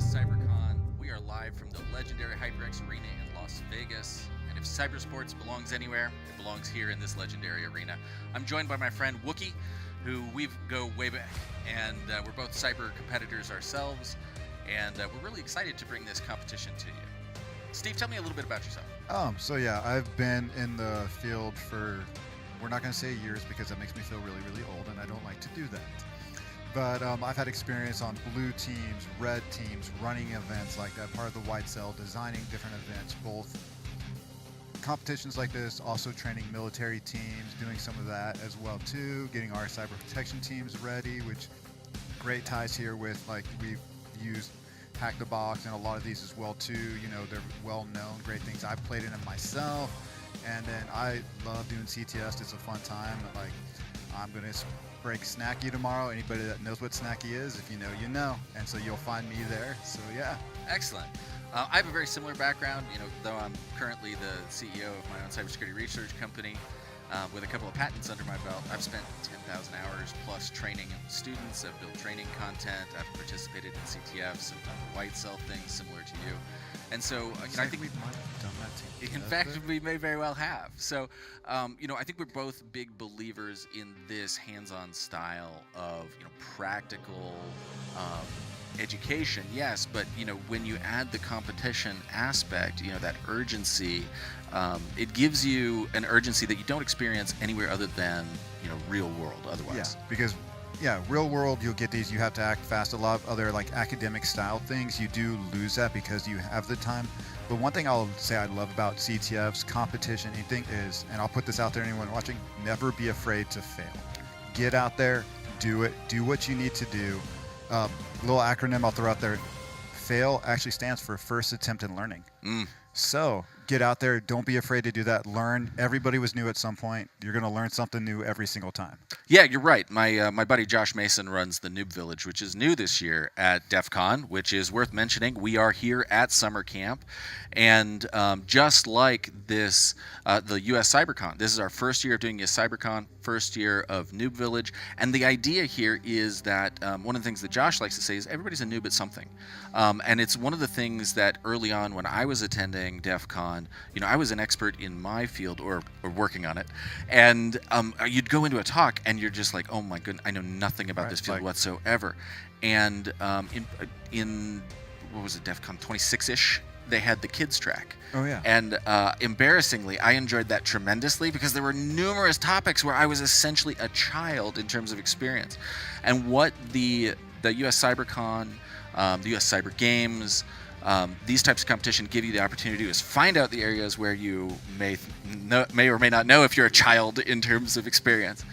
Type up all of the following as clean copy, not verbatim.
CyberCon. We are live from the legendary HyperX Arena in Las Vegas. And if cybersports belongs anywhere, it belongs here in this legendary arena. I'm joined by my friend Wookie, who we go way back, and we're both cyber competitors ourselves, and we're really excited to bring this competition to you. Steve, tell me a little bit about yourself. So yeah, I've been in the field for, we're not going to say years because that makes me feel really, really old, and I don't like to do that. But I've had experience on blue teams, red teams, running events like that, part of the White Cell, designing different events, both competitions like this, also training military teams, doing some of that as well too, getting our cyber protection teams ready, which great ties here with, like, we've used Hack the Box and a lot of these as well too. You know, they're well known, great things. I've played in them myself, and then I love doing CTS. It's a fun time. Like, I'm gonna break Snacky tomorrow. Anybody that knows what Snacky is, if you know, you know. And so you'll find me there. So yeah. Excellent. I have a very similar background, you know, though I'm currently the CEO of my own cybersecurity research company with a couple of patents under my belt. I've spent 10,000 hours plus training students. I've built training content. I've participated in CTFs. I've done the White Cell things similar to you. And so, you know, I think we might have done that too. In fact, we may very well have. So, you know, I think we're both big believers in this hands-on style of, you know, practical education, yes, but, you know, when you add the competition aspect, you know, that urgency, it gives you an urgency that you don't experience anywhere other than, you know, real world otherwise. Yeah, because real world, you'll get these, you have to act fast. A lot of other like academic style things, you do lose that because you have the time. But one thing I'll say I love about CTFs, competition, anything is, and I'll put this out there, anyone watching, never be afraid to fail. Get out there, do it, do what you need to do. Little acronym I'll throw out there, FAIL actually stands for first attempt in learning. So get out there, don't be afraid to do that, learn. Everybody was new at some point. You're gonna learn something new every single time. Yeah, you're right. My buddy Josh Mason runs the Noob Village, which is new this year at DEF CON, which is worth mentioning. We are here at summer camp, and just like this, the US CyberCon, this is our first year of doing US CyberCon, first year of Noob Village, and the idea here is that one of the things that Josh likes to say is everybody's a noob at something, and it's one of the things that early on when I was attending DEF CON, you know, I was an expert in my field or working on it, and you'd go into a talk and you're just like, oh my goodness, I know nothing about this field whatsoever. And in what was it, DEF CON 26-ish, they had the kids track. Oh yeah. And embarrassingly, I enjoyed that tremendously because there were numerous topics where I was essentially a child in terms of experience. And what the US CyberCon, the US Cyber Games, these types of competition give you the opportunity to do is find out the areas where you may or may not know if you're a child in terms of experience.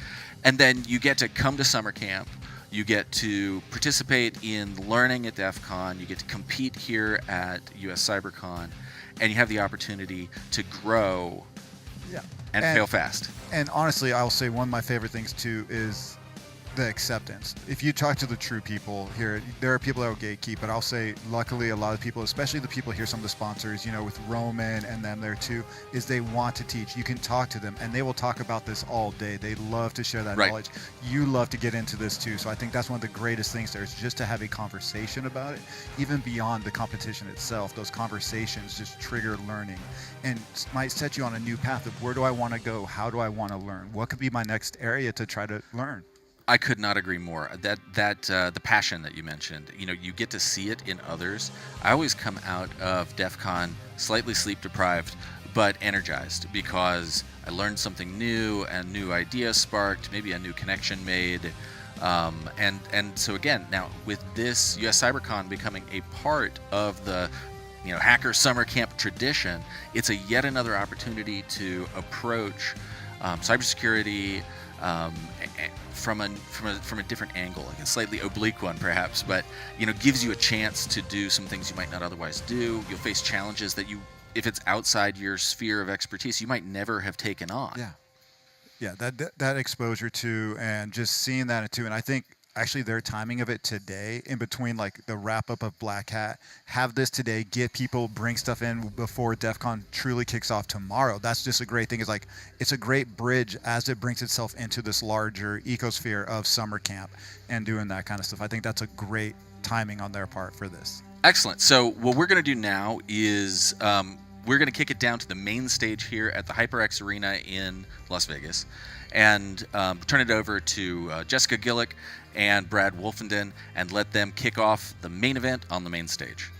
And then you get to come to summer camp. You get to participate in learning at DEF CON. You get to compete here at US CyberCon. And you have the opportunity to grow and fail fast. And honestly, I'll say one of my favorite things too is the acceptance. If you talk to the true people here, there are people that will gatekeep, but I'll say luckily a lot of people, especially the people here, some of the sponsors, with Roman and them there too, is they want to teach. You can talk to them and they will talk about this all day. They love to share that knowledge. You love to get into this too. So I think that's one of the greatest things there is just to have a conversation about it, even beyond the competition itself. Those conversations just trigger learning and might set you on a new path of where do I want to go? How do I want to learn? What could be my next area to try to learn? I could not agree more. That the passion that you mentioned, you get to see it in others. I always come out of DEF CON slightly sleep deprived, but energized because I learned something new, a new idea sparked, maybe a new connection made. And so again, now with this US CyberCon becoming a part of the Hacker Summer Camp tradition, it's a yet another opportunity to approach cybersecurity from a different angle, like a slightly oblique one perhaps, but gives you a chance to do some things you might not otherwise do. You'll face challenges that if it's outside your sphere of expertise, you might never have taken on. Yeah, that exposure to and just seeing that too, and I think actually their timing of it today in between like the wrap up of Black Hat, have this today, get people, bring stuff in before DEF CON truly kicks off tomorrow. That's just a great thing. It's a great bridge as it brings itself into this larger ecosphere of summer camp and doing that kind of stuff. I think that's a great timing on their part for this. Excellent. So what we're going to do now is we're going to kick it down to the main stage here at the HyperX Arena in Las Vegas and turn it over to Jessica Gillick and Brad Wolfenden and let them kick off the main event on the main stage.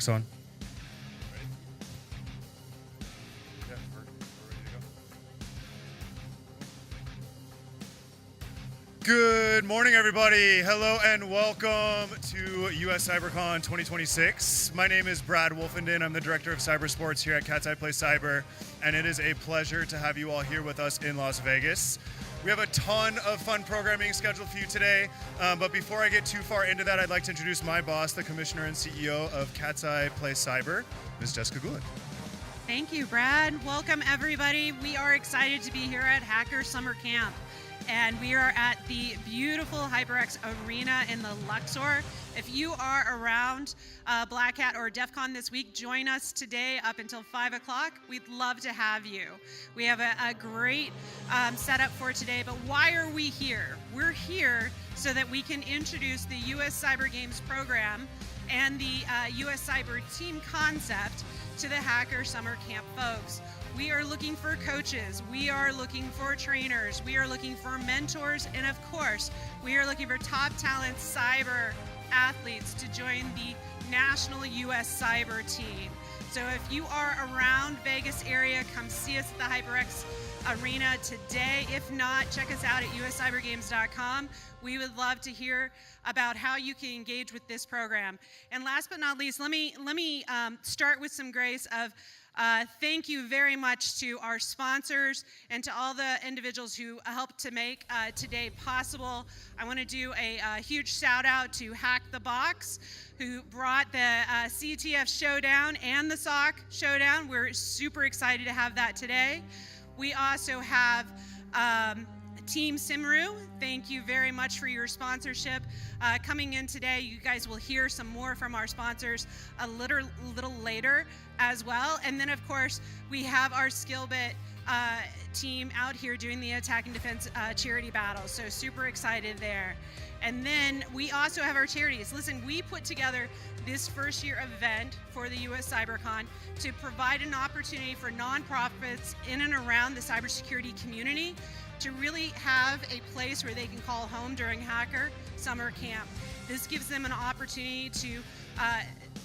Mic's on. Ready? Yeah, we're ready to go. Good morning, everybody. Hello and welcome to US CyberCon 2026. My name is Brad Wolfenden. I'm the director of cyber sports here at Cat's Eye Play Cyber, and it is a pleasure to have you all here with us in Las Vegas. We have a ton of fun programming scheduled for you today, but before I get too far into that, I'd like to introduce my boss, the commissioner and CEO of Cat's Eye Play Cyber, Ms. Jessica Gulick. Thank you, Brad. Welcome, everybody. We are excited to be here at Hacker Summer Camp, and we are at the beautiful HyperX Arena in the Luxor. If you are around Black Hat or DEF CON this week, join us today up until 5 o'clock. We'd love to have you. We have a great setup for today, but why are we here? We're here so that we can introduce the US Cyber Games program and the US Cyber Team concept to the Hacker Summer Camp folks. We are looking for coaches, we are looking for trainers, we are looking for mentors, and of course, we are looking for top talent cyber athletes to join the national US Cyber Team. So if you are around Vegas area, come see us at the HyperX Arena today. If not, check us out at uscybergames.com. We would love to hear about how you can engage with this program. And last but not least, let me start with some grace of thank you very much to our sponsors and to all the individuals who helped to make today possible. I want to do a huge shout out to Hack the Box, who brought the CTF Showdown and the SOC Showdown. We're super excited to have that today. We also have Team Simru, thank you very much for your sponsorship. Coming in today, you guys will hear some more from our sponsors a little later as well. And then, of course, we have our Skillbit team out here doing the attack and defense charity battle. So super excited there. And then we also have our charities. Listen, we put together this first year event for the US CyberCon to provide an opportunity for nonprofits in and around the cybersecurity community to really have a place where they can call home during Hacker Summer Camp. This gives them an opportunity to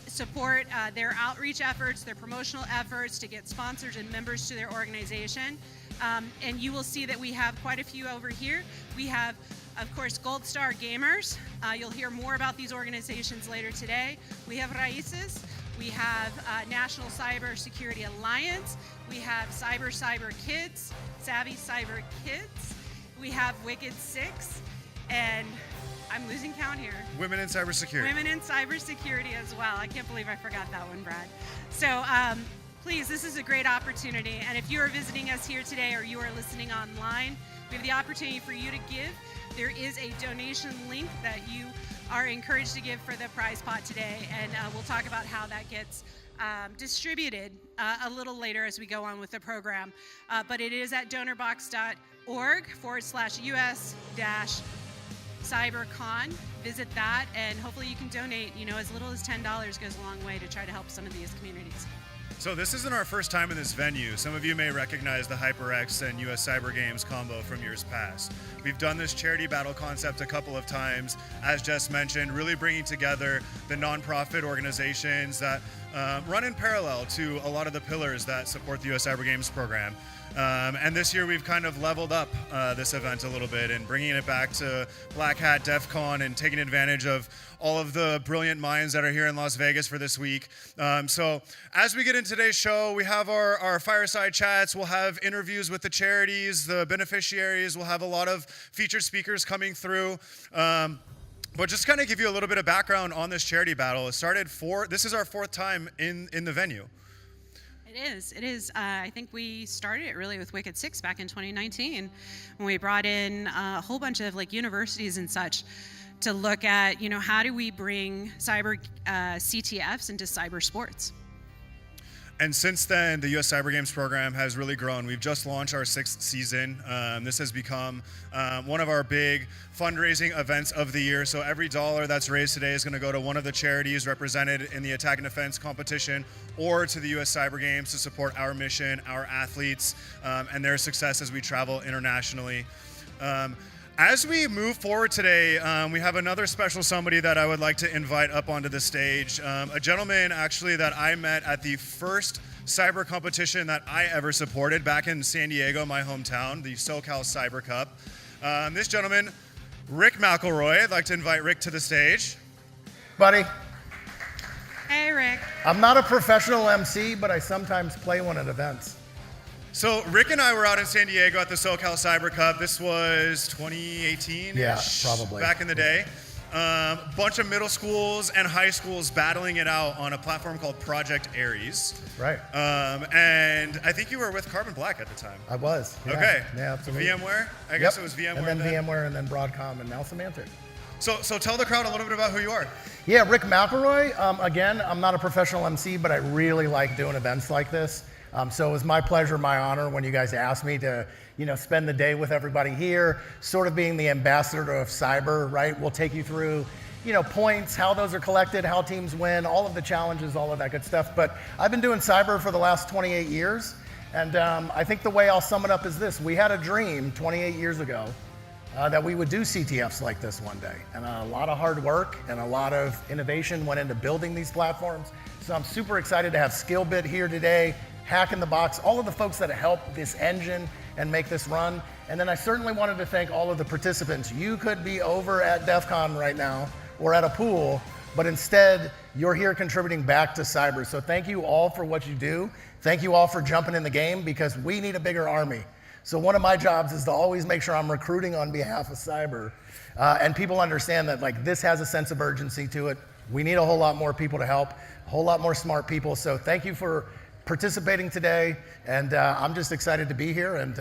support their outreach efforts, their promotional efforts, to get sponsors and members to their organization. And you will see that we have quite a few over here. We have, of course, Gold Star Gamers. You'll hear more about these organizations later today. We have Raices. We have National Cyber Security Alliance. We have Cyber Kids, Savvy Cyber Kids. We have Wicked Six, and I'm losing count here. Women in Cybersecurity. Women in Cybersecurity as well. I can't believe I forgot that one, Brad. So please, this is a great opportunity. And if you are visiting us here today or you are listening online, we have the opportunity for you to give. There is a donation link that you are encouraged to give for the prize pot today. And we'll talk about how that gets distributed a little later as we go on with the program. But it is at donorbox.org/US-CyberCon. Visit that, and hopefully you can donate. As little as $10 goes a long way to try to help some of these communities. So this isn't our first time in this venue. Some of you may recognize the HyperX and US Cyber Games combo from years past. We've done this charity battle concept a couple of times, as Jess mentioned, really bringing together the nonprofit organizations that run in parallel to a lot of the pillars that support the US Cyber Games program. And this year we've kind of leveled up this event a little bit and bringing it back to Black Hat DEF CON and taking advantage of all of the brilliant minds that are here in Las Vegas for this week. So as we get into today's show, we have our fireside chats. We'll have interviews with the charities, the beneficiaries. We'll have a lot of featured speakers coming through. But just kind of give you a little bit of background on this charity battle. This is our fourth time in the venue. It is. I think we started it really with Wicked Six back in 2019 when we brought in a whole bunch of universities and such to look at, how do we bring cyber CTFs into cyber sports. And since then, the US Cyber Games program has really grown. We've just launched our 6th season. This has become one of our big fundraising events of the year. So every dollar that's raised today is going to go to one of the charities represented in the attack and defense competition or to the US Cyber Games to support our mission, our athletes, and their success as we travel internationally. As we move forward today, we have another special somebody that I would like to invite up onto the stage. A gentleman actually that I met at the first cyber competition that I ever supported back in San Diego, my hometown, the SoCal Cyber Cup. This gentleman, Rick McElroy. I'd like to invite Rick to the stage. Buddy, Hey, Rick. I'm not a professional MC, but I sometimes play one at events. So Rick and I were out in San Diego at the SoCal Cyber Cup. This was 2018-ish, Yeah, probably. back in the day. Bunch of middle schools and high schools battling it out on a platform called Project Ares. Right. And I think you were with Carbon Black at the time. I was. Yeah. Okay. Yeah, absolutely. VMware? I guess it was VMware. And then VMware, and then Broadcom, and now Symantec. So tell the crowd a little bit about who you are. Yeah, Rick McElroy. Again, I'm not a professional MC, but I really like doing events like this. So it was my pleasure, my honor, when you guys asked me to, spend the day with everybody here, sort of being the ambassador of cyber, right? We'll take you through, points, how those are collected, how teams win, all of the challenges, all of that good stuff. But I've been doing cyber for the last 28 years, and I think the way I'll sum it up is this. We had a dream 28 years ago that we would do CTFs like this one day. And a lot of hard work and a lot of innovation went into building these platforms. So I'm super excited to have Skillbit here today, Hack in the Box, all of the folks that helped this engine and make this run. And then I certainly wanted to thank all of the participants. You could be over at DEF CON right now or at a pool, but instead you're here contributing back to cyber. So thank you all for what you do. Thank you all for jumping in the game, because we need a bigger army. So one of my jobs is to always make sure I'm recruiting on behalf of cyber, and people understand that this has a sense of urgency to it. We need a whole lot more people to help, a whole lot more smart people. So thank you for participating today, and I'm just excited to be here, and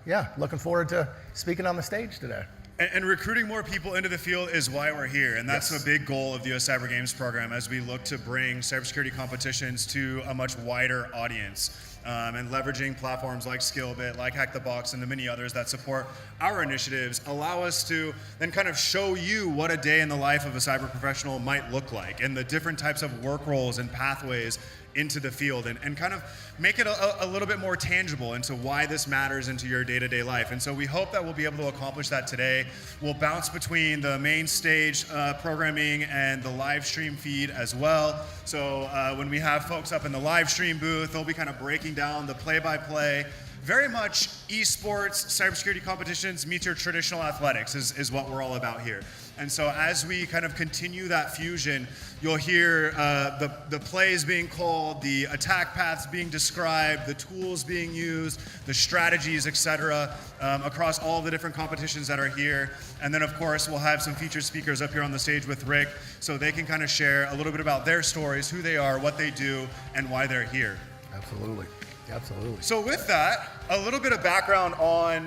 yeah, looking forward to speaking on the stage today. And recruiting more people into the field is why we're here, and that's a big goal of the US Cyber Games program as we look to bring cybersecurity competitions to a much wider audience. And leveraging platforms like Skillbit, like Hack the Box, and the many others that support our initiatives allow us to then kind of show you what a day in the life of a cyber professional might look like, and the different types of work roles and pathways into the field, and kind of make it a little bit more tangible into why this matters into your day-to-day life. And so we hope that we'll be able to accomplish that today. We'll bounce between the main stage programming and the live stream feed as well. So when we have folks up in the live stream booth, they'll be kind of breaking down the play-by-play. Very much esports, cybersecurity competitions meets your traditional athletics is what we're all about here. And so as we kind of continue that fusion, you'll hear the plays being called, the attack paths being described, the tools being used, the strategies, etc., across all the different competitions that are here. And then, of course, we'll have some featured speakers up here on the stage with Rick, so they can kind of share a little bit about their stories, who they are, what they do, and why they're here. Absolutely. Absolutely. So with that, a little bit of background on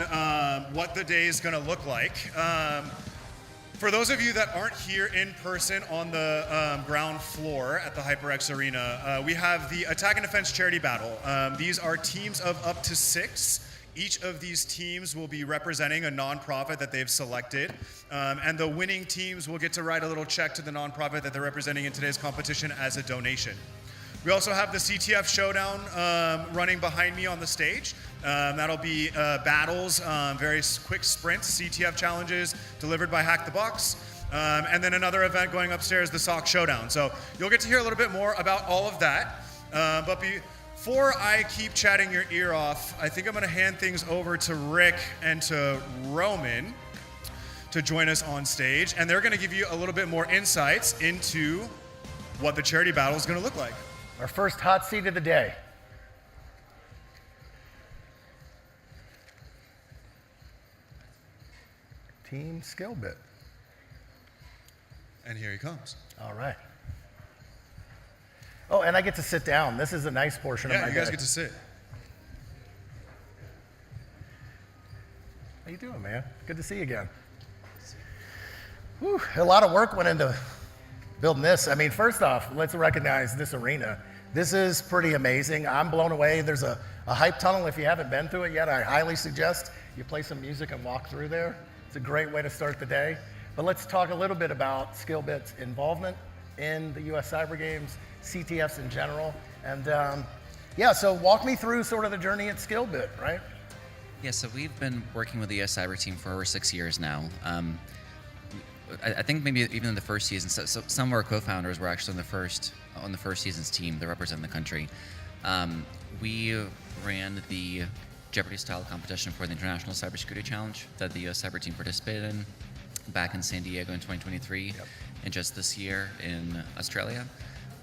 what the day is going to look like. For those of you that aren't here in person on the ground floor at the HyperX Arena, we have the Attack and Defense Charity Battle. These are teams of up to 6. Each of these teams will be representing a nonprofit that they've selected, and the winning teams will get to write a little check to the nonprofit that they're representing in today's competition as a donation. We also have the CTF Showdown running behind me on the stage. That'll be battles, very quick sprints, CTF challenges delivered by Hack the Box. And then another event going upstairs, the SOC Showdown. So you'll get to hear a little bit more about all of that. But before I keep chatting your ear off, I think I'm going to hand things over to Rick and to Roman to join us on stage. And they're going to give you a little bit more insights into what the charity battle is going to look like. Our first hot seat of the day. Team Skillbit. And here he comes. All right. Oh, and I get to sit down. This is a nice portion of my day. Yeah, you guys get to sit. How you doing, man? Good to see you again. Whew, a lot of work went into building this. I mean, first off, let's recognize this arena. This is pretty amazing. I'm blown away. There's a hype tunnel. If you haven't been through it yet, I highly suggest you play some music and walk through there. It's a great way to start the day. But let's talk a little bit about Skillbit's involvement in the US Cyber Games, CTFs in general. And yeah, so walk me through sort of the journey at Skillbit, right? Yeah, so we've been working with the US Cyber team for over 6 years now. I think maybe even in the first season, so some of our co-founders were actually on the first season's team that represented the country. We ran the Jeopardy-style competition for the International Cybersecurity Challenge that the US Cyber team participated in back in San Diego in 2023, and just this year in Australia.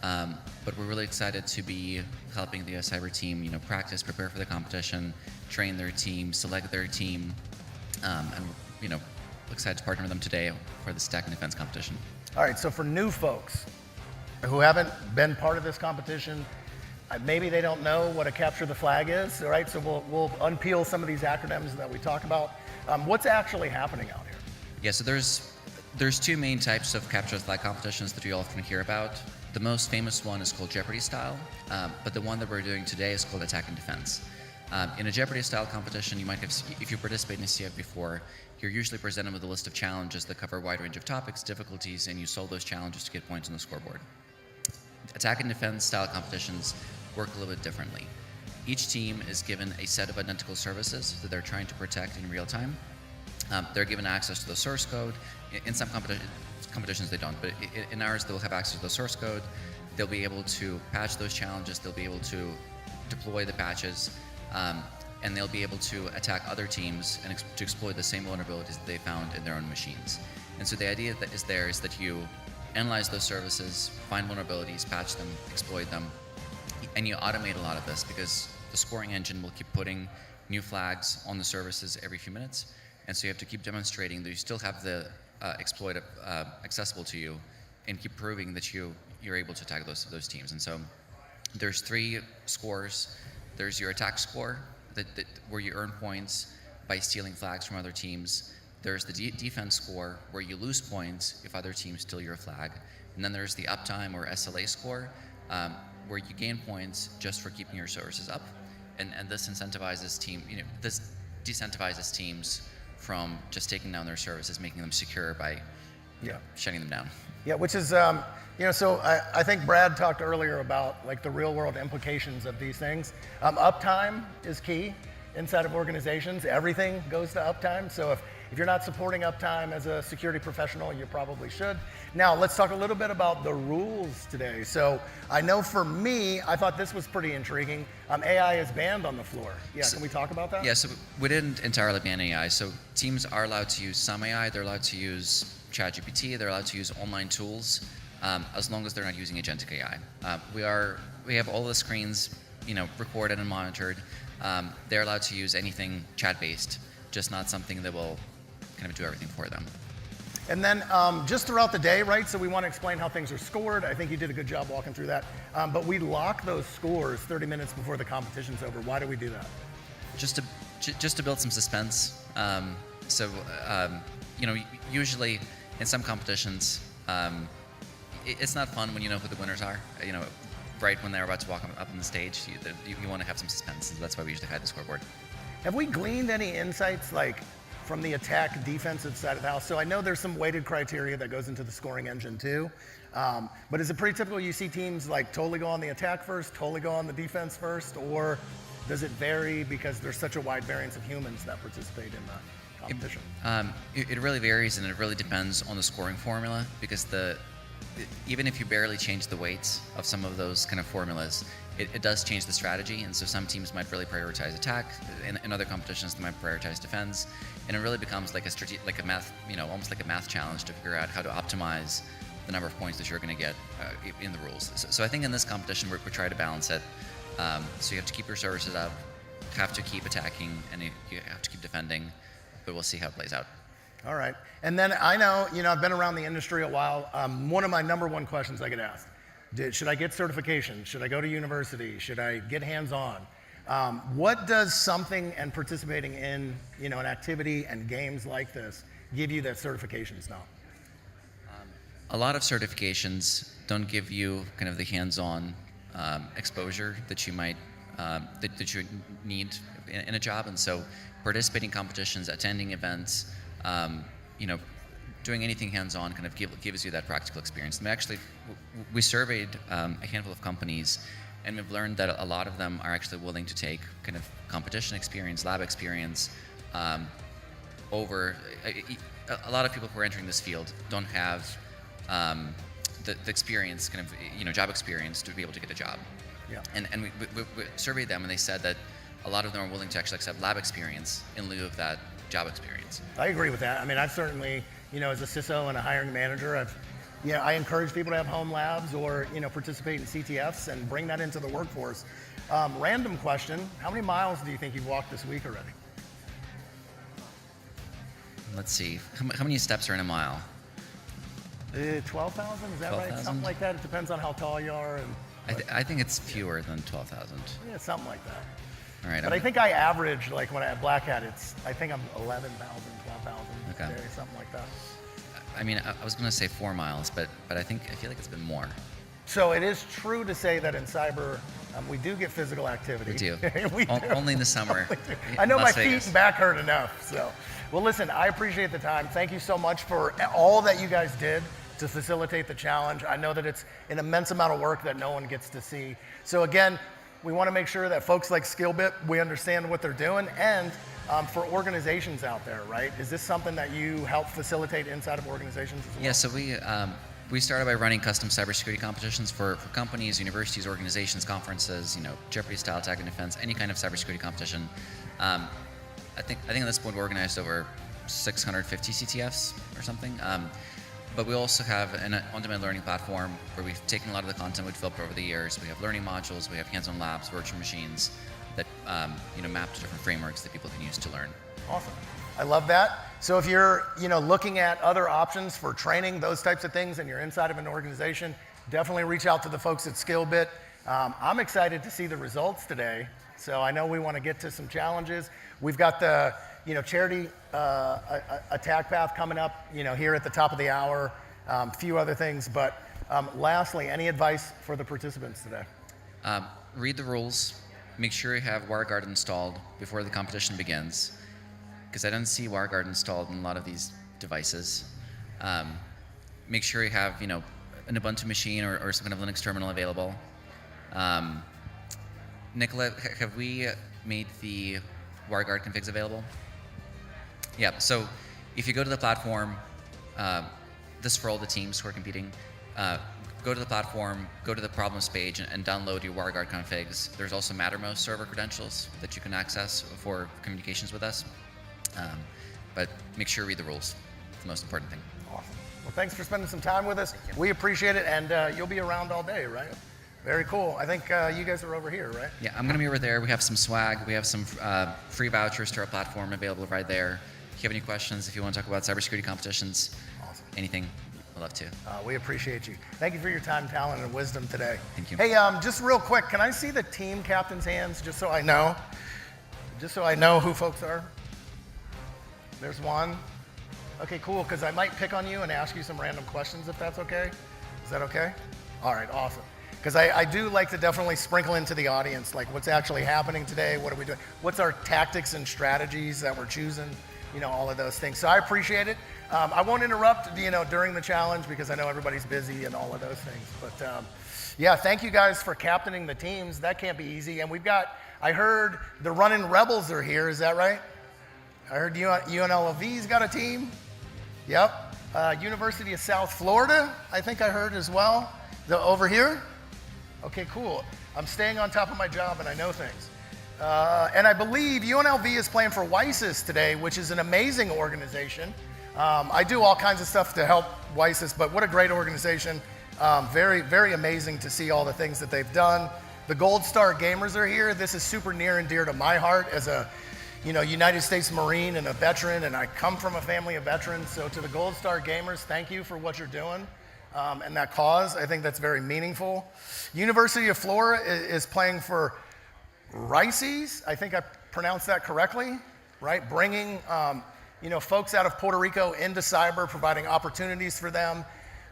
But we're really excited to be helping the US Cyber team, practice, prepare for the competition, train their team, select their team, and excited to partner with them today for the Attack and Defense competition. All right, so for new folks who haven't been part of this competition, maybe they don't know what a capture the flag is, all right? So we'll unpeel some of these acronyms that we talk about. What's actually happening out here? Yeah, so there's 2 main types of capture the flag competitions that you often hear about. The most famous one is called Jeopardy style, but the one that we're doing today is called Attack and Defense. In a Jeopardy style competition, you might have, if you participate in a CF before, you're usually presented with a list of challenges that cover a wide range of topics, difficulties, and you solve those challenges to get points on the scoreboard. Attack and Defense style competitions work a little bit differently. Each team is given a set of identical services that they're trying to protect in real time. They're given access to the source code. In some competitions they don't, but in ours they'll have access to the source code. They'll be able to patch those challenges. They'll be able to deploy the patches, and they'll be able to attack other teams and to exploit the same vulnerabilities that they found in their own machines. And so the idea that is there is that you analyze those services, find vulnerabilities, patch them, exploit them, and you automate a lot of this because the scoring engine will keep putting new flags on the services every few minutes. And so you have to keep demonstrating that you still have the exploit accessible to you and keep proving that you're able to attack those teams. And so There's 3 scores. There's your attack score, where you earn points by stealing flags from other teams. There's the defense score, where you lose points if other teams steal your flag. And then there's the uptime or SLA score, where you gain points just for keeping your services up. And this incentivizes this decentivizes teams from just taking down their services, making them secure by shutting them down. Yeah, which is, so I think Brad talked earlier about like the real world implications of these things. Uptime is key inside of organizations. Everything goes to uptime. So if you're not supporting uptime as a security professional, you probably should. Now, let's talk a little bit about the rules today. So I know for me, I thought this was pretty intriguing. AI is banned on the floor. Yeah, can we talk about that? Yeah, so we didn't entirely ban AI. So teams are allowed to use some AI. They're allowed to use ChatGPT. They're allowed to use online tools, as long as they're not using agentic AI. We have all the screens, recorded and monitored. They're allowed to use anything chat-based, just not something that will kind of do everything for them. And then just throughout the day, right? So we want to explain how things are scored. I think you did a good job walking through that. But we lock those scores 30 minutes before the competition's over. Why do we do that? Just to build some suspense. Usually in some competitions, it's not fun when you know who the winners are. Right when they're about to walk up on the stage, you want to have some suspense. So that's why we usually hide the scoreboard. Have we gleaned any insights from the attack defensive side of the house? So I know there's some weighted criteria that goes into the scoring engine too. But is it pretty typical you see teams totally go on the attack first, totally go on the defense first, or does it vary because there's such a wide variance of humans that participate in the competition? It really varies, and it really depends on the scoring formula, because even if you barely change the weights of some of those kind of formulas, it does change the strategy. And so some teams might really prioritize attack. In other competitions, they might prioritize defense. And it really becomes like a math, almost like a math challenge to figure out how to optimize the number of points that you're going to get in the rules. So I think in this competition, we try to balance it. So you have to keep your services up, have to keep attacking, and you have to keep defending. But we'll see how it plays out. All right. And then I know, I've been around the industry a while. One of my number one questions I get asked, should I get certification? Should I go to university? Should I get hands-on? What does something and participating in, an activity and games like this give you that certifications now? A lot of certifications don't give you kind of the hands-on exposure that you might that you need in a job. And so participating in competitions, attending events, doing anything hands-on kind of gives you that practical experience. And we surveyed a handful of companies, and we've learned that a lot of them are actually willing to take kind of competition experience, lab experience, over. A lot of people who are entering this field don't have the experience, kind of, job experience to be able to get a job. Yeah. And we surveyed them, and they said that a lot of them are willing to actually accept lab experience in lieu of that job experience. I agree with that. I mean, I've certainly, as a CISO and a hiring manager, I encourage people to have home labs or, participate in CTFs and bring that into the workforce. Random question, how many miles do you think you've walked this week already? Let's see, how many steps are in a mile? 12,000, is that 12, right? Something like that. It depends on how tall you are. I think it's fewer than 12,000. Yeah, something like that. All right. But I think I average, when I have Black Hat, I think I'm 11,000, 12,000 Okay. a day, something like that. I mean, I was going to say 4 miles, but I feel like it's been more. So it is true to say that in cyber, we do get physical activity. We do. We do. Only in the summer. I know Las my Vegas. feet and back hurt enough. So, well, listen, I appreciate the time. Thank you so much for all that you guys did to facilitate the challenge. I know that it's an immense amount of work that no one gets to see. So again, we want to make sure that folks like Skillbit, we understand what they're doing, and for organizations out there, right? Is this something that you help facilitate inside of organizations as well? Yeah, so we started by running custom cybersecurity competitions for companies, universities, organizations, conferences, Jeopardy style attack and defense, any kind of cybersecurity competition. I think at this point we organized over 650 CTFs or something. But we also have an on-demand learning platform where we've taken a lot of the content we've developed over the years. We have learning modules, we have hands-on labs, virtual machines that map to different frameworks that people can use to learn. Awesome. I love that. So if you're looking at other options for training, those types of things, and you're inside of an organization, definitely reach out to the folks at Skillbit. I'm excited to see the results today. So I know we want to get to some challenges. We've got the charity attack path coming up here at the top of the hour, a few other things. But lastly, any advice for the participants today? Read the rules. Make sure you have WireGuard installed before the competition begins, because I don't see WireGuard installed in a lot of these devices. Make sure you have an Ubuntu machine or some kind of Linux terminal available. Nicola, have we made the WireGuard configs available? Yeah, so if you go to the platform, this is for all the teams who are competing, go to the platform, go to the problems page, and download your WireGuard configs. There's also Mattermost server credentials that you can access for communications with us. But make sure you read the rules. It's the most important thing. Awesome. Well, thanks for spending some time with us. We appreciate it, and you'll be around all day, right? Very cool. I think you guys are over here, right? Yeah, I'm going to be over there. We have some swag. We have some free vouchers to our platform available right there. If you have any questions, if you want to talk about cybersecurity competitions, awesome. Anything, I'd love to. We appreciate you. Thank you for your time, talent, and wisdom today. Thank you. Hey, just real quick, can I see the team captain's hands just so I know? Just so I know who folks are? There's one. Okay, cool, because I might pick on you and ask you some random questions if that's okay. Is that okay? All right, awesome. Because I do like to definitely sprinkle into the audience, like what's actually happening today, what are we doing, what's our tactics and strategies that we're choosing, all of those things. So I appreciate it. I won't interrupt, during the challenge because I know everybody's busy and all of those things. But yeah, thank you guys for captaining the teams. That can't be easy. And I heard the Running Rebels are here. Is that right? I heard UNLV's got a team. Yep. University of South Florida, I think I heard as well. Over here? Okay, cool. I'm staying on top of my job and I know things. And I believe UNLV is playing for WISIS today, which is an amazing organization. I do all kinds of stuff to help WISIS, but what a great organization. Very, very amazing to see all the things that they've done. The Gold Star Gamers are here. This is super near and dear to my heart as a United States Marine and a veteran, and I come from a family of veterans. So to the Gold Star Gamers, thank you for what you're doing. And that cause, I think that's very meaningful. University of Florida is playing for RICES. I think I pronounced that correctly, right? Bringing, folks out of Puerto Rico into cyber, providing opportunities for them,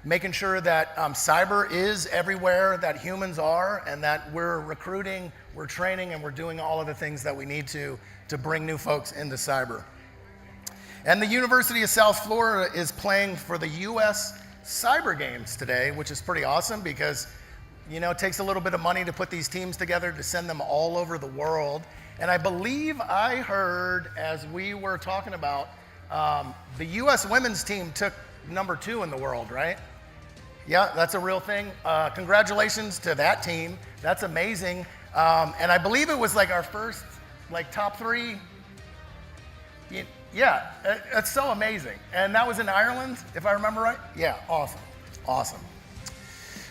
making sure that cyber is everywhere that humans are, and that we're recruiting, we're training, and we're doing all of the things that we need to bring new folks into cyber. And the University of South Florida is playing for the U.S. Cyber Games today, which is pretty awesome because, it takes a little bit of money to put these teams together to send them all over the world. And I believe I heard, as we were talking about, the U.S. women's team took number 2 in the world, right? Yeah, that's a real thing. Congratulations to that team. That's amazing. And I believe it was like our first, top 3. Yeah, it's so amazing. And that was in Ireland, if I remember right? Yeah, awesome, awesome.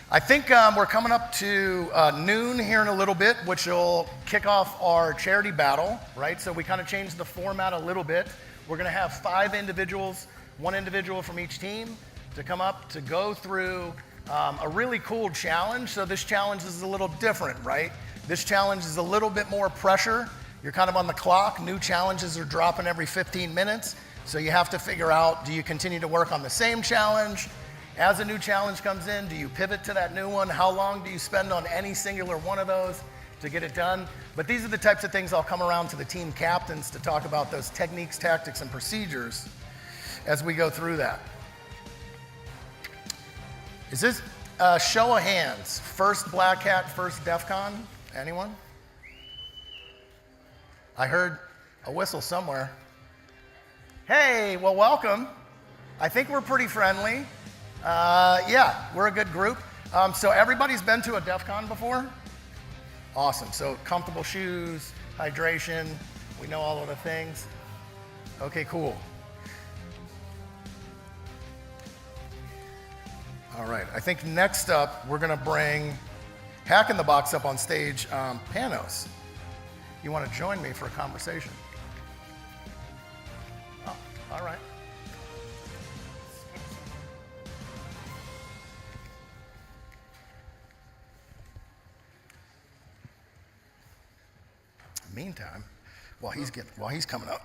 I think we're coming up to noon here in a little bit, which will kick off our charity battle, right? So we kind of changed the format a little bit. We're gonna have 5 individuals, 1 individual from each team, to come up to go through a really cool challenge. So this challenge is a little different, right? This challenge is a little bit more pressure. You're kind of on the clock. New challenges are dropping every 15 minutes. So you have to figure out, do you continue to work on the same challenge? As a new challenge comes in, do you pivot to that new one? How long do you spend on any singular one of those to get it done? But these are the types of things I'll come around to the team captains to talk about, those techniques, tactics, and procedures as we go through that. Is this show of hands? First Black Hat, first DEF CON? Anyone? I heard a whistle somewhere. Hey, well, welcome. I think we're pretty friendly. Yeah, we're a good group. So everybody's been to a DEF CON before? Awesome. So comfortable shoes, hydration, we know all of the things. Okay, cool. All right, I think next up, we're gonna bring Hack in the Box up on stage, Panos. You wanna join me for a conversation? Oh, all right. meantime, while he's coming up.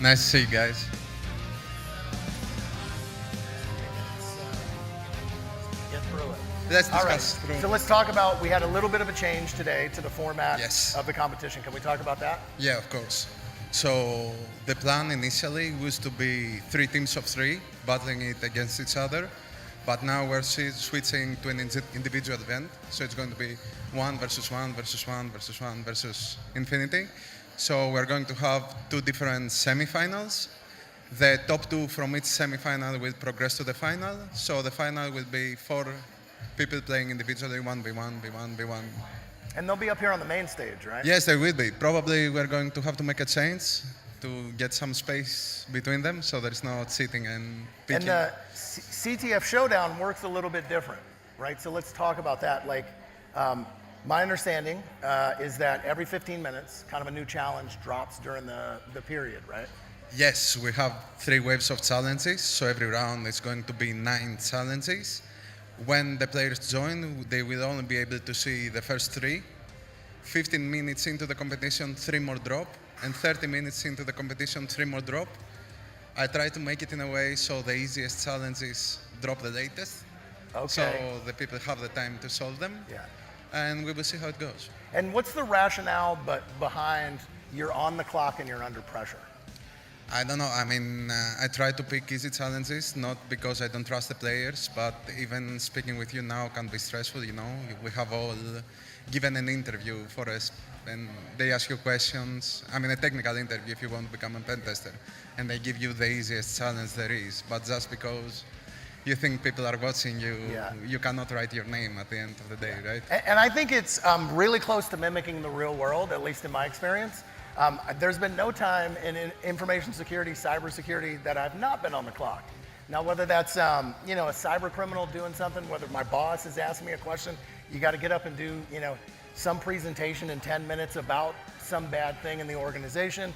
Nice to see you guys. Get through it. Let's All right. discuss through. So let's talk about, we had a little bit of a change today to the format Yes. of the competition. Can we talk about that? Yeah, of course. So the plan initially was to be 3 teams of 3 battling it against each other, but now we're switching to an individual event. So it's going to be 1 versus 1 versus 1 versus 1 versus infinity. So we're going to have 2 different semifinals. The top 2 from each semifinal will progress to the final. So the final will be 4 people playing individually, 1v1, v1, v1. And they'll be up here on the main stage, right? Yes, they will be. Probably we're going to have to make a change to get some space between them, so there's no sitting and picking. And the CTF Showdown works a little bit different, right? So let's talk about that. Like, my understanding is that every 15 minutes, kind of a new challenge drops during the period, right? Yes, we have 3 waves of challenges, so every round is going to be 9 challenges. When the players join, they will only be able to see the first 3. 15 minutes into the competition, 3 more drop, and 30 minutes into the competition, 3 more drop. I try to make it in a way so the easiest challenges drop the latest, Okay. so the people have the time to solve them, Yeah. and we will see how it goes. And what's the rationale behind you're on the clock and you're under pressure? I don't know. I mean, I try to pick easy challenges, not because I don't trust the players, but even speaking with you now can be stressful, you know. We have all given an interview for us, and they ask you questions. I mean, a technical interview if you want to become a pen tester, and they give you the easiest challenge there is. But just because you think people are watching you, Yeah. you cannot write your name at the end of the day, right? And I think it's really close to mimicking the real world, at least in my experience. There's been no time in information security, cybersecurity, that I've not been on the clock. Now, whether that's a cyber criminal doing something, whether my boss is asking me a question, you got to get up and do some presentation in 10 minutes about some bad thing in the organization,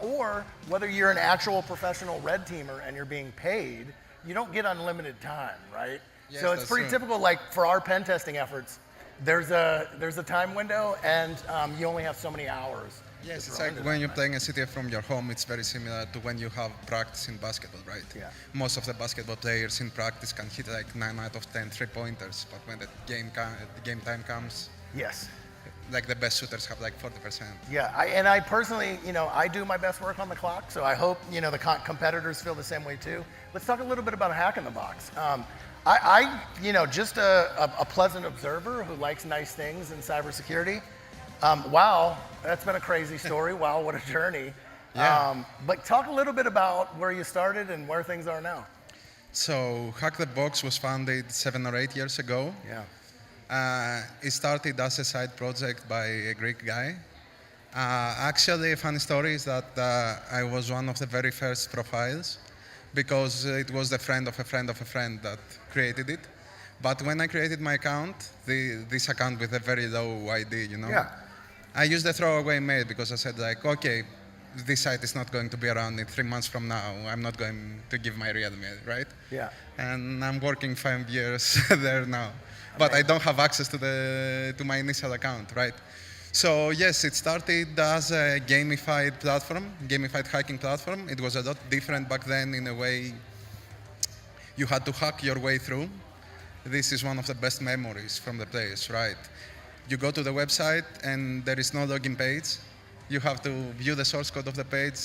or whether you're an actual professional red teamer and you're being paid, you don't get unlimited time, right? Yes, so it's that's pretty true. typical. Like for our pen testing efforts, there's a time window, and you only have so many hours. Yes, to it's throw like into when that, you're right? playing a CTF from your home, it's very similar to when you have practice in basketball, right? Yeah. Most of the basketball players in practice can hit like 9 out of 10 3-pointers, but when the game time comes, Yes. like the best shooters have like 40%. Yeah, I personally, I do my best work on the clock, so I hope, the competitors feel the same way too. Let's talk a little bit about Hack in the Box. Just a pleasant observer who likes nice things in cybersecurity. Wow, that's been a crazy story. Wow, what a journey. Yeah. But talk a little bit about where you started and where things are now. So Hack the Box was founded 7 or 8 years ago. Yeah. It started as a side project by a Greek guy. Actually, a funny story is that I was one of the very first profiles because it was the friend of a friend of a friend that created it. But when I created my account, this account with a very low ID, Yeah. I used a throwaway mail because I said like, okay, this site is not going to be around in 3 months from now. I'm not going to give my real mail, right? Yeah. And I'm working 5 years there now. But I don't have access to my initial account, right? So yes, it started as a gamified platform, gamified hacking platform. It was a lot different back then in a way you had to hack your way through. This is one of the best memories from the place, right? You go to the website and there is no login page. You have to view the source code of the page,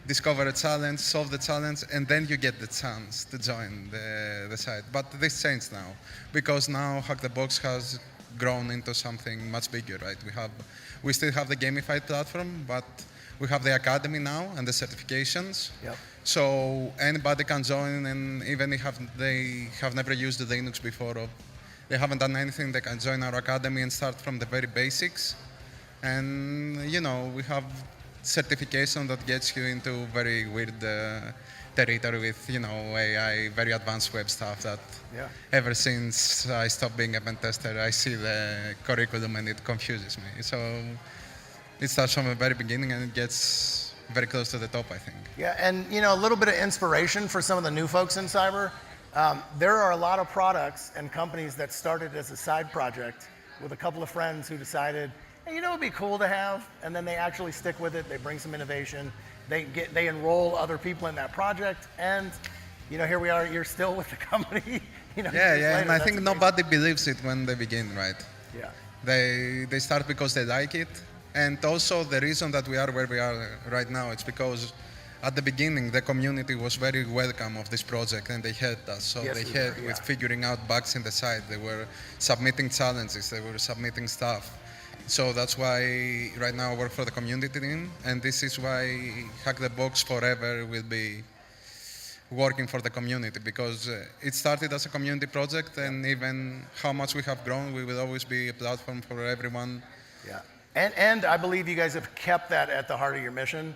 discover a challenge, solve the challenge, and then you get the chance to join the site. But this changed now, because now Hack the Box has grown into something much bigger, right? We still have the gamified platform, but we have the academy now and the certifications. Yep. So anybody can join, and even if they have never used the Linux before, or they haven't done anything, they can join our academy and start from the very basics. And we have certification that gets you into very weird territory with AI, very advanced web stuff that Yeah. ever since I stopped being a pen tester, I see the curriculum and it confuses me. So it starts from the very beginning and it gets very close to the top, I think. Yeah, and a little bit of inspiration for some of the new folks in cyber. There are a lot of products and companies that started as a side project with a couple of friends who decided, hey, it'd be cool to have, and then they actually stick with it. They bring some innovation, they enroll other people in that project, and here we are. You're still with the company. Yeah, years yeah, later. and I That's think amazing. nobody believes it when they begin, right? Yeah. They start because they like it, and also the reason that we are where we are right now, it's because at the beginning the community was very welcome of this project, and they helped us. So Yes, they we helped were, with yeah. figuring out bugs in the site. They were submitting challenges. They were submitting stuff. So that's why right now I work for the community team, and this is why Hack the Box forever will be working for the community, because it started as a community project, and even how much we have grown, we will always be a platform for everyone. Yeah, and I believe you guys have kept that at the heart of your mission,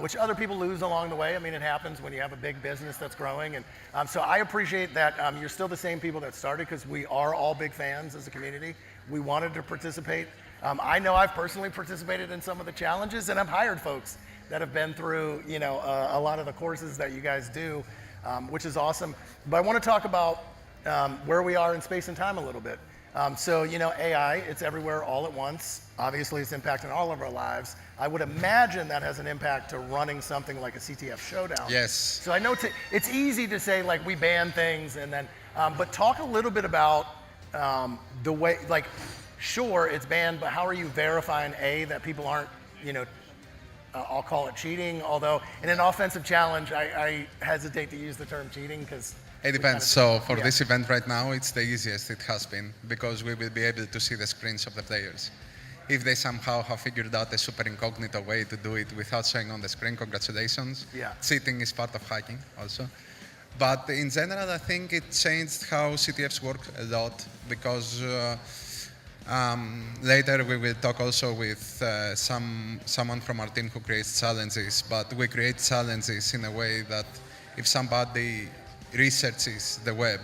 which other people lose along the way. I mean, it happens when you have a big business that's growing, and so I appreciate that you're still the same people that started, because we are all big fans as a community. We wanted to participate. I know I've personally participated in some of the challenges, and I've hired folks that have been through, a lot of the courses that you guys do, which is awesome. But I want to talk about where we are in space and time a little bit. AI, it's everywhere all at once. Obviously, it's impacting all of our lives. I would imagine that has an impact to running something like a CTF Showdown. Yes. So I know it's easy to say, like, we ban things, and then, but talk a little bit about the way, like, sure, it's banned, but how are you verifying, that people aren't, I'll call it cheating, although in an offensive challenge, I hesitate to use the term cheating, because It depends. So for yeah. this event right now, it's the easiest it has been, because we will be able to see the screens of the players. If they somehow have figured out a super incognito way to do it without showing on the screen, congratulations. Yeah. Cheating is part of hacking also. But in general, I think it changed how CTFs work a lot, because later we will talk also with someone from our team who creates challenges, but we create challenges in a way that if somebody researches the web,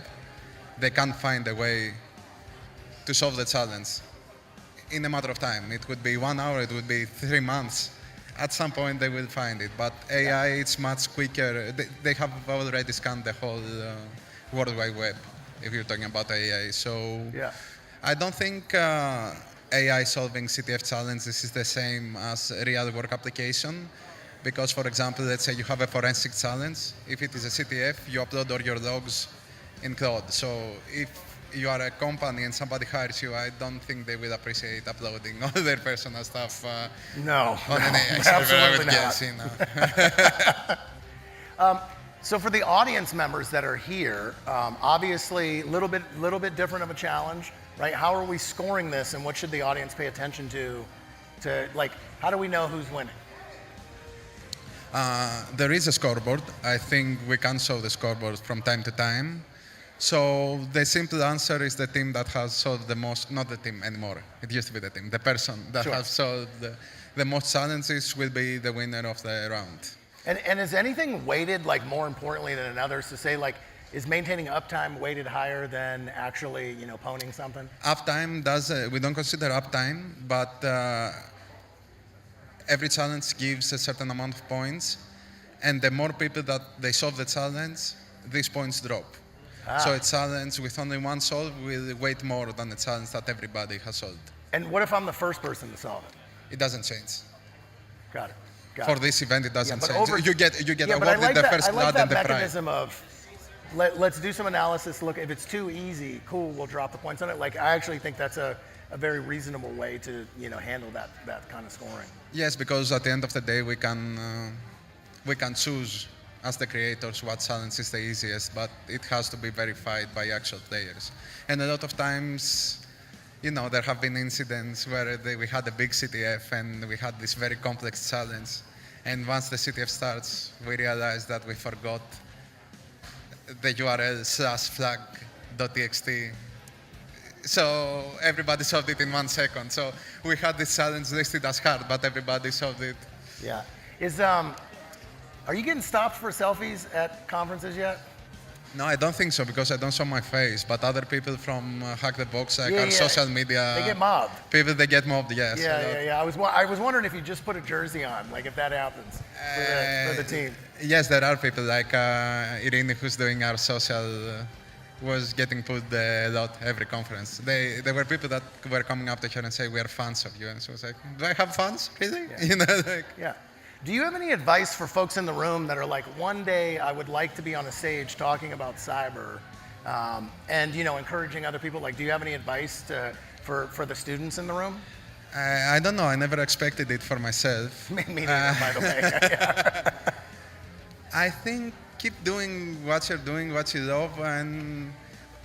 they can find a way to solve the challenge in a matter of time. It would be 1 hour, it would be 3 months. At some point they will find it, but AI, it's much quicker. They have already scanned the whole World Wide Web, if you're talking about AI. So Yeah. I don't think AI solving CTF challenges is the same as a real work application, because, for example, let's say you have a forensic challenge. If it is a CTF, you upload all your logs in cloud. So if you are a company and somebody hires you, I don't think they will appreciate uploading all their personal stuff No, on an AI server, I absolutely would not. guess. So for the audience members that are here, obviously a little bit different of a challenge, right? How are we scoring this, and what should the audience pay attention to like, how do we know who's winning? There is a scoreboard. I think we can show the scoreboard from time to time. So the simple answer is the team that has solved the most, not the team anymore. It used to be the team. The person that Sure. has solved the most challenges will be the winner of the round. And is anything weighted, like, more importantly than others, to say, like, is maintaining uptime weighted higher than actually, pwning something? Uptime we don't consider uptime, but every challenge gives a certain amount of points, and the more people that they solve the challenge, these points drop. So a challenge with only one solve will weight more than a challenge that everybody has solved. And what if I'm the first person to solve it? It doesn't change. Got it. For this event, it doesn't but change. You get yeah, but I awarded like the that, first I like blood that and the prize. mechanism of let's do some analysis. Look, if it's too easy, cool, we'll drop the points on it. Like, I actually think that's a very reasonable way to handle that kind of scoring. Yes, because at the end of the day, we can choose as the creators what challenge is the easiest, but it has to be verified by actual players. And a lot of times, there have been incidents where we had a big CTF and we had this very complex challenge. And once the CTF starts, we realize that we forgot the URL /flag.txt. So everybody solved it in 1 second. So we had this challenge listed as hard, but everybody solved it. Yeah. Are you getting stopped for selfies at conferences yet? No, I don't think so, because I don't show my face. But other people from Hack the Box, like Yeah, our yeah. social media They get mobbed. people, they get mobbed. Yes. Yeah. I was wondering if you just put a jersey on, like, if that happens for the team. Yes, there are people like Irene, who's doing our social, was getting put a lot every conference. There were people that were coming up to her and say, "We are fans of you," and she was like, "Do I have fans, really?" Yeah. Like, Yeah. Do you have any advice for folks in the room that are like, one day I would like to be on a stage talking about cyber, and encouraging other people? Like, do you have any advice for the students in the room? I don't know. I never expected it for myself. Me neither, by the way. I think keep doing what you're doing, what you love, and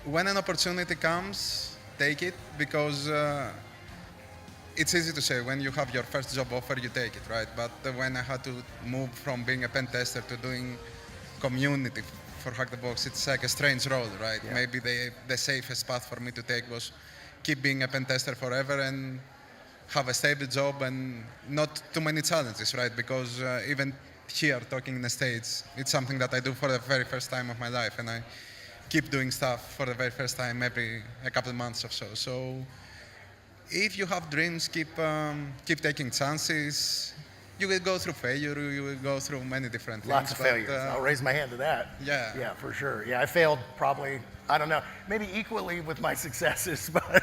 when an opportunity comes, take it, because it's easy to say when you have your first job offer, you take it, right? But when I had to move from being a pen tester to doing community for Hack the Box, it's like a strange role, right? Yeah. Maybe the safest path for me to take was keep being a pen tester forever and have a stable job and not too many challenges, right? Because even here, talking in the States, it's something that I do for the very first time of my life, and I keep doing stuff for the very first time every a couple of months or so. So if you have dreams, keep taking chances. You will go through failure, you will go through many different things. Lots of failures. I'll raise my hand to that. Yeah. Yeah, for sure. Yeah, I failed probably, I don't know, maybe equally with my successes, but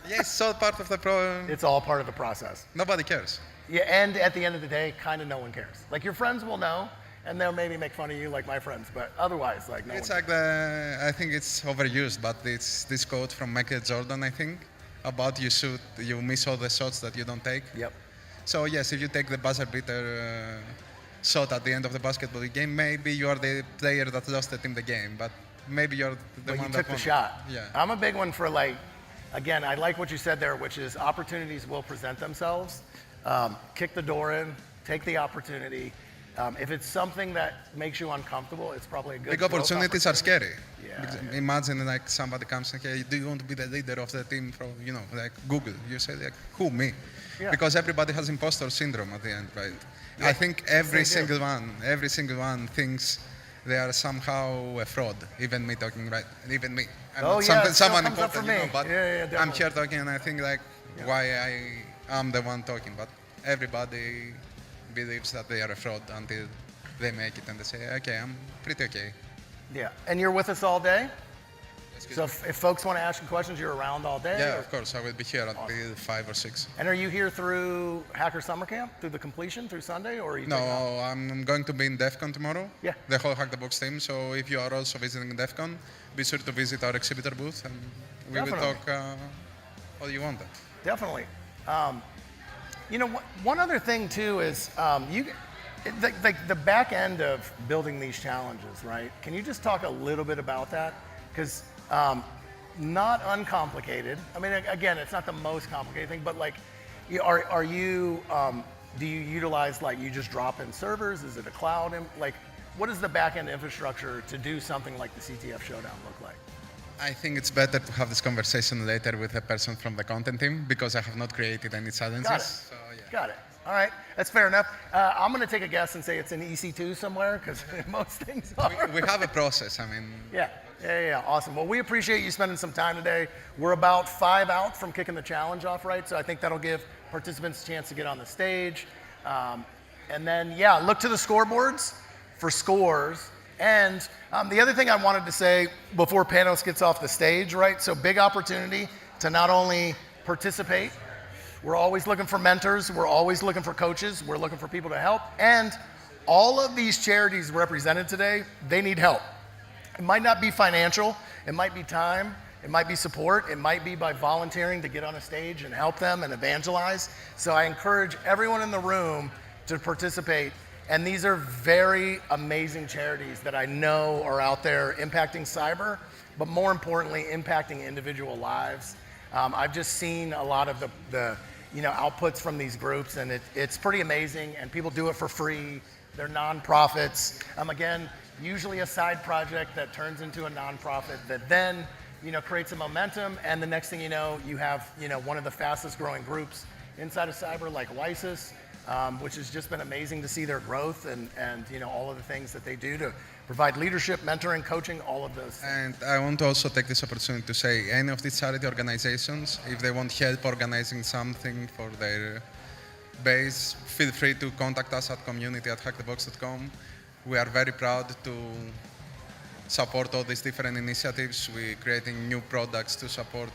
Yes, so part of the problem. it's all part of the process. Nobody cares. Yeah, and at the end of the day, kind of no one cares. Like, your friends will know, and they'll maybe make fun of you like my friends, but otherwise, like, no It's one. like I think it's overused, but it's this quote from Michael Jordan, I think, about you miss all the shots that you don't take. Yep. So yes, if you take the buzzer beater shot at the end of the basketball game, maybe you are the player that lost the team the game, but maybe you're the But one you that took the won. shot. Yeah. I'm a big one for, like, again, I like what you said there, which is opportunities will present themselves. Kick the door in, take the opportunity. If it's something that makes you uncomfortable, it's probably a good Big growth opportunities are scary. Yeah, Because yeah. imagine like somebody comes and hey, do you want to be the leader of the team from like Google? You say like, who, me? Yeah. Because everybody has imposter syndrome at the end, right? I think every They do. single one thinks they are somehow a fraud. Even me talking, right? Even me. I'm Oh, not yeah, it still someone comes up important, for me. but Yeah, I'm definitely. here talking and I think like why I am the one talking, but everybody believes that they are a fraud until they make it and they say, okay, I'm pretty okay. Yeah, and you're with us all day? Excuse So me. if folks want to ask you questions, you're around all day? Yeah, or- of course. I will be here until 5 or 6. And are you here through Hacker Summer Camp, through the completion, through Sunday, or are you No, taking off? I'm going to be in DEF CON tomorrow. Yeah. The whole Hack the Box team. So if you are also visiting DEF CON, be sure to visit our exhibitor booth and we will Definitely. talk all you want. Definitely. One other thing too is the back end of building these challenges, right? Can you just talk a little bit about that? Because not uncomplicated. I mean, again, it's not the most complicated thing, but like, are you? Do you utilize, like, you just drop in servers? Is it a cloud? Like, what does the back end infrastructure to do something like the CTF Showdown look like? I think it's better to have this conversation later with a person from the content team because I have not created any challenges. Got it. So, yeah. Got it. All right, that's fair enough. I'm going to take a guess and say it's in EC2 somewhere, because most things are. We have a process. I mean, Yeah. Awesome. Well, we appreciate you spending some time today. We're about 5 out from kicking the challenge off, right? So I think that'll give participants a chance to get on the stage. And then, look to the scoreboards for scores. And the other thing I wanted to say before Panos gets off the stage, right? So big opportunity to not only participate, we're always looking for mentors, we're always looking for coaches, we're looking for people to help. And all of these charities represented today, they need help. It might not be financial, it might be time, it might be support, it might be by volunteering to get on a stage and help them and evangelize. So I encourage everyone in the room to participate. And these are very amazing charities that I know are out there impacting cyber, but more importantly, impacting individual lives. I've just seen a lot of the outputs from these groups, and it's pretty amazing, and people do it for free. They're nonprofits. Again, usually a side project that turns into a nonprofit that then creates a momentum, and the next thing you know, you have one of the fastest growing groups inside of cyber, like WISIS, which has just been amazing to see their growth and all of the things that they do to provide leadership, mentoring, coaching, all of those things. and I want to also take this opportunity to say any of these charity organizations, if they want help organizing something for their base, feel free to contact us at community@hackthebox.com. We are very proud to support all these different initiatives. We're creating new products to support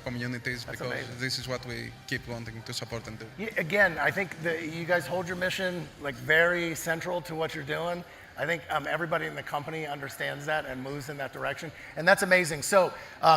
communities That's because amazing. this is what we keep wanting to support and do. Again, I think that you guys hold your mission like very central to what you're doing. I think everybody in the company understands that and moves in that direction, and that's amazing. So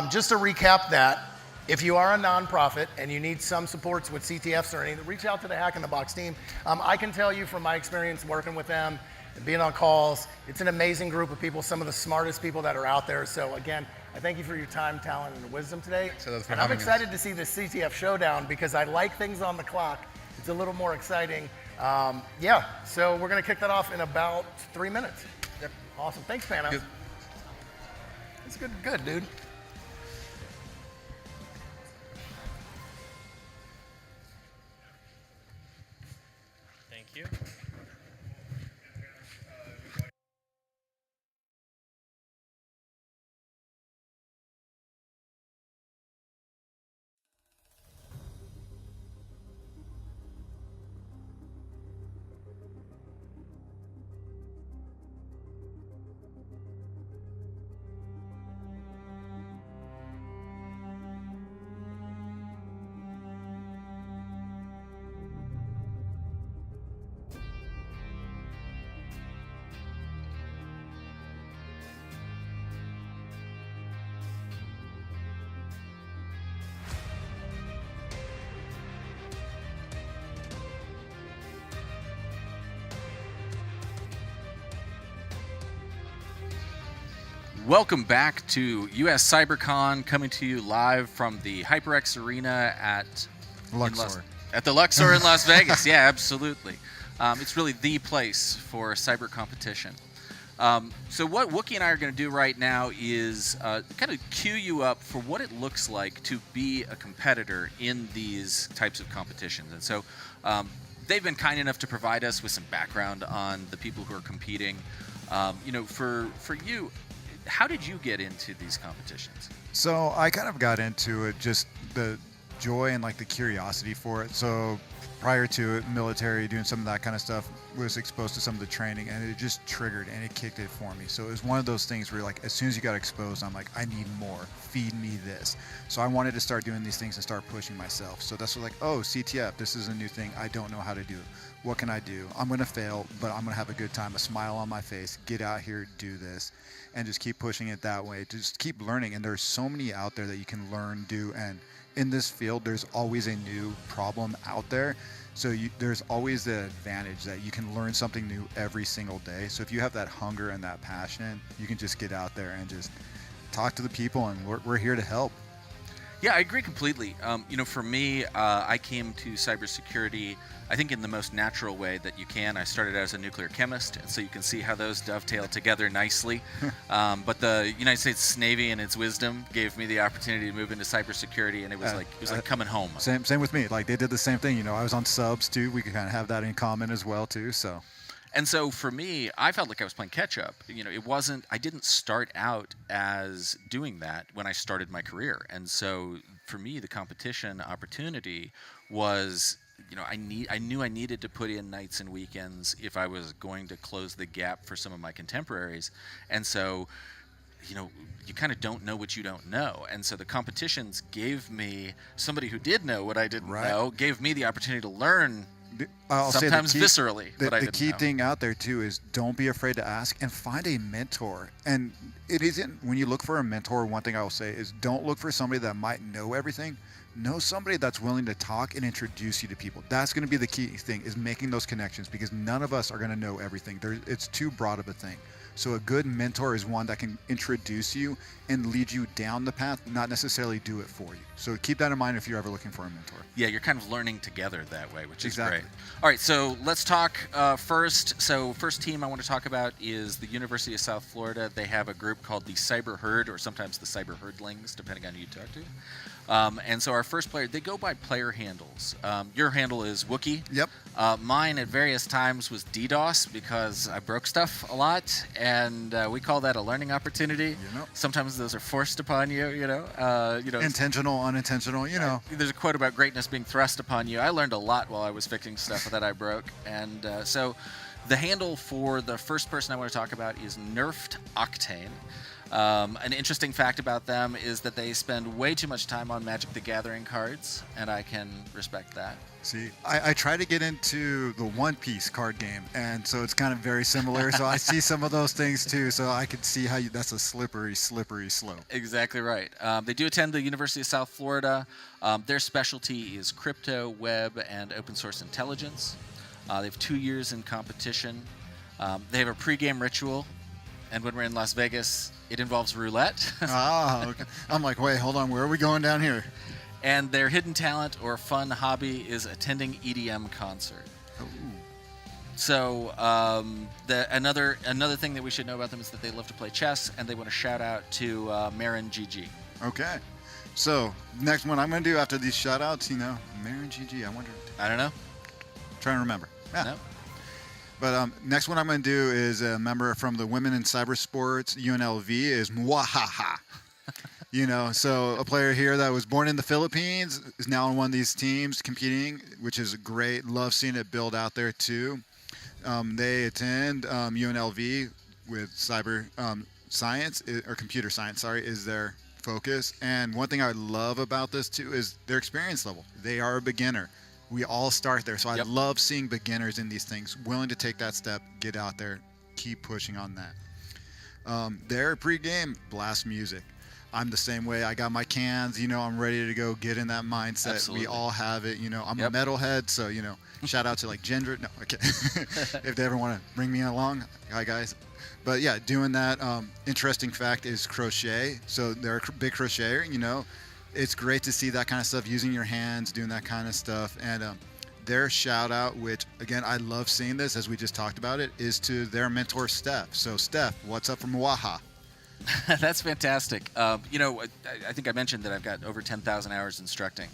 just to recap that, if you are a nonprofit and you need some supports with CTFs or anything, reach out to the Hack in the Box team. I can tell you from my experience working with them, being on calls, it's an amazing group of people, some of the smartest people that are out there. So again, I thank you for your time, talent, and wisdom today. And I'm excited to see the CTF Showdown because I like things on the clock. It's a little more exciting. Yeah, so we're gonna kick that off in about 3 minutes. Yep. Awesome, thanks, Pano. Good. It's good, dude. Thank you. Welcome back to US CyberCon, coming to you live from the HyperX Arena at Luxor. At the Luxor in Las Vegas. Yeah, absolutely. It's really the place for cyber competition. So what Wookie and I are going to do right now is kind of cue you up for what it looks like to be a competitor in these types of competitions. And so they've been kind enough to provide us with some background on the people who are competing. For you, how did you get into these competitions? So I kind of got into it, just the joy and like the curiosity for it. So prior to it, military, doing some of that kind of stuff, was exposed to some of the training, and it just triggered and it kicked it for me. So it was one of those things where like, as soon as you got exposed, I'm like, I need more, feed me this. So I wanted to start doing these things and start pushing myself. So that's what, like, oh, CTF, this is a new thing. I don't know how to do it. What can I do? I'm going to fail, but I'm going to have a good time, a smile on my face, get out here, do this, and just keep pushing it that way, to just keep learning. And there's so many out there that you can learn, do, and in this field, there's always a new problem out there. So there's always the advantage that you can learn something new every single day. So if you have that hunger and that passion, you can just get out there and just talk to the people, and we're here to help. Yeah, I agree completely. For me, I came to cybersecurity, I think, in the most natural way that you can. I started out as a nuclear chemist, and so you can see how those dovetail together nicely. But the United States Navy and its wisdom gave me the opportunity to move into cybersecurity, and it was like coming home. Same with me. Like, they did the same thing. I was on subs too. We could kind of have that in common as well too. So. And so for me, I felt like I was playing catch up. I didn't start out as doing that when I started my career. And so for me, the competition opportunity was, I knew I needed to put in nights and weekends if I was going to close the gap for some of my contemporaries. And so, you kind of don't know what you don't know. And so the competitions gave me, somebody who did know what I didn't know, gave me the opportunity to learn. I'll sometimes say viscerally. The key thing out there too is don't be afraid to ask and find a mentor. And it isn't, when you look for a mentor, one thing I will say is don't look for somebody that might know everything. Know somebody that's willing to talk and introduce you to people. That's going to be the key thing, is making those connections, because none of us are going to know everything. It's too broad of a thing. So a good mentor is one that can introduce you and lead you down the path, not necessarily do it for you. So keep that in mind if you're ever looking for a mentor. Yeah, you're kind of learning together that way, which is Exactly. great. All right, so let's talk first. So first team I want to talk about is the University of South Florida. They have a group called the Cyber Herd, or sometimes the Cyber Herdlings, depending on who you talk to. And so our first player, they go by player handles. Your handle is Wookie. Yep. Mine at various times was DDoS, because I broke stuff a lot, and we call that a learning opportunity. Sometimes those are forced upon you. Intentional, unintentional. There's a quote about greatness being thrust upon you. I learned a lot while I was fixing stuff that I broke, and so The handle for the first person I want to talk about is Nerfed Octane. An interesting fact about them is that they spend way too much time on Magic the Gathering cards, and I can respect that. See, I try to get into the One Piece card game, and so it's kind of very similar. So I see some of those things too. So I can see how that's a slippery slope. Exactly right. They do attend the University of South Florida. Their specialty is crypto, web, and open source intelligence. They have 2 years in competition. They have a pregame ritual, and when we're in Las Vegas, it involves roulette. Okay. I'm like, wait, hold on, where are we going down here? And their hidden talent or fun hobby is attending EDM concert. Ooh. So another thing that we should know about them is that they love to play chess, and they want to shout out to Marin GG. Okay. So next one I'm going to do after these shout outs, Marin GG, I wonder. I don't know. Trying to remember. Yeah. No. But next one I'm going to do is a member from the Women in Cybersports UNLV is Mwahaha. So a player here that was born in the Philippines is now on one of these teams competing, which is great. Love seeing it build out there too. They attend UNLV with cyber science or computer science, is their focus. And one thing I love about this too is their experience level. They are a beginner. We all start there. So I love seeing beginners in these things, willing to take that step, get out there, keep pushing on that. Their pregame, blast music. I'm the same way. I got my cans, I'm ready to go get in that mindset. Absolutely. We all have it, I'm a metalhead, so, shout out to like Gender. No, okay. If they ever want to bring me along, hi guys. But yeah, doing that. Interesting fact is crochet. So they're a big crocheter, It's great to see that kind of stuff, using your hands, doing that kind of stuff. And their shout out, which again, I love seeing this as we just talked about it, is to their mentor, Steph. So Steph, what's up from Waha? That's fantastic. I think I mentioned that I've got over 10,000 hours instructing.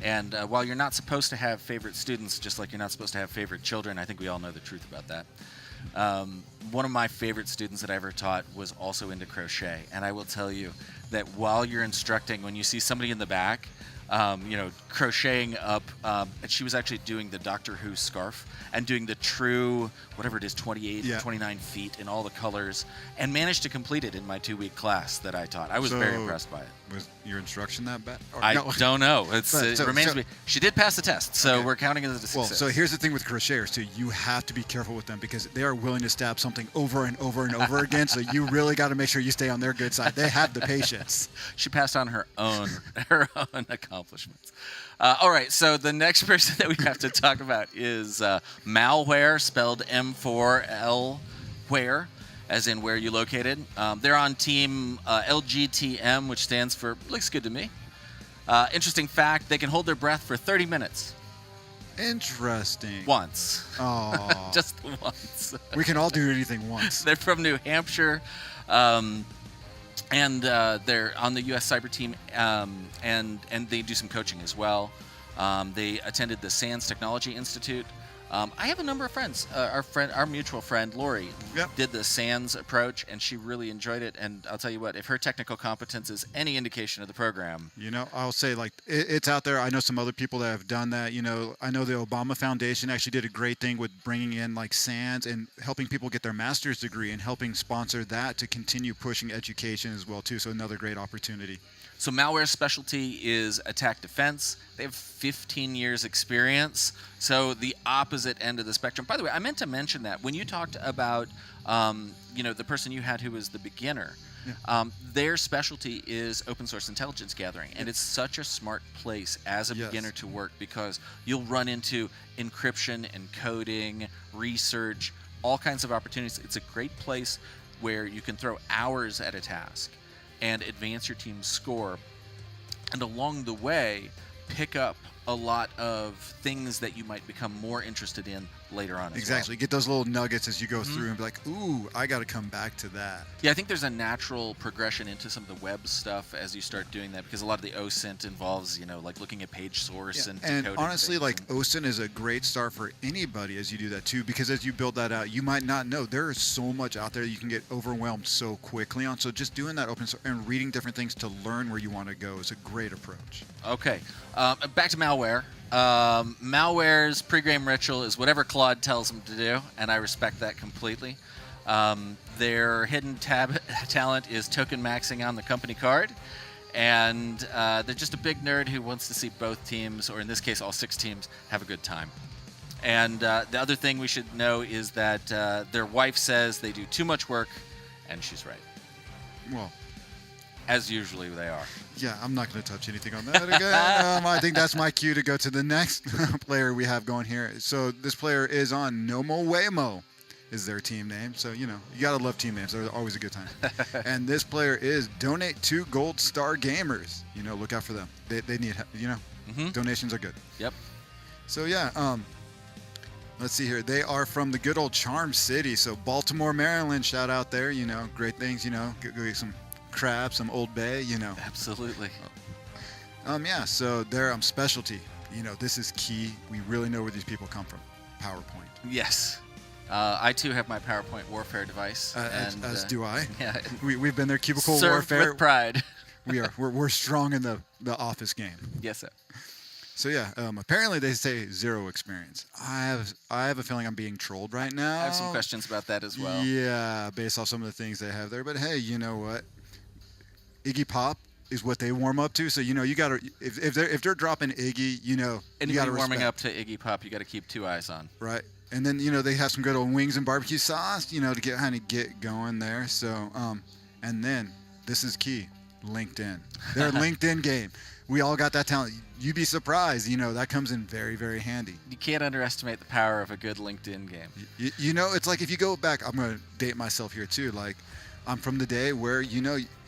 And while you're not supposed to have favorite students, just like you're not supposed to have favorite children, I think we all know the truth about that. One of my favorite students that I ever taught was also into crochet. And I will tell you that while you're instructing, when you see somebody in the back, crocheting up, and she was actually doing the Doctor Who scarf and doing the true, whatever it is, 28, 29 feet in all the colors, and managed to complete it in my 2-week class that I taught. I was very impressed by it. Was your instruction that bad? I don't know. It remains to be. She did pass the test, so we're counting it as a success. Well, so here's the thing with crocheters too. You have to be careful with them because they are willing to stab something over and over and over again. So you really got to make sure you stay on their good side. They have the patience. She passed on her own accomplishments. All right, so the next person that we have to talk about is Malware, spelled M4L where, as in where you located. They're on team LGTM, which stands for looks good to me. Interesting fact, they can hold their breath for 30 minutes. Once. Once. Oh. Just once. We can all do anything once. They're from New Hampshire. And they're on the U.S. Cyber team, and they do some coaching as well. They attended the SANS Technology Institute. I have a number of friends. Our mutual friend Lori did the SANS approach, and she really enjoyed it. And I'll tell you what, if her technical competence is any indication of the program, I'll say it's out there. I know some other people that have done that. I know the Obama Foundation actually did a great thing with bringing in SANS and helping people get their master's degree and helping sponsor that to continue pushing education as well too. So another great opportunity. So Malware's specialty is attack defense. They have 15 years experience. So the opposite end of the spectrum. By the way, I meant to mention that when you talked about, the person you had who was the beginner, their specialty is open source intelligence gathering. And it's such a smart place as a beginner to work because you'll run into encryption, encoding, research, all kinds of opportunities. It's a great place where you can throw hours at a task and advance your team's score, and along the way, pick up a lot of things that you might become more interested in later on. Exactly. Get those little nuggets as you go through and be like, ooh, I got to come back to that. Yeah, I think there's a natural progression into some of the web stuff as you start doing that because a lot of the OSINT involves, looking at page source and decoding honestly, things. OSINT is a great start for anybody as you do that too, because as you build that out, you might not know there is so much out there you can get overwhelmed so quickly on. So just doing that open source and reading different things to learn where you want to go is a great approach. Okay, back to Malware. Malware's pregame ritual is whatever Claude tells them to do, and I respect that completely. Their hidden talent is token maxing on the company card, and they're just a big nerd who wants to see both teams, or in this case, all 6 teams, have a good time. And the other thing we should know is that their wife says they do too much work, and she's right. Well, as usually they are. yeah, I'm not going to touch anything on that again. I think that's my cue to go to the next player we have going here. So this player is on Nomo Waymo, is their team name. So, you got to love team names. They're always a good time. And this player is Donate to Gold Star Gamers. Look out for them. They need, donations are good. Yep. So, yeah, let's see here. They are from the good old Charm City. So Baltimore, Maryland, shout out there. Great things, go get some crab, some Old Bay, Absolutely. Yeah, so their specialty, this is key. We really know where these people come from. PowerPoint. Yes. I too have my PowerPoint warfare device. As do I. Yeah. We've been there, cubicle Served warfare. with pride. We're strong in the office game. Yes, sir. So yeah, apparently they say 0 experience. I have a feeling I'm being trolled right now. I have some questions about that as well. Yeah, based off some of the things they have there. But hey, you know what? Iggy Pop is what they warm up to. So you gotta if they're dropping Iggy, Anybody you gotta warming respect. up to Iggy Pop, you got to keep 2 eyes on. Right. And then they have some good old wings and barbecue sauce, to get going there. So and then this is key, LinkedIn. Their LinkedIn game. We all got that talent. You'd be surprised, that comes in very, very handy. You can't underestimate the power of a good LinkedIn game. It's like if you go back, I'm going to date myself here too. Like I'm from the day where,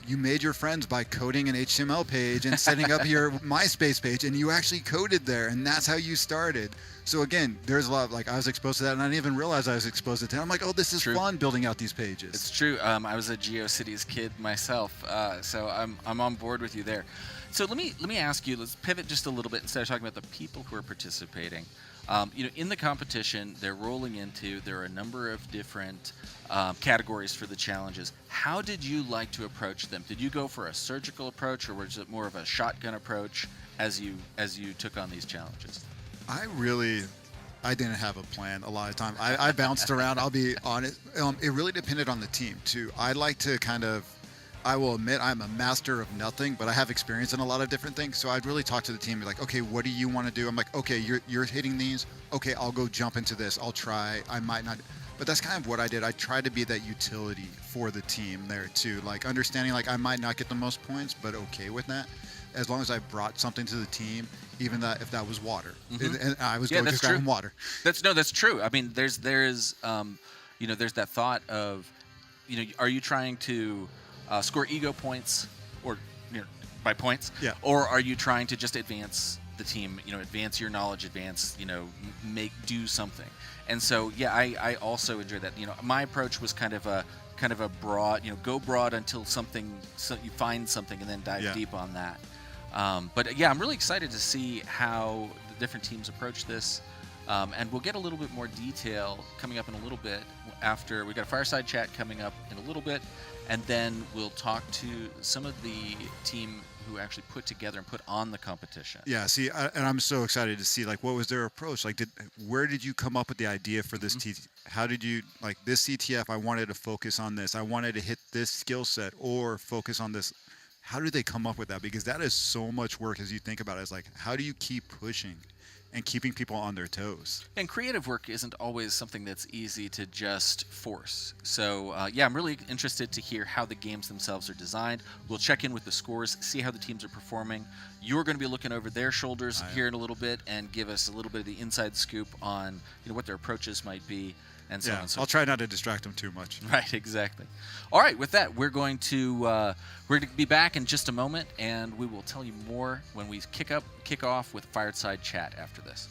you made your friends by coding an HTML page and setting up your MySpace page, and you actually coded there, and that's how you started. So again, there's a lot of, I was exposed to that, and I didn't even realize I was exposed to that. I'm like, oh, this is fun building out these pages. It's true. I was a GeoCities kid myself, so I'm on board with you there. So let me ask you. Let's pivot just a little bit instead of talking about the people who are participating. In the competition, they're rolling into. There are a number of different categories for the challenges. How did you like to approach them? Did you go for a surgical approach, or was it more of a shotgun approach as you took on these challenges? I didn't have a plan a lot of time. I bounced around. I'll be honest. It really depended on the team too. I like to I will admit I'm a master of nothing, but I have experience in a lot of different things. So I'd really talk to the team and be like, okay, what do you want to do? I'm like, okay, you're hitting these. Okay, I'll go jump into this. I'll try. I might not. But that's kind of what I did. I tried to be that utility for the team there too. Like understanding I might not get the most points, but okay with that. As long as I brought something to the team, even if that was water. Mm-hmm. And I was going to grab water. That's true. I mean, there's there's that thought of, are you trying to score ego points or by points, or are you trying to just advance the team, advance your knowledge, do something. And so I also enjoy that. My approach was kind of a broad, go broad until you find something and then dive deep on that. But I'm really excited to see how the different teams approach this. And we'll get a little bit more detail coming up in a little bit after we got a fireside chat coming up in a little bit. And then we'll talk to some of the team who actually put together and put on the competition. Yeah, see, and I'm so excited to see, what was their approach? Where did you come up with the idea for this how did you, this CTF, I wanted to focus on this. I wanted to hit this skill set or focus on this. How did they come up with that? Because that is so much work as you think about it. It's how do you keep pushing and keeping people on their toes? And creative work isn't always something that's easy to just force. So, I'm really interested to hear how the games themselves are designed. We'll check in with the scores, see how the teams are performing. You're going to be looking over their shoulders here in a little bit and give us a little bit of the inside scoop on what their approaches might be. And so on and so I'll try not to distract them too much. Right, exactly. All right, with that, we're going to be back in just a moment, and we will tell you more when we kick off with Fireside Chat after this.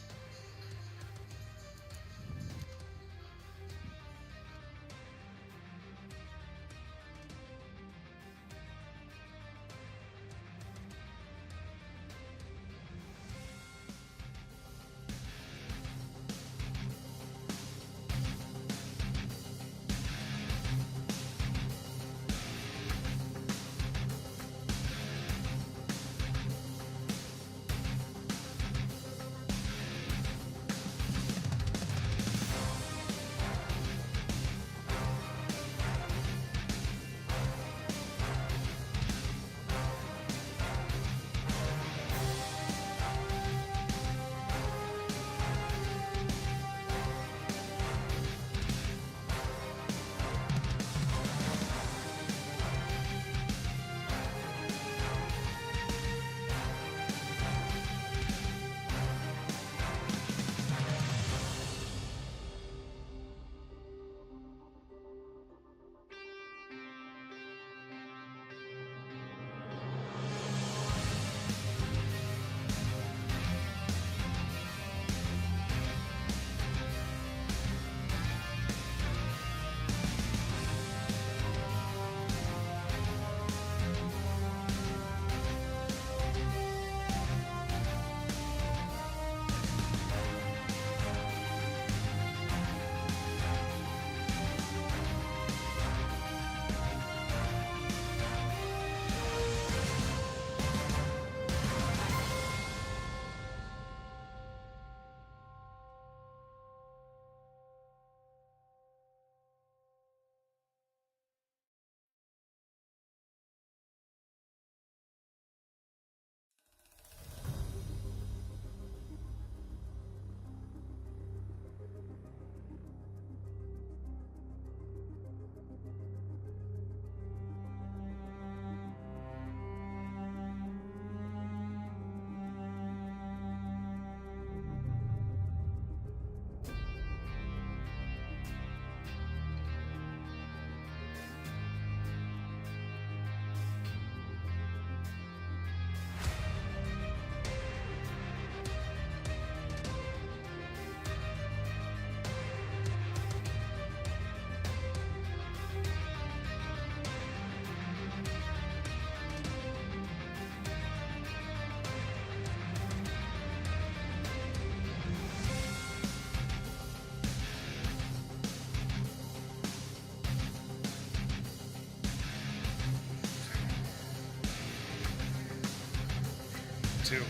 2.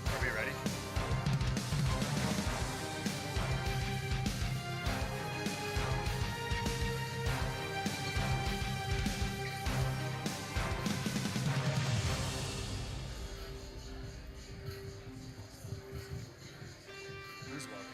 Are we ready? Who's walking?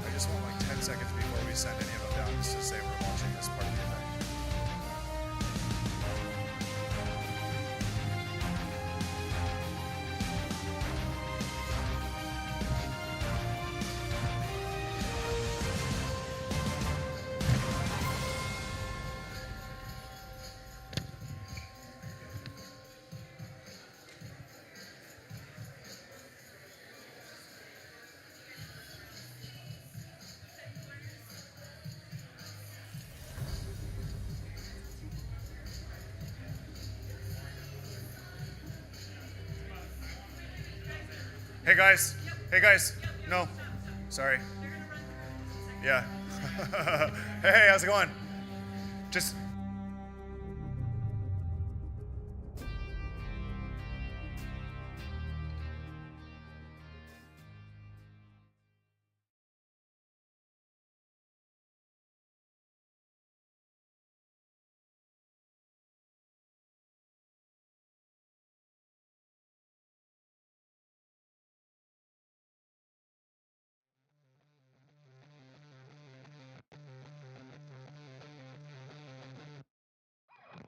I just want like 10 seconds before we send any of them down just to say we're watching this part of the event. Hey guys. Hey guys. No. Sorry. Yeah. Hey, how's it going? Just.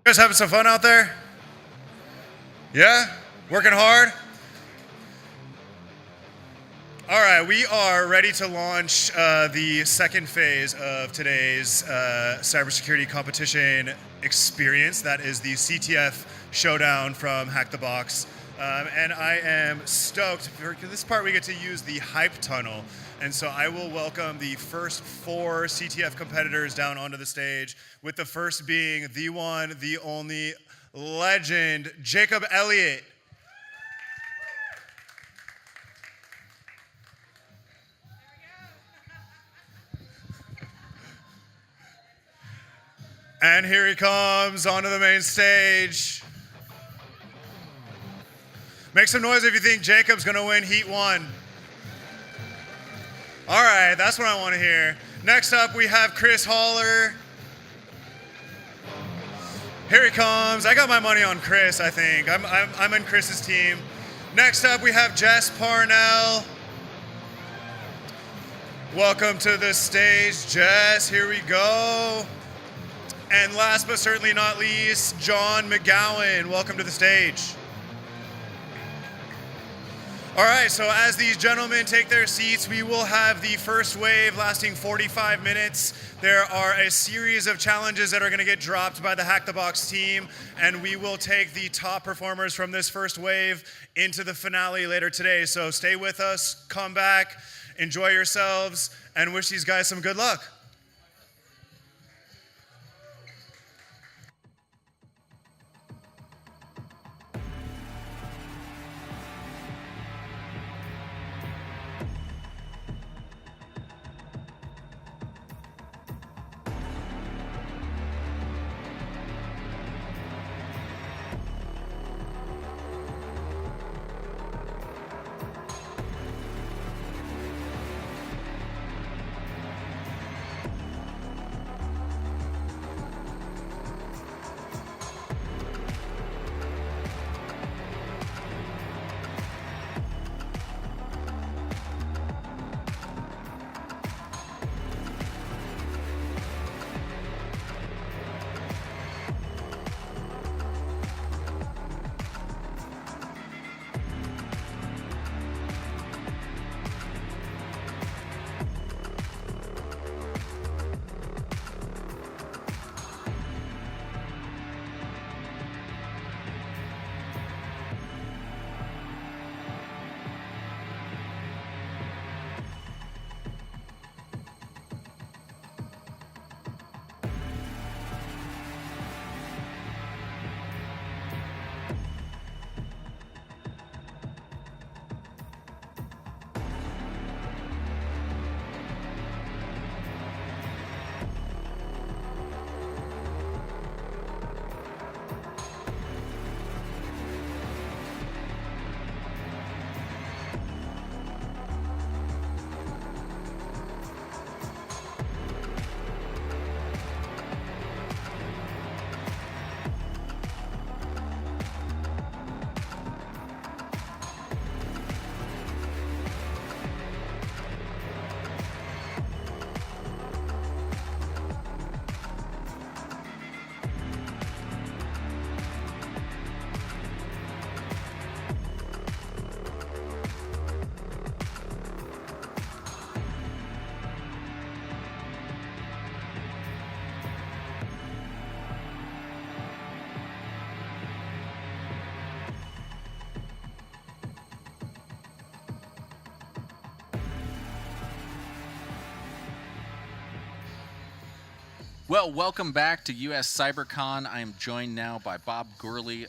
You guys having some fun out there? Yeah? Working hard? All right, we are ready to launch the second phase of today's cybersecurity competition experience. That is the CTF Showdown from Hack the Box. And I am stoked. For this part, we get to use the hype tunnel. And so I will welcome the first 4 CTF competitors down onto the stage, with the first being the one, the only legend, Jacob Elliott. And here he comes onto the main stage. Make some noise if you think Jacob's gonna win Heat 1. All right, that's what I want to hear. Next up, we have Chris Haller. Here he comes. I got my money on Chris, I think. I'm in Chris's team. Next up, we have Jess Parnell. Welcome to the stage, Jess. Here we go. And last but certainly not least, John McGowan. Welcome to the stage. All right, so as these gentlemen take their seats, we will have the first wave lasting 45 minutes. There are a series of challenges that are going to get dropped by the Hack the Box team, and we will take the top performers from this first wave into the finale later today. So stay with us, come back, enjoy yourselves, and wish these guys some good luck. Well, welcome back to US CyberCon. I am joined now by Bob Gourley,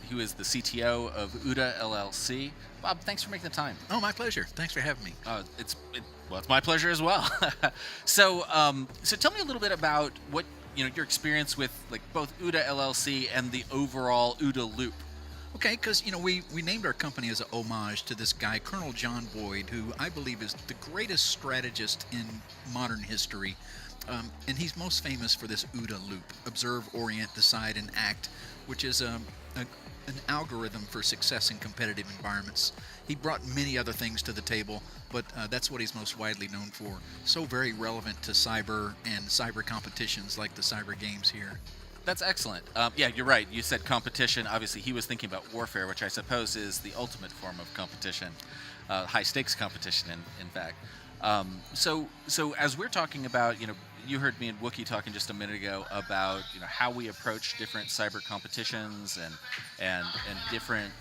who is the CTO of UDA LLC. Bob, thanks for making the time. Oh, my pleasure. Thanks for having me. It's my pleasure as well. So tell me a little bit about what your experience with like both UDA LLC and the overall UDA loop. Okay, because we named our company as a homage to this guy, Colonel John Boyd, who I believe is the greatest strategist in modern history. And he's most famous for this UDA loop: observe, orient, decide, and act, which is an algorithm for success in competitive environments. He brought many other things to the table, but that's what he's most widely known for. So very relevant to cyber and cyber competitions like the cyber games here. That's excellent. Yeah, you're right. You said competition. Obviously, he was thinking about warfare, which I suppose is the ultimate form of competition, high-stakes competition, in fact. So as we're talking about, you heard me and Wookie talking just a minute ago about how we approach different cyber competitions and different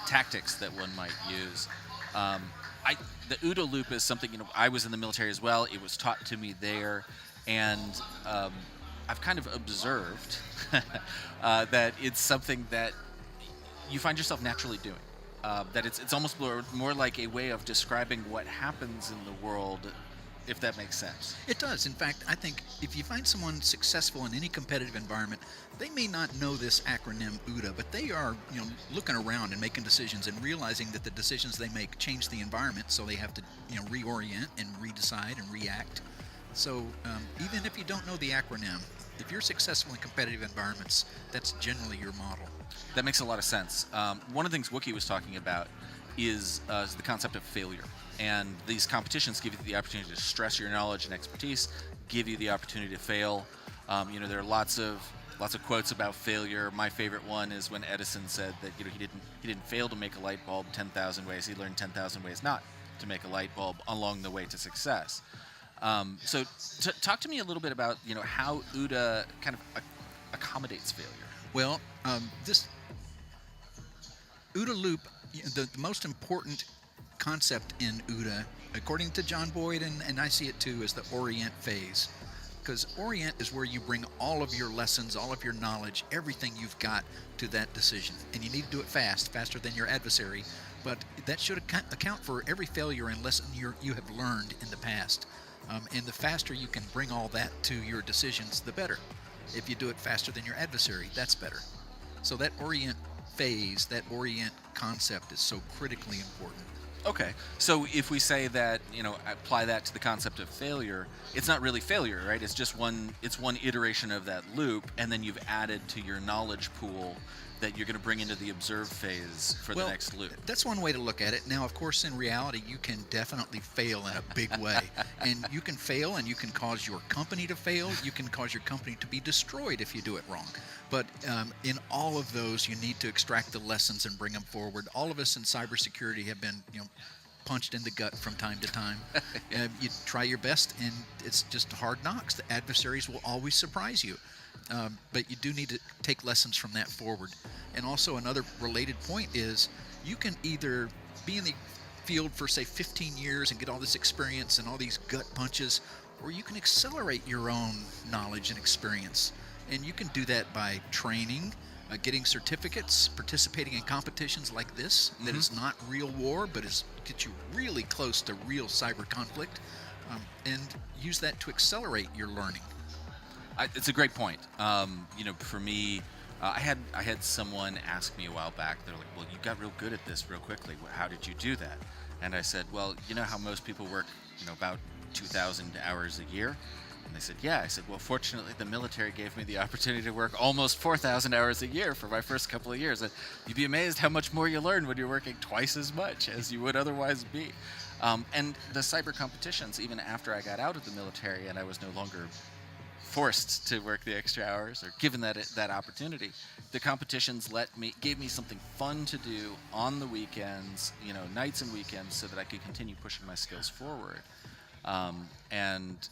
tactics that one might use. The UDA loop is something I was in the military as well. It was taught to me there, and I've kind of observed that it's something that you find yourself naturally doing. That it's almost more like a way of describing what happens in the world, if that makes sense. It does. In fact, I think if you find someone successful in any competitive environment, they may not know this acronym UDA, but they are looking around and making decisions and realizing that the decisions they make change the environment, so they have to reorient and redecide and react. So even if you don't know the acronym, if you're successful in competitive environments, that's generally your model. That makes a lot of sense. One of the things Wookie was talking about is the concept of failure. And these competitions give you the opportunity to stress your knowledge and expertise, give you the opportunity to fail. There are lots of quotes about failure. My favorite one is when Edison said that he didn't fail to make a light bulb 10,000 ways. He learned 10,000 ways not to make a light bulb along the way to success. Talk to me a little bit about how UDA kind of accommodates failure. Well, this UDA loop, the most important concept in UDA, according to John Boyd, and I see it too, is the orient phase. Because orient is where you bring all of your lessons, all of your knowledge, everything you've got to that decision. And you need to do it faster than your adversary. But that should account for every failure and lesson you have learned in the past. And the faster you can bring all that to your decisions, the better. If you do it faster than your adversary, that's better. So that orient phase, that orient concept is so critically important. Okay, so if we say that, apply that to the concept of failure, it's not really failure, right? It's just one iteration of that loop, and then you've added to your knowledge pool that you're going to bring into the observe phase for the next loop. That's one way to look at it. Now, of course, in reality, you can definitely fail in a big way. And you can fail, and you can cause your company to fail. You can cause your company to be destroyed if you do it wrong. But in all of those, you need to extract the lessons and bring them forward. All of us in cybersecurity have been, punched in the gut from time to time. You try your best, and it's just hard knocks. The adversaries will always surprise you. But you do need to take lessons from that forward. And also another related point is you can either be in the field for, say, 15 years and get all this experience and all these gut punches, or you can accelerate your own knowledge and experience. And you can do that by training, getting certificates, participating in competitions like this that is not real war, but gets you really close to real cyber conflict, and use that to accelerate your learning. It's a great point. For me, I had someone ask me a while back. They're like, "Well, you got real good at this real quickly. How did you do that?" And I said, "Well, you know how most people work, about 2,000 hours a year?" And they said, "Yeah." I said, "Well, fortunately, the military gave me the opportunity to work almost 4,000 hours a year for my first couple of years. And you'd be amazed how much more you learn when you're working twice as much as you would otherwise be." And the cyber competitions, even after I got out of the military and I was no longer forced to work the extra hours or given that opportunity, the competitions gave me something fun to do on the weekends, nights and weekends, so that I could continue pushing my skills forward, and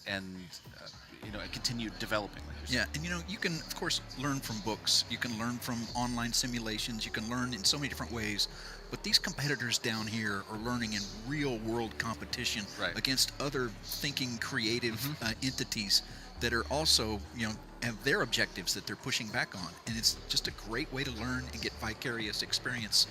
continue developing. Yeah, and you can of course learn from books, you can learn from online simulations, you can learn in so many different ways. But these competitors down here are learning in real world competition against other thinking, creative entities that are also, have their objectives that they're pushing back on. And it's just a great way to learn and get vicarious experience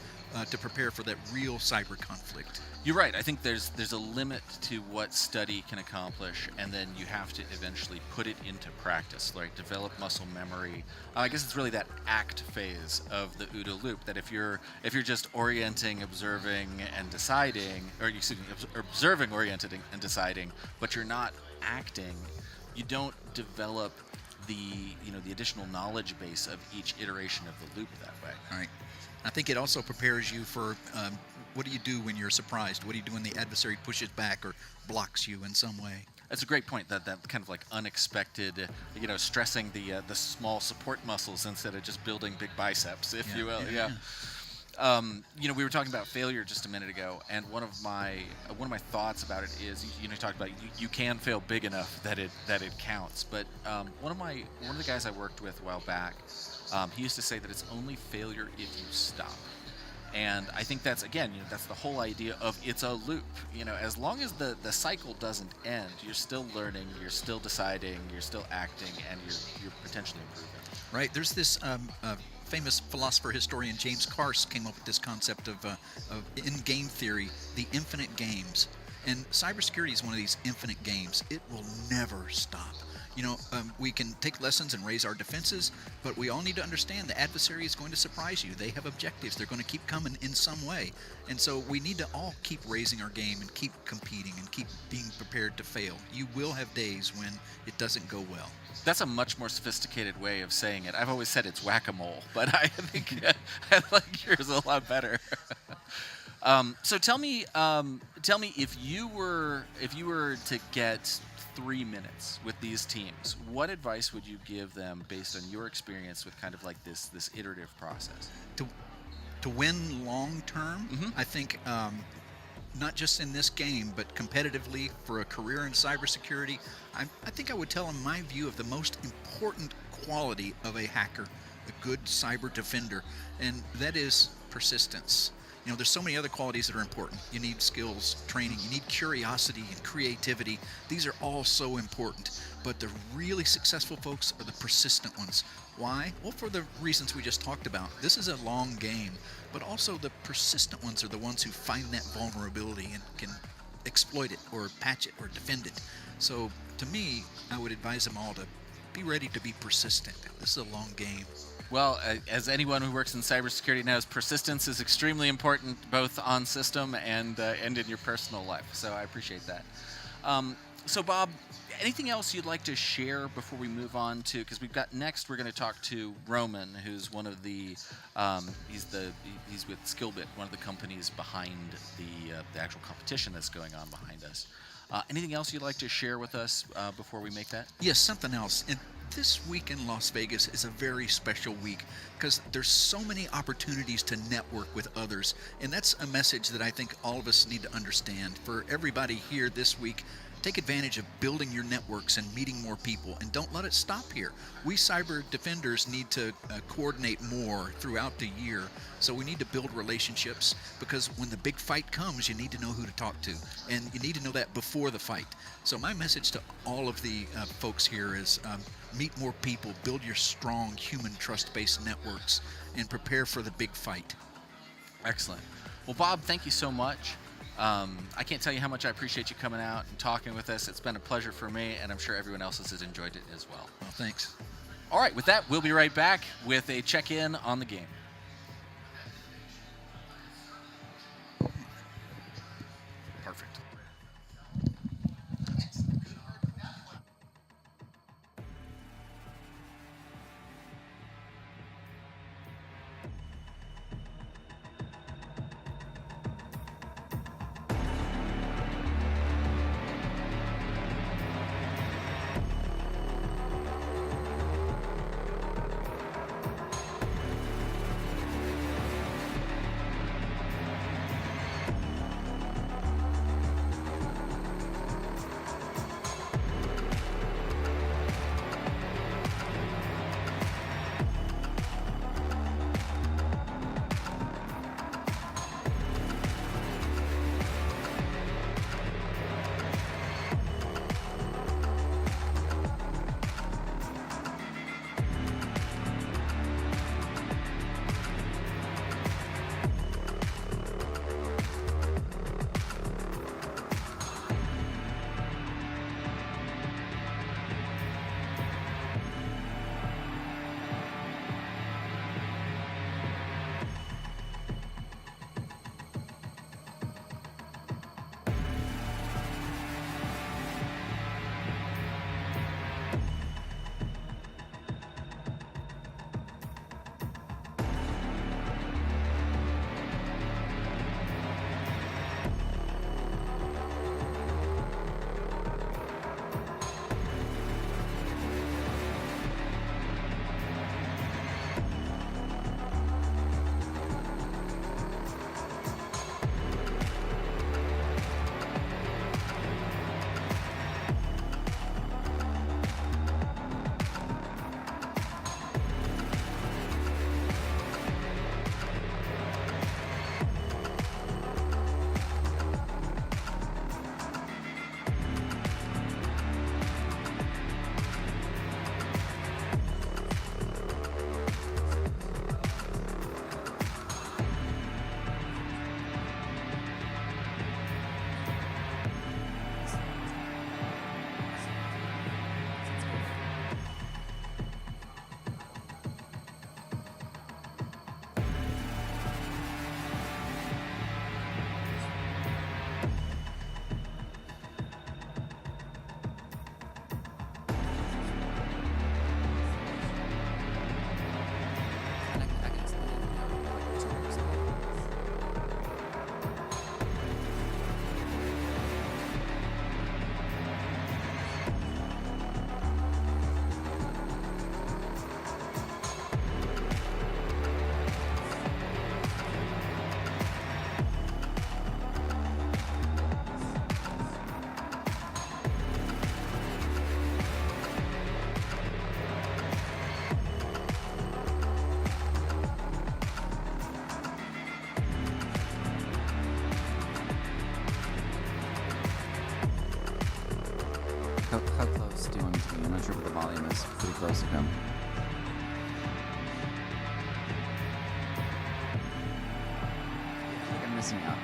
to prepare for that real cyber conflict. You're right. I think there's a limit to what study can accomplish, and then you have to eventually put it into practice, like develop muscle memory. I guess it's really that act phase of the OODA loop. That if you're just orienting, observing, and deciding, or excuse me, observing, oriented, and deciding, but you're not acting, you don't develop the additional knowledge base of each iteration of the loop that way. All right. I think it also prepares you for what do you do when you're surprised? What do you do when the adversary pushes back or blocks you in some way? That's a great point. That kind of like unexpected, stressing the small support muscles instead of just building big biceps, if you will. Yeah. We were talking about failure just a minute ago, and one of my thoughts about it is, you talked about you can fail big enough that it counts. But one of the guys I worked with a while back, he used to say that it's only failure if you stop. And I think that's, again, that's the whole idea of it's a loop. As long as the cycle doesn't end, you're still learning, you're still deciding, you're still acting, and you're potentially improving. Right. There's this famous philosopher historian James Carse came up with this concept of in game theory, the infinite games. And cybersecurity is one of these infinite games. It will never stop. We can take lessons and raise our defenses, but we all need to understand the adversary is going to surprise you. They have objectives. They're going to keep coming in some way. And so we need to all keep raising our game and keep competing and keep being prepared to fail. You will have days when it doesn't go well. That's a much more sophisticated way of saying it. I've always said it's whack-a-mole, but I think I like yours a lot better. So tell me if you were to get 3 minutes with these teams, what advice would you give them based on your experience with kind of like this iterative process? To win long term, I think not just in this game, but competitively for a career in cybersecurity, I think I would tell them my view of the most important quality of a hacker, a good cyber defender, and that is persistence. There's so many other qualities that are important. You need skills, training, you need curiosity and creativity. These are all so important, but the really successful folks are the persistent ones. Why? Well, for the reasons we just talked about. This is a long game, but also the persistent ones are the ones who find that vulnerability and can exploit it or patch it or defend it. So to me, I would advise them all to be ready to be persistent. This is a long game. Well, as anyone who works in cybersecurity knows, persistence is extremely important, both on system and in your personal life. So I appreciate that. So Bob, anything else you'd like to share before we move on to? Because we're going to talk to Roman, who's one of the he's with Skillbit, one of the companies behind the actual competition that's going on behind us. Anything else you'd like to share with us before we make that? Yes, something else. This week in Las Vegas is a very special week because there's so many opportunities to network with others, and that's a message that I think all of us need to understand. For everybody here this week, take advantage of building your networks and meeting more people, and don't let it stop here. We cyber defenders need to coordinate more throughout the year, so we need to build relationships, because when the big fight comes, you need to know who to talk to, and you need to know that before the fight. So my message to all of the folks here is meet more people, build your strong human trust-based networks, and prepare for the big fight. Excellent. Well, Bob, thank you so much. I can't tell you how much I appreciate you coming out and talking with us. It's been a pleasure for me, and I'm sure everyone else has enjoyed it as well. Well, thanks. All right, with that, we'll be right back with a check-in on the game. Perfect. How close do you want me to be? I'm not sure what the volume is. Pretty close to him. I think I'm missing out.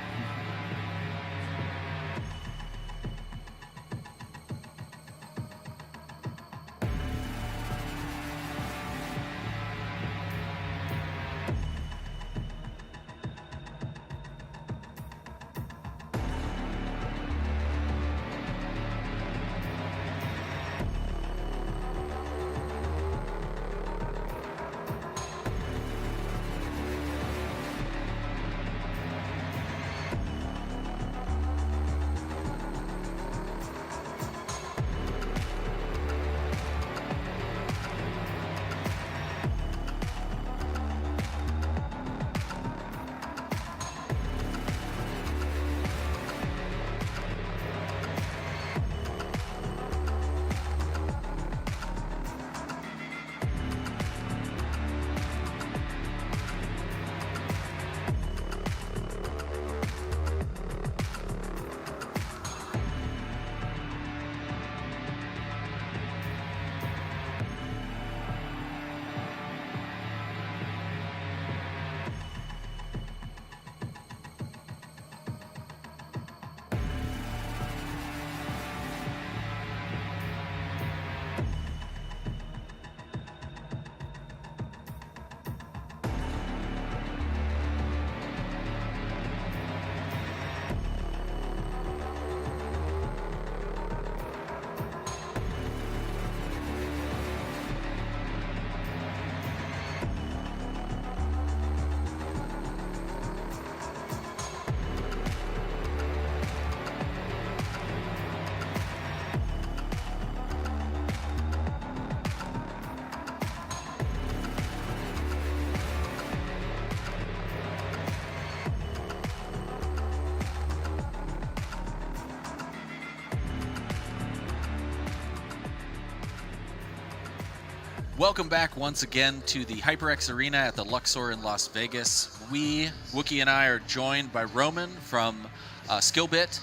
Welcome back once again to the HyperX Arena at the Luxor in Las Vegas. Wookie and I, are joined by Roman from Skillbit,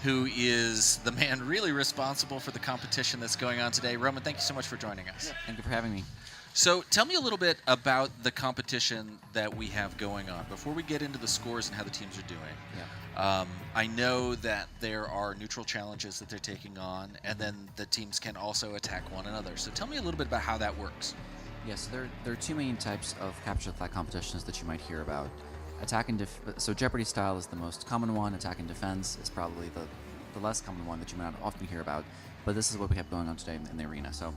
who is the man really responsible for the competition that's going on today. Roman, thank you so much for joining us. Thank you for having me. So tell me a little bit about the competition that we have going on before we get into the scores and how the teams are doing. Yeah. I know that there are neutral challenges that they're taking on, and then the teams can also attack one another. So tell me a little bit about how that works. Yes, there are two main types of capture the flag competitions that you might hear about. Attack and so Jeopardy style is the most common one. Attack and defense is probably the less common one that you might not often hear about. But this is what we have going on today in the arena. So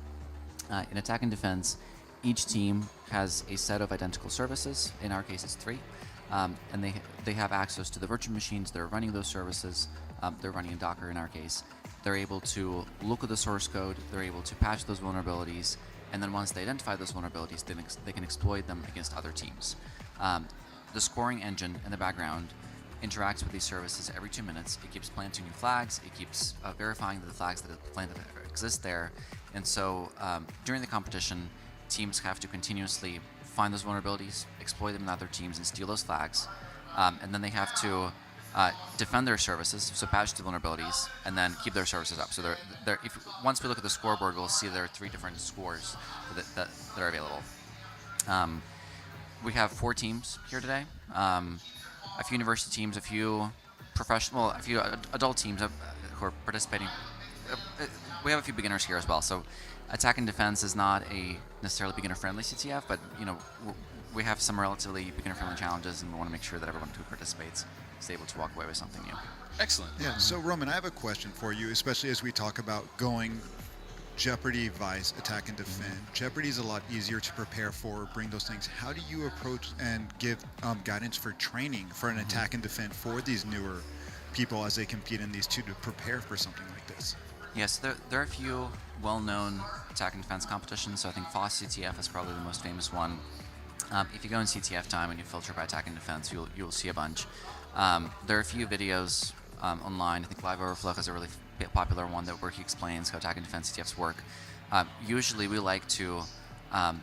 in attack and defense, each team has a set of identical services. In our case, it's 3. And they have access to the virtual machines that are running those services. They're running in Docker in our case. They're able to look at the source code. They're able to patch those vulnerabilities. And then once they identify those vulnerabilities, then they can exploit them against other teams. The scoring engine in the background interacts with these services every 2 minutes. It keeps planting new flags. It keeps verifying that the flags that exist there. And so during the competition, teams have to continuously find those vulnerabilities, exploit them in other teams, and steal those flags. And then they have to defend their services, so patch the vulnerabilities, and then keep their services up. So once we look at the scoreboard, we'll see there are 3 different scores that are available. We have 4 teams here today. A few university teams, a few professional, a few adult teams who are participating. We have a few beginners here as well. So attack and defense is not a necessarily beginner-friendly CTF, but we have some relatively beginner-friendly challenges, and we want to make sure that everyone who participates is able to walk away with something new. Excellent. Yeah, so Roman, I have a question for you, especially as we talk about going Jeopardy, Vice, Attack and Defend. Jeopardy is a lot easier to prepare for, bring those things. How do you approach and give guidance for training for an Attack and Defend for these newer people as they compete in these 2 to prepare for something like this? Yes, there are a few well-known attack and defense competitions. So I think FOSS CTF is probably the most famous one. If you go in CTF time and you filter by attack and defense, you'll see a bunch. There are a few videos online. I think Live Overflow has a really popular one where he explains how attack and defense CTFs work. Usually we like to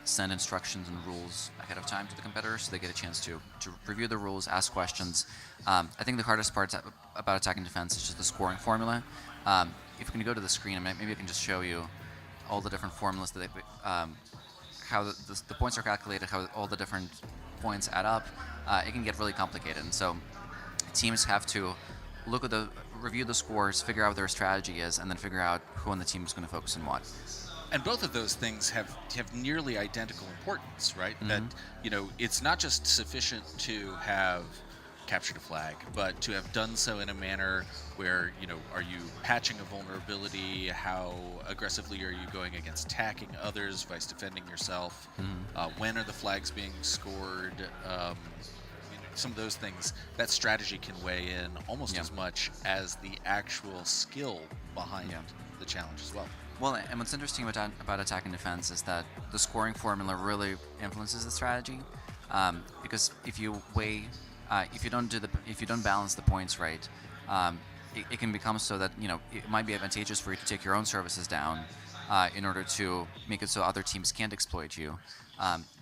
send instructions and rules ahead of time to the competitors so they get a chance to review the rules, ask questions. I think the hardest part about attack and defense is just the scoring formula. if we can go to the screen, maybe I can just show you all the different formulas that how the points are calculated, how all the different points add up. It can get really complicated, and so teams have to review the scores, figure out what their strategy is, and then figure out who on the team is going to focus on what. And both of those things have nearly identical importance, right? That, it's not just sufficient to have captured a flag, but to have done so in a manner where, are you patching a vulnerability? How aggressively are you going against attacking others, vice defending yourself? When are the flags being scored? Some of those things, that strategy can weigh in almost as much as the actual skill behind the challenge as well. Well, and what's interesting about attack and defense is that the scoring formula really influences the strategy, because if you don't balance the points right, it can become so that it might be advantageous for you to take your own services down in order to make it so other teams can't exploit you.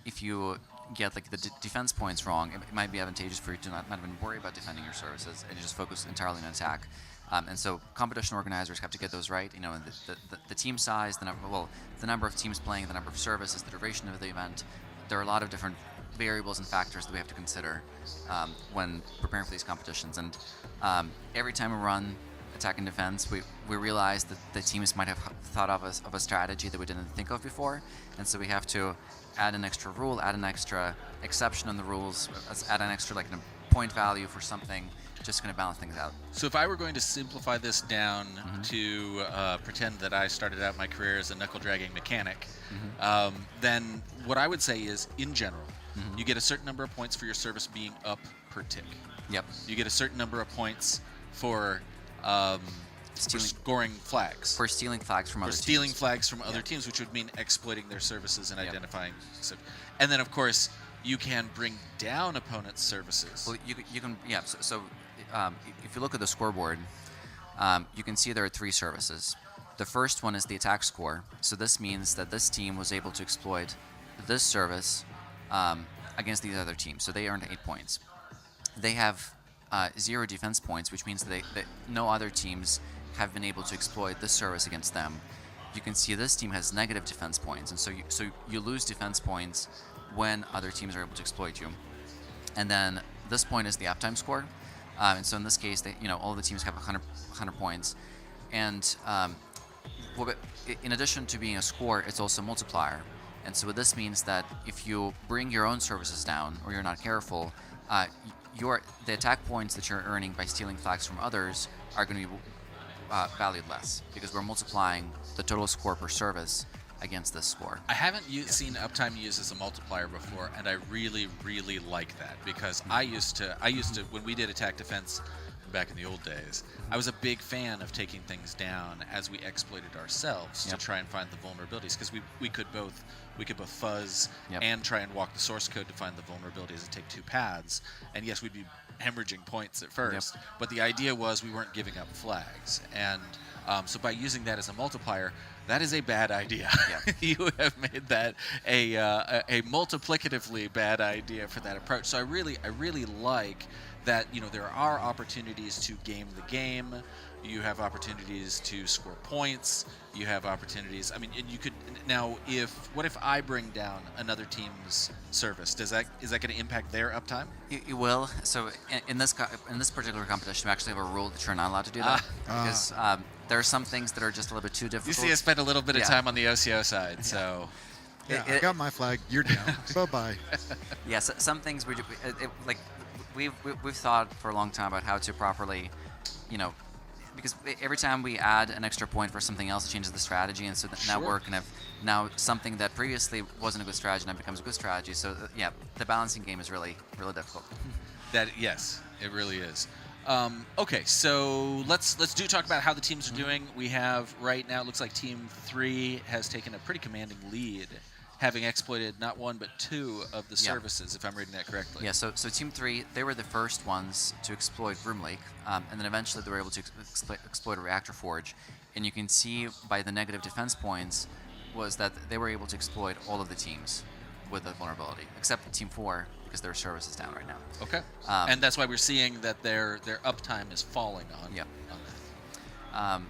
If you get like the defense points wrong, it might be advantageous for you to not even worry about defending your services and you just focus entirely on attack. And so competition organizers have to get those right. And the team size, the number of teams playing, the number of services, the duration of the event. There are a lot of different variables and factors that we have to consider when preparing for these competitions. And every time we run attack and defense, we realize that the teams might have thought of a strategy that we didn't think of before, and so we have to add an extra rule, add an extra exception on the rules, add an extra point value for something, just going to balance things out. So if I were going to simplify this down to pretend that I started out my career as a knuckle-dragging mechanic, then what I would say is, in general, you get a certain number of points for your service being up per tick. Yep. You get a certain number of points for scoring flags. For stealing flags from other teams. Stealing flags from other teams, which would mean exploiting their services and identifying. And then, of course, you can bring down opponents' services. Well, you can, yeah. So if you look at the scoreboard, you can see there are 3 services. The first one is the attack score. So this means that this team was able to exploit this service against these other teams. So they earned 8 points. They have 0 defense points, which means that no other teams have been able to exploit this service against them. You can see this team has negative defense points, and so you lose defense points when other teams are able to exploit you. And then this point is the uptime score, and so in this case, all the teams have 100 points. And in addition to being a score, it's also a multiplier. And so what this means that if you bring your own services down or you're not careful, the attack points that you're earning by stealing flags from others are going to be valued less, because we're multiplying the total score per service against this score. I haven't seen uptime used as a multiplier before, and I really, really like that, because I used to when we did attack defense back in the old days, I was a big fan of taking things down as we exploited ourselves to try and find the vulnerabilities, because we could both fuzz and try and walk the source code to find the vulnerabilities and take 2 paths. And yes, we'd be hemorrhaging points at first, but the idea was we weren't giving up flags. And so by using that as a multiplier, that is a bad idea. You have made that a multiplicatively bad idea for that approach. So I really like that, there are opportunities to game the game. You have opportunities to score points. You have opportunities. I mean, and you could now. What if I bring down another team's service? Is that going to impact their uptime? It will. So in this particular competition, we actually have a rule that you're not allowed to do that, because there are some things that are just a little bit too difficult. You see, I spent a little bit of time on the OCO side, so. Yeah, I got my flag. You're down. Bye-bye. Yeah, so some things we've thought for a long time about how to properly, because every time we add an extra point for something else, it changes the strategy, and so now we're kind of something that previously wasn't a good strategy now becomes a good strategy. So the balancing game is really, really difficult. Yes, it really is. Okay, so let's talk about how the teams are doing. We have right now, it looks like Team 3 has taken a pretty commanding lead, having exploited not 1 but 2 of the services, if I'm reading that correctly. Yeah, so Team 3, they were the first ones to exploit Room Lake, and then eventually they were able to exploit a Reactor Forge. And you can see by the negative defense points was that they were able to exploit all of the teams with the vulnerability, except Team 4, because their service is down right now. Okay. And that's why we're seeing that their uptime is falling on that.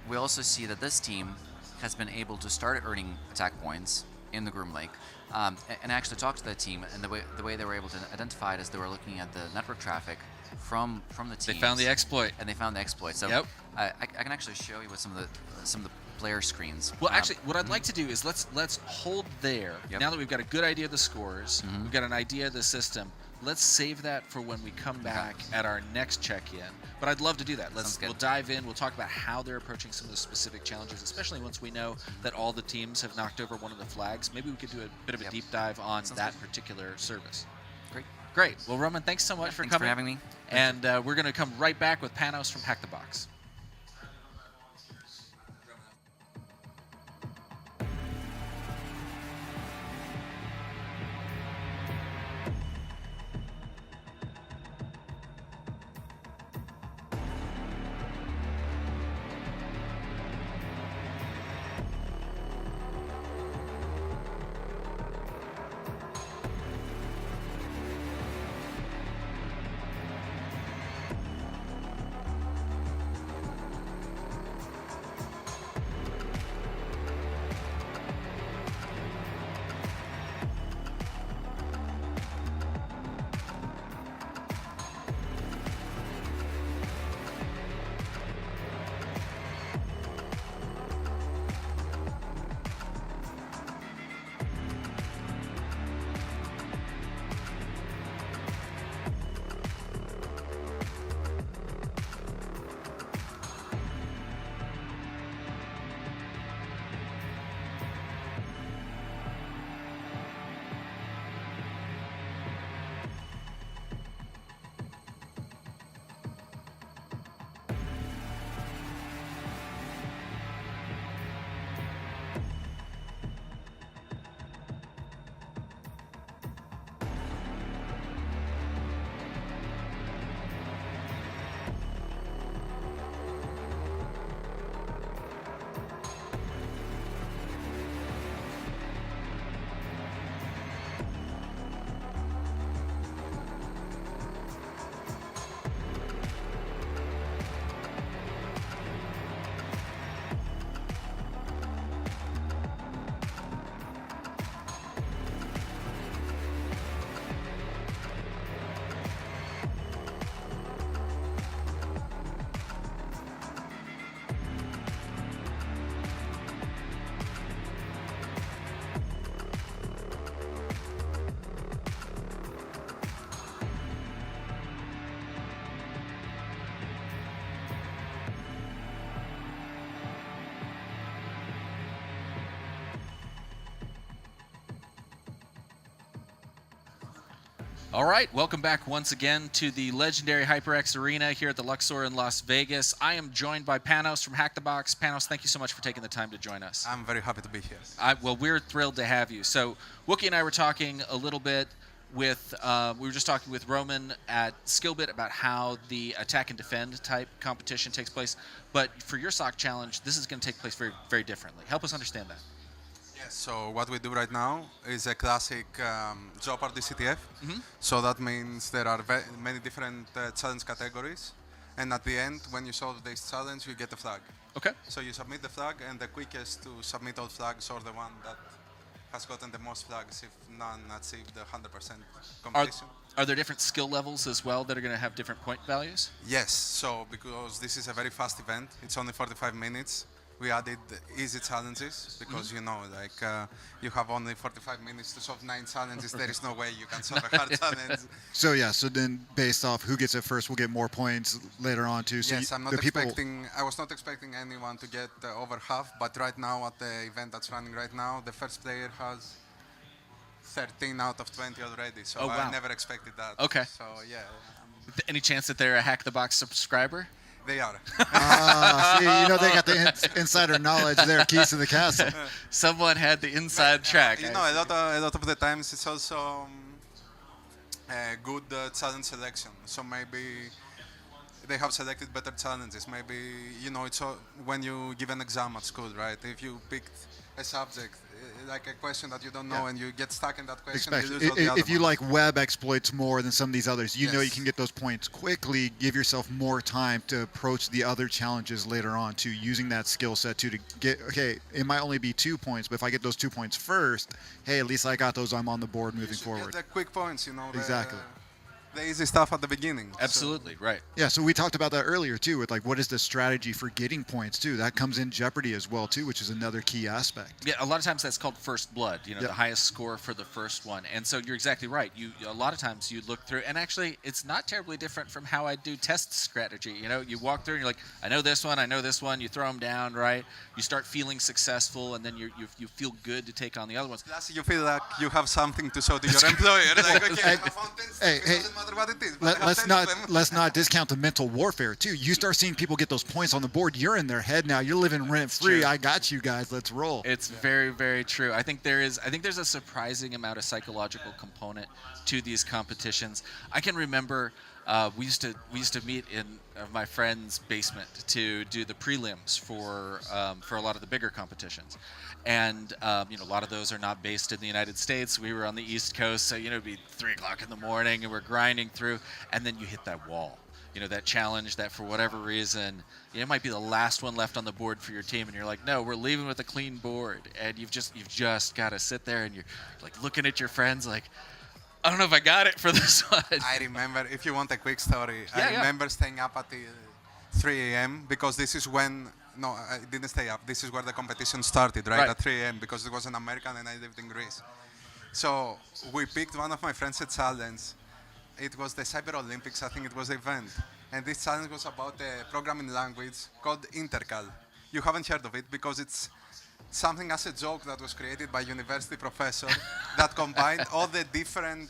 we also see that this team has been able to start earning attack points in the Groom Lake, and actually talk to that team. And the way they were able to identify it is they were looking at the network traffic from the team. They found the exploit. And they found the exploit. So Yep. I can actually show you with some of the player screens. Well, actually, what I'd like to do is let's hold there. Yep. Now that we've got a good idea of the scores, we've got an idea of the system. Let's save that for when we come back at our next check-in. But I'd love to do that. We'll dive in. We'll talk about how they're approaching some of the specific challenges, especially once we know that all the teams have knocked over one of the flags. Maybe we could do a bit of a deep dive on that particular service. Great. Well, Roman, thanks so much for coming. Thanks for having me. And we're going to come right back with Panos from Hack the Box. All right, welcome back once again to the legendary HyperX Arena here at the Luxor in Las Vegas. I am joined by Panos from Hack the Box. Panos, thank you so much for taking the time to join us. I'm very happy to be here. Well, we're thrilled to have you. So Wookie and I were talking a little bit with, we were just talking with Roman at Skillbit about how the attack and defend type competition takes place. But for your SOC challenge, this is going to take place very, very differently. Help us understand that. Yes, so what we do right now is a classic Jeopardy CTF. So that means there are many different challenge categories. And at the end, when you solve this challenge, you get a flag. Okay. So you submit the flag, and the quickest to submit all flags, or the one that has gotten the most flags if none achieved the 100% completion. Are there different skill levels as well that are going to have different point values? Yes, so because this is a very fast event, it's only 45 minutes. We added easy challenges because you know, like you have only 45 minutes to solve 9 challenges. There is no way you can solve a hard challenge. So yeah, so then based off who gets it first will get more points later on too. So yes, I'm not expecting. I was not expecting anyone to get over half, but right now at the event that's running right now, the first player has 13 out of 20 already. So wow. I never expected that. Okay. So yeah. Any chance that they're a Hack the Box subscriber? They are. See, you know, they got the insider knowledge there, keys to the castle. Someone had the inside track. You know, a lot of the times it's also a good challenge selection. So maybe they have selected better challenges. Maybe, it's when you give an exam at school, right? If you picked a subject, like a question that you don't know, and you get stuck in that question, you lose all the other if you ones. like web exploits more than some of these others, you know you Yes. can get those points quickly, give yourself more time to approach the other challenges later on, to using that skill set to get, okay, it might only be 2 points, but if I get those 2 points first, hey, at least I got those, I'm on the board moving You should forward. get the quick points, Exactly. The easy stuff at the beginning. Absolutely, right. Yeah, so we talked about that earlier too, with like what is the strategy for getting points too. That comes in Jeopardy as well too, which is another key aspect. Yeah, a lot of times that's called first blood, Yep. the highest score for the first one. And so you're exactly right. A lot of times you look through, and actually it's not terribly different from how I do test strategy. You walk through and you're like, I know this one, you throw them down, right? You start feeling successful, and then you feel good to take on the other ones. Plus, you feel like you have something to show to your employer. Like, okay, I found 10 steps, it doesn't matter what it is. But I have 10 of them. Let's not discount the mental warfare too. You start seeing people get those points on the board, you're in their head now. You're living rent free. True. I got you guys. Let's roll. It's very, very true. I think there's a surprising amount of psychological component to these competitions. I can remember we used to meet in my friend's basement to do the prelims for a lot of the bigger competitions, and a lot of those are not based in the United States. We were on the East Coast, so it'd be 3:00 in the morning, and we're grinding through, and then you hit that wall. That challenge that for whatever reason, it might be the last one left on the board for your team, and you're like, no, we're leaving with a clean board, and you've just got to sit there, and you're like looking at your friends like, I don't know if I got it for this one. I remember, if you want a quick story, Yeah, I remember staying up at the 3 a.m. because this is when, no, I didn't stay up. This is where the competition started, right? At 3 a.m. because it was an American and I lived in Greece. So we picked one of my friends a challenge. It was the Cyber Olympics, I think it was the event. And this challenge was about a programming language called Intercal. You haven't heard of it because it's something as a joke that was created by university professor that combined all the different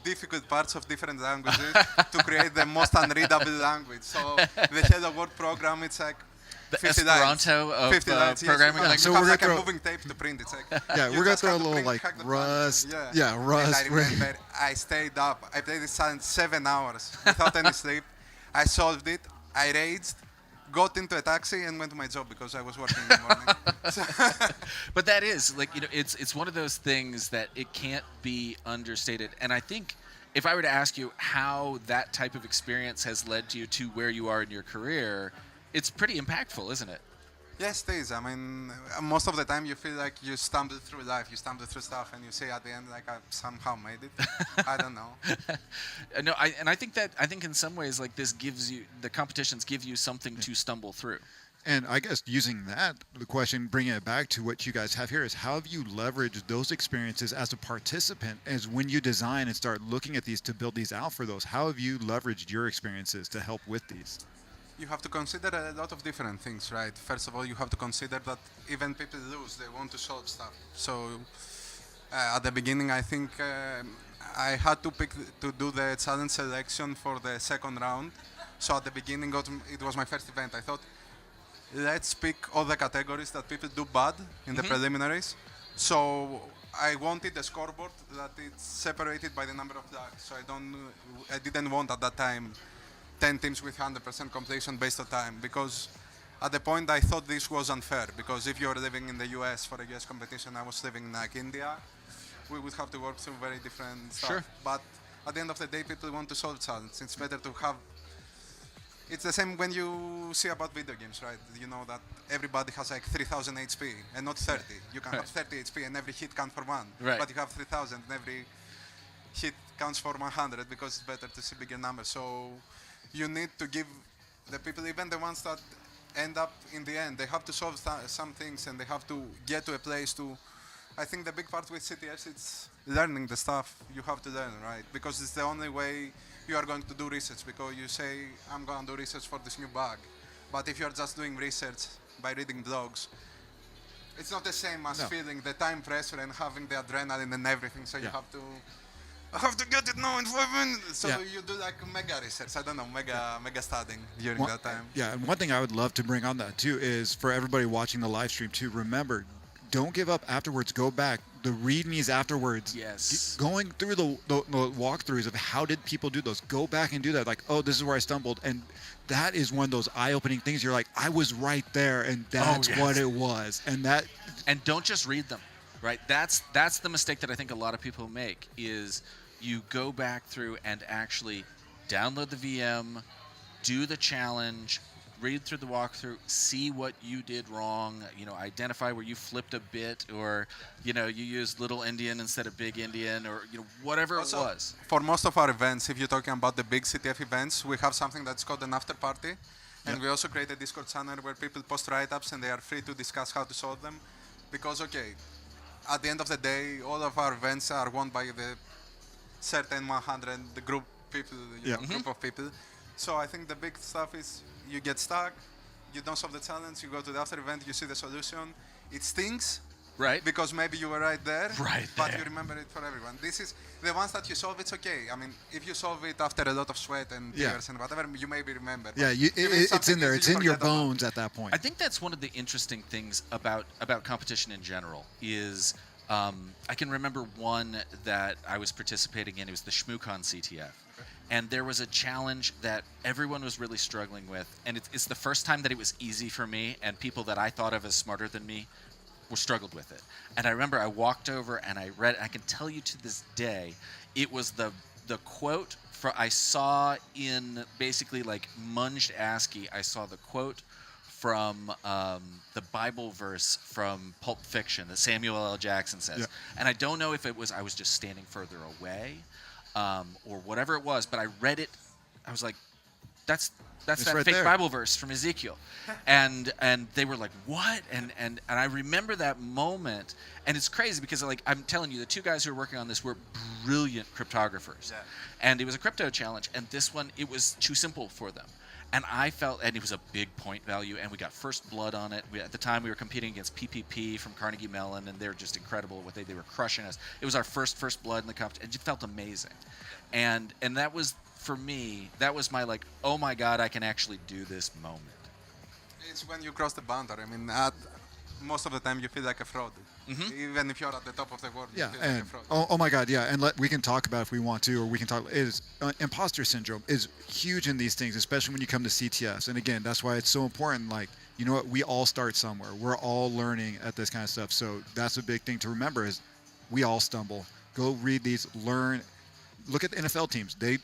difficult parts of different languages to create the most unreadable language. So the Hello World program, it's like The 50 lines. Esperanto of 50 lines, yes. programming You language. So have we're like gonna a throw- moving tape to print. It's like Yeah, you we're gonna just throw a have to little print, like hack the Rust. function. Yeah, Rust. And I remember I stayed up. I played this challenge 7 hours without any sleep. I solved it. I raged, got into a taxi, and went to my job because I was working in the morning. But that is it's one of those things that it can't be understated. And I think if I were to ask you how that type of experience has led you to where you are in your career, it's pretty impactful, isn't it? Yes, it is. I mean, most of the time you feel like you stumble through life, you stumble through stuff, and you say at the end, like, I somehow made it. I don't know. No, I think in some ways like this the competitions give you something to stumble through. And I guess using that, the question, bringing it back to what you guys have here, is how have you leveraged those experiences as a participant, as when you design and start looking at these to build these out for those? How have you leveraged your experiences to help with these? You have to consider a lot of different things, right? First of all, you have to consider that even people lose, they want to solve stuff. So at the beginning, I think I had to pick to do the challenge selection for the second round. So at the beginning, it was my first event. I thought, let's pick all the categories that people do bad in the preliminaries. So I wanted a scoreboard that it's separated by the number of flags. So I didn't want at that time 10 teams with 100% completion based on time, because at the point I thought this was unfair, because if you're living in the US for a US competition, I was living in like India, we would have to work through very different stuff. Sure. But at the end of the day, people want to solve challenges. It's better to have. It's the same when you see about video games, right? You know that everybody has like 3000 HP and not 30. You can have 30 HP and every hit counts for 1. Right. But you have 3000 and every hit counts for 100 because it's better to see bigger numbers. So you need to give the people, even the ones that end up in the end, they have to solve some things and they have to get to a place to. I think the big part with CTS, it's learning the stuff you have to learn, right? Because it's the only way you are going to do research, because you say, I'm going to do research for this new bug. But if you're just doing research by reading blogs, it's not the same as feeling the time pressure and having the adrenaline and everything. So you have to, I have to get it now in 5 minutes. So you do like mega research, I don't know, mega studying during that time. Yeah, and one thing I would love to bring on that too is for everybody watching the live stream too, remember, don't give up afterwards. Go back. The readmes afterwards. Yes. Going through the walkthroughs of how did people do those. Go back and do that. Like, oh, this is where I stumbled. And that is one of those eye-opening things. You're like, I was right there, and that's what it was. And that. And don't just read them, right? That's the mistake that I think a lot of people make is you go back through and actually download the VM, do the challenge, read through the walkthrough, see what you did wrong, identify where you flipped a bit, or, you used Little Indian instead of Big Indian, or, whatever Also, it was. For most of our events, if you're talking about the big CTF events, we have something that's called an after party. And we also create a Discord channel where people post write-ups and they are free to discuss how to solve them. Because, at the end of the day, all of our events are won by the certain 100, the group people, group of people. So I think the big stuff is you get stuck, you don't solve the challenge, you go to the after event, you see the solution. It stings, right? Because maybe you were right there, right but there. You remember it for everyone. This is the ones that you solve. It's okay. I mean, if you solve it after a lot of sweat and tears and whatever, you maybe remember. Yeah, it's in there. It's in your bones at that point. I think that's one of the interesting things about competition in general is I can remember one that I was participating in. It was the ShmooCon CTF. And there was a challenge that everyone was really struggling with. And it's the first time that it was easy for me, and people that I thought of as smarter than me struggled with it. And I remember I walked over and I read, I can tell you to this day, it was the quote I saw in basically like munged ASCII, I saw the quote from the Bible verse from Pulp Fiction that Samuel L. Jackson says. Yeah. And I don't know if it was I was just standing further away or whatever it was, but I read it. I was like, that's that right fake there. Bible verse from Ezekiel. And they were like, what? And I remember that moment. And it's crazy because, like, I'm telling you, the two guys who were working on this were brilliant cryptographers. Yeah. And it was a crypto challenge. And this one, it was too simple for them. And I felt, and it was a big point value, and we got first blood on it. At the time, we were competing against PPP from Carnegie Mellon, and they're just incredible at what they were crushing us. It was our first blood in the competition. It just felt amazing. And that was, for me, that was my, like, oh my God, I can actually do this moment. It's when you cross the boundary. I mean, most of the time you feel like a fraud. Mm-hmm. Even if you're at the top of the world, you feel like a fraud. Oh my God, yeah. And we can talk about it if we want to, or we can talk. Imposter syndrome is huge in these things, especially when you come to CTFs. And again, that's why it's so important. Like, you know what? We all start somewhere. We're all learning at this kind of stuff. So that's a big thing to remember is we all stumble. Go read these, learn. Look at the NFL teams. They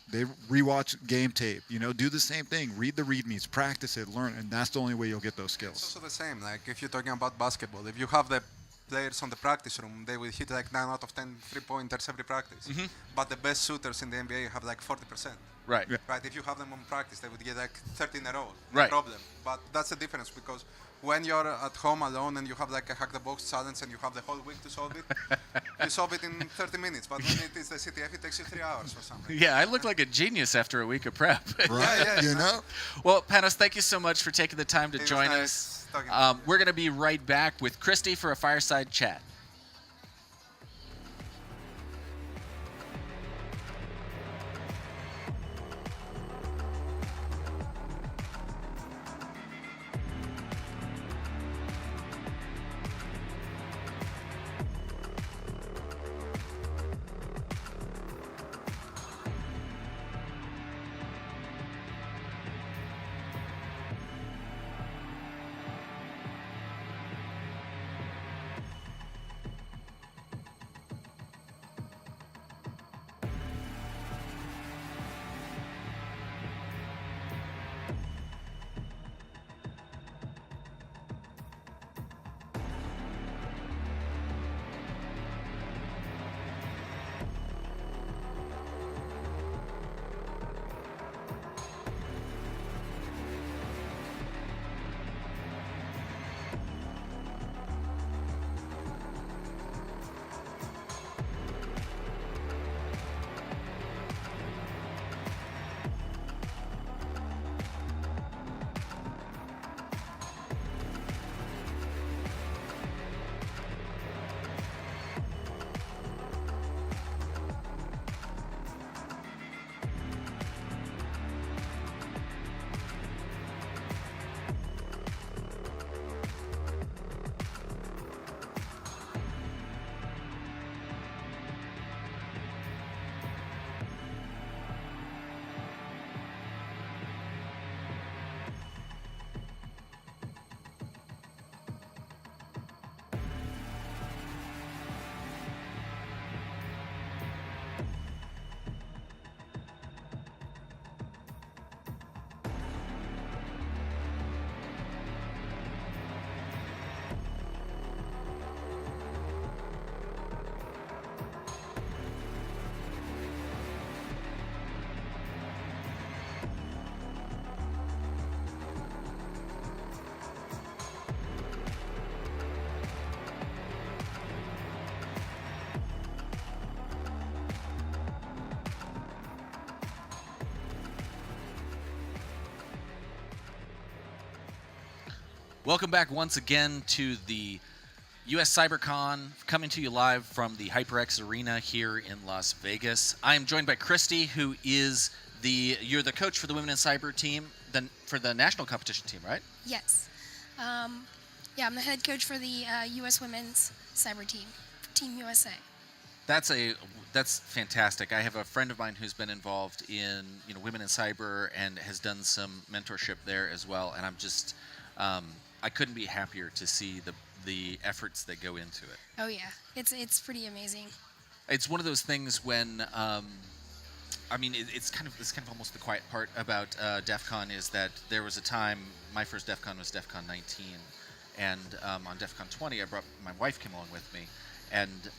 rewatch game tape. Do the same thing. Read the readmes, practice it, learn, and that's the only way you'll get those skills. It's also the same. Like if you're talking about basketball, if you have the players on the practice room, they will hit like 9 out of 10 3-pointers every practice. Mm-hmm. But the best shooters in the NBA have like 40%. Right. Yeah. Right. If you have them on practice, they would get like 30 in a row. No problem. But that's the difference because when you're at home alone and you have like a hack the box challenge and you have the whole week to solve it, you solve it in 30 minutes. But when it is the CTF, it takes you 3 hours or something. Yeah, I look like a genius after a week of prep. Right, yeah, Well, Panos, thank you so much for taking the time to join us. We're going to be right back with Christy for a fireside chat. Welcome back once again to the US CyberCon, coming to you live from the HyperX Arena here in Las Vegas. I am joined by Christy, who is you're the coach for the Women in Cyber team, for the national competition team, right? Yes. Yeah, I'm the head coach for the U.S. Women's Cyber team, Team USA. That's fantastic. I have a friend of mine who's been involved in Women in Cyber and has done some mentorship there as well. And I'm just I couldn't be happier to see the efforts that go into it. Oh yeah, it's pretty amazing. It's one of those things when it's kind of almost the quiet part about DEF CON is that there was a time, my first DEF CON was DEF CON 19, and on DEF CON 20 my wife came along with me, and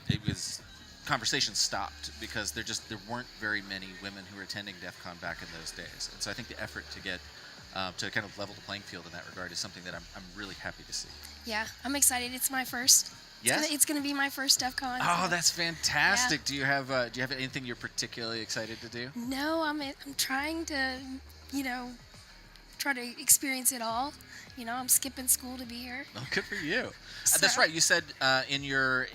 it was conversations stopped because there weren't very many women who were attending DEF CON back in those days, and so I think the effort to get to kind of level the playing field in that regard is something that I'm really happy to see. Yeah, I'm excited. It's my first. Yes? It's going to be my first DEF CON. Oh, so. that's fantastic. Yeah. Do you have anything you're particularly excited to do? No, I'm trying to, try to experience it all. I'm skipping school to be here. Oh, good for you. So. That's right. You said in your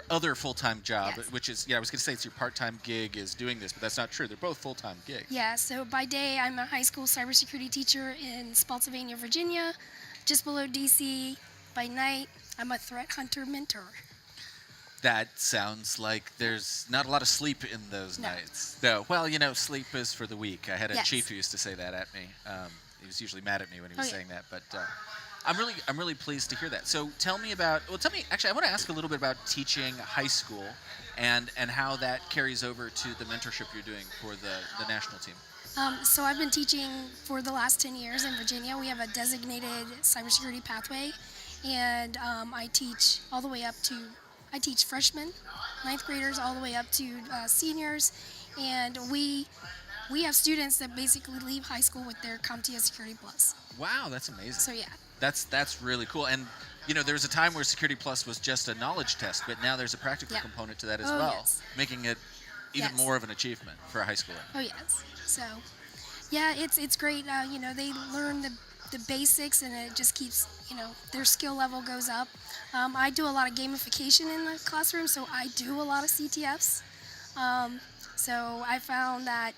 other full-time job, Yes. which is I was going to say it's your part-time gig is doing this, but that's not true. They're both full-time gigs. Yeah, so by day I'm a high school cybersecurity teacher in Spotsylvania, Virginia, just below DC. By night, I'm a threat hunter mentor. That sounds like there's not a lot of sleep in those nights. No. Well, sleep is for the weak. I had a chief who used to say that at me. He was usually mad at me when he was saying that, but I'm really pleased to hear that. So actually I want to ask a little bit about teaching high school and how that carries over to the mentorship you're doing for the national team. So I've been teaching for the last 10 years in Virginia. We have a designated cybersecurity pathway, and I teach all the way up to, I teach freshmen, 9th graders, all the way up to seniors, and we have students that basically leave high school with their CompTIA Security Plus. Wow, that's amazing. So yeah. That's really cool. And there was a time where Security Plus was just a knowledge test, but now there's a practical component to that as well, making it even more of an achievement for a high schooler. Oh yes. So yeah, it's great. They learn the basics, and it just keeps their skill level goes up. I do a lot of gamification in the classroom, so I do a lot of CTFs. So I found that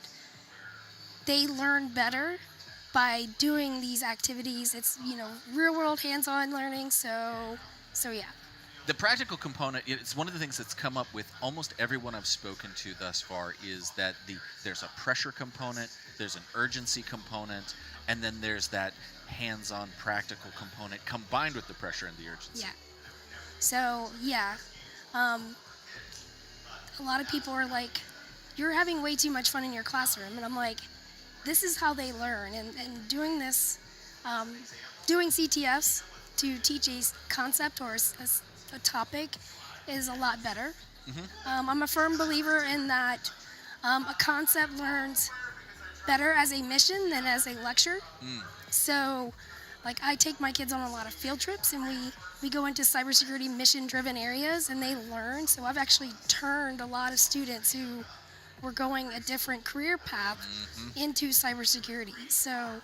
they learn better by doing these activities. It's real world hands-on learning. So yeah. The practical component, it's one of the things that's come up with almost everyone I've spoken to thus far is that there's a pressure component, there's an urgency component, and then there's that hands-on practical component combined with the pressure and the urgency. Yeah. So yeah, a lot of people are like, "You're having way too much fun in your classroom," and I'm like, this is how they learn, and doing this, doing CTFs to teach a concept or a topic is a lot better. Mm-hmm. I'm a firm believer in that a concept learns better as a mission than as a lecture. So like I take my kids on a lot of field trips, and we go into cybersecurity mission-driven areas, and they learn. So I've actually turned a lot of students who were going a different career path into cybersecurity. So,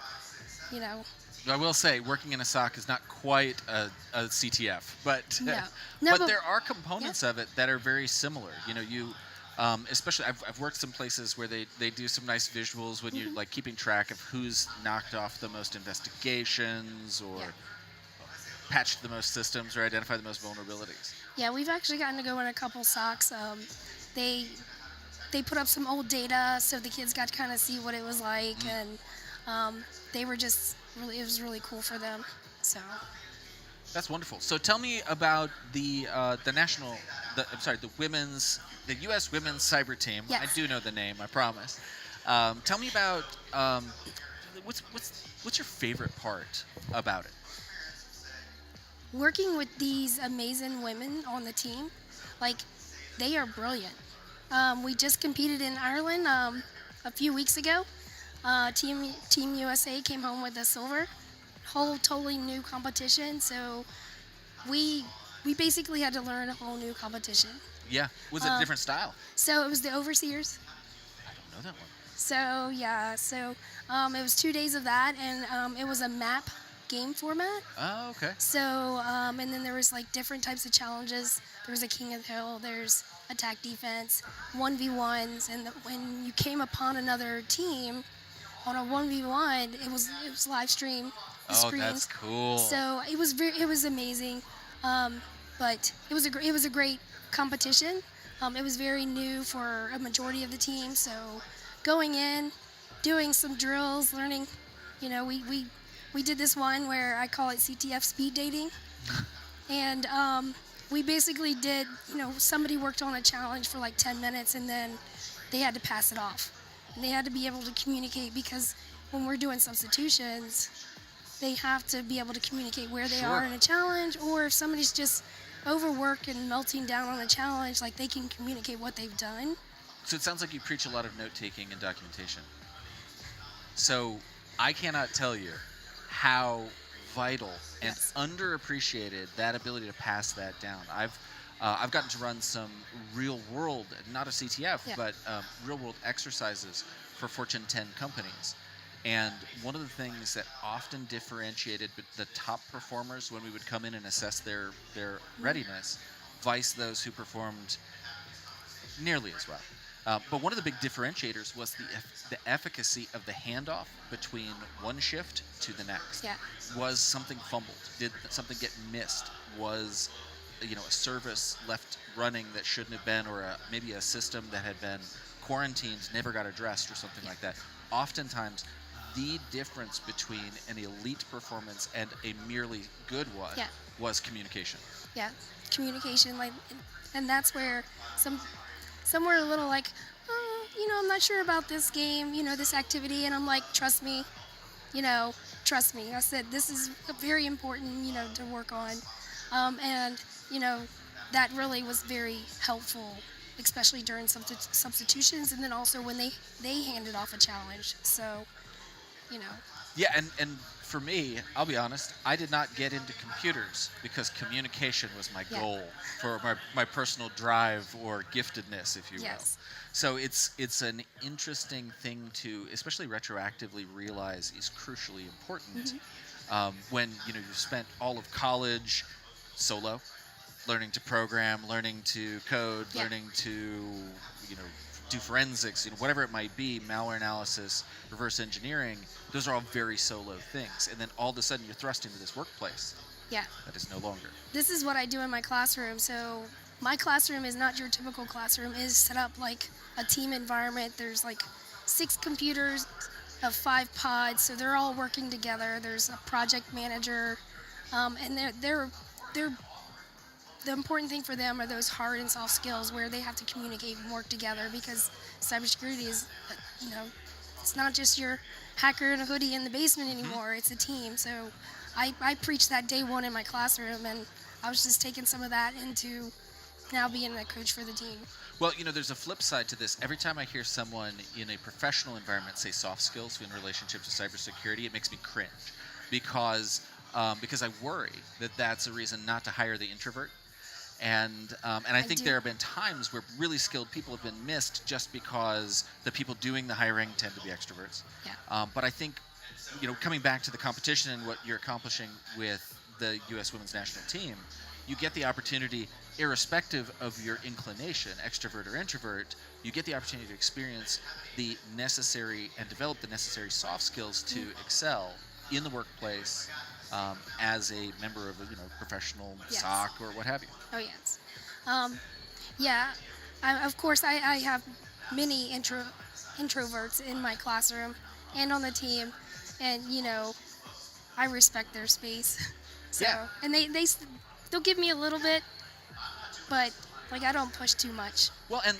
I will say, working in a SOC is not quite a CTF, but but there are components of it that are very similar. Especially I've worked some places where they do some nice visuals when you're like keeping track of who's knocked off the most investigations or patched the most systems or identified the most vulnerabilities. Yeah, we've actually gotten to go in a couple SOCs. They put up some old data so the kids got to kind of see what it was like, and they were just it was really cool for them. So that's wonderful. So tell me about the U.S. Women's Cyber Team. Yes. I do know the name, I promise. Tell me about what's your favorite part about it? Working with these amazing women on the team, like they are brilliant. We just competed in Ireland a few weeks ago. Team USA came home with a silver. Whole totally new competition. So we basically had to learn a whole new competition. Yeah. Was it a different style? So it was the Overseers. I don't know that one. So yeah. So it was 2 days of that, and it was a map game format. Oh, okay. So, and then there was like different types of challenges. There was a King of the Hill, there's attack defense, 1v1s, and when you came upon another team on a 1v1, it was live stream. Oh, that's cool. So it was amazing, but it was a great competition. It was very new for a majority of the team. So going in, doing some drills, learning, we did this one where I call it CTF speed dating, and we basically did, somebody worked on a challenge for like 10 minutes and then they had to pass it off. And they had to be able to communicate, because when we're doing substitutions, they have to be able to communicate where they are in a challenge, or if somebody's just overworked and melting down on a challenge, like they can communicate what they've done. So it sounds like you preach a lot of note-taking and documentation. So I cannot tell you how vital and underappreciated that ability to pass that down. I've gotten to run some real-world, not a CTF, but real-world exercises for Fortune 10 companies. And one of the things that often differentiated the top performers when we would come in and assess their readiness, vice those who performed nearly as well. But one of the big differentiators was the efficacy of the handoff between one shift to the next. Yeah. Was something fumbled? Did something get missed? Was a service left running that shouldn't have been, or maybe a system that had been quarantined, never got addressed, or something like that? Oftentimes, the difference between an elite performance and a merely good one was communication. Yeah, communication, and that's where some were a little like, I'm not sure about this game, this activity, and I'm like, trust me. I said, this is very important, to work on, and that really was very helpful, especially during substitutions, and then also when they handed off a challenge. So, Yeah, and for me, I'll be honest, I did not get into computers because communication was my goal for my personal drive or giftedness, if you will. So it's an interesting thing to, especially retroactively, realize is crucially important when you've spent all of college solo, learning to program, learning to code, learning to do forensics, whatever it might be, malware analysis, reverse engineering. Those are all very solo things, and then all of a sudden you're thrust into this workplace. Yeah. That is no longer. This is what I do in my classroom. So my classroom is not your typical classroom. It is set up like a team environment. There's like 6 computers of 5 pods, so they're all working together. There's a project manager, and they're the important thing for them are those hard and soft skills where they have to communicate and work together, because cybersecurity is, it's not just your hacker in a hoodie in the basement anymore. It's a team. So I preached that day one in my classroom, and I was just taking some of that into now being a coach for the team. Well, there's a flip side to this. Every time I hear someone in a professional environment say soft skills in relationship to cybersecurity, it makes me cringe, because I worry that that's a reason not to hire the introvert. And I think there have been times where really skilled people have been missed just because the people doing the hiring tend to be extroverts. Yeah. But I think, coming back to the competition and what you're accomplishing with the U.S. Women's National Team, you get the opportunity, irrespective of your inclination, extrovert or introvert, you get the opportunity to experience the necessary and develop the necessary soft skills to excel in the workplace, as a member of a professional SOC or what have you. Oh yes, of course I have many introverts in my classroom and on the team, and I respect their space. So and they'll give me a little bit, but I don't push too much. Well, and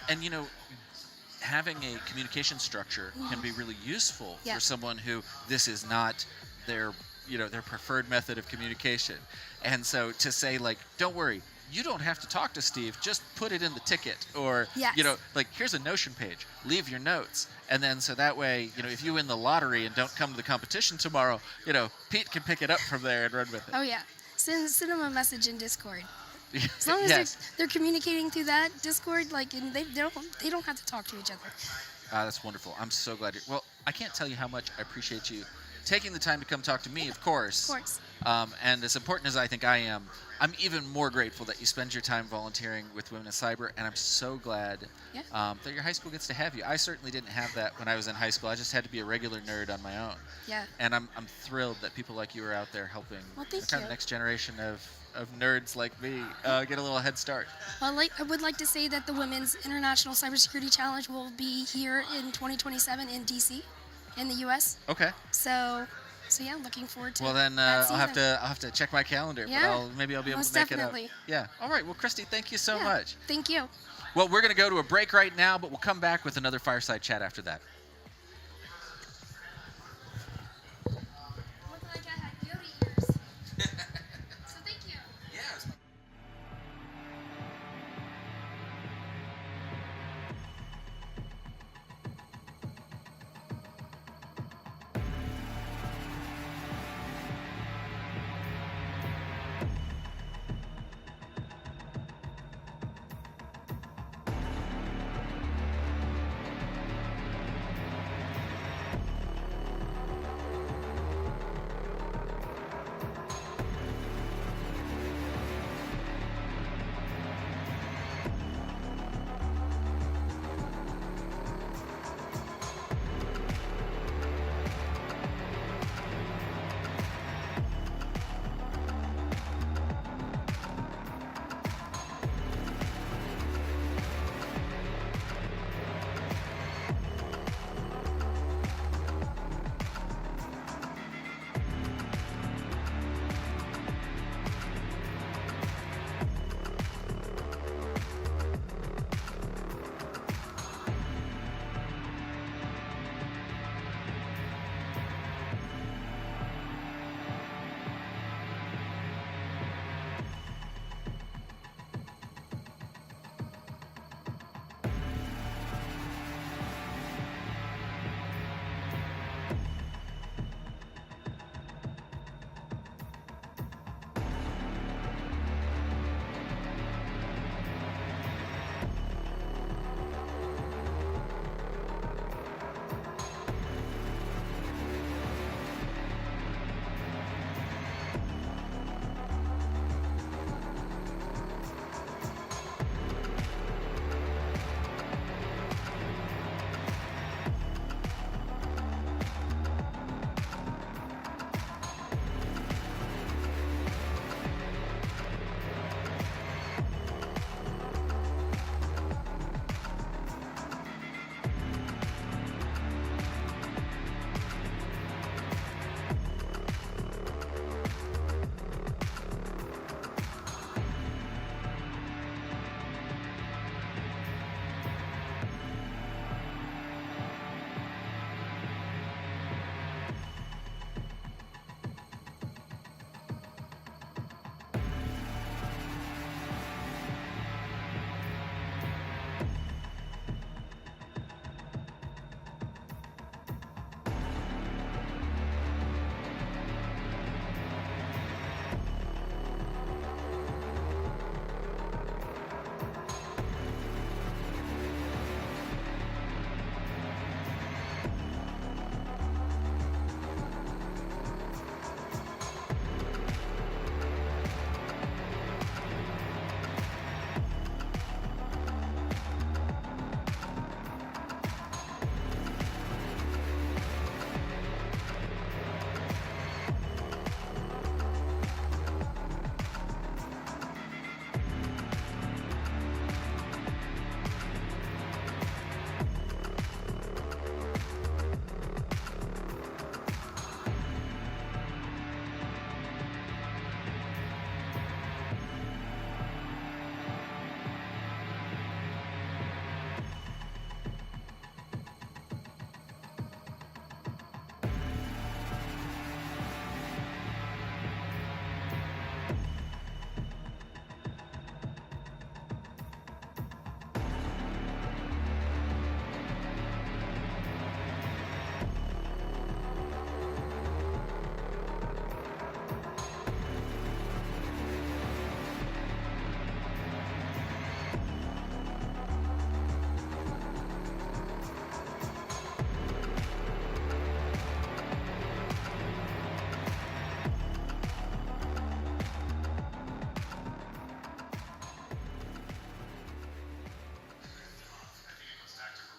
having a communication structure can be really useful for someone who this is not their preferred method of communication. And so to say, don't worry, you don't have to talk to Steve, just put it in the ticket, or here's a Notion page, leave your notes, and then so that way, if you win the lottery and don't come to the competition tomorrow, Pete can pick it up from there and run with it. Oh yeah, send them a message in Discord. As long as they're communicating through that Discord, and they don't have to talk to each other. That's wonderful. I'm so glad well, I can't tell you how much I appreciate you taking the time to come talk to me, of course. Of course. And as important as I think I am, I'm even more grateful that you spend your time volunteering with Women in Cyber, and I'm so glad Yeah. that your high school gets to have you. I certainly didn't have that when I was in high school. I just had to be a regular nerd on my own. Yeah. And I'm thrilled that people like you are out there helping Well, thank kind of you. the next generation of nerds like me get a little head start. Well, I would like to say that the Women's International Cybersecurity Challenge will be here in 2027 in DC, in the U.S. Okay. So yeah, looking forward to. Well then, that I'll season. have to check my calendar. Yeah. But maybe I'll be able Most to make definitely. it up. Yeah. All right. Well, Christy, thank you so Yeah, much. Thank you. Well, we're going to go to a break right now, but we'll come back with another fireside chat after that. Looked like I had Yoda ears. So thank you. Yes.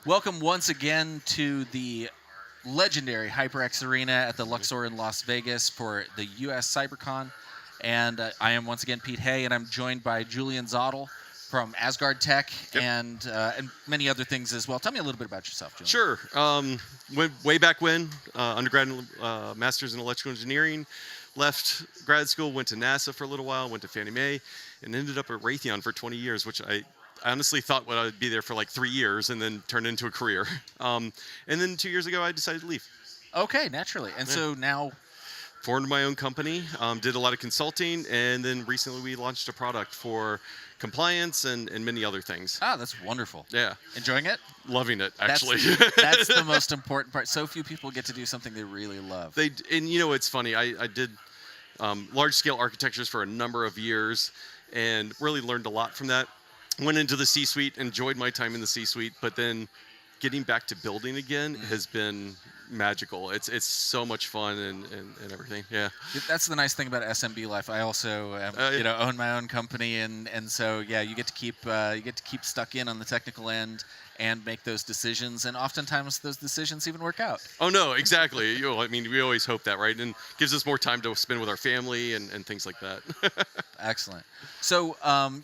Welcome once again to the legendary HyperX Arena at the Luxor in Las Vegas for the US CyberCon. And I am once again Pete Hay, and I'm joined by Julian Zottel from Asgard Tech and many other things as well. Tell me a little bit about yourself, Julian. Sure. Way back when, undergrad master's in electrical engineering, left grad school, went to NASA for a little while, went to Fannie Mae, and ended up at Raytheon for 20 years, which I honestly thought I would be there for like 3 years and then turned into a career. And then 2 years ago, I decided to leave. Okay, naturally. And so now... Formed my own company, did a lot of consulting, and then recently we launched a product for compliance and many other things. Ah, that's wonderful. Yeah. Enjoying it? Loving it, actually. That's the most important part. So few people get to do something they really love. And you know, it's funny. I did large-scale architectures for a number of years and really learned a lot from that. Went into the C-suite, enjoyed my time in the C-suite, but then getting back to building again has been magical. It's so much fun and everything. Yeah. That's the nice thing about SMB life. I also own my own company, and so you get to keep stuck in on the technical end and make those decisions, and oftentimes those decisions even work out. Oh no, exactly. I mean, we always hope that, right? And gives us more time to spend with our family and things like that. Excellent. So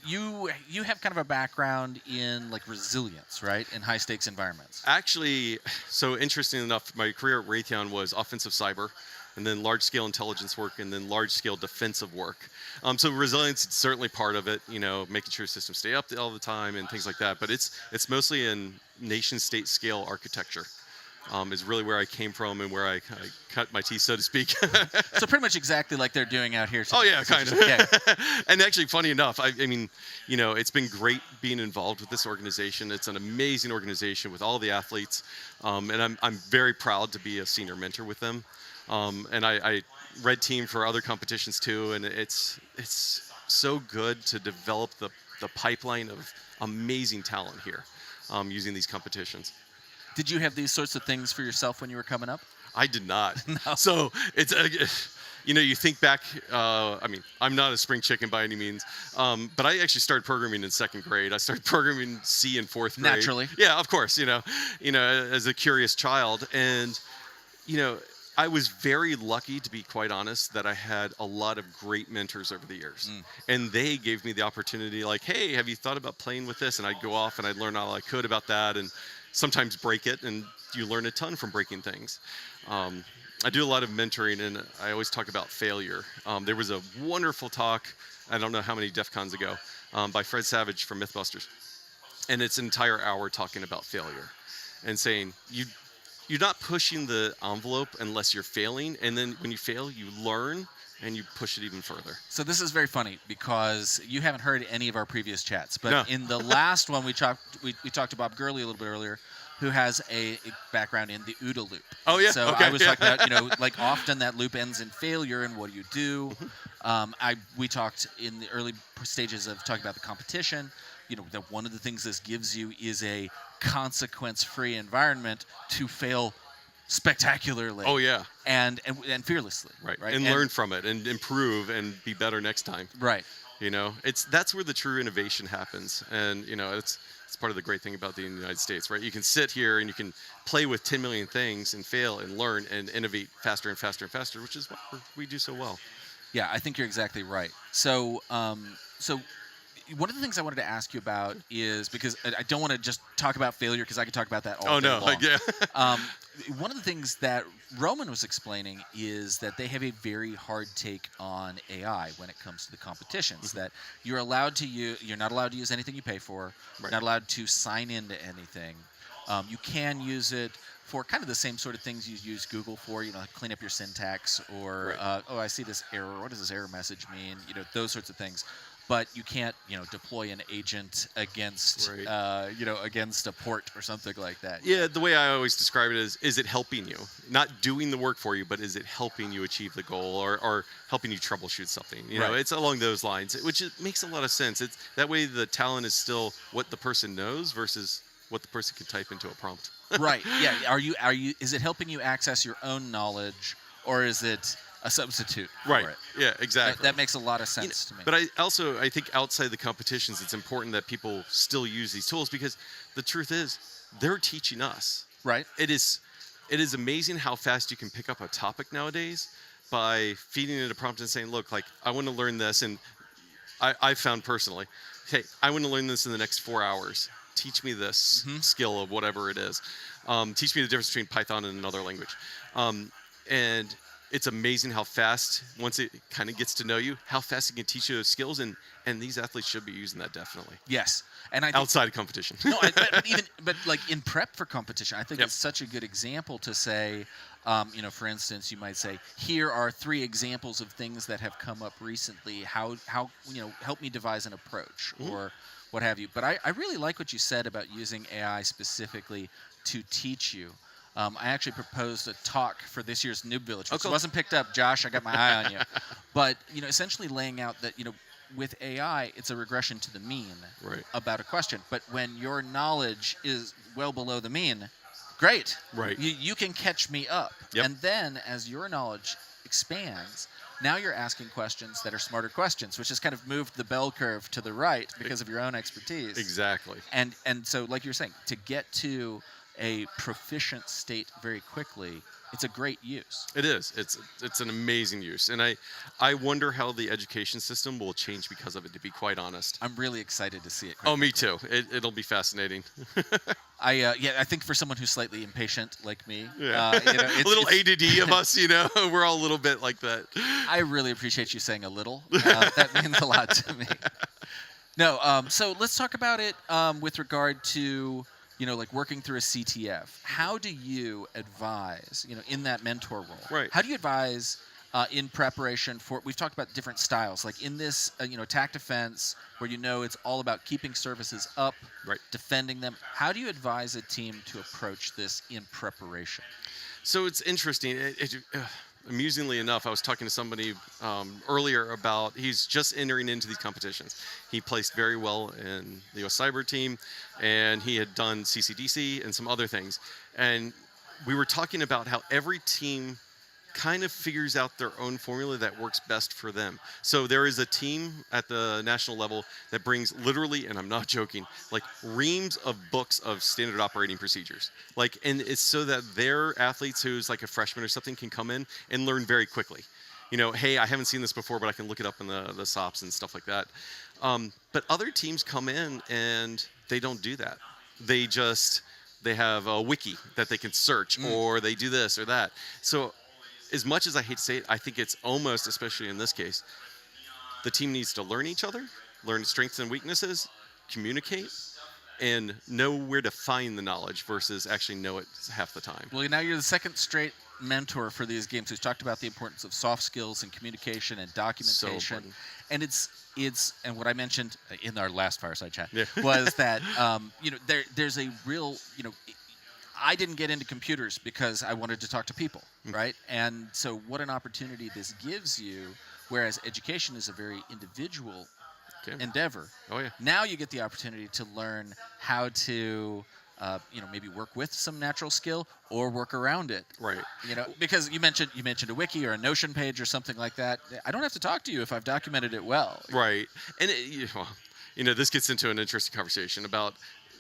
you have kind of a background in like resilience, right? In high stakes environments. Actually, so interesting enough, my career at Raytheon was offensive cyber, and then large-scale intelligence work, and then large-scale defensive work. So resilience is certainly part of it, making sure systems stay up all the time and things like that. But it's mostly in nation-state scale architecture. Is really where I came from and where I cut my teeth, so to speak. So pretty much exactly like they're doing out here today. Oh yeah, kind of. Yeah. And actually, funny enough, I mean, it's been great being involved with this organization. It's an amazing organization with all the athletes, and I'm very proud to be a senior mentor with them. And I red team for other competitions too, and it's so good to develop the pipeline of amazing talent here using these competitions. Did you have these sorts of things for yourself when you were coming up? I did not. No. So it's, you think back, I mean, I'm not a spring chicken by any means, but I actually started programming in 2nd grade. I started programming C in 4th grade. Naturally. Yeah, of course, as a curious child. And, I was very lucky, to be quite honest, that I had a lot of great mentors over the years. And they gave me the opportunity, like, hey, have you thought about playing with this? And I'd go off and I'd learn all I could about that, and sometimes break it, and you learn a ton from breaking things. I do a lot of mentoring, and I always talk about failure. There was a wonderful talk, I don't know how many DEF CONs ago, by Fred Savage from Mythbusters. And it's an entire hour talking about failure and saying, you're not pushing the envelope unless you're failing, and then when you fail, you learn and you push it even further. So this is very funny because you haven't heard any of our previous chats, but No. in the last one we talked to Bob Gurley a little bit earlier, who has a background in the OODA loop. Oh yeah. So okay. I was talking about, like often that loop ends in failure, and what do you do? We talked in the early stages of talking about the competition. That one of the things this gives you is a consequence-free environment to fail spectacularly. Oh yeah. And fearlessly. Right. And learn from it and improve and be better next time. Right. That's where the true innovation happens. And it's part of the great thing about the United States, right? You can sit here and you can play with 10 million things and fail and learn and innovate faster and faster and faster, which is what we do so well. Yeah, I think you're exactly right. So one of the things I wanted to ask you about is, because I don't want to just talk about failure, because I could talk about that all day long. Yeah. One of the things that Roman was explaining is that they have a very hard take on AI when it comes to the competitions. That you're not allowed to use anything you pay for. Right. Not allowed to sign into anything. You can use it for kind of the same sort of things you use Google for, like clean up your syntax, or Right. I see this error. What does this error message mean? Those sorts of things. But you can't, deploy an agent against, Right. Against a port or something like that. Yeah, the way I always describe it is it helping you? Not doing the work for you, but is it helping you achieve the goal or helping you troubleshoot something? Right. It's along those lines, which makes a lot of sense. It's that way the talent is still what the person knows versus what the person can type into a prompt. Right. Yeah. Are you? Is it helping you access your own knowledge, or is it a substitute for Right. it? Yeah, exactly. That makes a lot of sense to me. But I think outside the competitions, it's important that people still use these tools, because the truth is, they're teaching us. Right. It is amazing how fast you can pick up a topic nowadays by feeding it a prompt and saying, look, like, I want to learn this. And I found personally, hey, I want to learn this in the next 4 hours. Teach me this skill of whatever it is. Teach me the difference between Python and another language. And it's amazing how fast, once it kind of gets to know you, how fast it can teach you those skills. And these athletes should be using that definitely. Yes. And I think, outside of competition. No, but like in prep for competition, I think it's such a good example to say, for instance, you might say, here are 3 examples of things that have come up recently. How help me devise an approach or what have you. But I really like what you said about using AI specifically to teach you. I actually proposed a talk for this year's Noob Village, which wasn't picked up. Josh, I got my eye on you. But essentially laying out that with AI, it's a regression to the mean about a question. But when your knowledge is well below the mean, great. Right. You can catch me up. Yep. And then as your knowledge expands, now you're asking questions that are smarter questions, which has kind of moved the bell curve to the right because of your own expertise. Exactly. And so, like you're saying, to get to a proficient state very quickly, it's a great use. It is. It's an amazing use. And I wonder how the education system will change because of it, to be quite honest. I'm really excited to see it. Oh, me too. It'll be fascinating. I think for someone who's slightly impatient like me, a little ADD of us, we're all a little bit like that. I really appreciate you saying a little. That means a lot to me. No, so let's talk about it with regard to like working through a CTF. How do you advise, in that mentor role? Right. How do you advise in preparation for? We've talked about different styles, like in this, attack defense, where it's all about keeping services up, defending them. How do you advise a team to approach this in preparation? So it's interesting. Amusingly enough, I was talking to somebody earlier about he's just entering into these competitions. He placed very well in the US Cyber team, and he had done CCDC and some other things. And we were talking about how every team kind of figures out their own formula that works best for them. So there is a team at the national level that brings literally, and I'm not joking, like reams of books of standard operating procedures. And it's so that their athletes who's like a freshman or something can come in and learn very quickly. Hey, I haven't seen this before, but I can look it up in the SOPs and stuff like that. But other teams come in and they don't do that. They have a wiki that they can search, or they do this or that. So as much as I hate to say it, I think it's almost, especially in this case, the team needs to learn each other, learn strengths and weaknesses, communicate, and know where to find the knowledge versus actually know it half the time. Well, now you're the second straight mentor for these games who's talked about the importance of soft skills and communication and documentation. And and what I mentioned in our last fireside chat was that there's a real I didn't get into computers because I wanted to talk to people, right? And so what an opportunity this gives you, whereas education is a very individual endeavor. Oh, yeah. Now you get the opportunity to learn how to, maybe work with some natural skill or work around it. Right. Because you mentioned a wiki or a Notion page or something like that. I don't have to talk to you if I've documented it well. Right. And, this gets into an interesting conversation about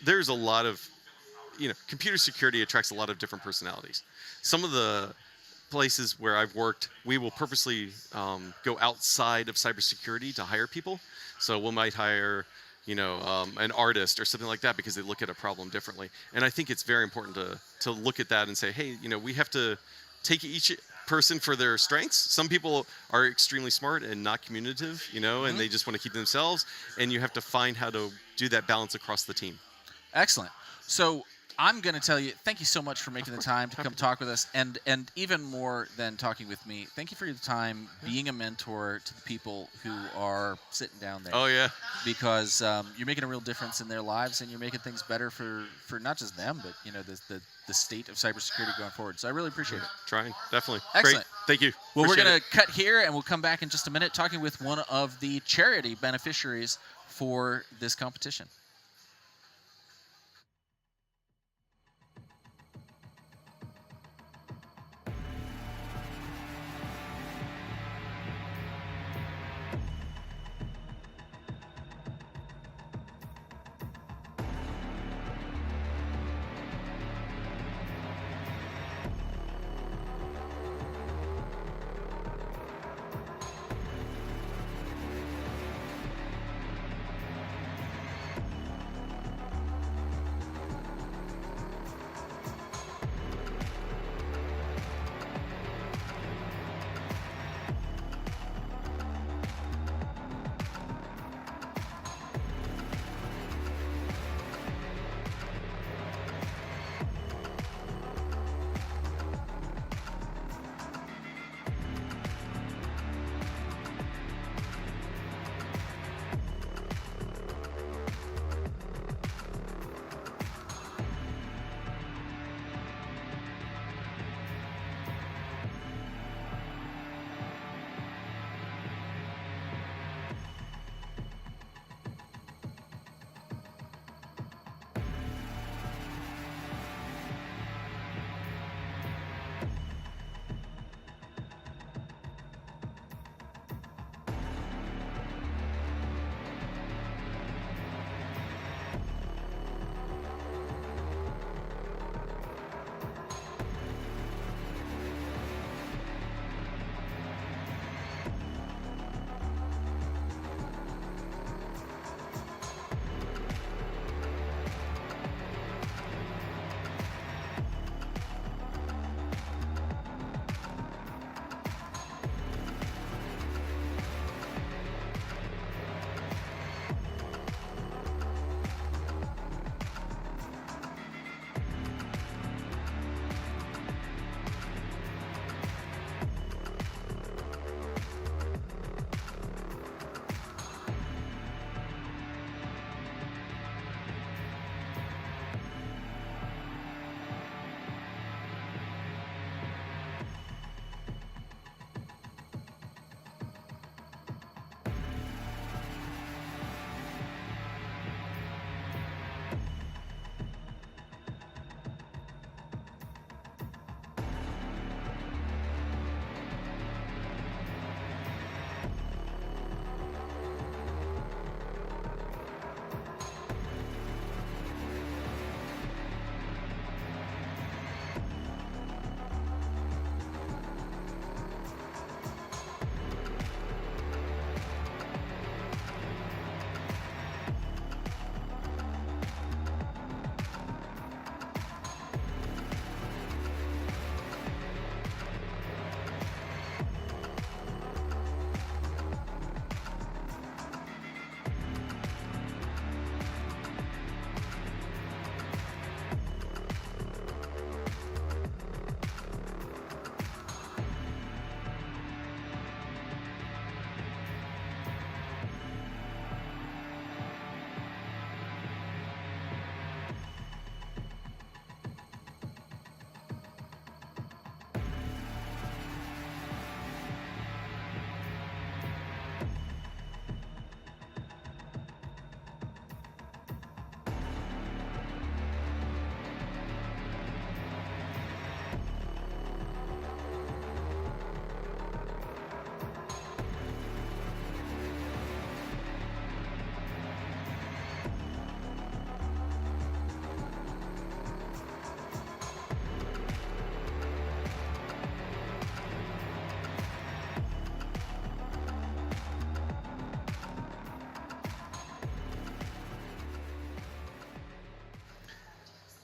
there's a lot of, computer security attracts a lot of different personalities. Some of the places where I've worked, we will purposely go outside of cybersecurity to hire people. So we might hire, an artist or something like that because they look at a problem differently. And I think it's very important to look at that and say, hey, we have to take each person for their strengths. Some people are extremely smart and not communicative, and they just want to keep themselves. And you have to find how to do that balance across the team. Excellent. So I'm going to tell you, thank you so much for making the time to come talk with us. And even more than talking with me, thank you for your time being a mentor to the people who are sitting down there. Oh, yeah. Because you're making a real difference in their lives, and you're making things better for not just them, but, the state of cybersecurity going forward. So I really appreciate it. Trying, definitely. Excellent. Great. Thank you. Well, Appreciate we're going to cut here, and we'll come back in just a minute talking with one of the charity beneficiaries for this competition.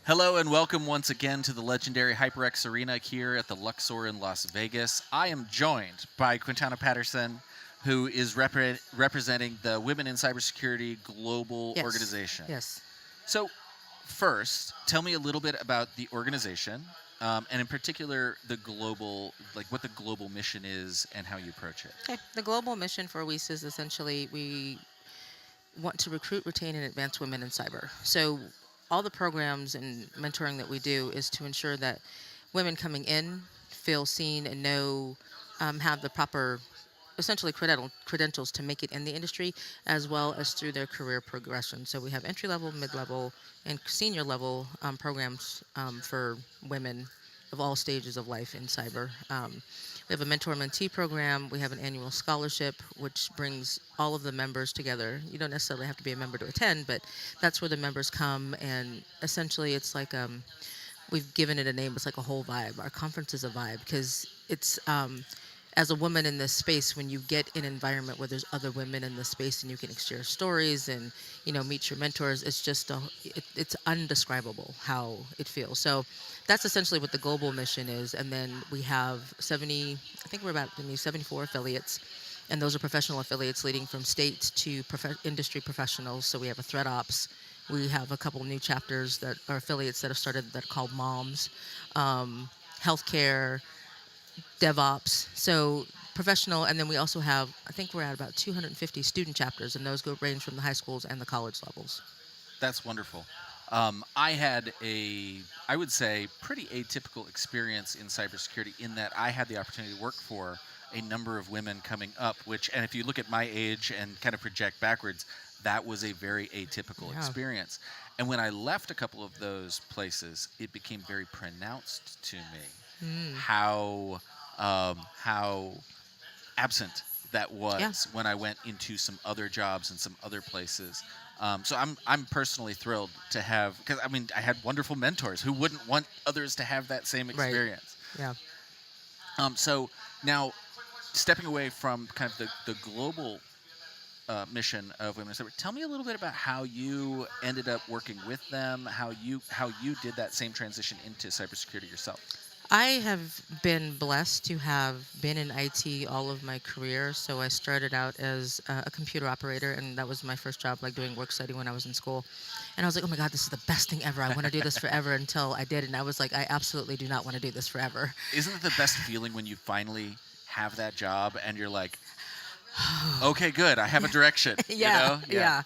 Hello and welcome once again to the legendary HyperX Arena here at the Luxor in Las Vegas. I am joined by Quintana Patterson, who is representing the Women in Cybersecurity Global Organization. Yes. So, first, tell me a little bit about the organization, and in particular, the global, like what the global mission is and how you approach it. Okay. The global mission for WEIS is essentially we want to recruit, retain, and advance women in cyber. So all the programs and mentoring that we do is to ensure that women coming in feel seen and know, have the proper, essentially credentials to make it in the industry, as well as through their career progression. So we have entry-level, mid-level, and senior-level programs for women of all stages of life in cyber. We have a mentor-mentee program. We have an annual scholarship, which brings all of the members together. You don't necessarily have to be a member to attend, but that's where the members come, and essentially it's like we've given it a name. It's like a whole vibe. Our conference is a vibe because it's as a woman in this space, when you get an environment where there's other women in this space and you can exchange stories and meet your mentors, it's just it's undescribable how it feels. So that's essentially what the global mission is. And then we have 70, I think we're about 74 affiliates, and those are professional affiliates leading from state to industry professionals. So we have a threat ops. We have a couple new chapters that are affiliates that have started that are called moms, healthcare, DevOps, so professional, and then we also have, I think we're at about 250 student chapters, and those range from the high schools and the college levels. That's wonderful. I had I would say, pretty atypical experience in cybersecurity in that I had the opportunity to work for a number of women coming up, and if you look at my age and kind of project backwards, that was a very atypical experience. And when I left a couple of those places, it became very pronounced to me how absent that was when I went into some other jobs and some other places. So I'm personally thrilled to have, because I had wonderful mentors who wouldn't want others to have that same experience. Right. Yeah. So now, stepping away from kind of the global mission of Women in Cyber, tell me a little bit about how you ended up working with them, how you did that same transition into cybersecurity yourself. I have been blessed to have been in IT all of my career. So I started out as a computer operator, and that was my first job, like doing work study when I was in school. And I was like, oh my God, this is the best thing ever. I want to do this forever, until I did. And I was like, I absolutely do not want to do this forever. Isn't it the best feeling when you finally have that job and you're like, okay, good, I have a direction. Yeah.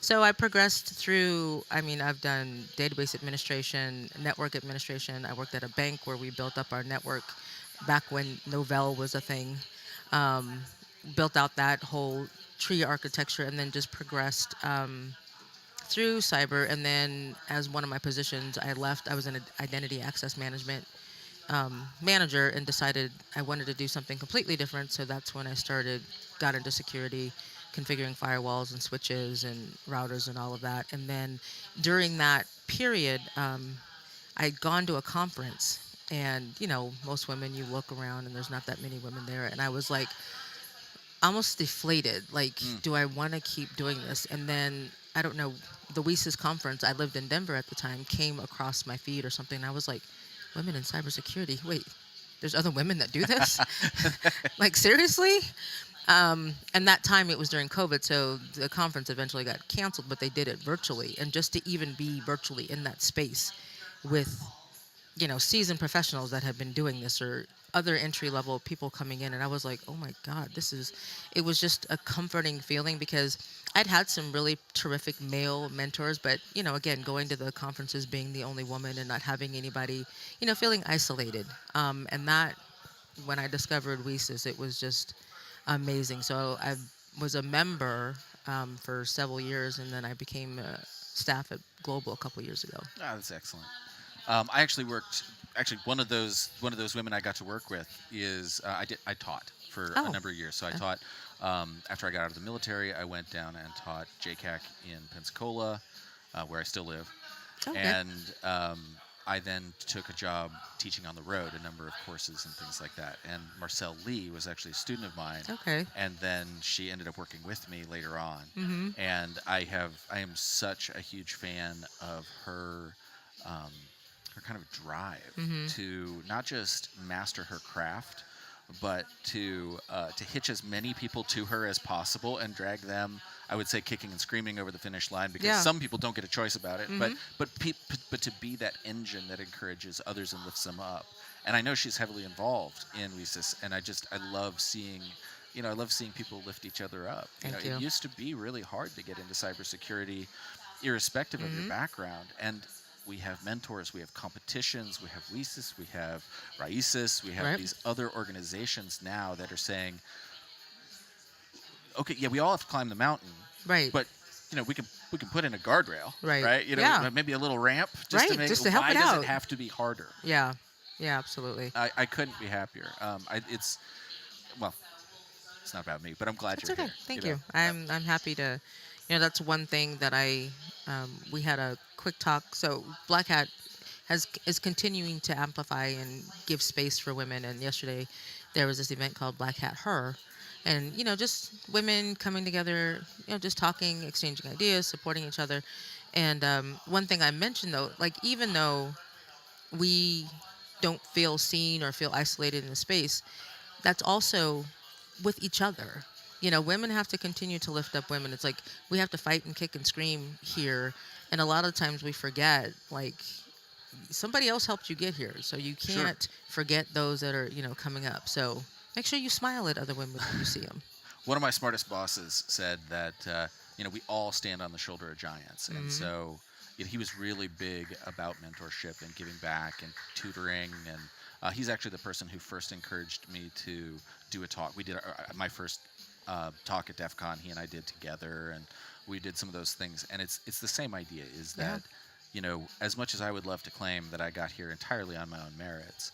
So I progressed through, I've done database administration, network administration. I worked at a bank where we built up our network back when Novell was a thing. Built out that whole tree architecture, and then just progressed through cyber. And then as one of my positions, I left. I was an identity access management manager, and decided I wanted to do something completely different. So that's when I got into security, configuring firewalls and switches and routers and all of that. And then during that period, I'd gone to a conference, and most women, you look around and there's not that many women there, and I was like almost deflated, like, do I want to keep doing this? And then, I don't know, the WESIS conference, I lived in Denver at the time, came across my feed or something, and I was like, women in cybersecurity, wait, there's other women that do this? Like, seriously? And that time it was during COVID, so the conference eventually got canceled, but they did it virtually. And just to even be virtually in that space with, seasoned professionals that have been doing this, or other entry-level people coming in, and I was like, oh my God, it was just a comforting feeling, because I'd had some really terrific male mentors, but, again, going to the conferences, being the only woman and not having anybody, feeling isolated. And that, when I discovered WESIS, it was just amazing. So I was a member for several years, and then I became staff at Global a couple years ago. Ah, that's excellent. I actually worked. Actually, one of those women I got to work with is I taught for a number of years. So I taught after I got out of the military. I went down and taught JCAC in Pensacola, where I still live, and I then took a job teaching on the road, a number of courses and things like that. And Marcelle Lee was actually a student of mine. Okay. And then she ended up working with me later on. Mm-hmm. And I am such a huge fan of her her kind of drive Mhm. to not just master her craft, but to hitch as many people to her as possible and drag them, I would say, kicking and screaming over the finish line, because Yeah. some people don't get a choice about it. Mhm. But to be that engine that encourages others and lifts them up. And I know she's heavily involved in WESIS, and I love seeing, I love seeing people lift each other up. Thank It you. used to be really hard to get into cybersecurity, irrespective of your Mhm. background. And we have mentors, we have competitions, we have WESIS, we have RAISIS, we have Right. these other organizations now that are saying, okay, yeah, we all have to climb the mountain, Right. but we can put in a guardrail, Right. right? Yeah. Maybe a little ramp, just Right, to make. just to help why it does out. it have to be harder? Yeah. Yeah, absolutely. I couldn't be happier. It's not about me, but I'm glad It's you're okay. here. Thank know. you. I'm happy to. That's one thing that we had a quick talk. So Black Hat is continuing to amplify and give space for women. And yesterday there was this event called Black Hat Her, and just women coming together, just talking, exchanging ideas, supporting each other. And one thing I mentioned though, like even though we don't feel seen or feel isolated in the space, that's also with each other. Women have to continue to lift up women. It's like we have to fight and kick and scream here. And a lot of times we forget, like, somebody else helped you get here. So you can't forget those that are, coming up. So make sure you smile at other women when you see them. One of my smartest bosses said that, we all stand on the shoulder of giants. And Mhm. so he was really big about mentorship and giving back and tutoring. And he's actually the person who first encouraged me to do a talk. We did my first talk at DEF CON. He and I did together, and we did some of those things. And it's the same idea, is that, as much as I would love to claim that I got here entirely on my own merits,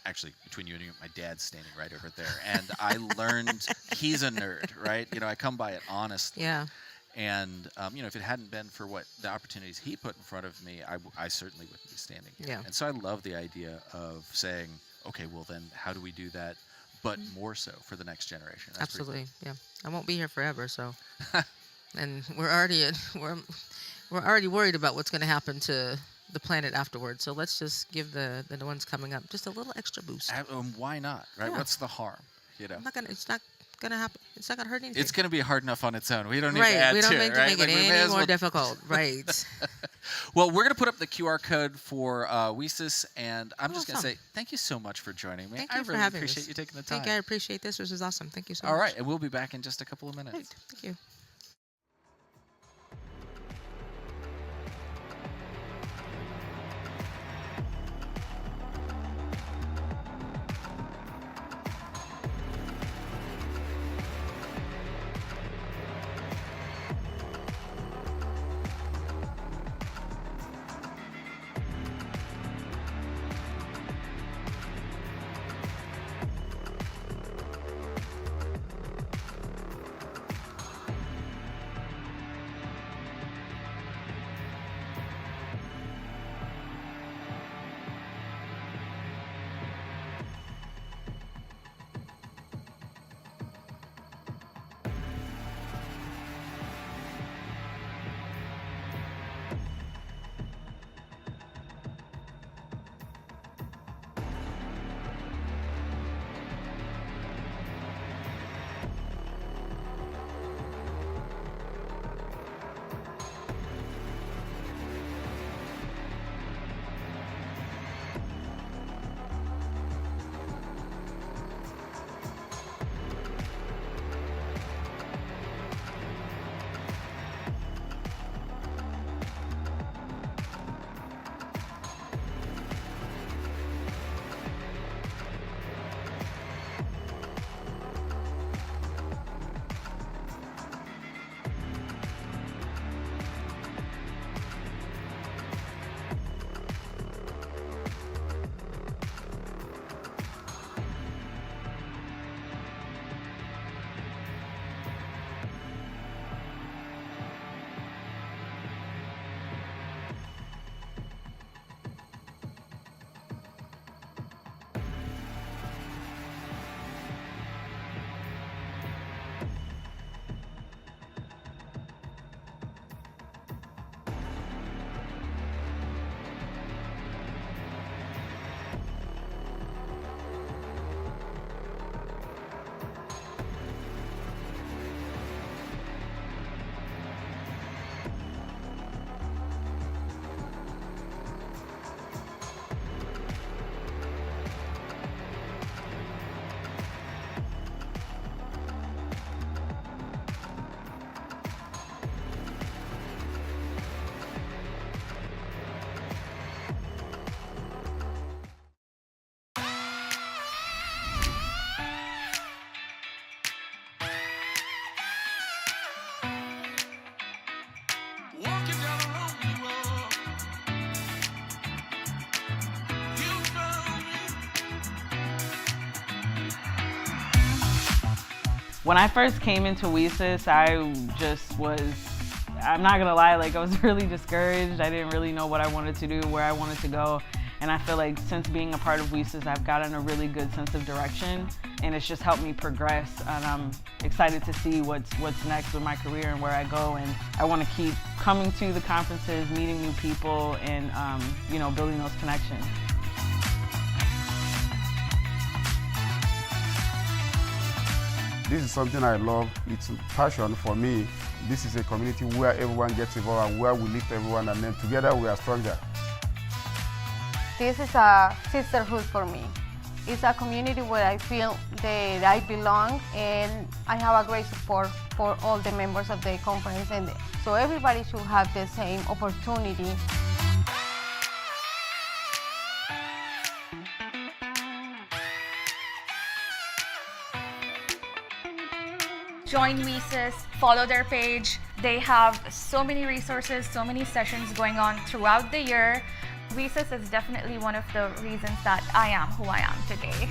actually, between you and me, my dad's standing right over there. And I learned he's a nerd, right? I come by it honestly. Yeah. And, if it hadn't been for what the opportunities he put in front of me, I certainly wouldn't be standing here. Yeah. And so I love the idea of saying, okay, well then how do we do that, but more so for the next generation? That's pretty Absolutely. Yeah. I won't be here forever, so. And we're already worried about what's going to happen to the planet afterwards. So let's just give the ones coming up just a little extra boost. Why not, right? Yeah. What's the harm, It's not gonna happen. It's not gonna hurt anything. It's going to be hard enough on its own. We don't need right. to add We don't to need it, to right? make Like, it we may any as more well- difficult. Right. Well, we're going to put up the QR code for WESIS, and I'm just going to Awesome. say thank you so much for joining me. Thank I you for really having appreciate us. you taking the time. Thank you. I appreciate this. This was awesome. Thank you so All much. right, and we'll be back in just a couple of minutes. Great. Thank you. When I first came into WESIS, I'm not gonna lie, like I was really discouraged. I didn't really know what I wanted to do, where I wanted to go. And I feel like since being a part of WESIS, I've gotten a really good sense of direction, and it's just helped me progress. And I'm excited to see what's next with my career and where I go. And I want to keep coming to the conferences, meeting new people, and building those connections. This is something I love. It's a passion for me. This is a community where everyone gets involved and where we lift everyone, and then together we are stronger. This is a sisterhood for me. It's a community where I feel that I belong, and I have a great support for all the members of the conference, and so everybody should have the same opportunity. Join WESIS, follow their page. They have so many resources, so many sessions going on throughout the year. WESIS is definitely one of the reasons that I am who I am today.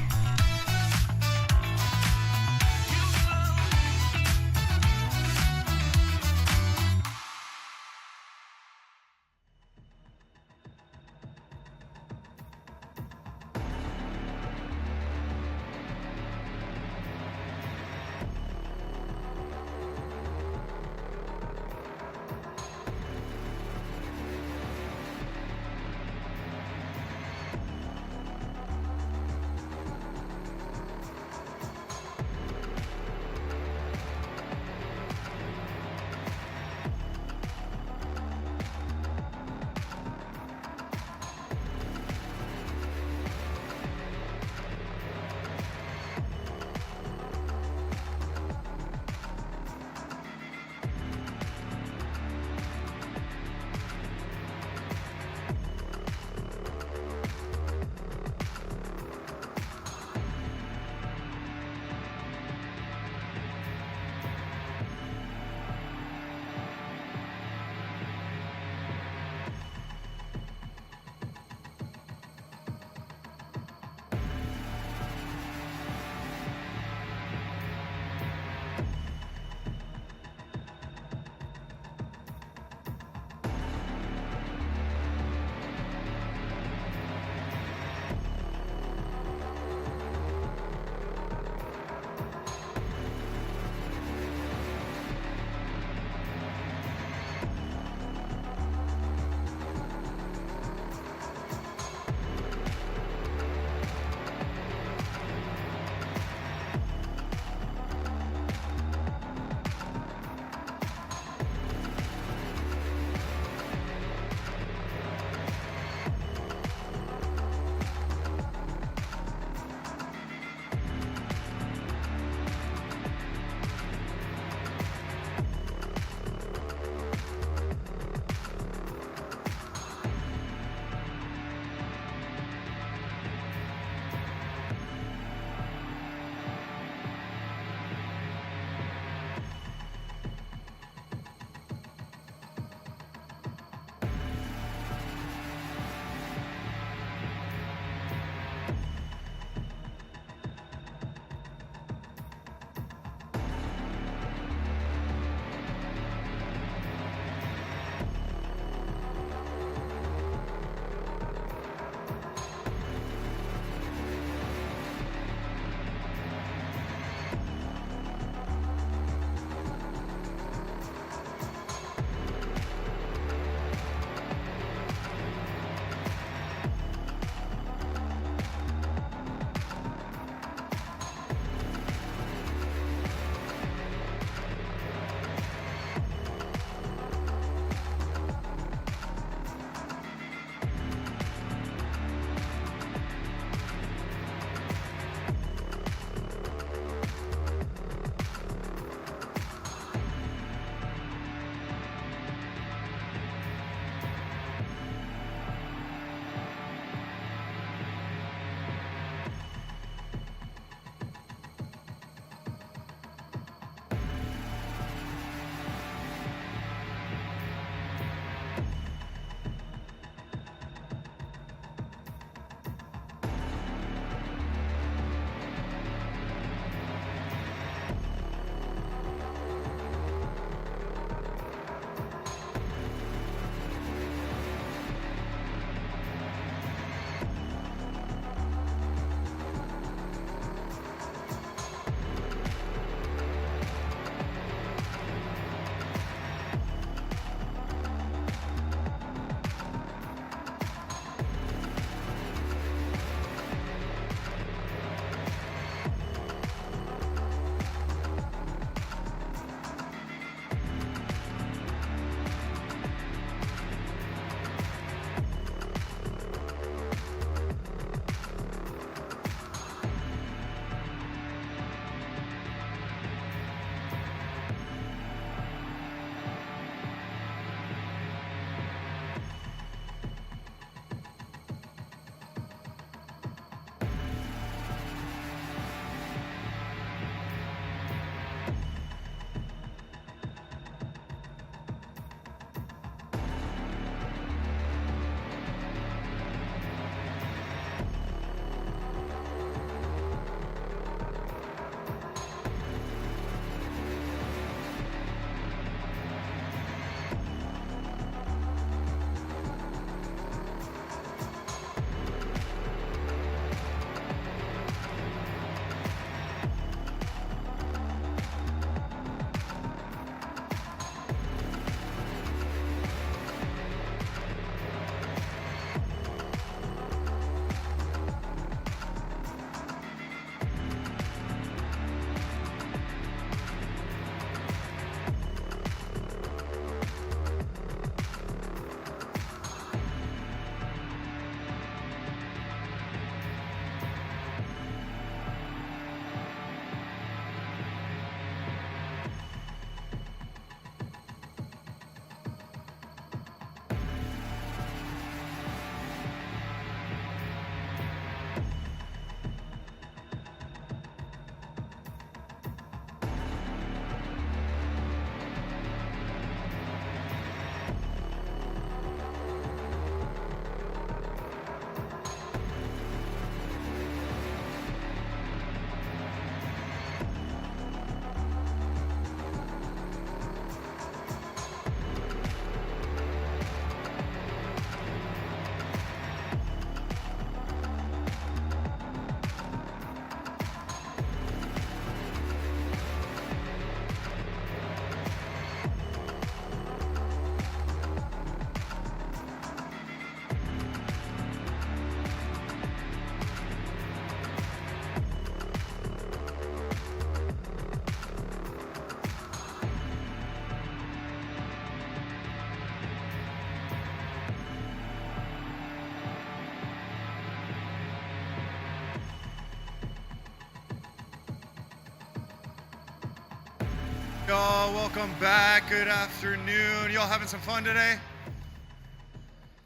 Y'all, welcome back. Good afternoon. Y'all having some fun today?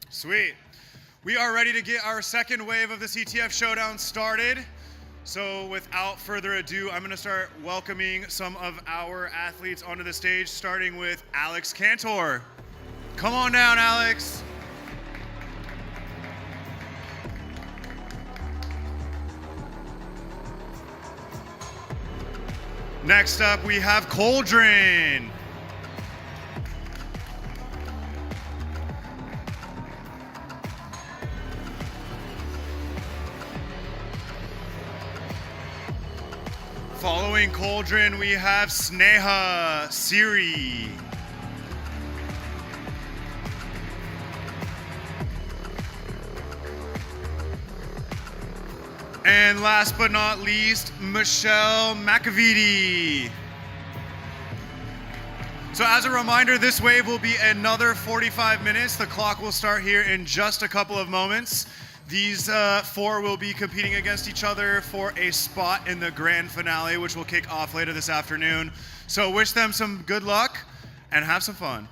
Sweet. We are ready to get our second wave of the CTF Showdown started. So without further ado, I'm going to start welcoming some of our athletes onto the stage, starting with Alex Cantor. Come on down, Alex. Next up, we have Coldren. Following Coldren, we have Sneha Siri. And last but not least, Michelle McAvity. So as a reminder, this wave will be another 45 minutes. The clock will start here in just a couple of moments. These four will be competing against each other for a spot in the grand finale, which will kick off later this afternoon. So wish them some good luck and have some fun.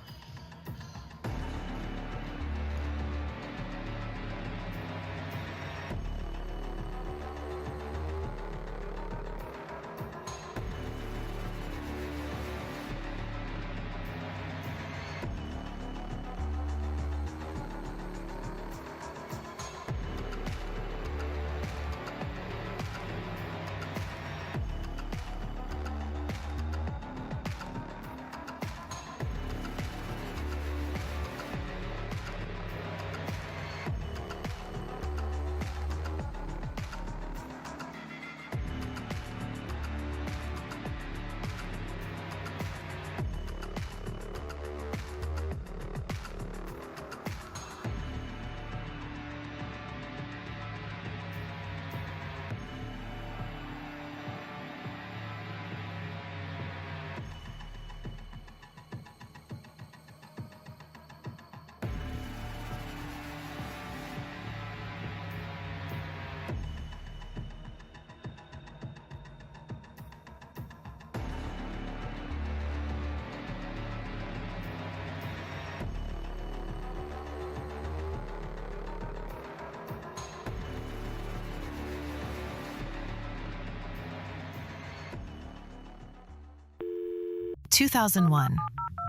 In 2001,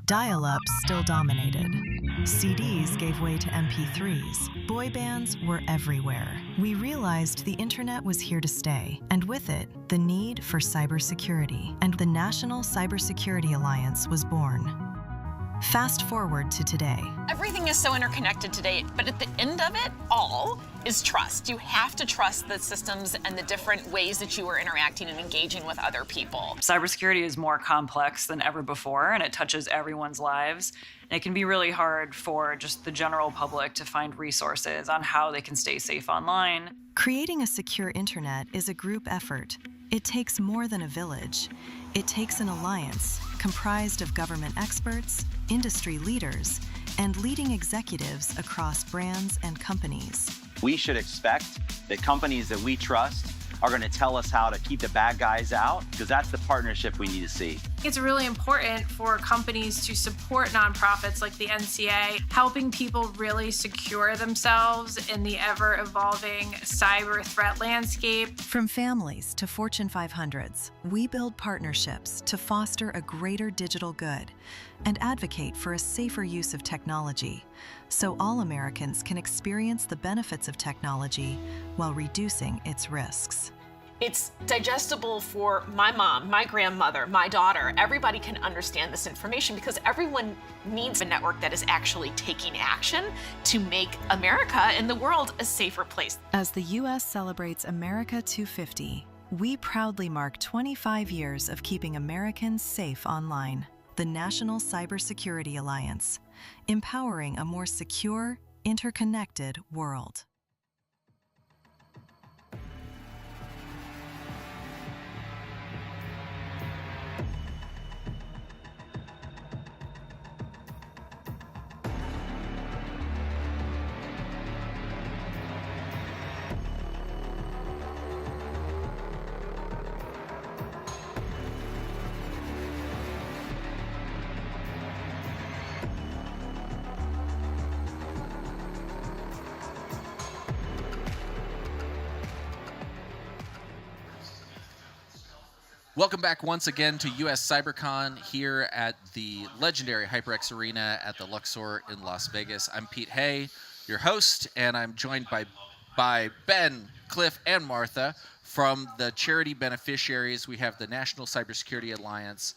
dial-up still dominated. CDs gave way to MP3s. Boy bands were everywhere. We realized the internet was here to stay, and with it, the need for cybersecurity, and the National Cybersecurity Alliance was born. Fast forward to today. Everything is so interconnected today, but at the end of it all is trust. You have to trust the systems and the different ways that you are interacting and engaging with other people. Cybersecurity is more complex than ever before, and it touches everyone's lives. And it can be really hard for just the general public to find resources on how they can stay safe online. Creating a secure internet is a group effort. It takes more than a village. It takes an alliance comprised of government experts, industry leaders, and leading executives across brands and companies. We should expect that companies that we trust are going to tell us how to keep the bad guys out, because that's the partnership we need to see. It's really important for companies to support nonprofits like the NCA, helping people really secure themselves in the ever-evolving cyber threat landscape. From families to Fortune 500s, we build partnerships to foster a greater digital good and advocate for a safer use of technology, so all Americans can experience the benefits of technology while reducing its risks. It's digestible for my mom, my grandmother, my daughter. Everybody can understand this information because everyone needs a network that is actually taking action to make America and the world a safer place. As the U.S. celebrates America 250, we proudly mark 25 years of keeping Americans safe online. The National Cybersecurity Alliance, empowering a more secure, interconnected world. Welcome back once again to US CyberCon here at the legendary HyperX Arena at the Luxor in Las Vegas. I'm Pete Hay, your host, and I'm joined by Ben, Cliff, and Martha from the charity beneficiaries. We have the National Cybersecurity Alliance,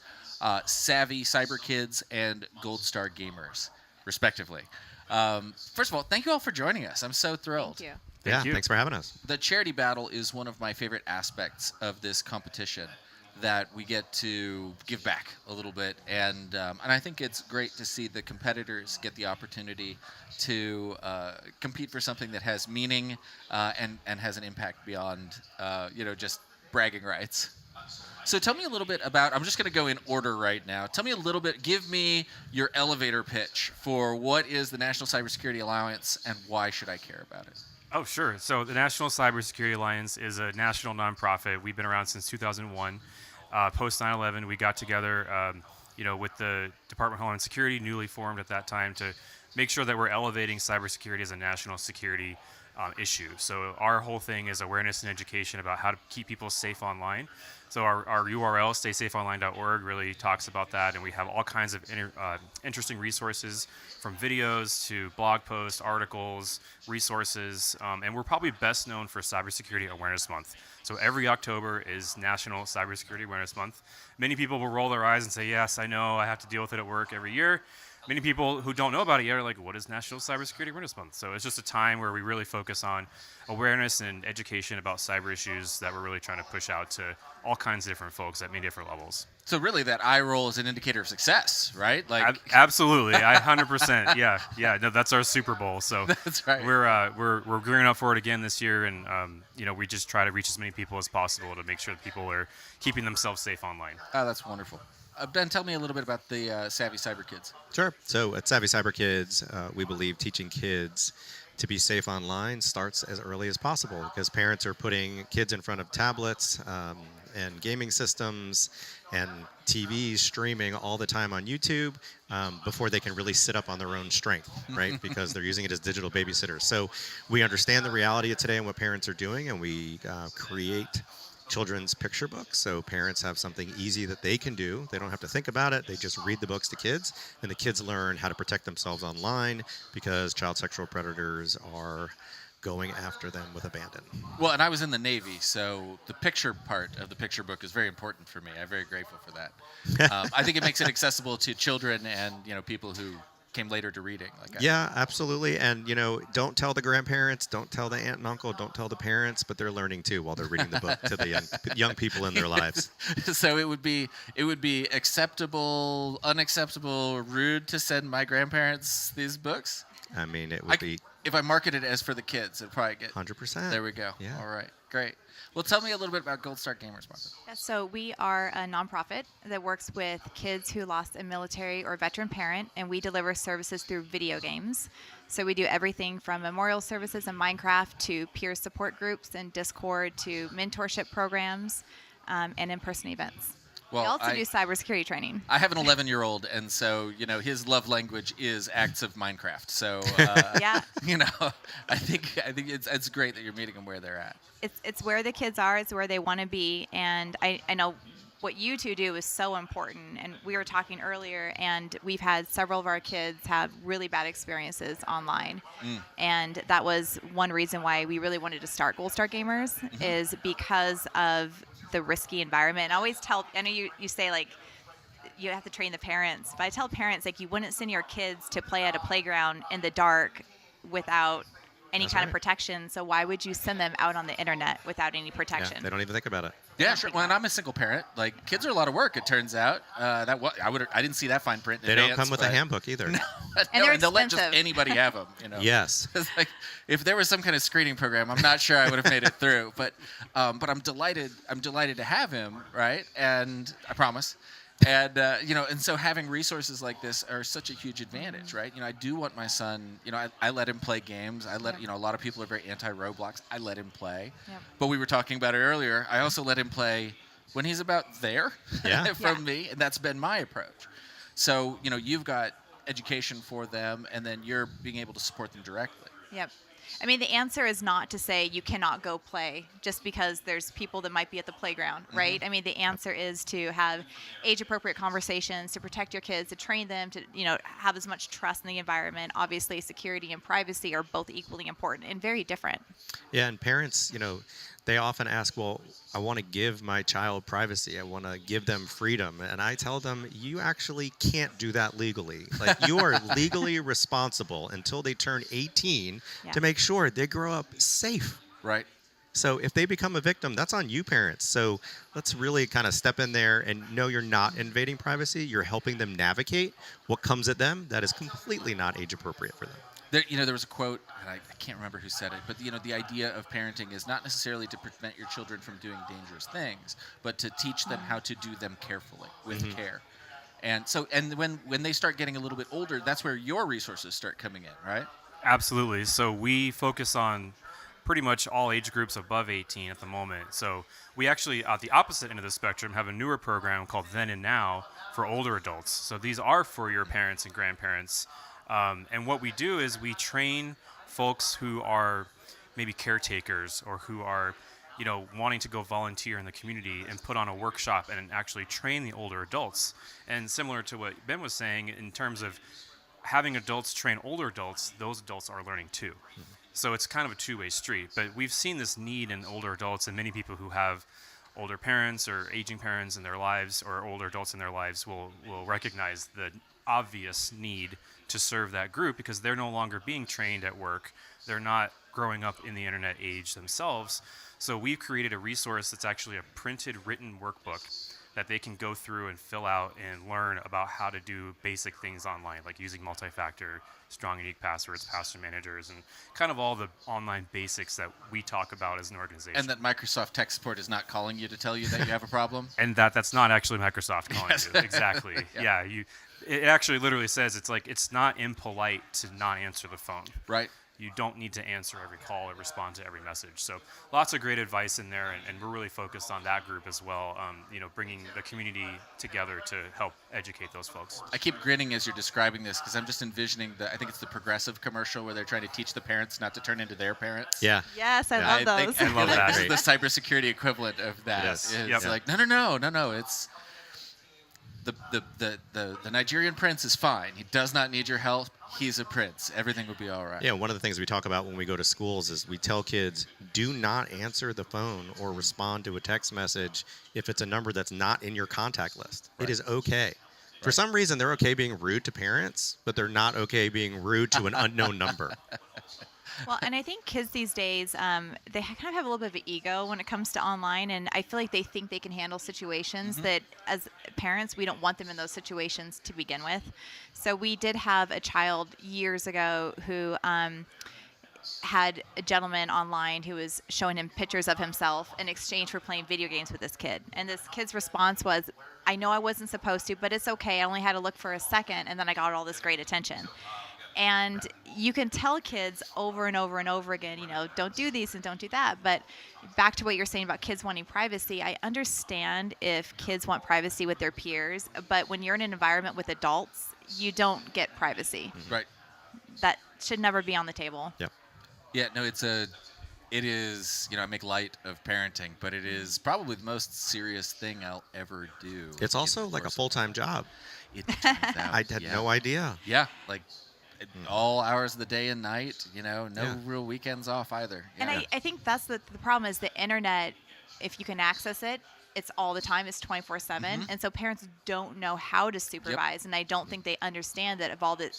Savvy Cyber Kids, and Gold Star Gamers, respectively. First of all, thank you all for joining us. I'm so thrilled. Thank you. Thank you. Thanks for having us. The charity battle is one of my favorite aspects of this competition, that we get to give back a little bit, and I think it's great to see the competitors get the opportunity to compete for something that has meaning and has an impact beyond just bragging rights. So tell me a little bit about, I'm just going to go in order right now. Tell me a little bit, give me your elevator pitch for what is the National Cybersecurity Alliance and why should I care about it? Oh, sure. So the National Cybersecurity Alliance is a national nonprofit. We've been around since 2001. Post 9/11, we got together, with the Department of Homeland Security, newly formed at that time, to make sure that we're elevating cybersecurity as a national security issue. So our whole thing is awareness and education about how to keep people safe online. So our URL, staysafeonline.org, really talks about that, and we have all kinds of interesting resources, from videos to blog posts, articles, resources, and we're probably best known for Cybersecurity Awareness Month. So every October is National Cybersecurity Awareness Month. Many people will roll their eyes and say, yes, I know, I have to deal with it at work every year. Many people who don't know about it yet are like, what is National Cybersecurity Awareness Month? So it's just a time where we really focus on awareness and education about cyber issues that we're really trying to push out to all kinds of different folks at many different levels. So really that eye roll is an indicator of success, right? Absolutely, 100%. Yeah. No, that's our Super Bowl. So that's right. We're gearing up for it again this year, and we just try to reach as many people as possible to make sure that people are keeping themselves safe online. Oh, that's wonderful. Ben, tell me a little bit about the Savvy Cyber Kids. Sure. So at Savvy Cyber Kids, we believe teaching kids to be safe online starts as early as possible, because parents are putting kids in front of tablets and gaming systems and TVs streaming all the time on YouTube before they can really sit up on their own strength, right? Because they're using it as digital babysitters. So we understand the reality of today and what parents are doing, and we create children's picture books, so parents have something easy that they can do. They don't have to think about it. They just read the books to kids, and the kids learn how to protect themselves online, because child sexual predators are going after them with abandon. Well, and I was in the Navy, so the picture part of the picture book is very important for me. I'm very grateful for that. I think it makes it accessible to children and people who came later to reading. Yeah, absolutely. And don't tell the grandparents, don't tell the aunt and uncle, don't tell the parents, but they're learning too while they're reading the book to the young people in their lives. So it would be acceptable, unacceptable, rude to send my grandparents these books? I mean, it would be. If I market it as for the kids, it'd probably get 100%. There we go. Yeah. All right. Great. Well, tell me a little bit about Gold Star Gamers, Martha. So we are a nonprofit that works with kids who lost a military or veteran parent, and we deliver services through video games. So we do everything from memorial services in Minecraft to peer support groups and Discord to mentorship programs and in-person events. Well, we also do cybersecurity training. I have an 11-year-old, and so his love language is acts of Minecraft. So yeah, I think it's great that you're meeting them where they're at. It's where the kids are. It's where they want to be, and I know what you two do is so important. And we were talking earlier, and we've had several of our kids have really bad experiences online, and that was one reason why we really wanted to start Gold Star Gamers, is because of the risky environment. And I always tell, I know you say you have to train the parents, but I tell parents you wouldn't send your kids to play at a playground in the dark without any kind of protection. So why would you send them out on the internet without any protection? Yeah, they don't even think about it. Yeah, sure. Well, and I'm a single parent. Kids are a lot of work, it turns out. I didn't see that fine print in They advance, don't come with a handbook either. No, and they'll let just anybody have them. Yes. If there was some kind of screening program, I'm not sure I would have made it through. But I'm delighted. I'm delighted to have him, right? And I promise. And and so having resources like this are such a huge advantage, right? I do want my son. I let him play games. I let a lot of people are very anti-Roblox. I let him play. Yep. But we were talking about it earlier. I also let him play when he's about there from me, and that's been my approach. So you've got education for them, and then you're being able to support them directly. Yep. I mean, the answer is not to say you cannot go play just because there's people that might be at the playground, right? I mean, the answer is to have age-appropriate conversations, to protect your kids, to train them, to have as much trust in the environment. Obviously, security and privacy are both equally important and very different. Yeah, and parents, they often ask, well, I want to give my child privacy. I want to give them freedom. And I tell them, you actually can't do that legally. Like, you are legally responsible until they turn 18 to make sure they grow up safe. Right. So if they become a victim, that's on you, parents. So let's really kind of step in there and know you're not invading privacy. You're helping them navigate what comes at them that is completely not age appropriate for them. There was a quote, and I can't remember who said it, but the idea of parenting is not necessarily to prevent your children from doing dangerous things, but to teach them how to do them carefully, with care. And so, when they start getting a little bit older, that's where your resources start coming in, right? Absolutely. So we focus on pretty much all age groups above 18 at the moment. So we actually, at the opposite end of the spectrum, have a newer program called Then and Now for older adults. So these are for your parents and grandparents. And what we do is we train folks who are maybe caretakers or who are, wanting to go volunteer in the community and put on a workshop and actually train the older adults. And similar to what Ben was saying, in terms of having adults train older adults, those adults are learning too. So it's kind of a two-way street. But we've seen this need in older adults, and many people who have older parents or aging parents in their lives, or older adults in their lives, will recognize the obvious need to serve that group because they're no longer being trained at work. They're not growing up in the internet age themselves. So we've created a resource that's actually a printed written workbook that they can go through and fill out and learn about how to do basic things online, like using multi-factor, strong unique passwords, password managers, and kind of all the online basics that we talk about as an organization. And that Microsoft tech support is not calling you to tell you that you have a problem? And that's not actually Microsoft calling Yes. you. Exactly. Yeah. It actually literally says it's not impolite to not answer the phone. Right. You don't need to answer every call or respond to every message. So lots of great advice in there, and we're really focused on that group as well, bringing the community together to help educate those folks. I keep grinning as you're describing this because I'm just envisioning I think it's the Progressive commercial where they're trying to teach the parents not to turn into their parents. Yeah. Yes, I love those. I love that. This is the cybersecurity equivalent of that. Yes. It's like, no. It's the Nigerian prince is fine. He does not need your help. He's a prince. Everything will be all right. Yeah, one of the things we talk about when we go to schools is we tell kids, do not answer the phone or respond to a text message if it's a number that's not in your contact list. Right. It is okay. For some reason, they're okay being rude to parents, but they're not okay being rude to an unknown number. Well, and I think kids these days, they kind of have a little bit of an ego when it comes to online, and I feel like they think they can handle situations that, as parents, we don't want them in those situations to begin with. So we did have a child years ago who had a gentleman online who was showing him pictures of himself in exchange for playing video games with this kid. And this kid's response was, I know I wasn't supposed to, but it's okay. I only had to look for a second, and then I got all this great attention. And you can tell kids over and over and over again, don't do these and don't do that. But back to what you're saying about kids wanting privacy, I understand if kids want privacy with their peers, but when you're in an environment with adults, you don't get privacy. Right. That should never be on the table. Yep. Yeah, no, it is, I make light of parenting, but it is probably the most serious thing I'll ever do. It's also like a full-time job. It turns out, I had no idea. Yeah, like all hours of the day and night, no real weekends off either. And I think that's the problem is the internet, if you can access it, it's all the time. It's 24/7. And so parents don't know how to supervise. And I don't think they understand that of all the,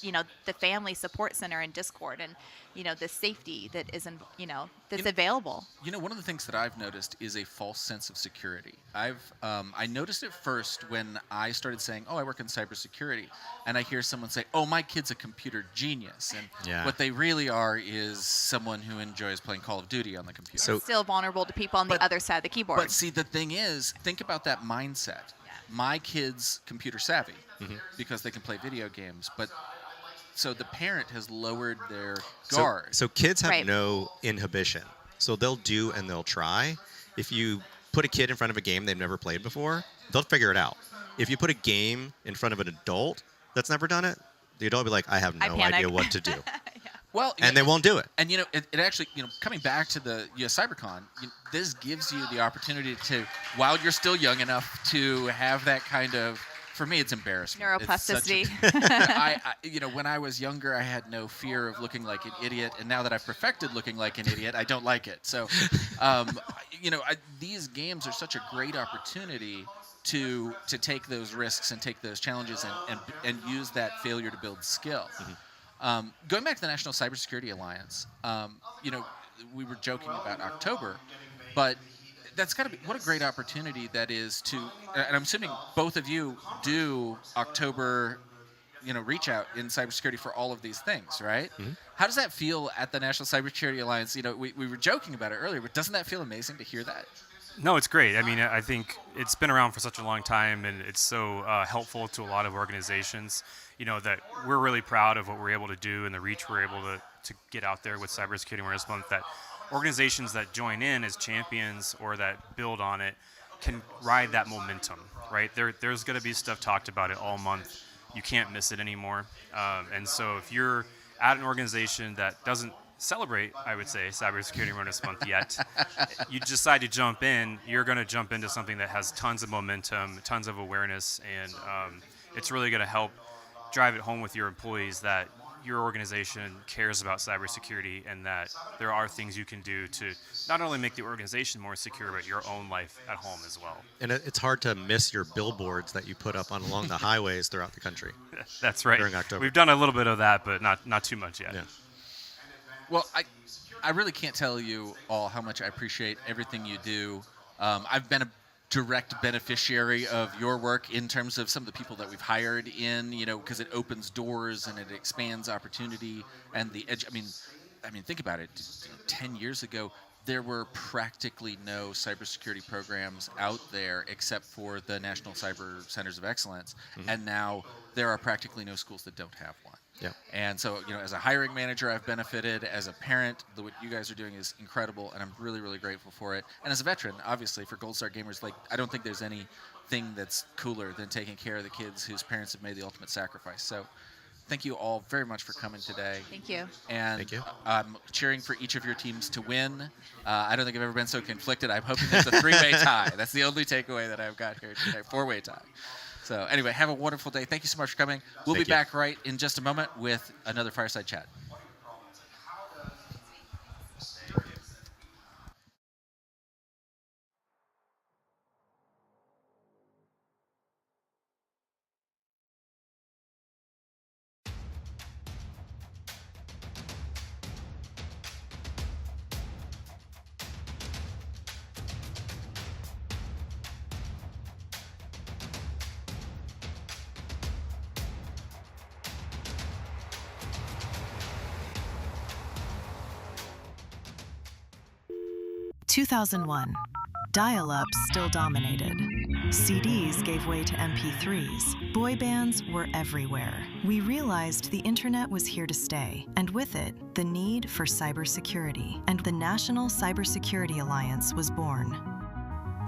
the family support center and Discord and, the safety that isn't, that's available. One of the things that I've noticed is a false sense of security. I noticed it first when I started saying, I work in cybersecurity. And I hear someone say, my kid's a computer genius. And what they really are is someone who enjoys playing Call of Duty on the computer. So still vulnerable to people on the other side of the keyboard. But see, the thing is, think about that mindset. My kid's computer savvy because they can play video games, but so the parent has lowered their guard. So kids have no inhibition. So they'll do and they'll try. If you put a kid in front of a game they've never played before, they'll figure it out. If you put a game in front of an adult that's never done it, the adult will be like, I have no idea what to do. Well, and they won't do it. And it actually, coming back to the CyberCon, this gives you the opportunity to, while you're still young enough to have that kind of. For me, it's embarrassment. Neuroplasticity. When I was younger, I had no fear of looking like an idiot, and now that I've perfected looking like an idiot, I don't like it. So, these games are such a great opportunity to take those risks and take those challenges and use that failure to build skill. Mm-hmm. Going back to the National Cybersecurity Alliance, we were joking about October, but that's got to be what a great opportunity that is to, and I'm assuming both of you do October, reach out in cybersecurity for all of these things, right? Mm-hmm. How does that feel at the National Cybersecurity Alliance? We were joking about it earlier, but doesn't that feel amazing to hear that? No, it's great. I mean, I think it's been around for such a long time, and it's so helpful to a lot of organizations, that we're really proud of what we're able to do and the reach we're able to get out there with Cybersecurity Awareness Month, that organizations that join in as champions or that build on it can ride that momentum, right? There's going to be stuff talked about it all month. You can't miss it anymore. And so if you're at an organization that doesn't celebrate, I would say, Cybersecurity Awareness Month yet, you decide to jump in, you're going to jump into something that has tons of momentum, tons of awareness, and it's really going to help drive it home with your employees that your organization cares about cybersecurity and that there are things you can do to not only make the organization more secure, but your own life at home as well. And it's hard to miss your billboards that you put up along the highways throughout the country. That's right. During October. We've done a little bit of that, but not too much yet. Yeah. Well, I really can't tell you all how much I appreciate everything you do. I've been a direct beneficiary of your work in terms of some of the people that we've hired in, because it opens doors and it expands opportunity and the edge. I mean, think about it. 10 years ago, there were practically no cybersecurity programs out there except for the National Cyber Centers of Excellence, and now there are practically no schools that don't have one. Yeah. And so, as a hiring manager, I've benefited. As a parent, what you guys are doing is incredible, and I'm really, really grateful for it. And as a veteran, obviously, for Gold Star Gamers, I don't think there's anything that's cooler than taking care of the kids whose parents have made the ultimate sacrifice. So thank you all very much for coming today. Thank you. And Thank you. I'm cheering for each of your teams to win. I don't think I've ever been so conflicted. I'm hoping it's a three-way tie. That's the only takeaway that I've got here today. Four-way tie. So anyway, have a wonderful day. Thank you so much for coming. We'll be back right in just a moment with another Fireside Chat. (2001) Dial-up still dominated. CDs gave way to MP3s. Boy bands were everywhere. We realized the internet was here to stay, and with it, the need for cybersecurity. And the National Cybersecurity Alliance was born.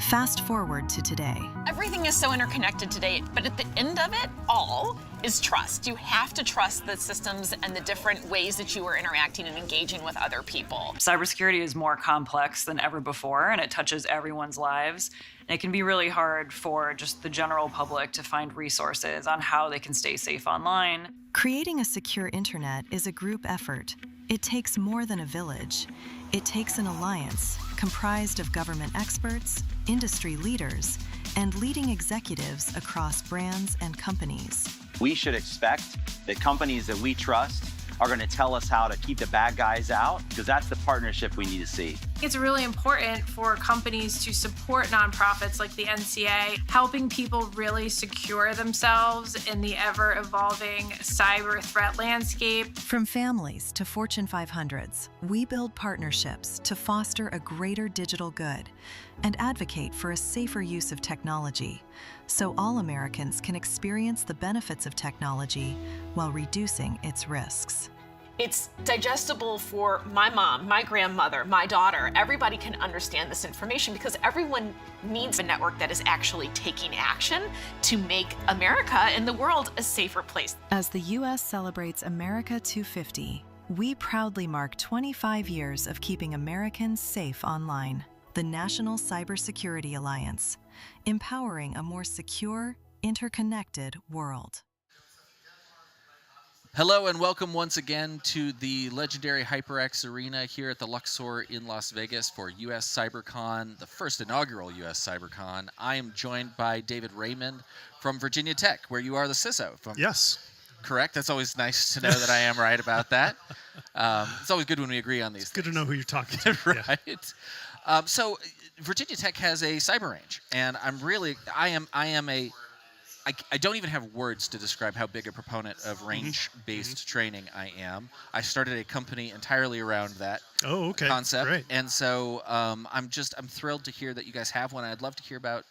Fast forward to today. Everything is so interconnected today, but at the end of it all is trust. You have to trust the systems and the different ways that you are interacting and engaging with other people. Cybersecurity is more complex than ever before, and it touches everyone's lives. And it can be really hard for just the general public to find resources on how they can stay safe online. Creating a secure internet is a group effort. It takes more than a village. It takes an alliance comprised of government experts, industry leaders, and leading executives across brands and companies. We should expect that companies that we trust are going to tell us how to keep the bad guys out, because that's the partnership we need to see. It's really important for companies to support nonprofits like the NCA, helping people really secure themselves in the ever-evolving cyber threat landscape. From families to Fortune 500s, we build partnerships to foster a greater digital good and advocate for a safer use of technology, so all Americans can experience the benefits of technology while reducing its risks. It's digestible for my mom, my grandmother, my daughter. Everybody can understand this information because everyone needs a network that is actually taking action to make America and the world a safer place. As the U.S. celebrates America 250, We proudly mark 25 years of keeping Americans safe online. The National Cybersecurity Alliance, empowering a more secure, interconnected world. Hello and welcome once again to the legendary HyperX Arena here at the Luxor in Las Vegas for US CyberCon, the first inaugural US CyberCon. I am joined by David Raymond from Virginia Tech, where you are the CISO. Yes. Correct? That's always nice to know that I am right about that. It's always good when we agree on these things. Good to know who you're talking to. Right? So Virginia Tech has a cyber range, and I don't even have words to describe how big a proponent of range-based training I am. I started a company entirely around that concept, great. and so I'm thrilled to hear that you guys have one. I'd love to hear about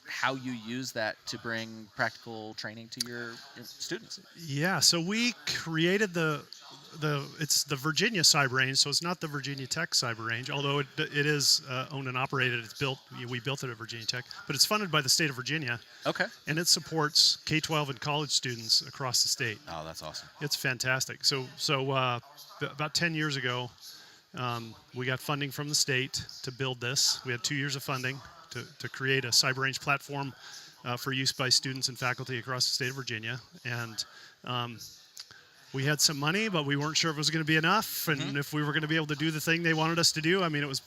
how you use that to bring practical training to your students. Yeah, so we created it's the Virginia Cyber Range, so it's not the Virginia Tech Cyber Range, although it is owned and operated. We built it at Virginia Tech, but it's funded by the state of Virginia. Okay. And it supports K-12 and college students across the state. Oh, that's awesome. It's fantastic. So about 10 years ago, we got funding from the state to build this. We had 2 years of funding to create a cyber range platform for use by students and faculty across the state of Virginia. And we had some money, but we weren't sure if it was going to be enough, and if we were going to be able to do the thing they wanted us to do. I mean, it was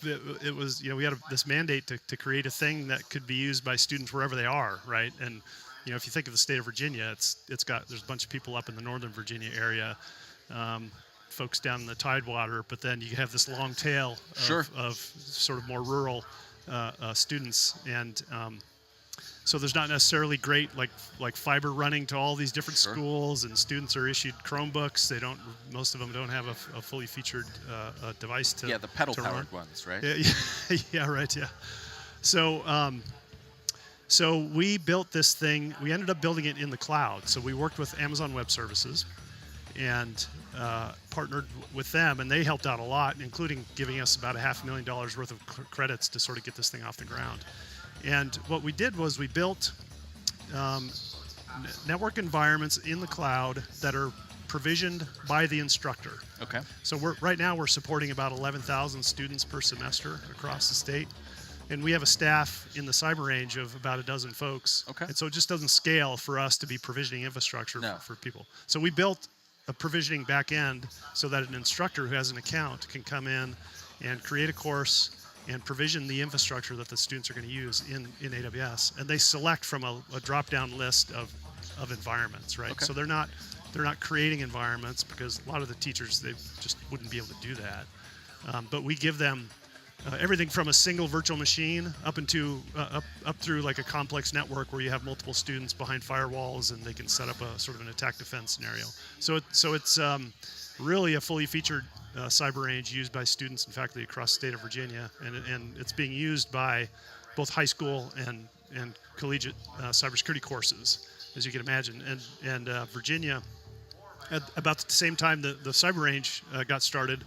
we had this mandate to create a thing that could be used by students wherever they are, right? And if you think of the state of Virginia, there's a bunch of people up in the northern Virginia area, folks down in the Tidewater, but then you have this long tail of sort of more rural students, and so there's not necessarily great like fiber running to all these different schools, and students are issued Chromebooks. Most of them don't have a fully featured device to the pedal-powered run. ones, right? Yeah, right. Yeah. So we built this thing. We ended up building it in the cloud. So we worked with Amazon Web Services and partnered with them, and they helped out a lot, including giving us about $500,000 worth of credits to sort of get this thing off the ground. And what we did was we built network environments in the cloud that are provisioned by the instructor. Okay. So right now we're supporting about 11,000 students per semester across the state. And we have a staff in the cyber range of about a dozen folks. Okay. And so it just doesn't scale for us to be provisioning infrastructure for people. So we built a provisioning back end so that an instructor who has an account can come in and create a course and provision the infrastructure that the students are going to use in AWS, and they select from a drop-down list of environments, right? Okay. So they're not creating environments, because a lot of the teachers, they just wouldn't be able to do that. But we give them everything from a single virtual machine up through like a complex network where you have multiple students behind firewalls, and they can set up a sort of an attack defense scenario. So it's really a fully featured cyber range used by students and faculty across the state of Virginia, and it's being used by both high school and collegiate cybersecurity courses, as you can imagine. And Virginia, at about the same time the cyber range got started,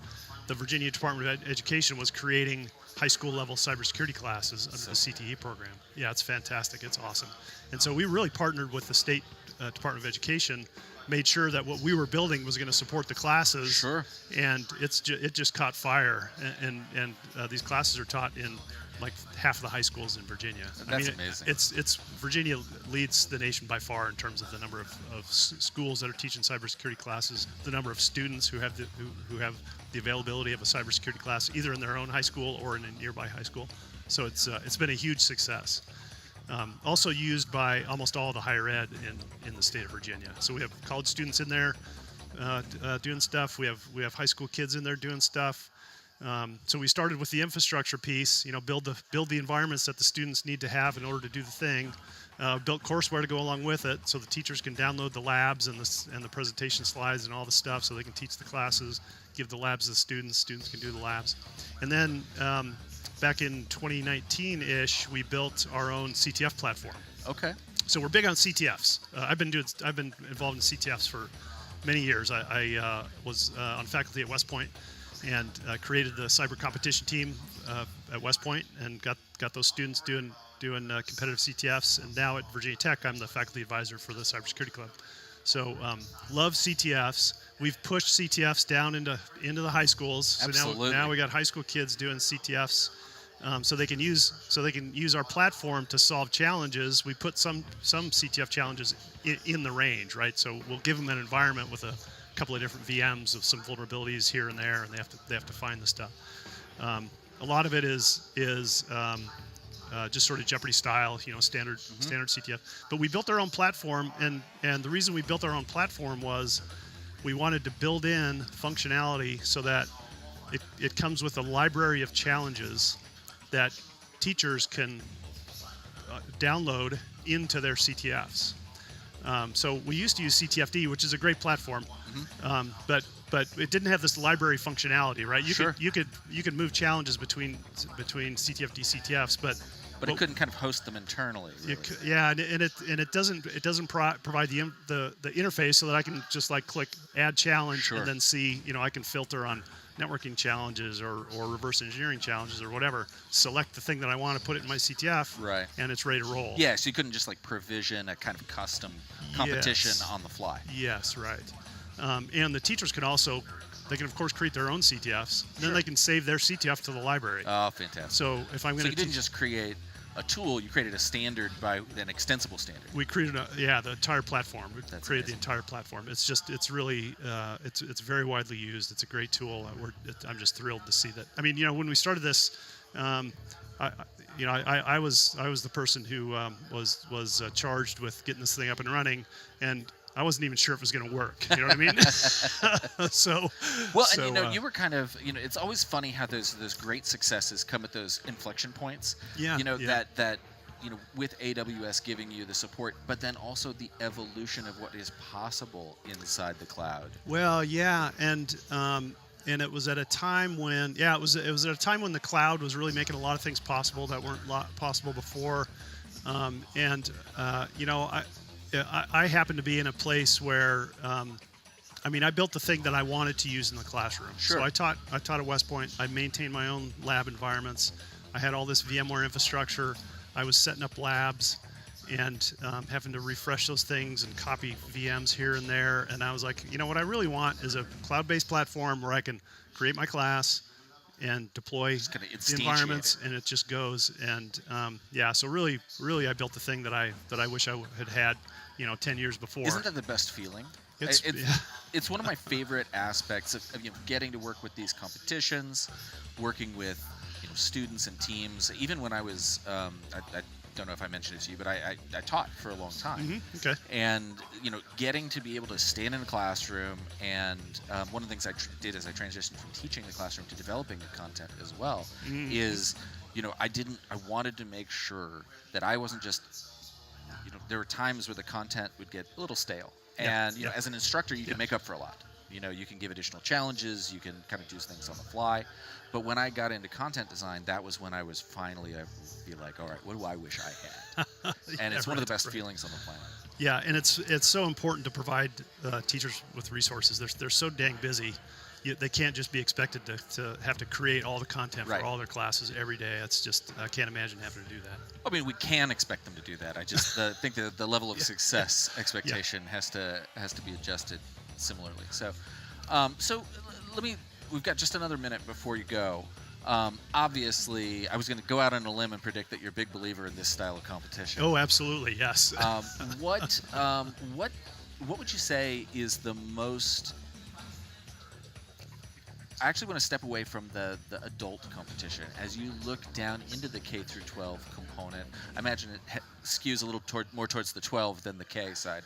the Virginia Department of Education was creating high school level cybersecurity classes under the CTE program. Yeah, it's fantastic. It's awesome. And so we really partnered with the state Department of Education, made sure that what we were building was going to support the classes. Sure. And it just caught fire. And these classes are taught in like half of the high schools in Virginia. That's amazing. It's Virginia leads the nation by far in terms of the number of schools that are teaching cybersecurity classes, the number of students who have the availability of a cybersecurity class either in their own high school or in a nearby high school. So it's been a huge success. Also used by almost all the higher ed in the state of Virginia. So we have college students in there doing stuff. We have high school kids in there doing stuff. So we started with the infrastructure piece. Build the environments that the students need to have in order to do the thing. Built courseware to go along with it, so the teachers can download the labs and the presentation slides and all the stuff, so they can teach the classes, give the labs to the students. Students can do the labs, and then. Back in 2019-ish, we built our own CTF platform. Okay. So we're big on CTFs. I've been involved in CTFs for many years. I was on faculty at West Point and created the cyber competition team at West Point and got those students doing competitive CTFs. And now at Virginia Tech, I'm the faculty advisor for the Cybersecurity Club. So love CTFs. We've pushed CTFs down into the high schools. So Absolutely. now we got high school kids doing CTFs, so they can use our platform to solve challenges. We put some CTF challenges in the range, right? So we'll give them an environment with a couple of different VMs of some vulnerabilities here and there, and they have to find the stuff. A lot of it is just sort of Jeopardy style, standard CTF. But we built our own platform, and the reason we built our own platform was we wanted to build in functionality so that it comes with a library of challenges that teachers can download into their CTFs. So we used to use CTFD, which is a great platform, but it didn't have this library functionality, right? You could move challenges between CTFD CTFs, but it couldn't kind of host them internally. Really. And it doesn't provide the interface so that I can just like click add challenge and then see, I can filter on networking challenges or reverse engineering challenges or whatever. Select the thing that I want to put it in my CTF, right? And it's ready to roll. Yeah, so you couldn't just like provision a kind of custom competition on the fly. Yes, right. And the teachers can also, they can of course create their own CTFs. Then they can save their CTF to the library. Oh, fantastic! So if I'm going to, you didn't just create a tool, you created a standard by an extensible standard. We created the entire platform. We created the entire platform. It's really, it's very widely used. It's a great tool. I'm just thrilled to see that. I mean, when we started this, I was the person who was charged with getting this thing up and running, and I wasn't even sure if it was going to work. You know what I mean? You were kind of, it's always funny how those great successes come at those inflection points. Yeah. That with AWS giving you the support, but then also the evolution of what is possible inside the cloud. Well, yeah, and it was at a time when it was at a time when the cloud was really making a lot of things possible that weren't possible before, I happen to be in a place where, I built the thing that I wanted to use in the classroom. Sure. So I taught at West Point. I maintained my own lab environments. I had all this VMware infrastructure. I was setting up labs and having to refresh those things and copy VMs here and there. And I was like, what I really want is a cloud-based platform where I can create my class and deploy the environments, and it just goes. And so really, I built the thing that I wish I had 10 years before. Isn't that the best feeling? It's one of my favorite aspects of getting to work with these competitions, working with students and teams. Even when I was, I don't know if I mentioned it to you, but I taught for a long time. Mm-hmm. Okay. And getting to be able to stand in a classroom, and one of the things I did as I transitioned from teaching the classroom to developing the content as well, is I wanted to make sure that I wasn't just there were times where the content would get a little stale, and as an instructor you can make up for a lot. You can give additional challenges, you can kind of do things on the fly. But when I got into content design, that was when I was finally, I'd be like, all right, what do I wish I had? And it's one of the best feelings on the planet. Yeah, and it's so important to provide teachers with resources. They're so dang busy. They can't just be expected to have to create all the content for all their classes every day. It's just, I can't imagine having to do that. I mean, we can expect them to do that. I just think that the level of success expectation has to be adjusted similarly. So, we've got just another minute before you go. Obviously, I was going to go out on a limb and predict that you're a big believer in this style of competition. Oh, absolutely, yes. What would you say is the most? I actually want to step away from the adult competition. As you look down into the K through 12 component, I imagine it skews a little more towards the 12 than the K side.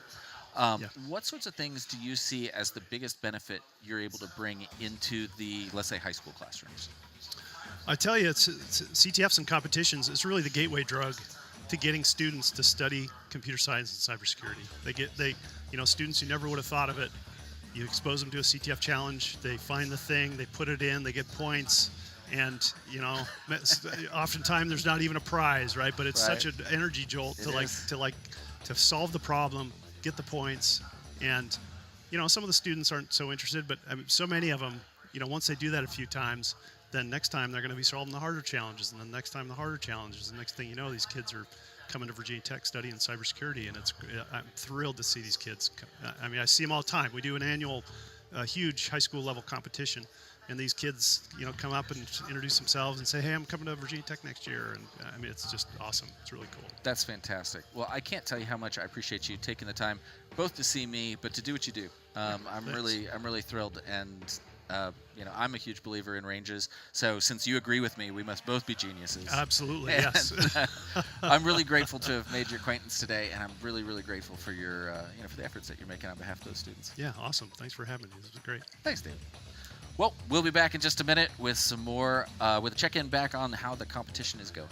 What sorts of things do you see as the biggest benefit you're able to bring into the, let's say, high school classrooms? I tell you, it's CTFs and competitions. It's really the gateway drug to getting students to study computer science and cybersecurity. Students who never would have thought of it. You expose them to a CTF challenge. They find the thing. They put it in. They get points. And oftentimes there's not even a prize, right? But it's such an energy jolt to solve the problem, get the points, and some of the students aren't so interested, but so many of them, once they do that a few times, then next time they're going to be solving the harder challenges, and then next time the harder challenges. The next thing you know, these kids are coming to Virginia Tech studying cybersecurity, and I'm thrilled to see these kids. I mean, I see them all the time. We do an annual, huge high school level competition, and these kids, come up and introduce themselves and say, "Hey, I'm coming to Virginia Tech next year." And I mean, it's just awesome. It's really cool. That's fantastic. Well, I can't tell you how much I appreciate you taking the time, both to see me, but to do what you do. I'm really thrilled, and I'm a huge believer in ranges. So since you agree with me, we must both be geniuses. Absolutely, and, yes. I'm really grateful to have made your acquaintance today, and I'm really, really grateful for your, for the efforts that you're making on behalf of those students. Yeah, awesome. Thanks for having me. This was great. Thanks, Dave. Well, we'll be back in just a minute with some more, with a check-in back on how the competition is going.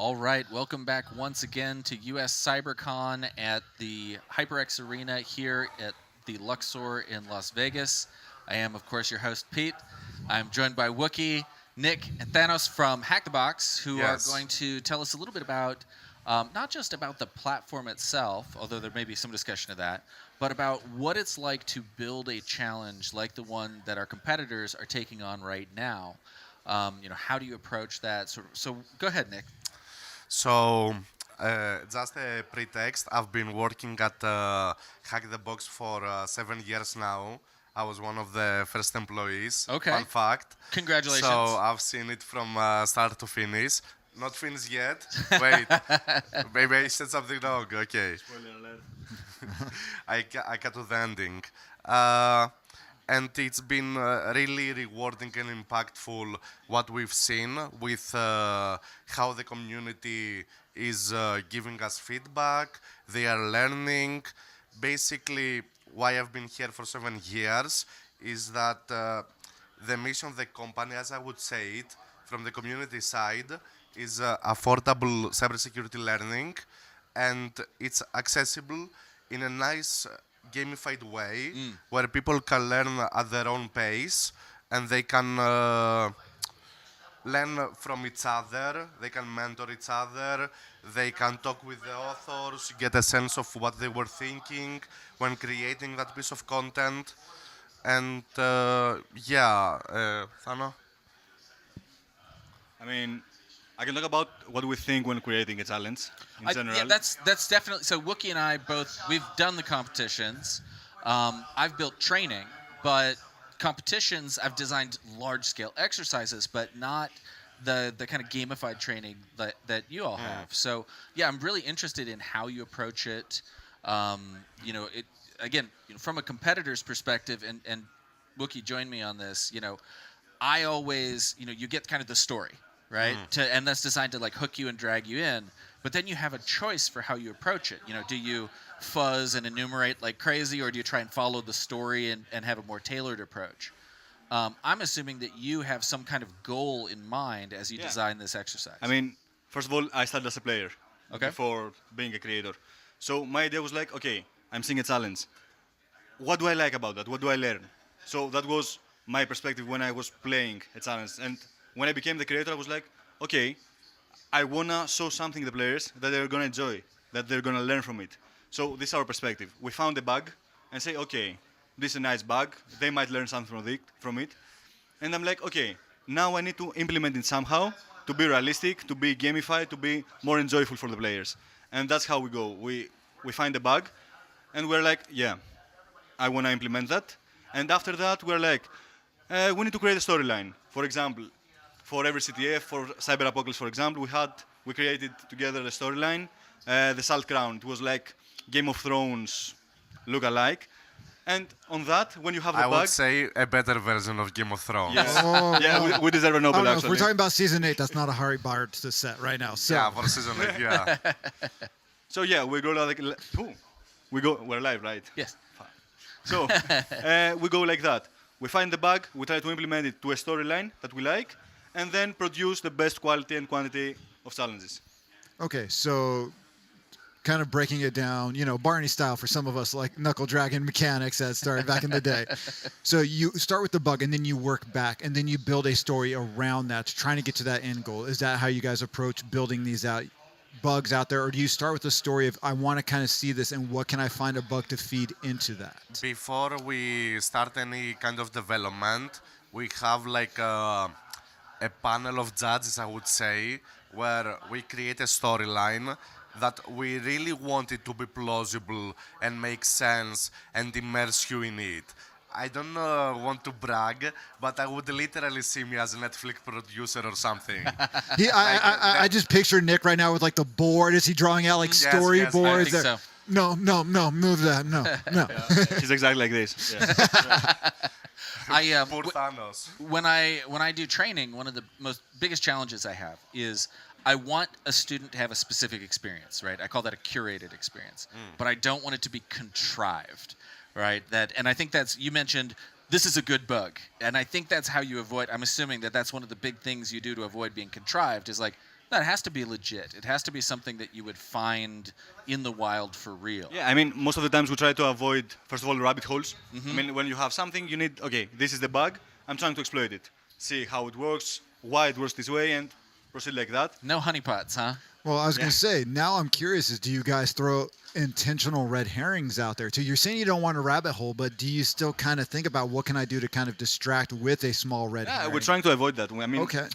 All right, welcome back once again to US CyberCon at the HyperX Arena here at the Luxor in Las Vegas. I am, of course, your host, Pete. I'm joined by Wookie, Nick, and Thanos from Hack the Box, who are going to tell us a little bit about, not just about the platform itself, although there may be some discussion of that, but about what it's like to build a challenge like the one that our competitors are taking on right now. How do you approach that? So go ahead, Nick. So, just a pretext, I've been working at Hack the Box for 7 years now. I was one of the first employees. Okay. Fun fact. Congratulations. So, I've seen it from start to finish. Not finished yet. Wait. Maybe I said something wrong. Okay. Spoiler alert. I got to the ending. And it's been really rewarding and impactful what we've seen with how the community is giving us feedback. They are learning. Basically, why I've been here for 7 years is that the mission of the company, as I would say it, from the community side, is affordable cybersecurity learning, and it's accessible in a nice gamified way where people can learn at their own pace and they can learn from each other, they can mentor each other, they can talk with the authors, get a sense of what they were thinking when creating that piece of content. And Thano? I mean, I can talk about what we think when creating a challenge in general. Yeah, that's definitely. So Wookie and I both, we've done the competitions. I've built training, but competitions, I've designed large-scale exercises, but not the kind of gamified training that you all have. So yeah, I'm really interested in how you approach it. It again, from a competitor's perspective, and Wookie, join me on this. I always, you get kind of the story, right? And that's designed to like hook you and drag you in. But then you have a choice for how you approach it. Do you fuzz and enumerate like crazy, or do you try and follow the story and have a more tailored approach? I'm assuming that you have some kind of goal in mind as you design this exercise. I mean, first of all, I started as a player before being a creator. So my idea was like, okay, I'm seeing a challenge. What do I like about that? What do I learn? So that was my perspective when I was playing a challenge. And when I became the creator, I was like, okay, I want to show something to the players that they're going to enjoy, that they're going to learn from it. So this is our perspective. We found a bug and say, okay, this is a nice bug. They might learn something from it. And I'm like, okay, now I need to implement it somehow to be realistic, to be gamified, to be more enjoyable for the players. And that's how we go. We find a bug and we're like, yeah, I want to implement that. And after that, we're like, we need to create a storyline. For example, for every CTF, for Cyber Apocalypse, for example, we created together a storyline, the Salt Crown. It was like Game of Thrones look-alike. And on that, when you have the bug... I would say a better version of Game of Thrones. Yes. Yeah, we deserve a Nobel, If actually. we're talking about Season 8, that's not a hard bar to set right now. So. Yeah, for Season 8, yeah. So yeah, we go like... We're live, right? Yes. So we go like that. We find the bug, we try to implement it to a storyline that we like, and then produce the best quality and quantity of challenges. Okay, so kind of breaking it down, Barney style for some of us, like Knuckle Dragon mechanics that started back in the day. So you start with the bug, and then you work back, and then you build a story around that, trying to get to that end goal. Is that how you guys approach building these bugs out there, or do you start with the story of, I want to kind of see this, and what can I find a bug to feed into that? Before we start any kind of development, we have like a panel of judges, I would say, where we create a storyline that we really want it to be plausible and make sense and immerse you in it. I don't want to brag, but I would literally see me as a Netflix producer or something. I just picture Nick right now with like the board. Is he drawing out like storyboards? I think so. No, move that. No. He's exactly like this. Yeah. Poor Thanos. When I do training, one of the biggest challenges I have is I want a student to have a specific experience, right? I call that a curated experience, but I don't want it to be contrived. Right. And I think you mentioned this is a good bug, and I think that's how you avoid. I'm assuming that's one of the big things you do to avoid being contrived is like, no, it has to be legit. It has to be something that you would find in the wild for real. Yeah, I mean, most of the times we try to avoid, first of all, rabbit holes. I mean, when you have something, you need, okay, this is the bug. I'm trying to exploit it, see how it works, why it works this way, and proceed like that. No honeypots, huh? Well, I was going to say, now I'm curious, do you guys throw intentional red herrings out there too? You're saying you don't want a rabbit hole, but do you still kind of think about what can I do to kind of distract with a small red herring? Yeah, we're trying to avoid that. I mean, okay.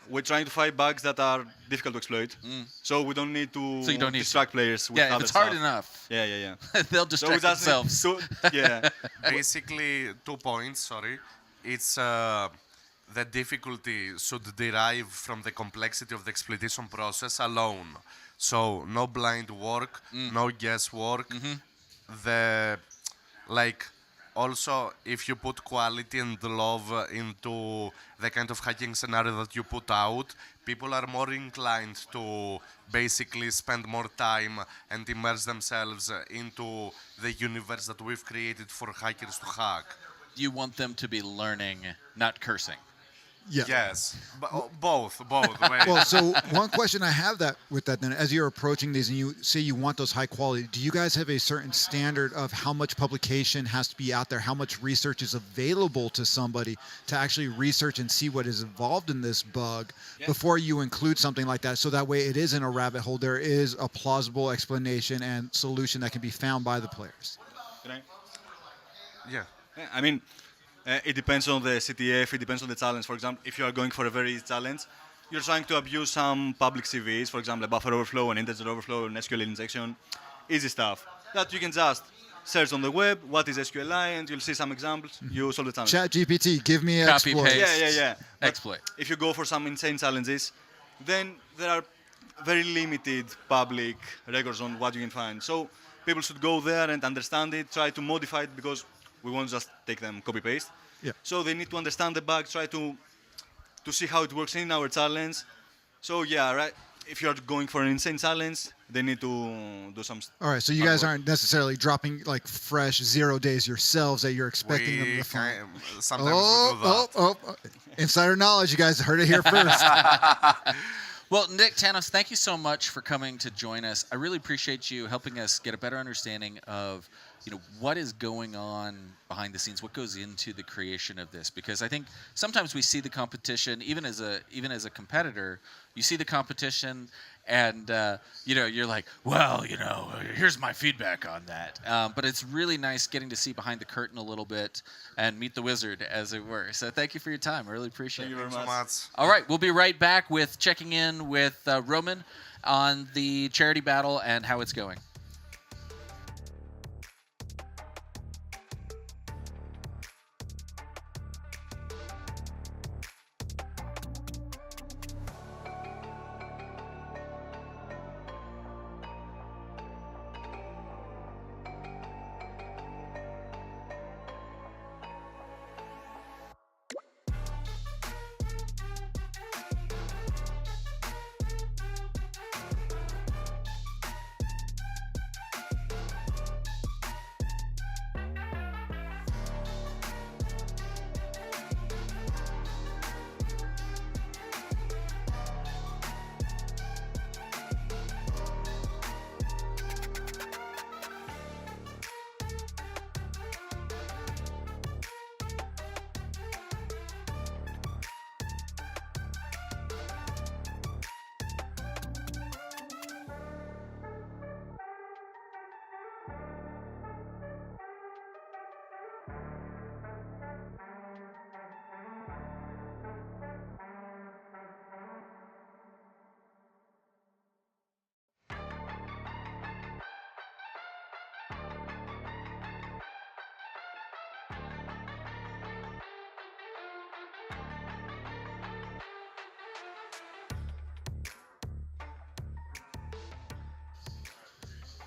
We're trying to find bugs that are difficult to exploit, so we don't need to distract players with if other it's hard stuff. enough. Yeah. They'll distract themselves. Yeah. Basically, 2 points, sorry. It's the difficulty should derive from the complexity of the exploitation process alone. So no blind work, no guesswork. the like also if you put quality and love into the kind of hacking scenario that you put out, people are more inclined to basically spend more time and immerse themselves into the universe that we've created for hackers to hack. You want them to be learning, not cursing. Yeah. Yes, both. Wait. Well, so one question I have that with that then, as you're approaching these and you say you want those high quality, do you guys have a certain standard of how much publication has to be out there, how much research is available to somebody to actually research and see what is involved in this bug before you include something like that? So that way it isn't a rabbit hole. There is a plausible explanation and solution that can be found by the players. Yeah. I mean, it depends on the CTF, it depends on the challenge. For example, if you are going for a very easy challenge, you're trying to abuse some public CVs, for example, a buffer overflow, an integer overflow, an SQL injection, easy stuff. That you can just search on the web, what is SQLi, and you'll see some examples, you solve the challenge. Chat GPT, give me an Copy, exploit. paste. Yeah. But Exploit. if you go for some insane challenges, then there are very limited public records on what you can find. So people should go there and understand it, try to modify it, because we won't just take them copy-paste. Yeah. So they need to understand the bug, try to see how it works in our challenge. So yeah, right. If you're going for an insane challenge, they need to do some. All right, so you guys aren't necessarily dropping like fresh 0 days yourselves that you're expecting them to find. Sometimes we do that. Insider knowledge, you guys heard it here first. Well, Nick Tanos, thank you so much for coming to join us. I really appreciate you helping us get a better understanding of, what is going on behind the scenes, what goes into the creation of this, because I think sometimes we see the competition, even as a competitor, you see the competition and you're like, well, here's my feedback on that. But it's really nice getting to see behind the curtain a little bit and meet the wizard, as it were. So thank you for your time. I really appreciate it. Thank you very much. All right, we'll be right back with checking in with Roman on the charity battle and how it's going.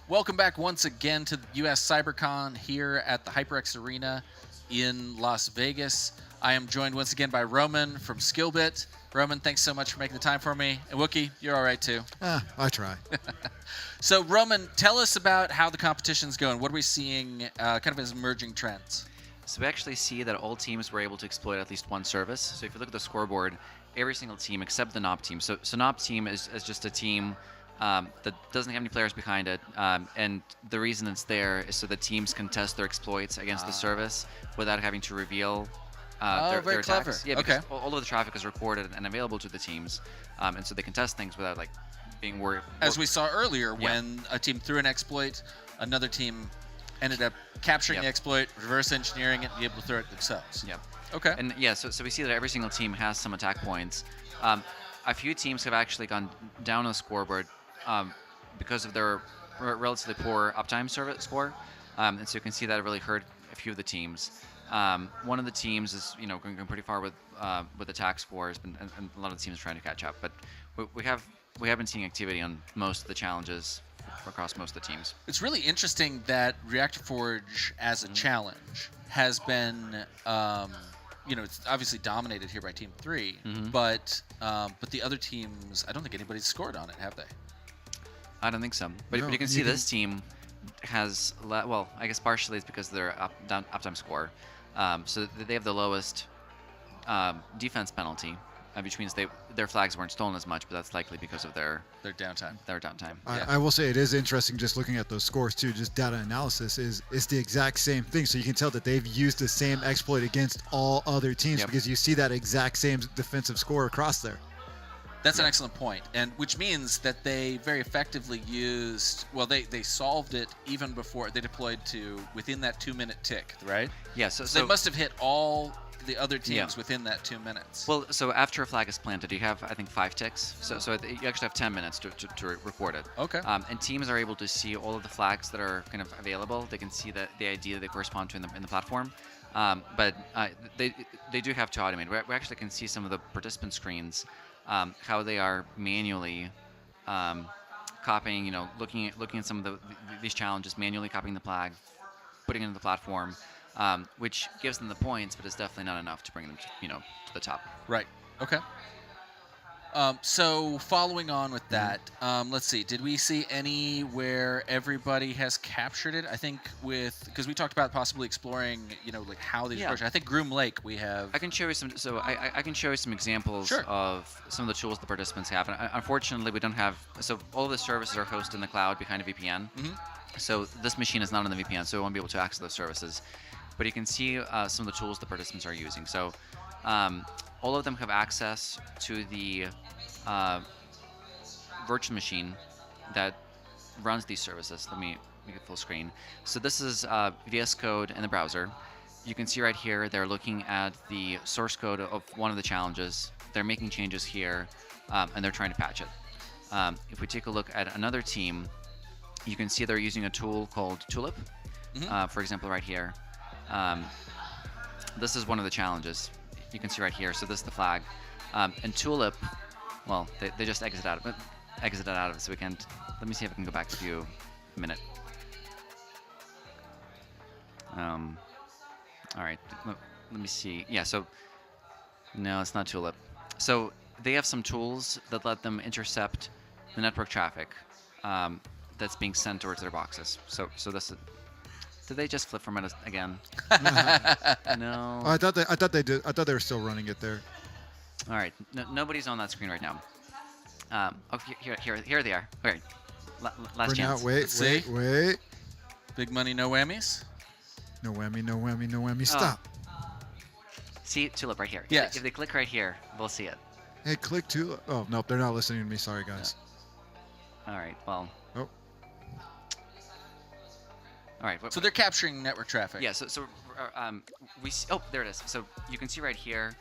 Welcome back once again to US CyberCon here at the HyperX Arena in Las Vegas. I am joined once again by Roman from Skillbit. Roman, thanks so much for making the time for me. And Wookie, you're all right too. I try. So Roman, tell us about how the competition's going. What are we seeing kind of as emerging trends? So we actually see that all teams were able to exploit at least one service. So if you look at the scoreboard, every single team except the NOP team. So NOP team is just a team that doesn't have any players behind it, and the reason it's there is so that teams can test their exploits against the service without having to reveal their very attacks. clever. Yeah, Okay. because all of the traffic is recorded and available to the teams, and so they can test things without being worried. As we saw earlier, when a team threw an exploit, another team ended up capturing the exploit, reverse engineering it, and be able to throw it themselves. Yep. Okay. And yeah, so we see that every single team has some attack points. A few teams have actually gone down on the scoreboard because of their relatively poor uptime score, and so you can see that really hurt a few of the teams. One of the teams is going pretty far with attack scores, and a lot of the teams are trying to catch up. But we have been seeing activity on most of the challenges across most of the teams. It's really interesting that Reactor Forge as a challenge has been, it's obviously dominated here by Team 3, but the other teams, I don't think anybody's scored on it, have they? I don't think so. But you can see this team has, well, I guess partially it's because of their uptime score. So they have the lowest defense penalty, which means their flags weren't stolen as much, but that's likely because of their downtime. I will say it is interesting just looking at those scores too. Just data analysis is the exact same thing. So you can tell that they've used the same exploit against all other teams because you see that exact same defensive score across there. That's an excellent point, and which means that they very effectively used. Well, they solved it even before they deployed to within that 2-minute tick, right? Yeah. So they must have hit all the other teams within that 2 minutes. Well, so after a flag is planted, you have, I think, 5 ticks. So you actually have 10 minutes to record it. Okay. And teams are able to see all of the flags that are kind of available. They can see the ID that they correspond to in the platform. But they do have to automate. We actually can see some of the participant screens, how they are manually copying. Looking at some of these challenges, manually copying the flag, putting it into the platform. Which gives them the points, but it's definitely not enough to bring them to the top. Right. Okay. So following on with that, let's see. Did we see any where everybody has captured it? I think because we talked about possibly exploring, like how these approach. I think Groom Lake we have. I can show you some. So I can show you some examples of some of the tools the participants have. And unfortunately, we don't have. So all of the services are hosted in the cloud behind a VPN. So this machine is not on the VPN, so we won't be able to access those services. But you can see some of the tools the participants are using. So all of them have access to the virtual machine that runs these services. Let me make it full screen. So this is VS Code in the browser. You can see right here they're looking at the source code of one of the challenges. They're making changes here, and they're trying to patch it. If we take a look at another team, you can see they're using a tool called Tulip, for example, right here. This is one of the challenges. You can see right here. So this is the flag, and Tulip. Well, they just exited out of it. So we can. Let me see if I can go back to you a minute. All right. Let me see. Yeah. So no, it's not Tulip. So they have some tools that let them intercept the network traffic that's being sent towards their boxes. So this is. Did they just flip from it again? No. I thought they did. I thought they were still running it there. All right. Nobody's on that screen right now. Here they are. All right. Last chance. Wait. Big money, no whammies. No whammy. Stop. See Tulip right here. Yes. If they click right here, they'll see it. Hey, click Tulip. Oh nope, they're not listening to me. Sorry, guys. Yeah. All right. Well. Oh. All right. So they're capturing network traffic. Yeah. So we see, there it is. So you can see right here.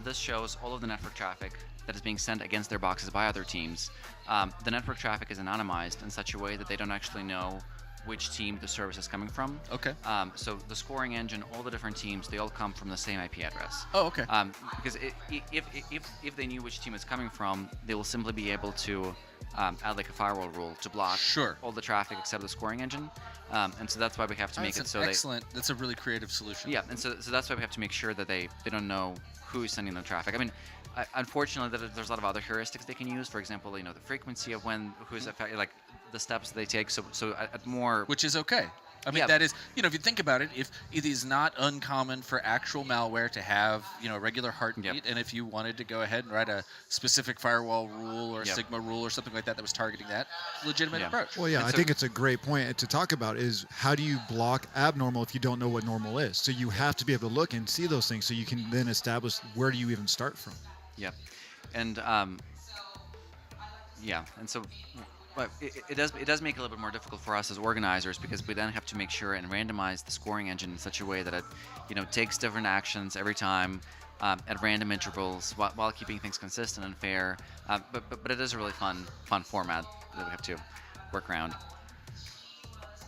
This shows all of the network traffic that is being sent against their boxes by other teams. The network traffic is anonymized in such a way that they don't actually know which team the service is coming from. Okay. So the scoring engine, all the different teams, they all come from the same IP address. Oh, okay. Because if they knew which team it's coming from, they will simply be able to add like a firewall rule to block all the traffic except the scoring engine. And so that's why we have to make it so excellent. That's a really creative solution. Yeah, and so that's why we have to make sure that they don't know who's sending the traffic. I mean, unfortunately, there's a lot of other heuristics they can use. For example, the frequency of who's affected, like the steps they take. So at more, which is okay. I mean, that is, if you think about it, if it is not uncommon for actual malware to have, a regular heartbeat, and if you wanted to go ahead and write a specific firewall rule or a Sigma rule or something like that was targeting that, legitimate approach. Well, yeah, I think it's a great point to talk about is how do you block abnormal if you don't know what normal is? So you have to be able to look and see those things so you can then establish where do you even start from. Yeah, and so. But it does make it a little bit more difficult for us as organizers because we then have to make sure and randomize the scoring engine in such a way that it, takes different actions every time at random intervals while keeping things consistent and fair. But it is a really fun format that we have to work around.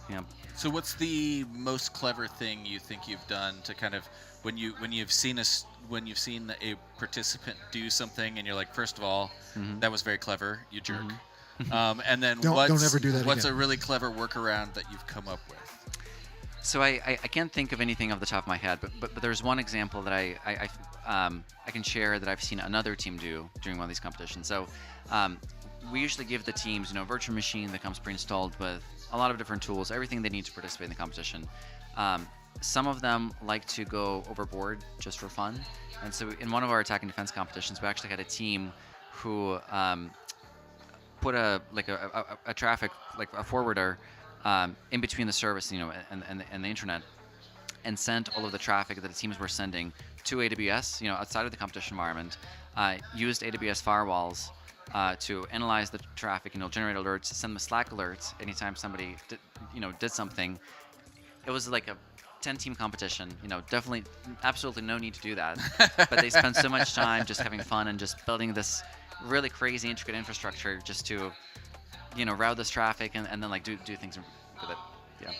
Yeah. So what's the most clever thing you think you've done to kind of when you've seen a participant do something and you're like, first of all, that was very clever, you jerk. And then Don't ever do that what's again. a really clever workaround that you've come up with? So I can't think of anything off the top of my head, but there's one example that I can share that I've seen another team do during one of these competitions. So we usually give the teams, a virtual machine that comes pre-installed with a lot of different tools, everything they need to participate in the competition. Some of them like to go overboard just for fun, and so in one of our attack and defense competitions, we actually had a team who put a traffic, like a forwarder, in between the service, and the internet, and sent all of the traffic that the teams were sending to AWS, outside of the competition environment. Used AWS firewalls to analyze the traffic, generate alerts, send them Slack alerts anytime somebody did something. It was like a 10-team competition. Definitely, absolutely no need to do that. But they spent so much time just having fun and just building this really crazy intricate infrastructure just to, route this traffic and then like do things with it. Yeah.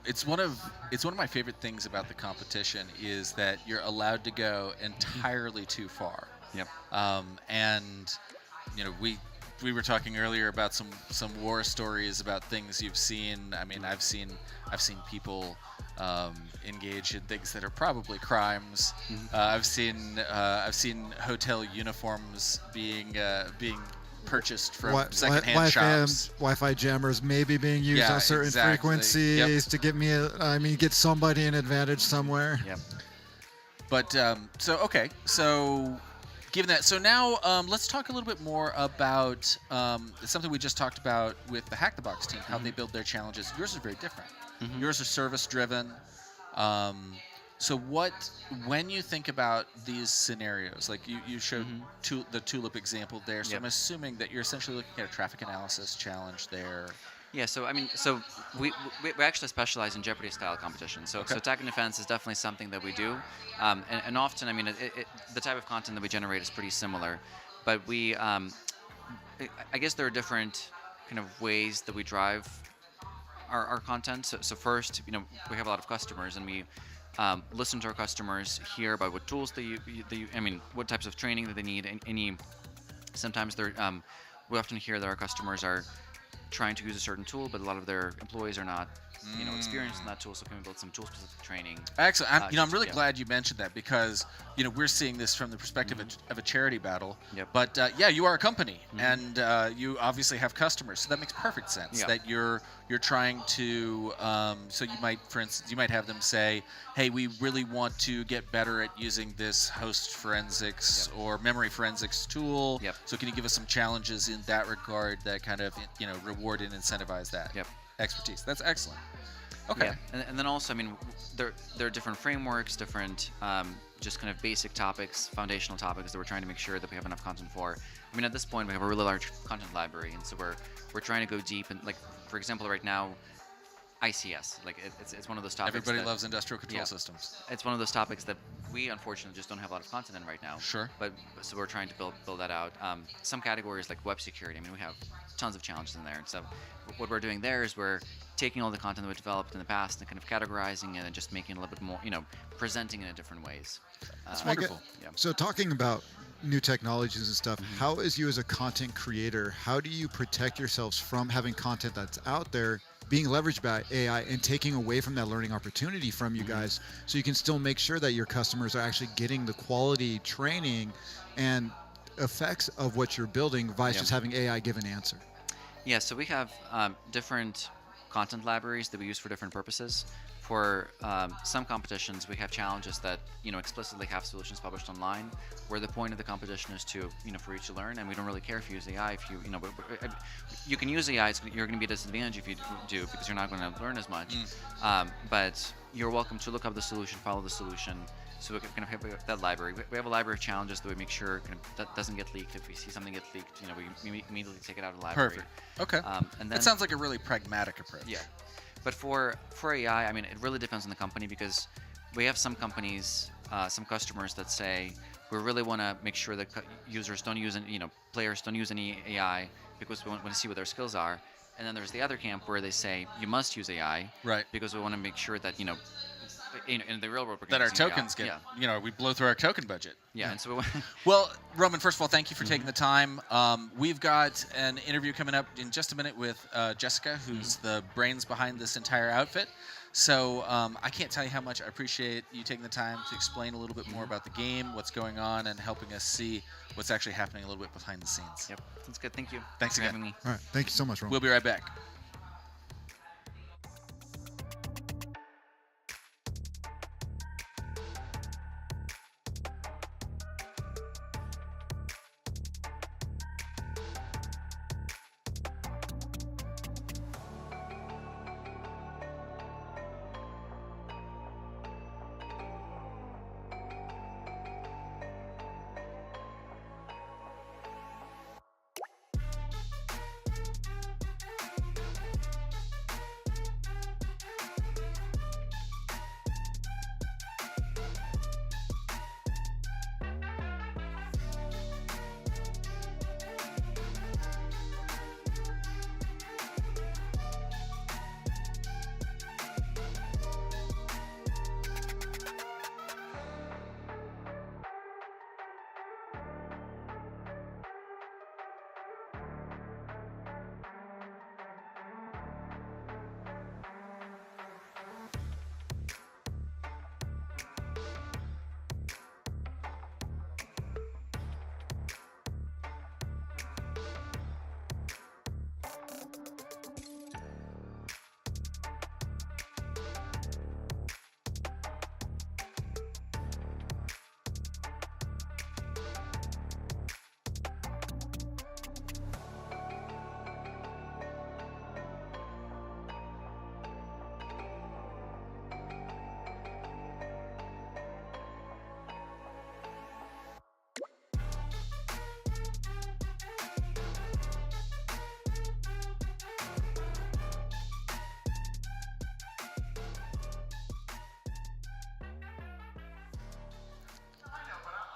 It's one of my favorite things about the competition is that you're allowed to go entirely too far. Yep. And we were talking earlier about some war stories about things you've seen. I mean, I've seen people engage in things that are probably crimes. I've seen hotel uniforms being purchased from secondhand shops. Wi-Fi jammers maybe being used on certain frequencies to get somebody an advantage somewhere. Yep. But so given that, so now let's talk a little bit more about something we just talked about with the Hack the Box team, how they build their challenges. Yours is very different. Yours are service-driven. So when you think about these scenarios, like you showed the Tulip example there, so I'm assuming that you're essentially looking at a traffic analysis challenge there. Yeah, so we actually specialize in Jeopardy style competition. So attack and defense is definitely something that we do, and often the type of content that we generate is pretty similar, but I guess there are different kind of ways that we drive our content. So first, we have a lot of customers, and we listen to our customers, hear about what tools what types of training that they need. Sometimes we often hear that our customers are trying to use a certain tool, but a lot of their employees are not, experienced in that tool. So can we build some tool-specific training? Excellent. I'm really glad you mentioned that because we're seeing this from the perspective of a charity battle. Yep. But you are a company, and you obviously have customers, so that makes perfect sense. Yeah. That you're trying to. So you might, for instance, have them say, "Hey, we really want to get better at using this host forensics or memory forensics tool. Yep. So can you give us some challenges in that regard that kind of reward and incentivize that expertise?" That's excellent. Okay. Yeah. And then also, there are different frameworks, different just kind of basic topics, foundational topics that we're trying to make sure that we have enough content for. At this point, we have a really large content library, and so we're trying to go deep. And like, for example, right now, ICS, like it's one of those topics. Everybody loves industrial control systems. It's one of those topics that we unfortunately just don't have a lot of content in right now. Sure. But so we're trying to build that out. Some categories like web security. We have tons of challenges in there. And so what we're doing there is we're taking all the content that we developed in the past and kind of categorizing it and just making it a little bit more, presenting it in different ways. That's wonderful. Yeah. So talking about new technologies and stuff, how is you as a content creator, how do you protect yourselves from having content that's out there being leveraged by AI and taking away from that learning opportunity from you guys, so you can still make sure that your customers are actually getting the quality training and effects of what you're building versus just having AI give an answer? Yeah, so we have different content libraries that we use for different purposes. For some competitions, we have challenges that explicitly have solutions published online, where the point of the competition is to for you to learn, and we don't really care if you use AI. If you can use AI, you're going to be at a disadvantage if you do, because you're not going to learn as much. But you're welcome to look up the solution, follow the solution. So we kind of have that library. We have a library of challenges that we make sure that doesn't get leaked. If we see something get leaked, we immediately take it out of the library. Perfect. Okay. And then, it sounds like a really pragmatic approach. Yeah. But for AI, it really depends on the company, because we have some companies, some customers that say, we really want to make sure that users don't use any, players don't use any AI because we want to see what their skills are. And then there's the other camp where they say you must use AI, right? Because we want to make sure that in the real world we're that gonna our use AI. tokens get, Yeah. we blow through our token budget. Yeah, and so well, Roman, first of all, thank you for taking the time. We've got an interview coming up in just a minute with Jessica, who's the brains behind this entire outfit. So I can't tell you how much I appreciate you taking the time to explain a little bit more about the game, what's going on, and helping us see what's actually happening a little bit behind the scenes. Yep, that's good. Thank you. Thanks for again. having me. All right. Thank you so much, Roman. We'll be right back.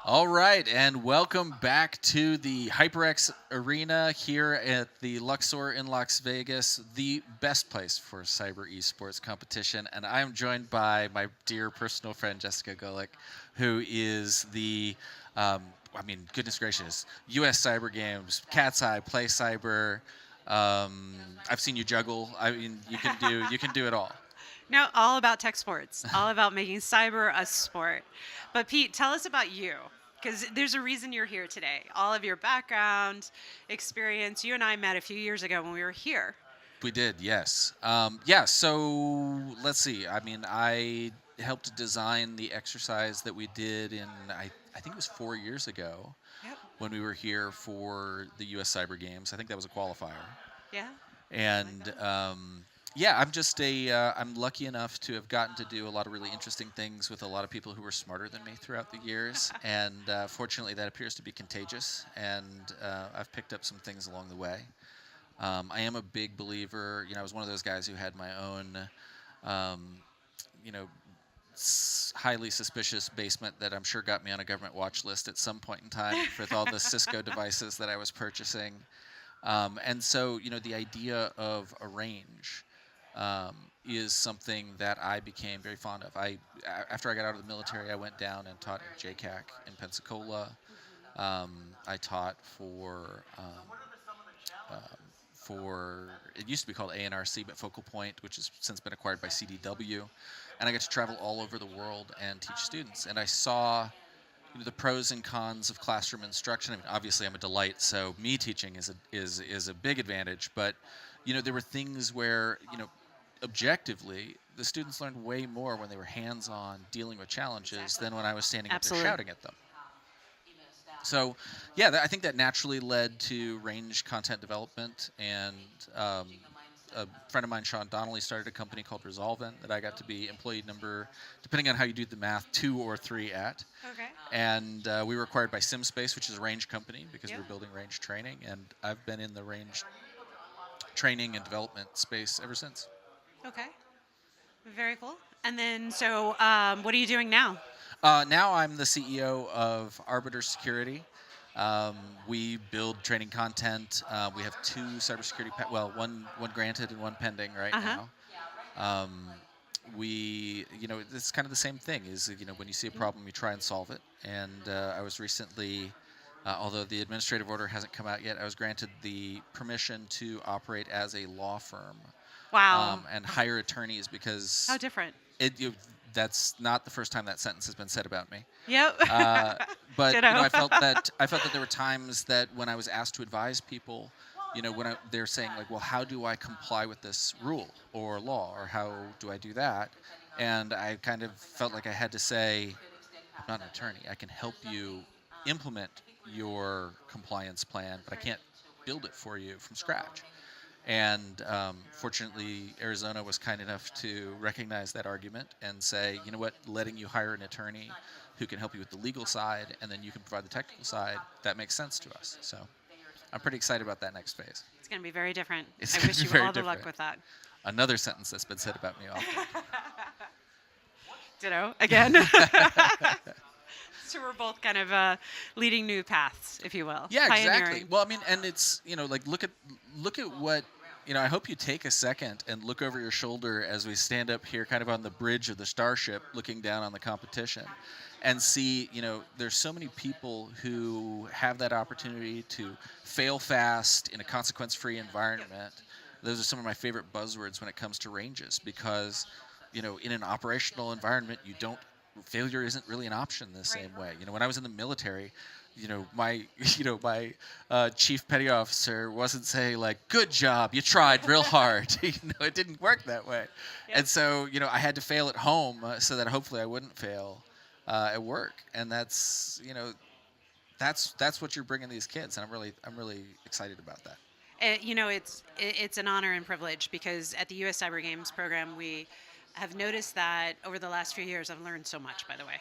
All right, and welcome back to the HyperX Arena here at the Luxor in Las Vegas, the best place for cyber esports competition. And I am joined by my dear personal friend, Jessica Golick, who is the, goodness gracious, US Cyber Games, Cat's Eye, Play Cyber. I've seen you juggle. I mean, you can do it all. No, all about tech sports, all about making cyber a sport. But Pete, tell us about you, because there's a reason you're here today. All of your background, experience. You and I met a few years ago when we were here. We did, yes. So let's see. I mean, I helped design the exercise that we did in, I think it was 4 years ago. Yep. When we were here for the US Cyber Games. I think that was a qualifier. Yeah. And I'm lucky enough to have gotten to do a lot of really interesting things with a lot of people who were smarter than me throughout the years. And fortunately, that appears to be contagious. And I've picked up some things along the way. I am a big believer. I was one of those guys who had my own, highly suspicious basement that I'm sure got me on a government watch list at some point in time with all the Cisco devices that I was purchasing. And so, the idea of a range is something that I became very fond of. After I got out of the military, I went down and taught at JCAC in Pensacola. I taught for it used to be called ANRC, but Focal Point, which has since been acquired by CDW. And I got to travel all over the world and teach students. And I saw the pros and cons of classroom instruction. I mean, obviously, I'm a delight, so me teaching is a big advantage. But there were things where objectively, the students learned way more when they were hands-on dealing with challenges than when I was standing up there shouting at them. So, I think that naturally led to range content development, and a friend of mine, Sean Donnelly, started a company called Resolvent that I got to be employee number, depending on how you do the math, 2 or 3 at. Okay. And we were acquired by SimSpace, which is a range company, because we're building range training, and I've been in the range training and development space ever since. Okay. Very cool. And then, so what are you doing now? Now I'm the CEO of Arbiter Security. We build training content. We have 2 cybersecurity, one granted and one pending right now. It's kind of the same thing. Is when you see a problem, you try and solve it. And I was recently, although the administrative order hasn't come out yet, I was granted the permission to operate as a law firm. Wow. And hire attorneys because How different. That's not the first time that sentence has been said about me. Yep. But I felt that there were times that when I was asked to advise people, they're saying like, well, how do I comply with this rule or law, or how do I do that? And I kind of felt like I had to say, I'm not an attorney. I can help you implement your compliance plan, but I can't build it for you from scratch. And fortunately, Arizona was kind enough to recognize that argument and say, you know what, letting you hire an attorney who can help you with the legal side and then you can provide the technical side, that makes sense to us. So I'm pretty excited about that next phase. It's going to be very different. It's I gonna wish be you very all the luck different. with that. Another sentence that's been said about me often. Ditto again. So we're both kind of leading new paths, if you will. Yeah, exactly. Pioneering. Well, I mean, and it's, like look at what, I hope you take a second and look over your shoulder as we stand up here kind of on the bridge of the starship looking down on the competition and see, there's so many people who have that opportunity to fail fast in a consequence-free environment. Those are some of my favorite buzzwords when it comes to ranges because, in an operational environment, failure isn't really an option the same way. When I was in the military, my chief petty officer wasn't saying like, good job, you tried real hard. It didn't work that way. Yep. And so, I had to fail at home so that hopefully I wouldn't fail at work. And that's what you're bringing these kids. And I'm really excited about that. It's an honor and privilege because at the U.S. Cyber Games program, we have noticed that over the last few years, I've learned so much, by the way.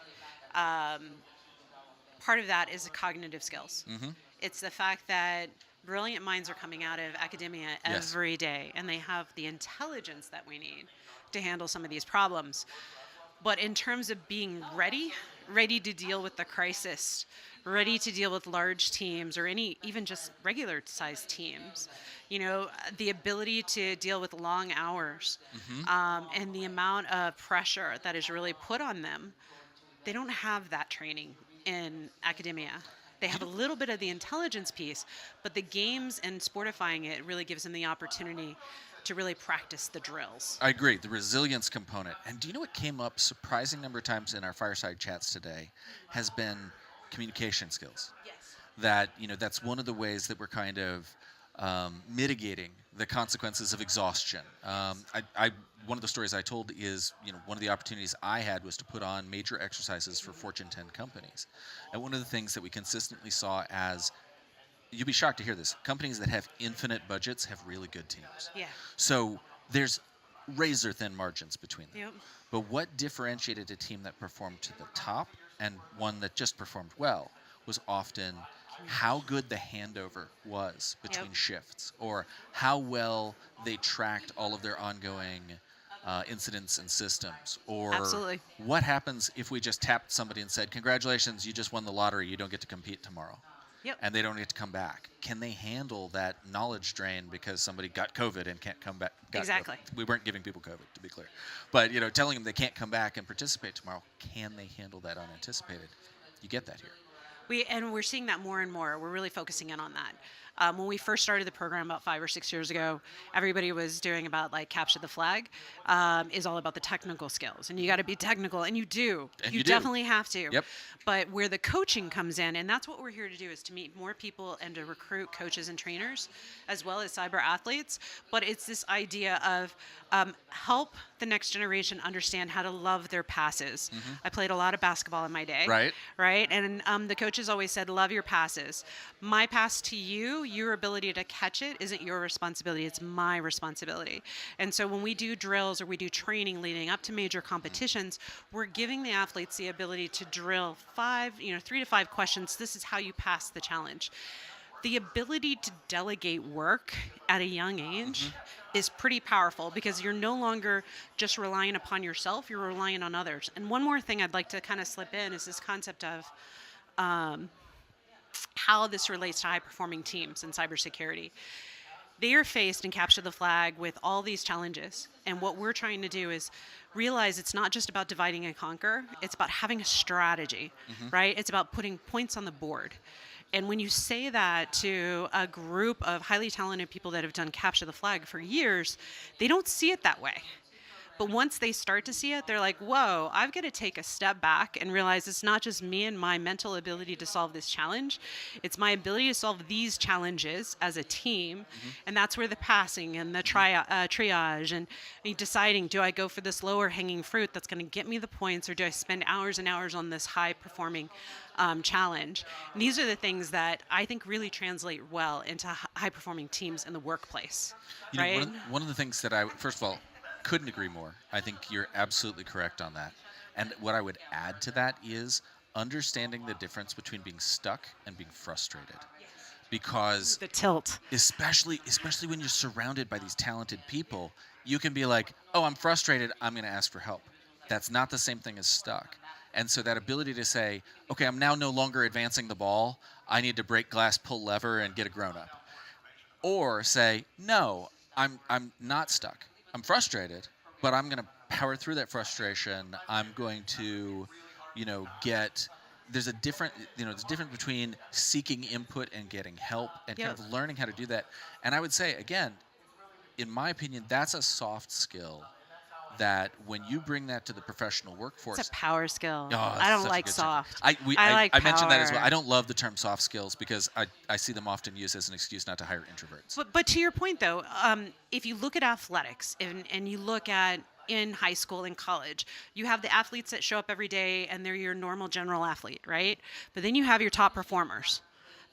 Part of that is the cognitive skills. Mm-hmm. It's the fact that brilliant minds are coming out of academia every day, and they have the intelligence that we need to handle some of these problems. But in terms of being ready to deal with the crisis, ready to deal with large teams or even just regular sized teams, the ability to deal with long hours, and the amount of pressure that is really put on them, they don't have that training in academia. They have a little bit of the intelligence piece, but the games and sportifying it really gives them the opportunity to really practice the drills. I agree, the resilience component. And do you know what came up surprising number of times in our fireside chats today has been communication skills. Yes. That, that's one of the ways that we're kind of mitigating the consequences of exhaustion. One of the stories I told is, one of the opportunities I had was to put on major exercises for Fortune 10 companies. And one of the things that we consistently saw as, you'll be shocked to hear this, companies that have infinite budgets have really good teams. Yeah. So there's razor thin margins between them. Yep. But what differentiated a team that performed to the top and one that just performed well was often how good the handover was between shifts, or how well they tracked all of their ongoing incidents and systems, or Absolutely. What happens if we just tapped somebody and said, congratulations, you just won the lottery, you don't get to compete tomorrow. Yep. And they don't get to come back. Can they handle that knowledge drain because somebody got COVID and can't come back? Exactly. We weren't giving people COVID, to be clear. But, telling them they can't come back and participate tomorrow, can they handle that unanticipated? You get that here. We're seeing that more and more. We're really focusing in on that. When we first started the program about 5 or 6 years ago, everybody was doing about like capture the flag, is all about the technical skills. And you got to be technical, and you do. And you you do. definitely have to. Yep. But where the coaching comes in, and that's what we're here to do, is to meet more people and to recruit coaches and trainers, as well as cyber athletes. But it's this idea of help the next generation understand how to love their passes. Mm-hmm. I played a lot of basketball in my day. Right. Right. And the coaches always said, love your passes. My pass to you, your ability to catch it isn't your responsibility. It's my responsibility. And so when we do drills or we do training leading up to major competitions, we're giving the athletes the ability to drill 3 to 5 questions. This is how you pass the challenge. The ability to delegate work at a young age is pretty powerful, because you're no longer just relying upon yourself, you're relying on others. And one more thing I'd like to kind of slip in is this concept of how this relates to high-performing teams in cybersecurity. They are faced in Capture the Flag with all these challenges. And what we're trying to do is realize it's not just about dividing and conquer, it's about having a strategy, right? It's about putting points on the board. And when you say that to a group of highly talented people that have done Capture the Flag for years, they don't see it that way. But once they start to see it, they're like, whoa, I've got to take a step back and realize it's not just me and my mental ability to solve this challenge. It's my ability to solve these challenges as a team. And that's where the passing and the triage and deciding, do I go for this lower hanging fruit that's going to get me the points, or do I spend hours and hours on this high performing challenge? And these are the things that I think really translate well into high performing teams in the workplace. You know, right? one of the things that I, first of all, couldn't agree more. I think you're absolutely correct on that. And what I would add to that is understanding the difference between being stuck and being frustrated. Because the tilt, especially when you're surrounded by these talented people, you can be like, oh, I'm frustrated, I'm going to ask for help. That's not the same thing as stuck. And so that ability to say, okay, I'm now no longer advancing the ball, I need to break glass, pull lever, and get a grown-up. Or say, no, I'm not stuck. I'm frustrated, but I'm going to power through that frustration. I'm going to, there's a difference between seeking input and getting help and kind of learning how to do that. And I would say, again, in my opinion, that's a soft skill that when you bring that to the professional workforce, it's a power skill. Oh, I don't like soft. I like I mentioned that as well. power. I don't love the term soft skills because I see them often used as an excuse not to hire introverts. But to your point, though, if you look at athletics and you look at in high school and college, you have the athletes that show up every day and they're your normal general athlete, right? But then you have your top performers.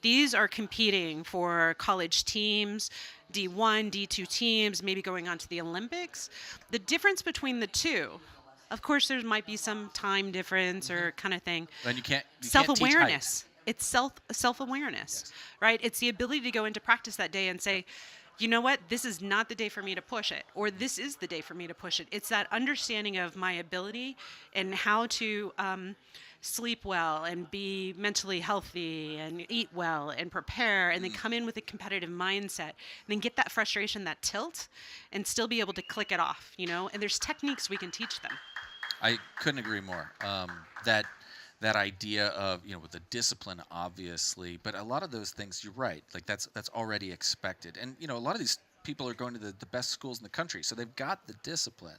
These are competing for college teams, D1, D2 teams, maybe going on to the Olympics. The difference between the two, of course, there might be some time difference or kind of thing. And you can't Self-awareness. It's self-awareness, right? It's the ability to go into practice that day and say, you know what, this is not the day for me to push it, or this is the day for me to push it. It's that understanding of my ability and how to sleep well and be mentally healthy and eat well and prepare and then come in with a competitive mindset and then get that frustration, that tilt, and still be able to click it off, and there's techniques we can teach them. I couldn't agree more. That idea of, with the discipline, obviously, but a lot of those things, you're right, like that's already expected. And, a lot of these people are going to the best schools in the country, so they've got the discipline.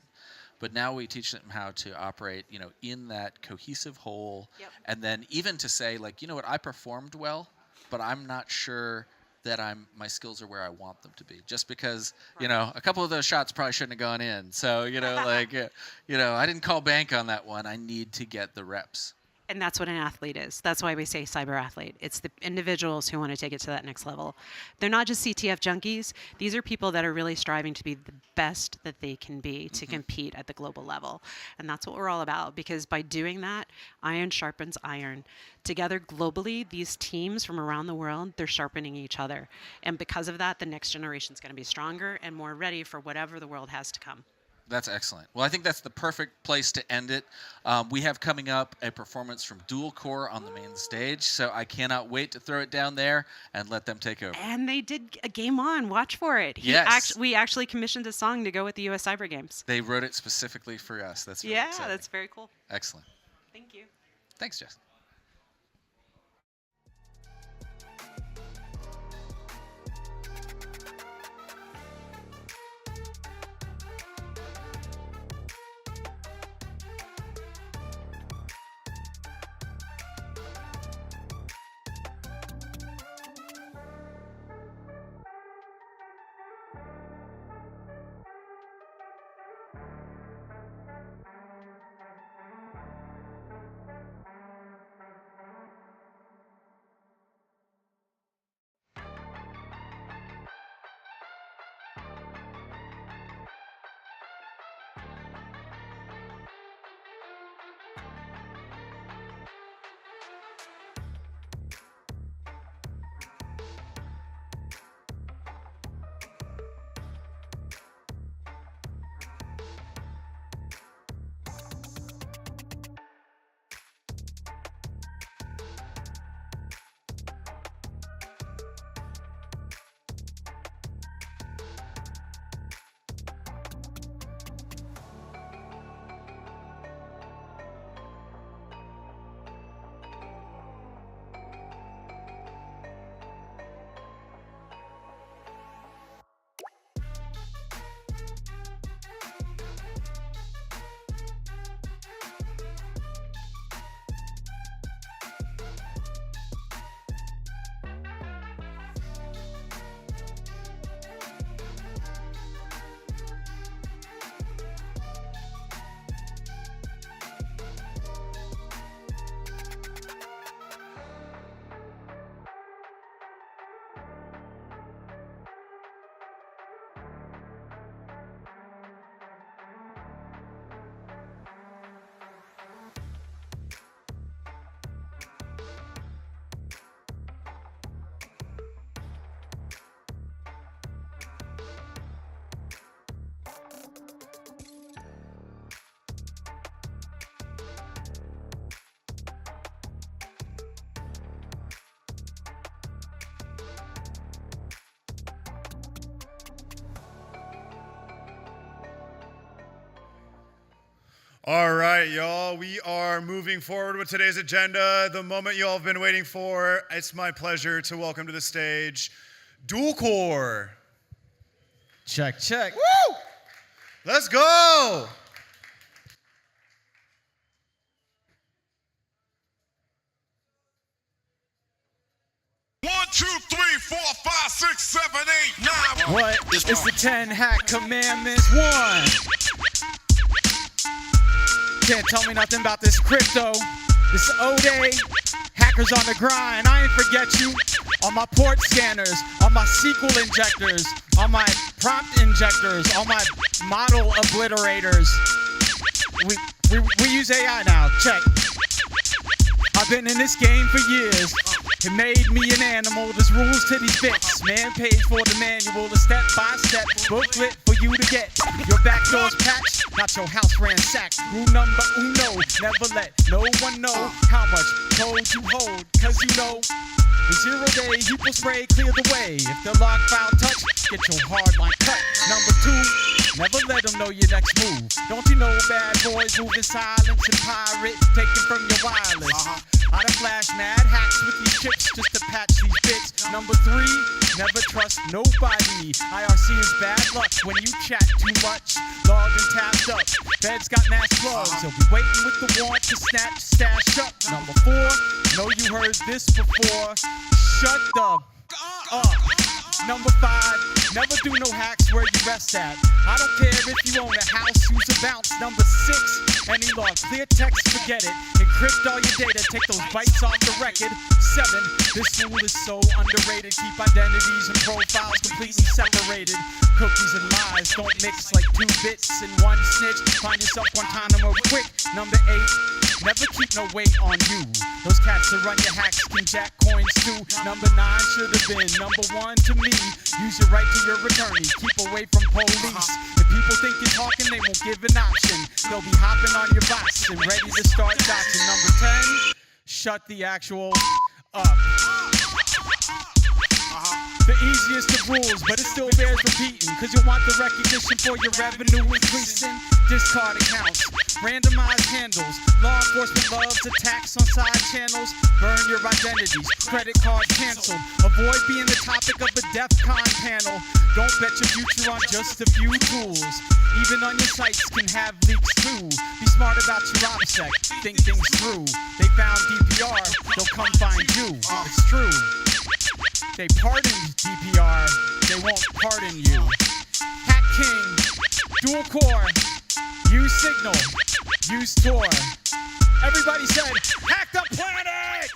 But now we teach them how to operate, in that cohesive whole. And then even to say, like, you know what, I performed well, but I'm not sure that my skills are where I want them to be. Just because, a couple of those shots probably shouldn't have gone in. So, I didn't call bank on that one. I need to get the reps. And that's what an athlete is. That's why we say cyber athlete. It's the individuals who want to take it to that next level. They're not just CTF junkies. These are people that are really striving to be the best that they can be to compete at the global level. And that's what we're all about, because by doing that, iron sharpens iron. Together globally, these teams from around the world, they're sharpening each other. And because of that, the next generation is going to be stronger and more ready for whatever the world has to come. That's excellent. Well, I think that's the perfect place to end it. We have coming up a performance from Dual Core on the main stage, so I cannot wait to throw it down there and let them take over. And they did a Game On. Watch for it. We actually commissioned a song to go with the U.S. Cyber Games. They wrote it specifically for us. That's really exciting. That's very cool. Excellent. Thank you. Thanks, Jess. All right, y'all. We are moving forward with today's agenda. The moment you all have been waiting for. It's my pleasure to welcome to the stage Dual Core. Check, check. Woo! Let's go. One, 2, 3, 4, 5, 6, 7, 8, 9. What? It's the 10 hack commandments. 1. Can't tell me nothing about this crypto. This O-Day. Hackers on the grind. I ain't forget you. On my port scanners. On my SQL injectors. On my prompt injectors. On my model obliterators. We use AI now. Check. I've been in this game for years. It made me an animal. There's rules to these bits. Man page for the manual. A step-by-step booklet for you to get. Your back door's patched, not your house ransacked. Rule number uno, never let no one know how much code you hold. Cause you know, the 0 day, people spray, clear the way. If the log file touch, get your hard line cut. Number 2, never let them know your next move. Don't you know bad boys move in silence and pirate, taken from your wireless. I done flash mad hacks with these chips just to patch these bits. Number 3, never trust nobody. IRC is bad luck when you chat too much. Logged and tapped up. Feds got mass plugs. They'll be waiting with the warrant to snatch, stash up. Number 4, know you heard this before. Shut the up. Number 5, never do no hacks where you rest at. I don't care if you own a house, use a bounce. Number 6, any log, clear text, forget it. Encrypt all your data, take those bytes off the record. 7, this rule is so underrated. Keep identities and profiles completely separated. Cookies and lies don't mix like 2 bits and 1 snitch. Find yourself Guantanamo quick. Number 8, never keep no weight on you. Those cats that run your hacks can jack coins too. Number 9 should have been number 1 to me. Use your right to your attorney. Keep away from police. If people think you're talking, they won't give an option. They'll be hopping on your box and ready to start doxing. Number 10, shut the actual up. The easiest of rules, but it still bears repeating. Cause you want the recognition for your revenue increasing. Discard accounts, randomized handles. Law enforcement loves attacks on side channels. Burn your identities, credit card canceled. Avoid being the topic of a DEF CON panel. Don't bet your future on just a few tools. Even on your sites can have leaks too. Be smart about your OPSEC, think things through. They found DPR, they'll come find you. It's true. They pardoned DPR, they won't pardon you. Hack King, dual core, use Signal, use Tor. Everybody said, hack the planet!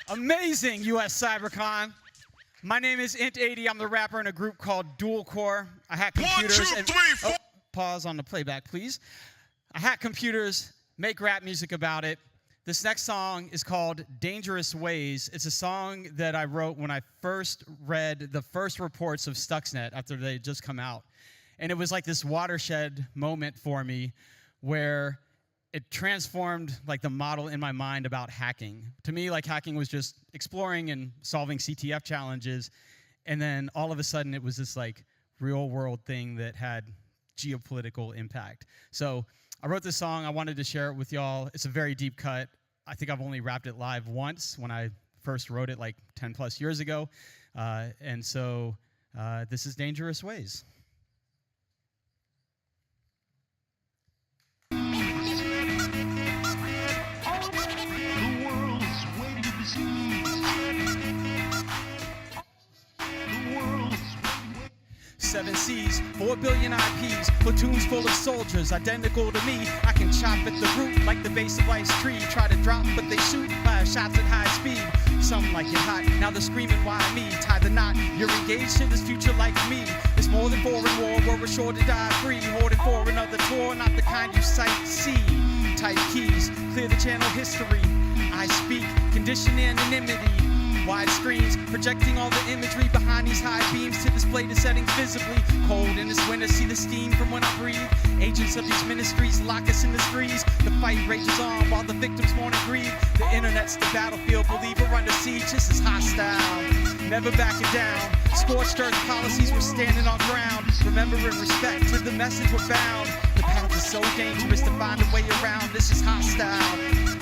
Amazing, US CyberCon. My name is Int80, I'm the rapper in a group called Dual Core. I hack computers. 1, 2, 3, 4. Pause on the playback, please. I hack computers, make rap music about it. This next song is called Dangerous Ways. It's a song that I wrote when I first read the first reports of Stuxnet after they had just come out. And it was like this watershed moment for me where it transformed like the model in my mind about hacking. To me, like hacking was just exploring and solving CTF challenges. And then all of a sudden it was this like real world thing that had geopolitical impact. So I wrote this song. I wanted to share it with y'all. It's a very deep cut. I think I've only rapped it live once when I first wrote it like 10 plus years ago. And so this is Dangerous Ways. Seven Seas, 4 billion IPs, platoons full of soldiers identical to me. I can chop at the root like the base of life's tree. Try to drop, but they shoot fire shots at high speed. Some like it hot, now they're screaming, why me? Tie the knot, you're engaged in this future like me. It's more than foreign war, where we're sure to die free. Hoarding for another tour, not the kind you sight see. Type keys, clear the channel history. I speak, condition anonymity. Wide screens, projecting all the imagery behind these high beams to display the settings visibly. Cold in this winter, see the steam from when I breathe. Agents of these ministries lock us in the streets. The fight rages on while the victims mourn and grieve. The internet's the battlefield, believe we're under siege. This is hostile, never backing down. Scorched earth policies, we're standing on ground. Remembering respect to the message we're bound. The is so dangerous to find a way around. This is hostile.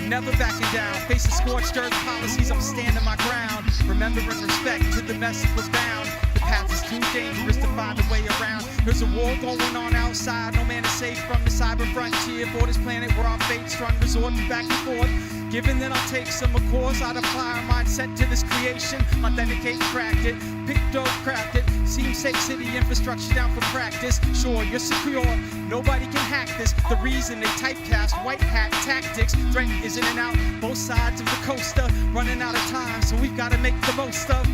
Never backing down. Facing scorched earth policies, I'm standing my ground. Remembering respect to the message we're bound. The path is too dangerous to find a way around. There's a war going on outside. No man is safe from the cyber frontier. For this planet where our fate strung resort to back and forth. Given that I'll take some, of course, I'd apply our mindset to this creation. Authenticate, cracked it, pick dope, craft it. Seems safe city infrastructure down for practice. Sure, you're secure, nobody can hack this. The reason they typecast white hat tactics. Threat is in and out, both sides of the coaster. Running out of time, so we've got to make the most of.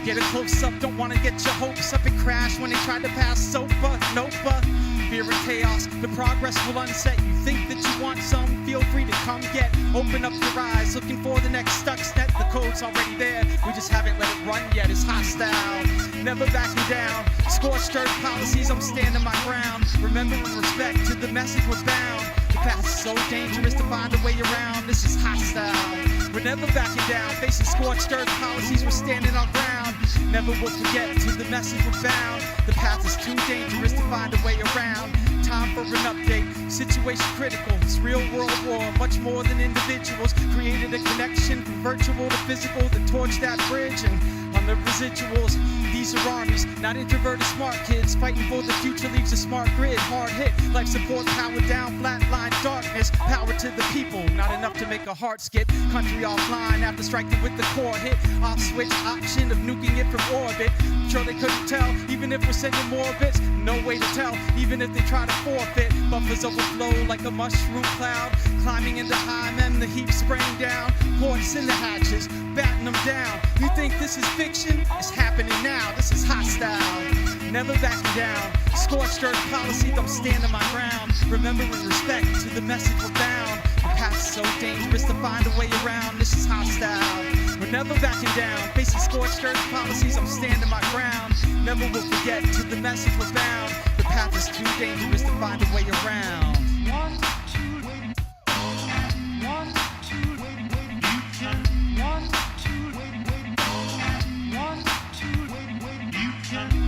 Get a close up, don't want to get your hopes up and crash when they try to pass SOPA, NOPA. Fear and chaos, the progress will unset. You think that you want some, feel free to come get. Open up your eyes, looking for the next Stuxnet. The code's already there, we just haven't let it run yet. It's hostile, never backing down. Scorched earth policies, I'm standing my ground. Remembering respect to the message we're bound. The path is so dangerous to find a way around. This is hostile, we're never backing down. Facing scorched earth policies, we're standing our ground. Never will forget to the message we're bound. The path is too dangerous to find a way around. Time for an update, situation critical. It's real world war, much more than individuals. Created a connection from virtual to physical that torched that bridge. And on the residuals, these are armies, not introverted smart kids. Fighting for the future leaves a smart grid. Hard hit, life support, power down, flatline darkness. Power to the people, not enough to make a heart skip. Country offline after striking with the core hit. Off switch option of nuking it from orbit. Sure they couldn't tell, even if we're sending more bits. No way to tell, even if they try to forfeit. Buffers overflow like a mushroom cloud. Climbing into high mem, the heap spraying down. Ports in the hatches, batting them down. You think this is fiction? It's happening now, this is hostile. Never backing down. Scorched earth policy, I'm standing my ground. Remembering respect to the message we're bound. The path is so dangerous to find a way around. This is hostile, we're never backing down. Facing scorched earth policies, I'm standing my ground. Never will forget to the message we're bound. The path is too dangerous to find a way around.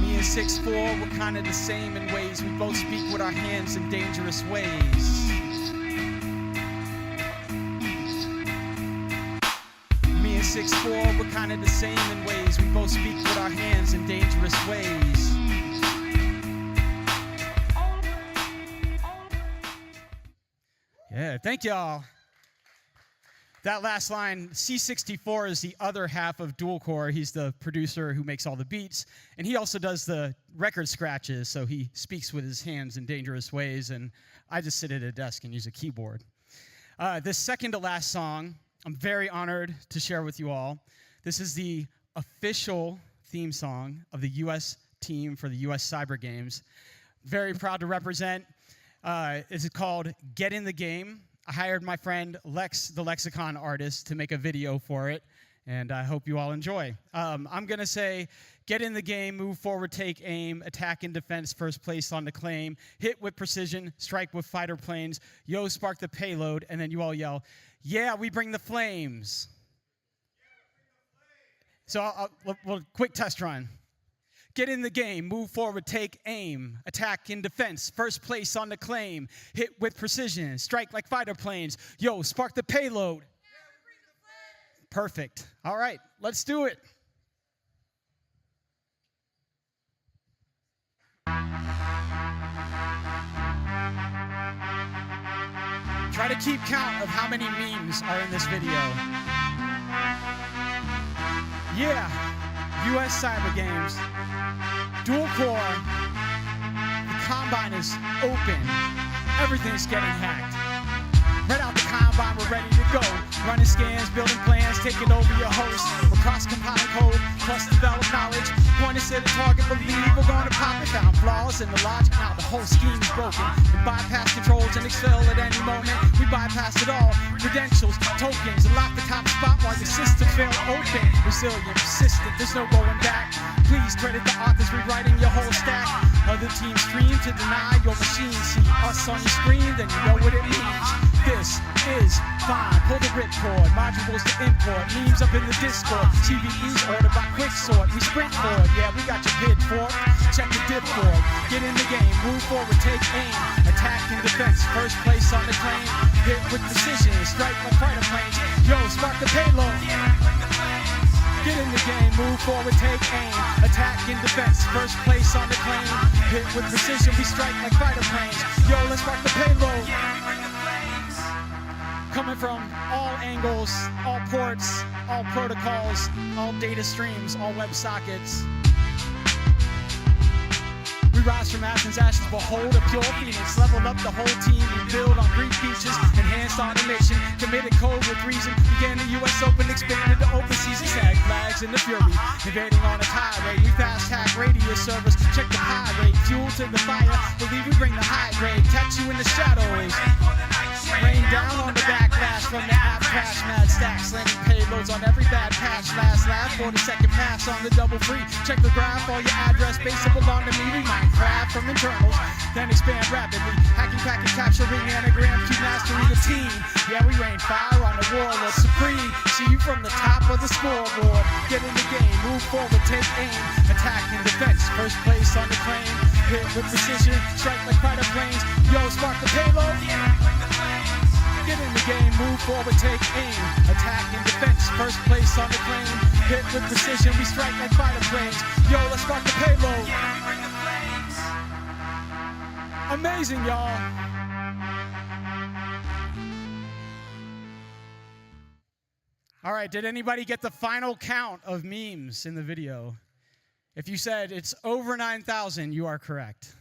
Me and 6'4", we're kind of the same in ways. We both speak with our hands in dangerous ways. Me and 6'4", we're kind of the same in ways. We both speak with our hands in dangerous ways. Yeah, thank y'all. That last line, C64 is the other half of Dual Core. He's the producer who makes all the beats, and he also does the record scratches, so he speaks with his hands in dangerous ways, and I just sit at a desk and use a keyboard. This second to last song, I'm very honored to share with you all. This is the official theme song of the U.S. team for the U.S. Cyber Games. Very proud to represent. It's called Get in the Game. I hired my friend Lex, the Lexicon artist, to make a video for it, and I hope you all enjoy. I'm going to say, get in the game, move forward, take aim, attack and defense, first place on the claim, hit with precision, strike with fighter planes, yo, spark the payload, and then you all yell, yeah, we bring the flames. So we'll quick test run. Get in the game, move forward, take aim, attack in defense, first place on the claim, hit with precision, strike like fighter planes, yo, spark the payload. Perfect. All right, let's do it. Try to keep count of how many memes are in this video. Yeah, US Cyber Games. Dual Core. The Combine is open. Everything's getting hacked. Right out the Combine, we're ready to go. Running scans, building plans, taking over your host. We're cross-compiling code, plus develop knowledge. Point us at a target, believe we're gonna pop it. Found flaws in the logic, now the whole scheme is broken. We bypass controls and excel at any moment. We bypass it all. Credentials, tokens, and lock the top spot while your system fail open. Resilient, persistent, there's no going back. Please credit the authors rewriting your whole stack. Other teams stream to deny your machine. See us on your screen, then you know what it means. This is fine. Pull the ripcord, modules to import. scoreboard. Memes up in the Discord. CVE's ordered by quick sort. We sprint forward, yeah, we got your bid for it. Check the dip board. Get in the game, move forward, take aim. Attack and defense, first place on the claim. Hit with precision, strike like fighter planes. Yo, spark the payload. Get in the game, move forward, take aim. Attack and defense, first place on the claim. Hit with precision, we strike like fighter planes. Yo, let's spark the payload. Coming from all angles, all ports, all protocols, all data streams, all web sockets. We rise from Athens' ashes, behold a pure phoenix. Leveled up the whole team, we build on Greek beaches. Enhanced automation, committed code with reason. Began the US Open, expanded to open season. Tag flags in the fury, invading on a tirade. We fast hack radius servers, check the high rate. Fuel to the fire, believe we bring the high grade. Catch you in the shadows. Rain down on the backlash from the app crash. Mad stacks, landing payloads on every bad patch. Last lap, 40-second pass on the double free. Check the graph, all your address base up along the me. We Minecraft from internals, then expand rapidly. Hacking, packing, capturing, anagram, keep mastering the team. Yeah, we rain fire on the warlord supreme. See you from the top of the scoreboard. Get in the game, move forward, take aim. Attack and defense, first place on the claim. Hit with precision, strike like fighter planes. Yo, spark the payload. Get in the game, move forward, take aim. Attack and defense, first place on the claim. Hit with precision, we strike like fighter planes. Yo, let's spark the payload. Amazing, y'all. All right, did anybody get the final count of memes in the video? If you said it's over 9,000, you are correct.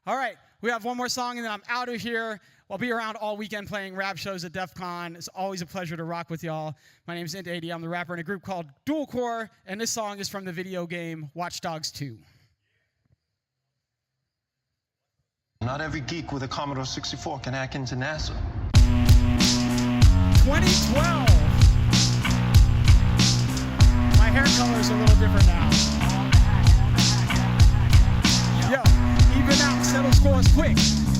All right, we have one more song and then I'm out of here. I'll be around all weekend playing rap shows at DEF CON. It's always a pleasure to rock with y'all. My name is Int80. I'm the rapper in a group called Dual Core, and this song is from the video game Watch Dogs 2. Not every geek with a Commodore 64 can hack into NASA. 2012. My hair color is a little different now. Yo, even out, settle scores quick.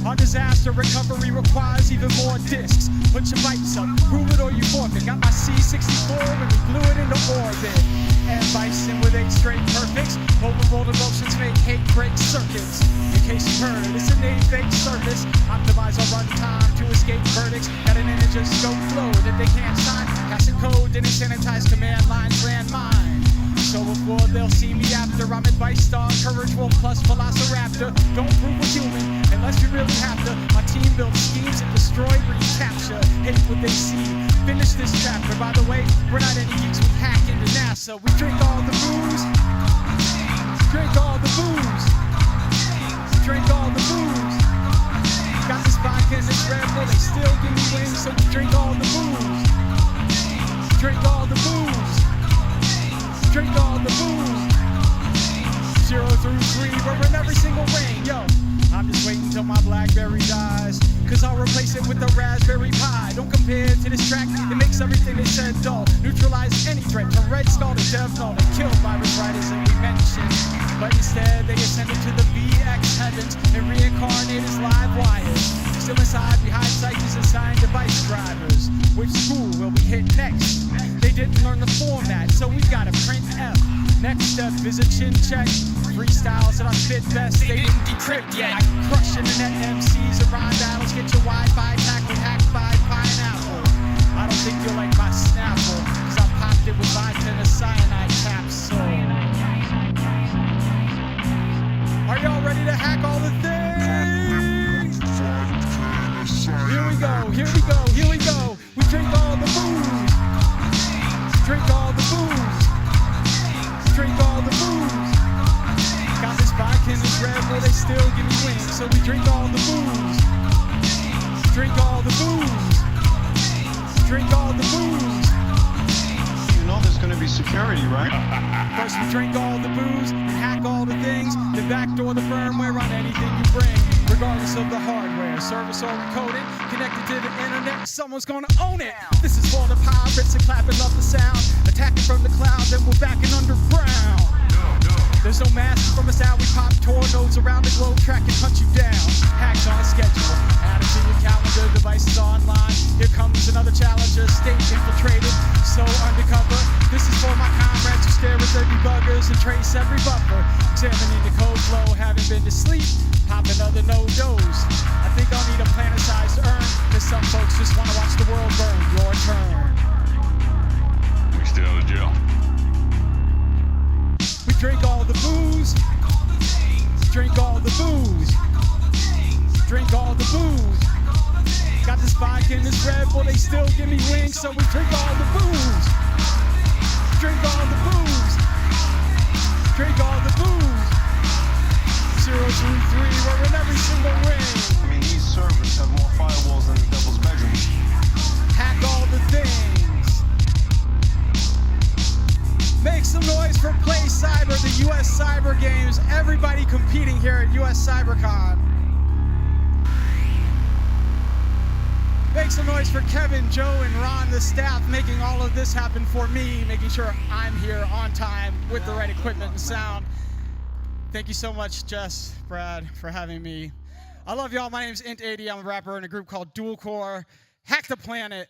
Our disaster recovery requires even more discs. Put your bites up, prove it or you forfeit. Got my C64 and we blew it into orbit. And Bison with 8 straight perfects. Overload emotions make hate break circuits. In case you heard, it's a name fake service. Optimize our runtime to escape verdicts. Got an integer scope flow that they can't sign. Passing code, didn't sanitize command lines, landmine. So before they'll see me after, I'm advice star, courage wolf plus velociraptor. Don't prove we're human unless you really have to. My team builds schemes and destroy, recapture. Hate what they see. Finish this chapter. By the way, we're not any geeks who hack into NASA. We drink all the booze. Drink all the booze. Drink all the booze. Got this vodka and this Red Bull, they still give me wings, so we drink all the booze. Drink all the booze. Drink all the booze. 0 through 3, we're in every single ring. Yo, I'm just waiting till my Blackberry dies, cause I'll replace it with a Raspberry Pi. Don't compare to this track, it makes everything they said dull. Neutralize any threat to Red Skull to Dev Null. They kill virus writers that we mentioned, but instead they ascended to the VX heavens and reincarnated as live wires. Still inside behind psyches and signed device drivers. Which school will we hit next? They didn't learn the format, so we gotta print F. Next step is a chin check. Freestyles that I spit best, they didn't decrypt yet. I crush internet MCs around battles. Get your Wi-Fi pack with hack by pineapple. I don't think you'll like my Snapple, cause I popped it with vodka and a cyanide capsule. Are y'all ready to hack all the things? Here we go, here we go, here we go. We drink all the booze. Drink all the booze. Drink all the booze. Got this vodka and this Red Bull, they still give me wings, so we drink all the booze. Drink all the booze. Drink all the booze. You know there's gonna be security, right? First we drink all the booze and hack all the things, then backdoor the firmware on anything you bring. Regardless of the hardware, service or encoding, connected to the internet, someone's gonna own it. This is for the pirates and clapping love the sound. Attacking from the cloud, then we're back in underground. There's no mask from us out, we pop tour nodes around the globe, track and hunt you down. Hacks on schedule, add it to your calendar, devices online. Here comes another challenger, state infiltrated. trace every buffer. Examining the code flow, haven't been to sleep. Pop another no-dose. I think I'll need a planet-sized urn, cause some folks just wanna watch the world burn. Your turn. We stay out of jail. We drink all the booze. Drink all the booze. Drink all the booze. Got this vodka and this Red Bull, they still give me wings, so we drink all the booze. Drink all the booze. Drink all the booze. 023, we're in every single ring. I mean, these servers have more firewalls than the devil's bedroom. Hack all the things. Make some noise for Play Cyber, the US Cyber Games. Everybody competing here at US CyberCon. Make some noise for Kevin, Joe, and Ron, the staff, making all of this happen for me, making sure I'm here on time with the right equipment and sound. Thank you so much, Jess, Brad, for having me. I love y'all. My name's Int80. I'm a rapper in a group called Dual Core. Hack the planet.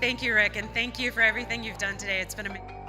Thank you, Rick, and thank you for everything you've done today. It's been amazing.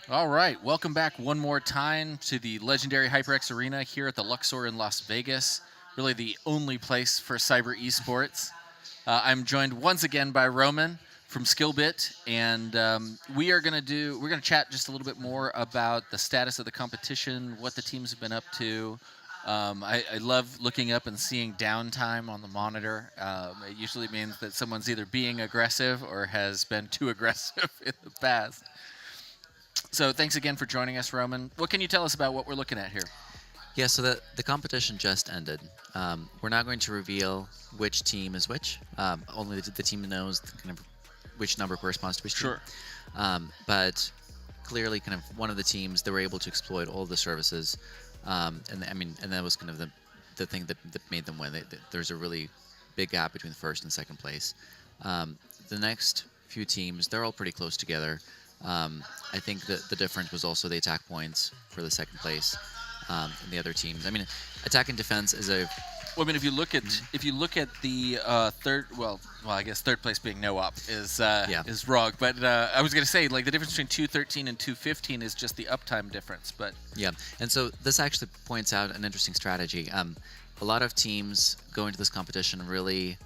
All right, welcome back one more time to the legendary HyperX Arena here at the Luxor in Las Vegas. Really the only place for cyber esports. I'm joined once again by Roman from Skillbit, and we're gonna chat just a little bit more about the status of the competition, what the teams have been up to. I love looking up and seeing downtime on the monitor. It usually means that someone's either being aggressive or has been too aggressive in the past. So thanks again for joining us, Roman. What can you tell us about what we're looking at here? Yeah, so the competition just ended. We're not going to reveal which team is which. Only the team knows kind of which number corresponds to which team. Sure. But clearly, kind of one of the teams, they were able to exploit all of the services, and that was kind of the thing that made them win. There's a really big gap between first and second place. The next few teams, they're all pretty close together. I think that the difference was also the attack points for the second place and the other teams. I mean, attack and defense is a. Well, I mean, if you look at the third, I guess third place being no op is wrong. But I was gonna say, like, the difference between 213 and 215 is just the uptime difference. But yeah, and so this actually points out an interesting strategy. A lot of teams go into this competition really.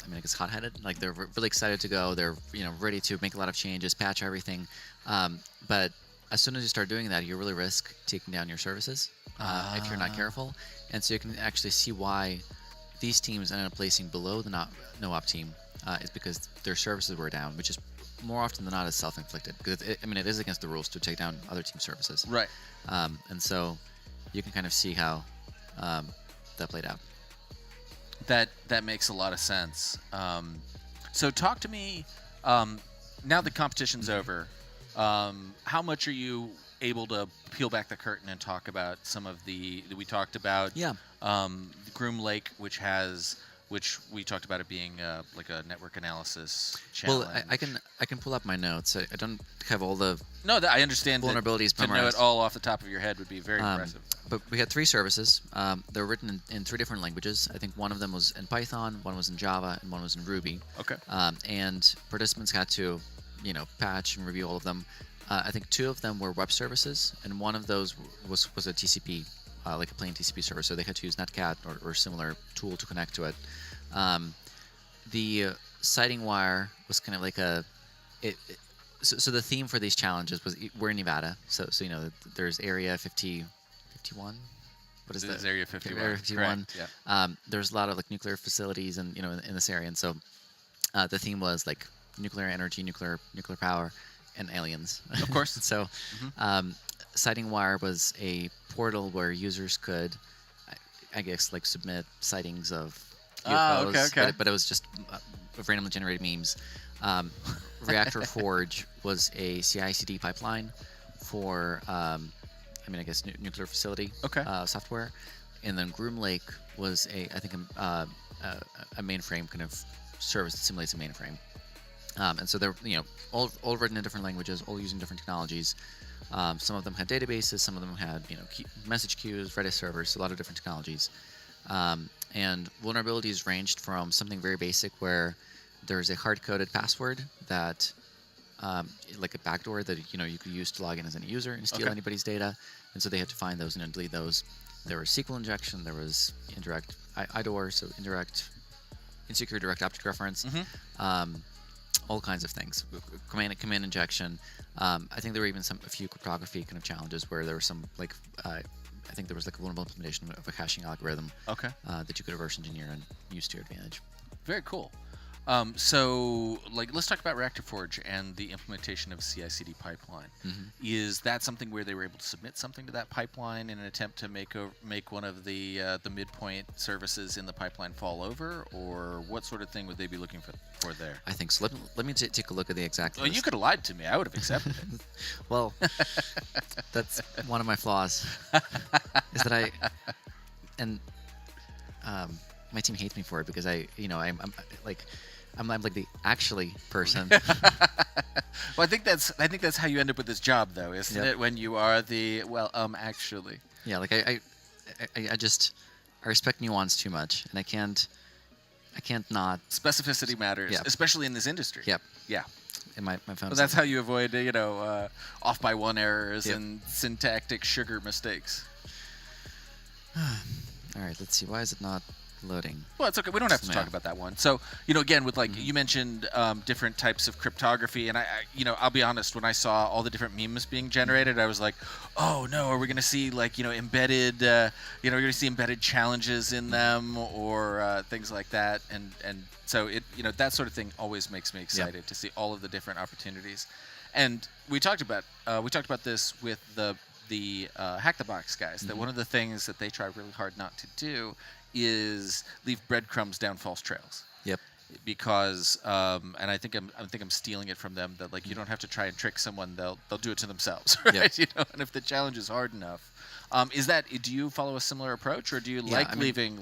I guess hot-headed. Like, they're really excited to go. They're ready to make a lot of changes, patch everything. But as soon as you start doing that, you really risk taking down your services if you're not careful. And so you can actually see why these teams ended up placing below the no-op team is because their services were down, which is more often than not is self-inflicted. Because it is against the rules to take down other team services. Right. And so you can kind of see how that played out. That makes a lot of sense. So talk to me, now the competition's over, how much are you able to peel back the curtain and talk about some of we talked about Groom Lake, which we talked about it being like a network analysis challenge. Well, I can pull up my notes. I don't have all the I understand vulnerabilities to know it all off the top of your head would be very impressive. But we had 3 services. They were written in 3 different languages. I think one of them was in Python, one was in Java, and one was in Ruby. Okay. And participants had to, patch and review all of them. I think 2 of them were web services, and one of those was a TCP, like a plain TCP server. So they had to use Netcat or similar tool to connect to it. The sighting wire was kind of like so the theme for these challenges was we're in Nevada. So there's Area 51. What is that? Area 51. Area 51. Correct, yeah. There's a lot of like nuclear facilities and in this area, and so the theme was like nuclear energy, nuclear power, and aliens. Of course. So sighting wire was a portal where users could, I guess, like submit sightings of UFOs. Okay. But it was just randomly generated memes. Reactor Forge was a CI/CD pipeline for. I guess nuclear facility software, and then Groom Lake was a mainframe kind of service that simulates a mainframe, and so they're all written in different languages, all using different technologies. Some of them had databases, some of them had message queues, Redis servers, a lot of different technologies, and vulnerabilities ranged from something very basic where there's a hard-coded password that like a backdoor that you could use to log in as any user and steal anybody's data, and so they had to find those and delete those. There was SQL injection, there was indirect IDOR, so insecure direct object reference, all kinds of things. Command injection. I think there were even a few cryptography kind of challenges where there was some I think there was like a vulnerable implementation of a hashing algorithm that you could reverse engineer and use to your advantage. Very cool. So, let's talk about Reactor Forge and the implementation of CI/CD pipeline. Is that something where they were able to submit something to that pipeline in an attempt to make one of the midpoint services in the pipeline fall over, or what sort of thing would they be looking for there? I think so. Let me take a look at the exact list. You could have lied to me. I would have accepted it. Well, that's one of my flaws. Is that my team hates me for it because I'm like the actually person. Well, I think that's how you end up with this job, though, isn't it? When you are the actually. Yeah, like I respect nuance too much, and I can't not. Specificity matters, especially in this industry. Yep. Yeah. in my phone. Well, that's how you avoid, off by one errors Yep. and syntactic sugar mistakes. All right, let's see. Why is it not loading? Well, it's okay. We don't have to Yeah. talk about that one. So, again, with you mentioned different types of cryptography, and I'll be honest. When I saw all the different memes being generated, I was like, oh no, are we going to see embedded, we're going to see embedded challenges in them or things like that, and so that sort of thing always makes me excited to see all of the different opportunities. And we talked about this with the Hack the Box guys. That one of the things that they try really hard not to do is leave breadcrumbs down false trails. Yep. Because and I think I'm stealing it from them that you don't have to try and trick someone, they'll do it to themselves, right? Yep. And if the challenge is hard enough, do you follow a similar approach, or do you leaving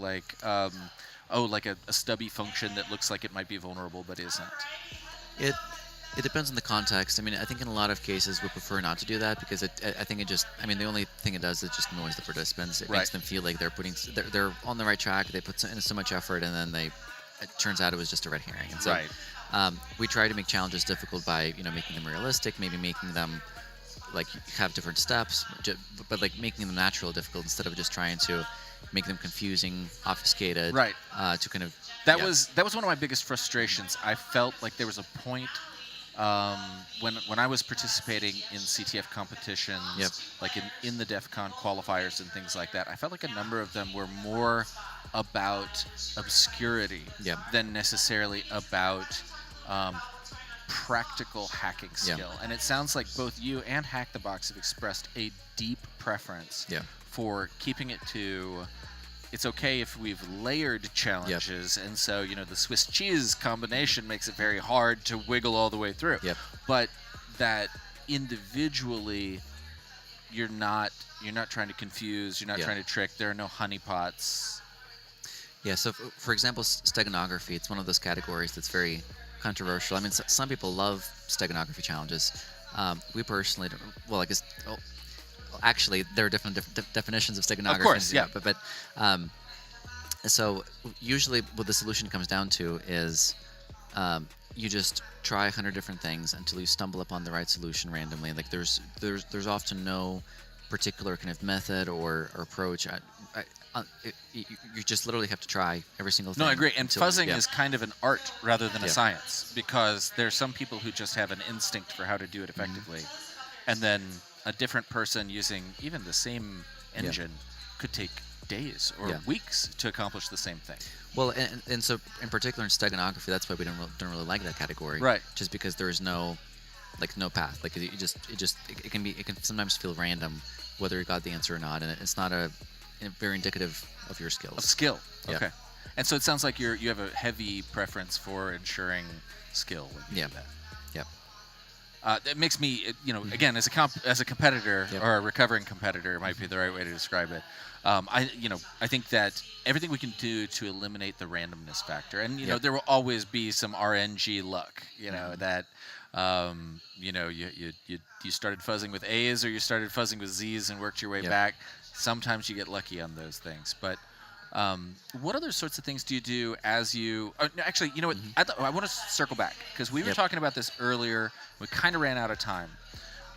a stubby function that looks like it might be vulnerable but isn't? It depends on the context. I mean, I think in a lot of cases we prefer not to do that because I think the only thing it does is just annoys the participants. It makes them feel like they're on the right track. They put in so much effort, and then it turns out it was just a red herring. And so we try to make challenges difficult by making them realistic, maybe making them have different steps, but making them natural difficult instead of just trying to make them confusing, obfuscated. Right. To kind of that was one of my biggest frustrations. I felt like there was a point. When I was participating in CTF competitions, in the DEF CON qualifiers and things like that, I felt like a number of them were more about obscurity than necessarily about practical hacking skill. And it sounds like both you and Hack the Box have expressed a deep preference for keeping it to it's okay if we've layered challenges, and so the Swiss cheese combination makes it very hard to wiggle all the way through. But that individually, you're not trying to confuse, you're not trying to trick. There are no honeypots. Yeah. So for example, steganography, it's one of those categories that's very controversial. I mean, some people love steganography challenges. We personally don't. Well, I guess. Actually, there are different definitions of steganography. Of course, yeah. But so usually what the solution comes down to is you just try 100 different things until you stumble upon the right solution randomly. There's often no particular kind of method or approach. You just literally have to try every single thing. No, I agree. And fuzzing is kind of an art rather than a science, because there's some people who just have an instinct for how to do it effectively, and then a different person using even the same engine could take days or weeks to accomplish the same thing. Well, and so in particular in steganography, that's why we don't really like that category. Right. Just because there is no path. It can sometimes feel random whether you got the answer or not, and it's not very indicative of your skills. Of skill. Okay. And so it sounds like you have a heavy preference for ensuring skill when you do that. It makes me, again, as a competitor or a recovering competitor, might be the right way to describe it. I think that everything we can do to eliminate the randomness factor, and there will always be some RNG luck. That you started fuzzing with A's or you started fuzzing with Z's and worked your way back. Sometimes you get lucky on those things, but. What other sorts of things do you do as you... actually, you know what? I want to circle back, because we were talking about this earlier. We kind of ran out of time.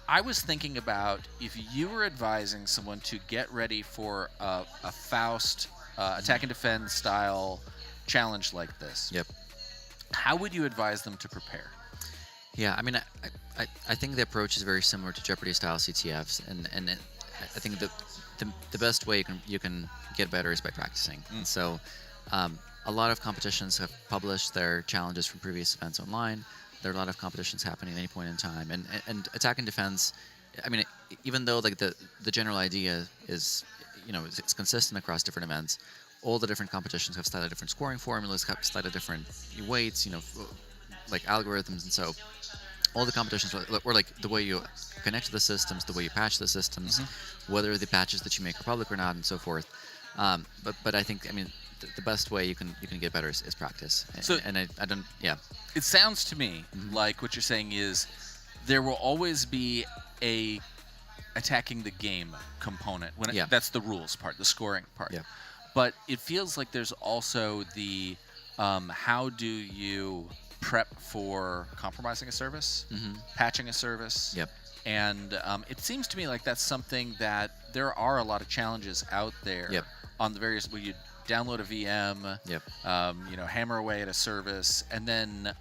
I was thinking about if you were advising someone to get ready for a Faust attack and defend style challenge like this. How would you advise them to prepare? Yeah, I mean, I think the approach is very similar to Jeopardy style CTFs, and I think the best way you can get better is by practicing. And so a lot of competitions have published their challenges from previous events online. There are a lot of competitions happening at any point in time, and attack and defense, I mean, even though the general idea is it's consistent across different events, all the different competitions have slightly different scoring formulas, have slightly different weights, like algorithms, and so all the competitions, or the way you connect to the systems, the way you patch the systems, whether the patches that you make are public or not, and so forth. But I think, the best way you can get better is practice. So, and I don't, It sounds to me like what you're saying is there will always be a attacking the game component. That's the rules part, the scoring part. But it feels like there's also the how do you prep for compromising a service, patching a service. Yep. And it seems to me like that's something that there are a lot of challenges out there on the various, where you download a VM, hammer away at a service, and then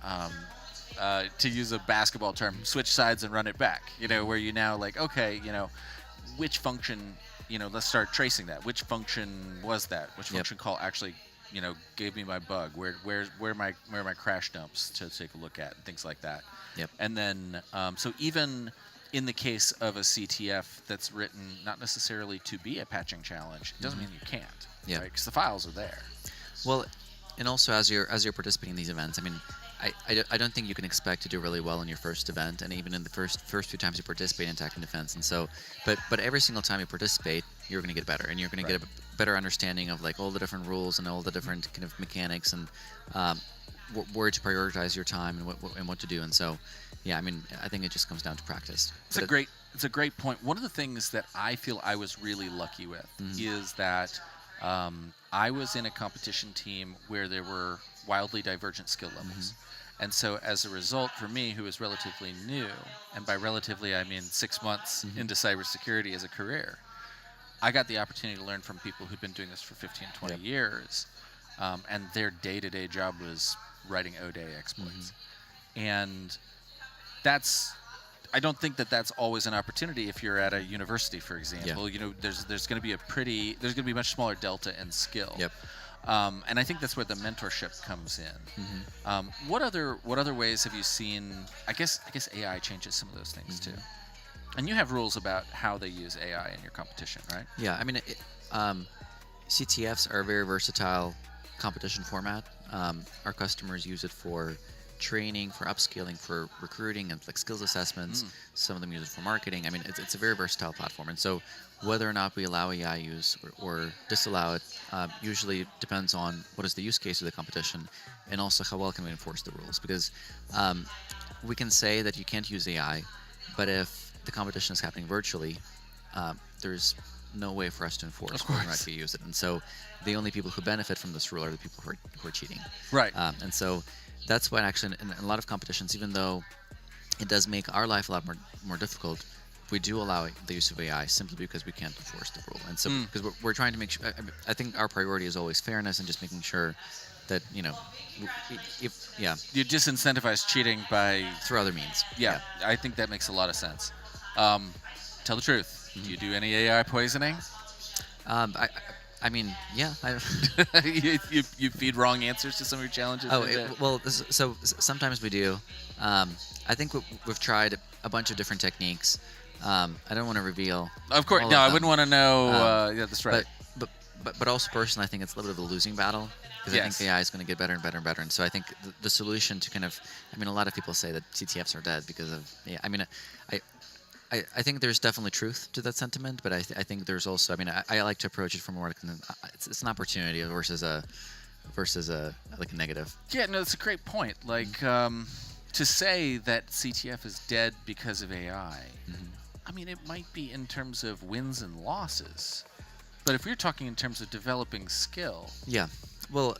to use a basketball term, switch sides and run it back, where you now like, okay, which function, let's start tracing that. Which function was that? Which function call actually, gave me my bug? Where my crash dumps to take a look at, and things like that. Yep. And then, so even in the case of a CTF that's written not necessarily to be a patching challenge, it doesn't mean you can't. Yeah. Right? Because the files are there. Well, and also as you're participating in these events, I mean, I don't think you can expect to do really well in your first event, and even in the first few times you participate in attack and defense. And so, but every single time you participate, you're going to get better, and you're going to get a better understanding of like all the different rules and all the different kind of mechanics and where to prioritize your time and what to do. And so, yeah, I mean, I think it just comes down to practice. It's a great point. One of the things that I feel I was really lucky with is that I was in a competition team where there were wildly divergent skill levels. And so as a result, for me, who is relatively new, and by relatively I mean 6 months into cybersecurity as a career, I got the opportunity to learn from people who'd been doing this for 15, 20 years, and their day-to-day job was writing O-Day exploits. And I don't think that that's always an opportunity if you're at a university, for example. There's going to be there's going to be a much smaller delta in skill. And I think that's where the mentorship comes in. What other ways have you seen? I guess AI changes some of those things too. And you have rules about how they use AI in your competition, right? Yeah, I mean, CTFs are a very versatile competition format. Our customers use it for training, for upskilling, for recruiting and like skills assessments. Some of them use it for marketing. I mean, it's a very versatile platform. And so whether or not we allow AI use or disallow it usually depends on what is the use case of the competition, and also how well can we enforce the rules. Because we can say that you can't use AI, but if the competition is happening virtually, there's no way for us to enforce whether or not we use it. And so the only people who benefit from this rule are the people who are cheating. Right. And so that's why actually in a lot of competitions, even though it does make our life a lot more difficult, we do allow the use of AI simply because we can't enforce the rule. And so because we're trying to make sure, I think our priority is always fairness and just making sure that, you disincentivize cheating through other means. Yeah, I think that makes a lot of sense. Tell the truth. Do you do any AI poisoning? I mean, yeah. you feed wrong answers to some of your challenges? So sometimes we do. I think we've tried a bunch of different techniques. I don't want to reveal. Of course, no, I wouldn't want to know. That's right. But also personally, I think it's a little bit of a losing battle, because I think the AI is going to get better and better and better. And so I think the solution to kind of, I mean, a lot of people say that CTFs are dead because of, I mean, I think there's definitely truth to that sentiment, but I think there's also, I mean, I like to approach it from more like it's an opportunity versus a like a negative. Yeah, no, that's a great point. Like to say that CTF is dead because of AI, I mean, it might be in terms of wins and losses, but if we're talking in terms of developing skill, well,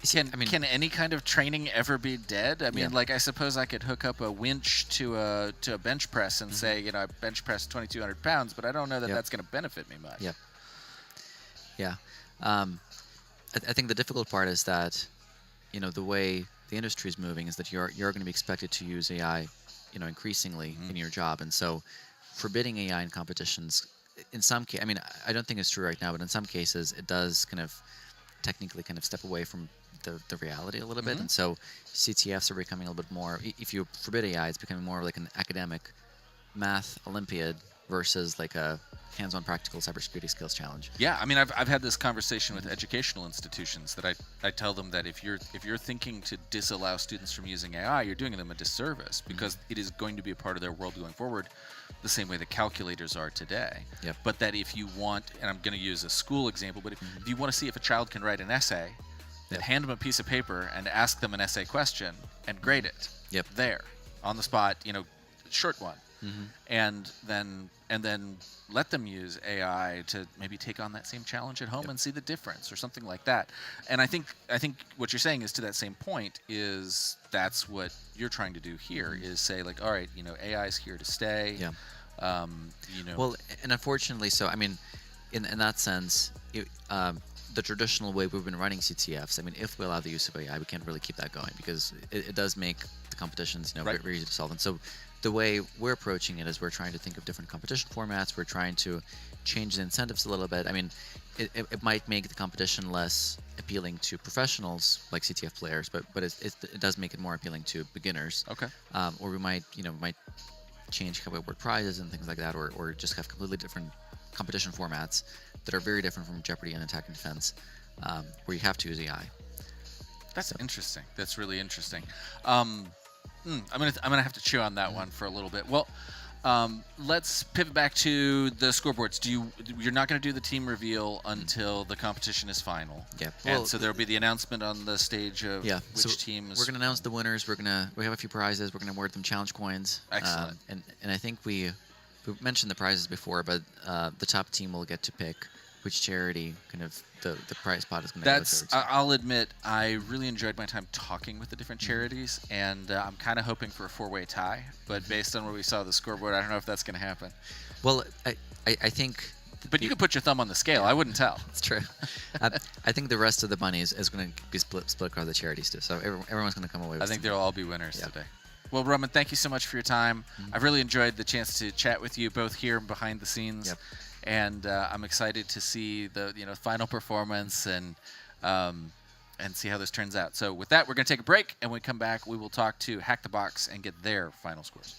can any kind of training ever be dead? I mean, like, I suppose I could hook up a winch to a bench press and say, I bench press 2,200 pounds, but I don't know that that's going to benefit me much. I think the difficult part is that, the way the industry is moving is that you're going to be expected to use AI, increasingly in your job, and so forbidding AI in competitions, in some cases, I mean, I don't think it's true right now, but in some cases, it does kind of technically kind of step away from the reality a little bit. And so CTFs are becoming a little bit more, if you forbid AI, it's becoming more like an academic math Olympiad versus like a hands-on practical cybersecurity skills challenge. Yeah, I mean, I've had this conversation with educational institutions that I tell them that if you're thinking to disallow students from using AI, you're doing them a disservice, because it is going to be a part of their world going forward, the same way the calculators are today. But that if you want, and I'm going to use a school example, but if you want to see if a child can write an essay, then hand them a piece of paper and ask them an essay question and grade it. There, on the spot, short one. and then let them use AI to maybe take on that same challenge at home and see the difference or something like that. And I think what you're saying is, to that same point, is that's what you're trying to do here, is say, like, all right, AI is here to stay. Yeah. Well, and unfortunately, so I mean, in that sense, the traditional way we've been running CTFs, I mean, if we allow the use of AI, we can't really keep that going, because it does make the competitions, very, very easy to solve. And so the way we're approaching it is we're trying to think of different competition formats. We're trying to change the incentives a little bit. I mean, it might make the competition less appealing to professionals like CTF players, but it does make it more appealing to beginners. Okay. Or we might change how we award prizes and things like that, or just have completely different competition formats that are very different from Jeopardy and Attack and Defense, where you have to use AI. That's interesting. That's really interesting. I'm gonna have to chew on that one for a little bit. Well, let's pivot back to the scoreboards. You're not going to do the team reveal until the competition is final. Yeah. And so there'll be the announcement on the stage of which team is. We're going to announce the winners. We have a few prizes. We're going to award them challenge coins. Excellent. And I think we mentioned the prizes before, but the top team will get to pick which charity kind of the prize pot is going to go towards. I'll admit, I really enjoyed my time talking with the different charities, and I'm kind of hoping for a four-way tie. But based on what we saw on the scoreboard, I don't know if that's going to happen. Well, I think. But you can put your thumb on the scale. I wouldn't tell. It's true. I think the rest of the money is going to be split across the charities too. So everyone's going to come away with. I think they'll all be winners today. Well, Roman, thank you so much for your time. I've really enjoyed the chance to chat with you both here and behind the scenes. Yep. And I'm excited to see the final performance and see how this turns out. So with that, we're going to take a break, and when we come back, we will talk to Hack the Box and get their final scores.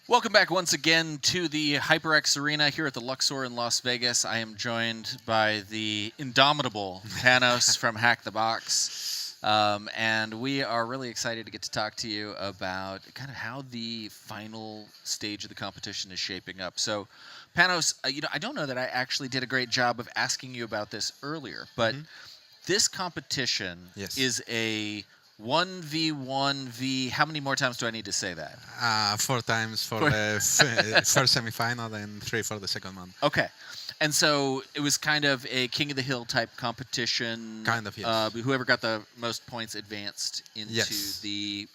Welcome back once again to the HyperX Arena here at the Luxor in Las Vegas. I am joined by the indomitable Panos from Hack the Box. And we are really excited to get to talk to you about kind of how the final stage of the competition is shaping up. So, Panos, I don't know that I actually did a great job of asking you about this earlier, but this competition is a 1v1v. How many more times do I need to say that? 4 times for the first semifinal and 3 for the second one. Okay. And so it was kind of a King of the Hill type competition. Kind of, yes. Whoever got the most points advanced into the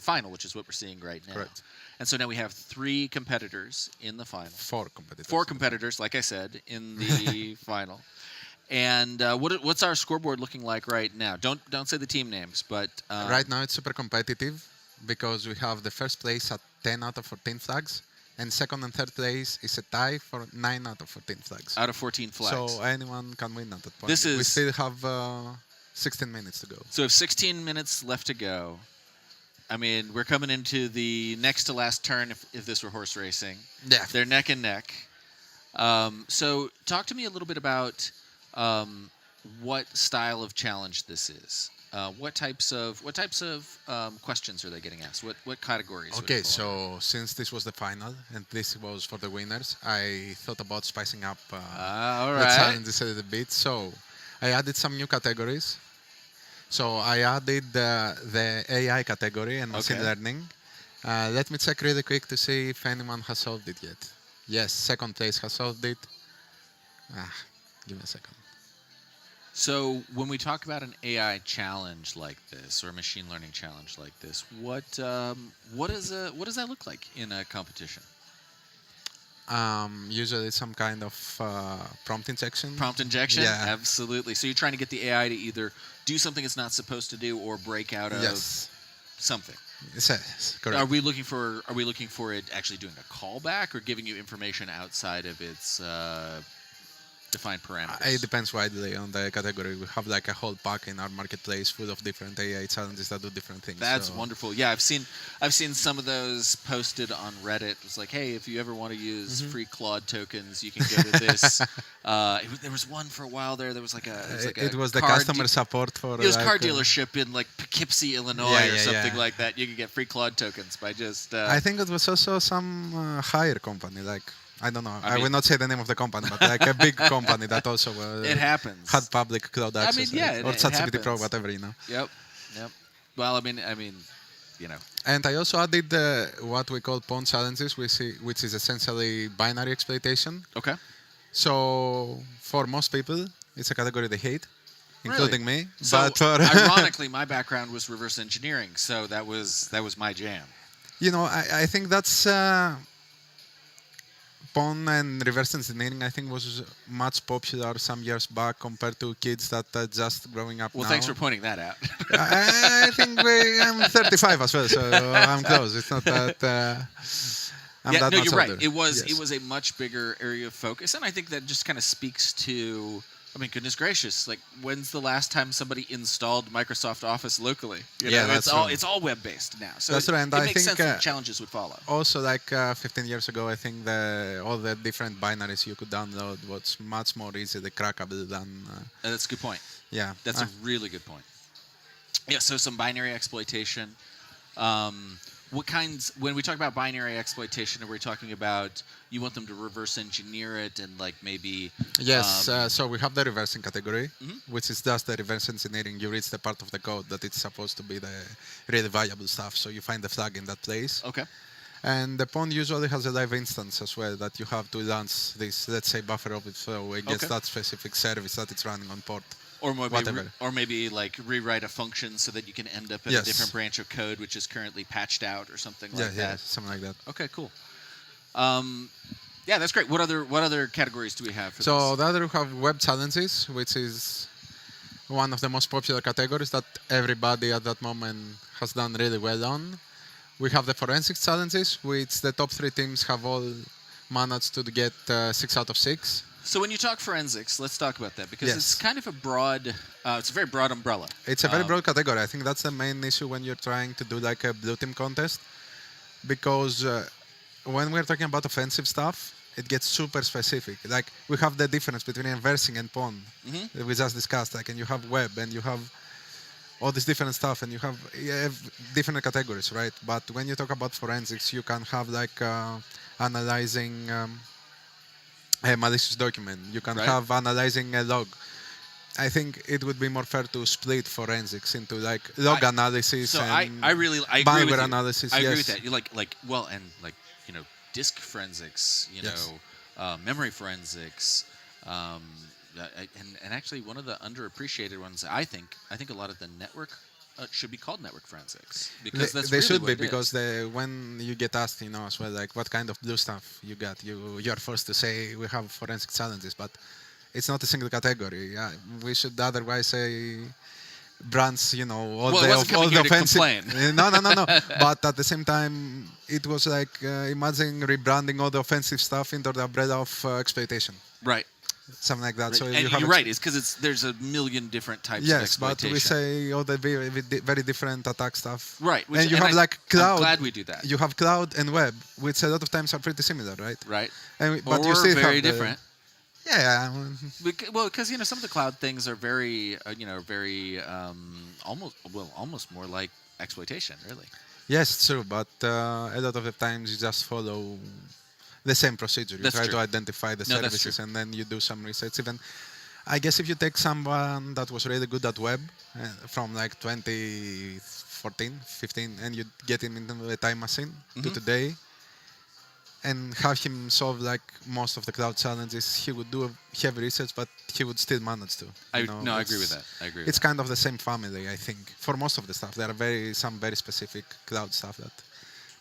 final, which is what we're seeing right now. Correct. And so now we have 3 competitors in the final. 4 competitors. 4 competitors, like I said, in the final. And what's our scoreboard looking like right now? Don't say the team names, but right now it's super competitive because we have the first place at 10 out of 14 flags, and second and third place is a tie for 9 out of 14 flags. Out of 14 flags. So anyone can win at that point. We still have 16 minutes to go. So we have 16 minutes left to go. I mean, we're coming into the next to last turn if this were horse racing. Yeah. They're neck and neck. So talk to me a little bit about what style of challenge this is. What types of questions are they getting asked? What categories? Okay, so since this was the final and this was for the winners, I thought about spicing up the challenges a little bit. So I added some new categories. So I added the AI category and machine learning. Let me check really quick to see if anyone has solved it yet. Yes, second place has solved it. Give me a second. So when we talk about an AI challenge like this or a machine learning challenge like this, what does that look like in a competition? Usually some kind of prompt injection. Prompt injection? Yeah. Absolutely. So you're trying to get the AI to either do something it's not supposed to do or break out of something. Yes, correct. Are we looking for it actually doing a callback or giving you information outside of its defined parameters? It depends widely on the category. We have like a whole pack in our marketplace full of different AI challenges that do different things. That's wonderful. Yeah, I've seen some of those posted on Reddit. It's like, hey, if you ever want to use free Claude tokens, you can go to this. There was one for a while there. There was like a. It was the customer support for. It was car dealership in like Poughkeepsie, Illinois, or something like that. You could get free Claude tokens by just. I think it was also some higher company like. I don't know. I will not say the name of the company, but like a big company that also it happens. Had public cloud access. Or ChatGPT Pro, whatever, Yep. Well, I mean, And I also added what we call pawn challenges, which is essentially binary exploitation. Okay. So for most people, it's a category they hate, including me. So but for ironically, my background was reverse engineering, so that was my jam. You know, I think that's. Pawn and reverse engineering, I think, was much popular some years back compared to kids that are just growing up now. Well, thanks for pointing that out. I think I'm 35 as well, so I'm close. It's not that I'm that much you're older. right. It was a much bigger area of focus, and I think that just kind of speaks to. I mean, goodness gracious! Like, when's the last time somebody installed Microsoft Office locally? That's it's all web-based now. So that's right, and it I makes think sense that challenges would follow. Also, like 15 years ago, I think all the different binaries you could download was much more easily crackable than. That's a good point. Yeah, that's a really good point. Yeah, so some binary exploitation. What kinds? When we talk about binary exploitation, are we talking about you want them to reverse engineer it and like maybe? Yes. So we have the reversing category, which is just the reverse engineering. You reach the part of the code that it's supposed to be the really valuable stuff. So you find the flag in that place. Okay. And the pawn usually has a live instance as well that you have to launch this, let's say, buffer overflow against that specific service that it's running on port. Or maybe like rewrite a function so that you can end up in a different branch of code which is currently patched out or something like that. Yeah, something like that. Okay, cool. Yeah, that's great. What other categories do we have for this? So the other we have web challenges, which is one of the most popular categories that everybody at that moment has done really well on. We have the forensics challenges, which the top 3 teams have all managed to get 6 out of 6. So when you talk forensics, let's talk about that because it's kind of a broad, it's a very broad umbrella. It's a very broad category. I think that's the main issue when you're trying to do like a blue team contest, because when we're talking about offensive stuff, it gets super specific. Like we have the difference between inversing and pawn that we just discussed. Like, and you have web, and you have all this different stuff, and you have different categories, right? But when you talk about forensics, you can have like analyzing a malicious document. You can have analyzing a log. I think it would be more fair to split forensics into like log analysis So and I agree with malware you. analysis. I agree yes. with that. You like disk forensics. Memory forensics. And actually, one of the underappreciated ones, I think a lot of the network should be called network forensics because that's they really should what be it because is. when you get asked, as well, like what kind of blue stuff you got, you are forced to say we have forensic challenges, but it's not a single category. Yeah, we should otherwise say brands, all the offensive. No. But at the same time, it was like imagine rebranding all the offensive stuff into the umbrella of exploitation. Right. Something like that. Right. So and you're right. It's because there's a million different types of yes, exploitation. but we say all the very different attack stuff. Right. And you have like cloud. I'm glad we do that. You have cloud and web, which a lot of times are pretty similar, right? Right. But or you still very have different. Yeah. Well, because some of the cloud things are very, very almost more like exploitation, really. Yes, true. But a lot of the times you just follow the same procedure. You try to identify the services, and then you do some research. Even, I guess, if you take someone that was really good at web from like 2014, 15, and you get him into the time machine to today, and have him solve like most of the cloud challenges, he would do heavy research, but he would still manage to. I agree with that. I agree. It's kind of the same family, I think. For most of the stuff, there are some very specific cloud stuff that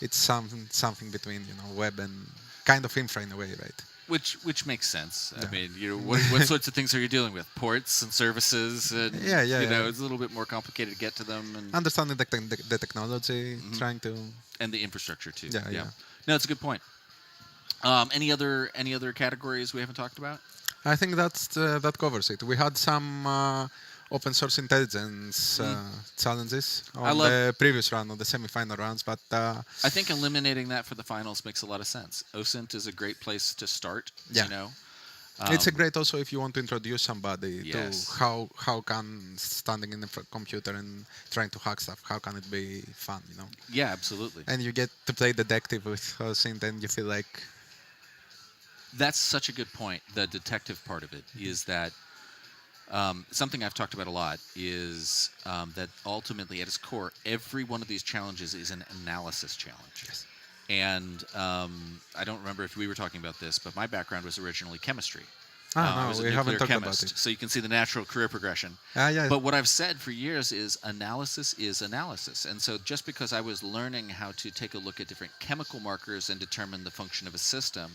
it's something between web and kind of infra in a way, right? Which makes sense. I mean, what sorts of things are you dealing with? Ports and services, and it's a little bit more complicated to get to them. And understanding the technology, trying to and the infrastructure too. Yeah. No, it's a good point. Any other categories we haven't talked about? I think that covers it. We had some open source intelligence challenges on the previous round, on the semi-final rounds, but I think eliminating that for the finals makes a lot of sense. OSINT is a great place to start. It's a great also if you want to introduce somebody to how can standing in the computer and trying to hack stuff, how can it be fun, Yeah, absolutely. And you get to play detective with OSINT, and you feel like that's such a good point. The detective part of it is that something I've talked about a lot is that ultimately at its core, every one of these challenges is an analysis challenge. Yes. And I don't remember if we were talking about this, but my background was originally chemistry. No, we haven't talked about it. So you can see the natural career progression. Yeah. But what I've said for years is analysis is analysis. And so just because I was learning how to take a look at different chemical markers and determine the function of a system,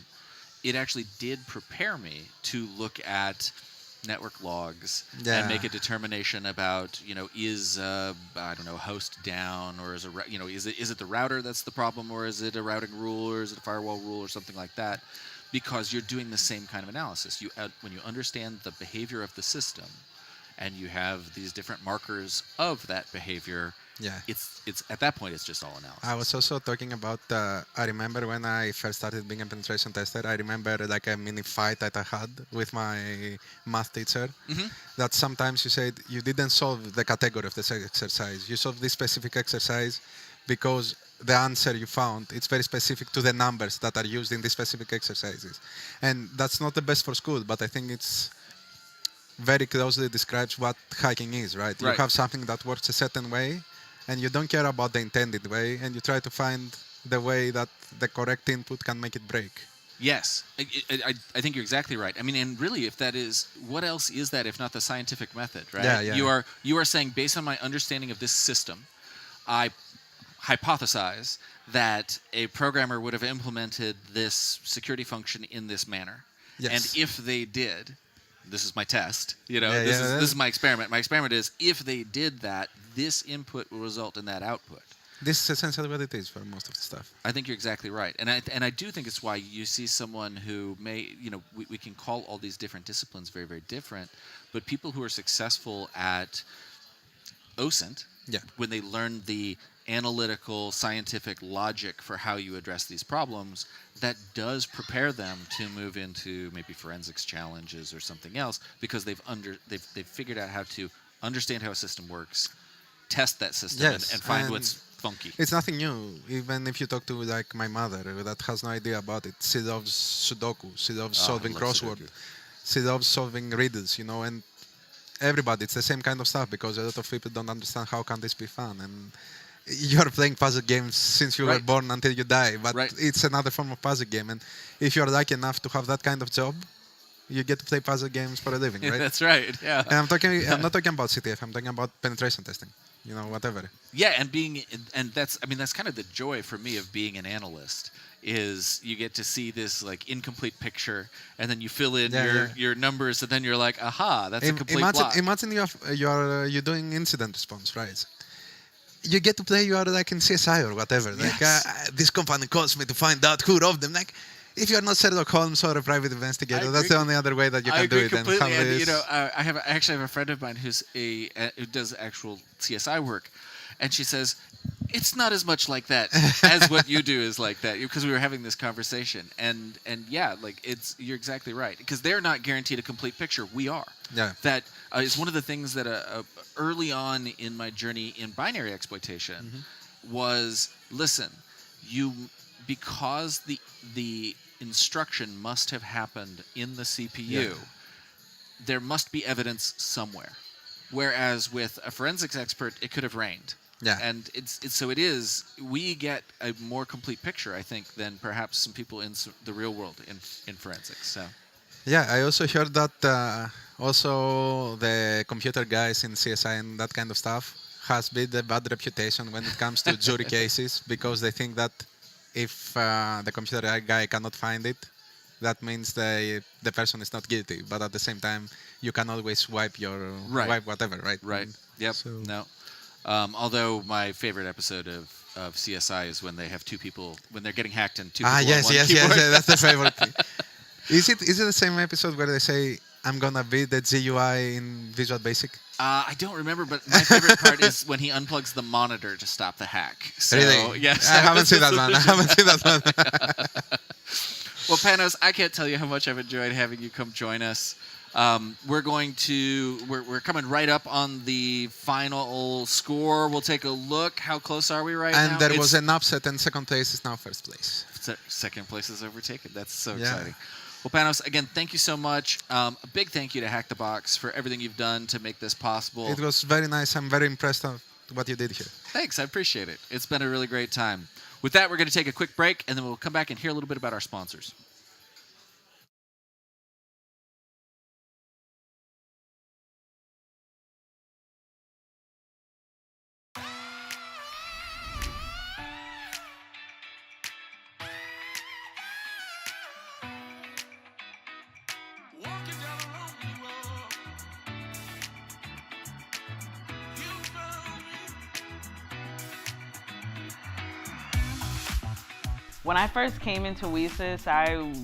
it actually did prepare me to look at network logs and make a determination about is I don't know, host down, or is it the router that's the problem, or is it a routing rule, or is it a firewall rule, or something like that, because you're doing the same kind of analysis. When you understand the behavior of the system and you have these different markers of that behavior, it's at that point it's just all analysis. I was also talking about I remember when I first started being a penetration tester, I remember like a mini fight that I had with my math teacher, that sometimes you said you didn't solve the category of this exercise, you solved this specific exercise because the answer you found, it's very specific to the numbers that are used in these specific exercises. And that's not the best for school, but I think it's very closely describes what hacking is, right? You have something that works a certain way, and you don't care about the intended way, and you try to find the way that the correct input can make it break. Yes, I think you're exactly right. I mean, and really, if that is, what else is that if not the scientific method, right? Yeah. You are saying, based on my understanding of this system, I hypothesize that a programmer would have implemented this security function in this manner. Yes. And if they did, this is my test, this is my experiment. My experiment is, if they did that, this input will result in that output. This is essentially what it is for most of the stuff. I think you're exactly right. And I do think it's why you see someone who may, we can call all these different disciplines very, very different, but people who are successful at OSINT, when they learn the analytical, scientific logic for how you address these problems that does prepare them to move into maybe forensics challenges or something else, because they've figured out how to understand how a system works, test that system, and find what's funky. It's nothing new. Even if you talk to like my mother that has no idea about it, she loves Sudoku, she loves solving crossword, she loves solving riddles, and everybody, it's the same kind of stuff, because a lot of people don't understand how can this be fun. And you're playing puzzle games since you were born until you die, but it's another form of puzzle game. And if you're lucky enough to have that kind of job, you get to play puzzle games for a living, right? That's right. Yeah. And I'm not talking about CTF. I'm talking about penetration testing. Whatever. Yeah, and that's kind of the joy for me of being an analyst, is you get to see this like incomplete picture, and then you fill in your numbers, and then you're like, aha, that's a complete block. Imagine you're doing incident response, right? You get to play, you are like in CSI or whatever. Like this company calls me to find out who robbed them. Like, if you're not Sherlock Holmes or a private investigator, that's the only other way that you can do it. Completely. And I actually have a friend of mine who does actual CSI work, and she says it's not as much like that as what you do is like that, because we were having this conversation, and yeah, like you're exactly right, because they're not guaranteed a complete picture. We are. Yeah. That is one of the things that early on in my journey in binary exploitation was, listen, because the instruction must have happened in the CPU, there must be evidence somewhere. Whereas with a forensics expert, it could have rained. Yeah. And we get a more complete picture, I think, than perhaps some people in the real world in forensics. So. Yeah, I also heard that also the computer guys in CSI and that kind of stuff has built a bad reputation when it comes to jury cases, because they think that if the computer guy cannot find it, that means the person is not guilty. But at the same time, you can always wipe whatever, right? Right. Yep. So. No. Although my favorite episode of CSI is when they have two people, when they're getting hacked and two people on one keyboard. Yes, that's the favorite thing. Is it the same episode where they say, I'm gonna beat the GUI in Visual Basic? I don't remember, but my favorite part is when he unplugs the monitor to stop the hack. So, really? Yes. I haven't seen that one. Well, Panos, I can't tell you how much I've enjoyed having you come join us. We're coming right up on the final score. We'll take a look. How close are we right now? And there was an upset, and second place is now first place. Second place is overtaken. That's so exciting. Well, Panos, again, thank you so much. A big thank you to Hack the Box for everything you've done to make this possible. It was very nice. I'm very impressed with what you did here. Thanks. I appreciate it. It's been a really great time. With that, we're going to take a quick break, and then we'll come back and hear a little bit about our sponsors. When I first came into WESIS, I'm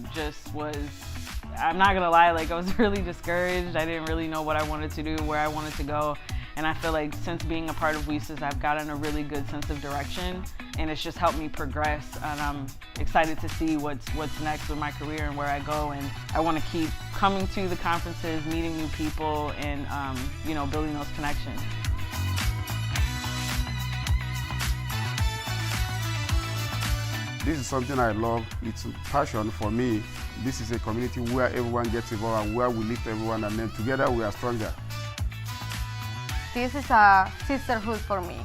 not gonna lie, I was really discouraged. I didn't really know what I wanted to do, where I wanted to go. And I feel like since being a part of WESIS, I've gotten a really good sense of direction, and it's just helped me progress. And I'm excited to see what's next with my career and where I go. And I want to keep coming to the conferences, meeting new people, and building those connections. This is something I love. It's a passion for me. This is a community where everyone gets involved and where we lift everyone, and then together we are stronger. This is a sisterhood for me.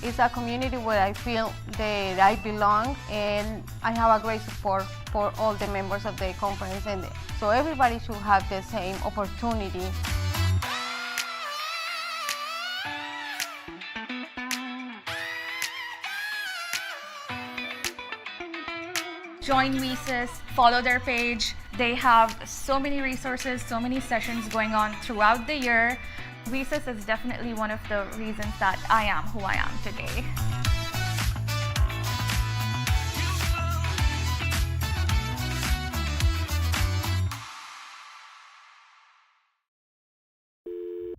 It's a community where I feel that I belong, and I have a great support for all the members of the conference, and so everybody should have the same opportunity. Join WESIS, follow their page. They have so many resources, so many sessions going on throughout the year. WESIS is definitely one of the reasons that I am who I am today.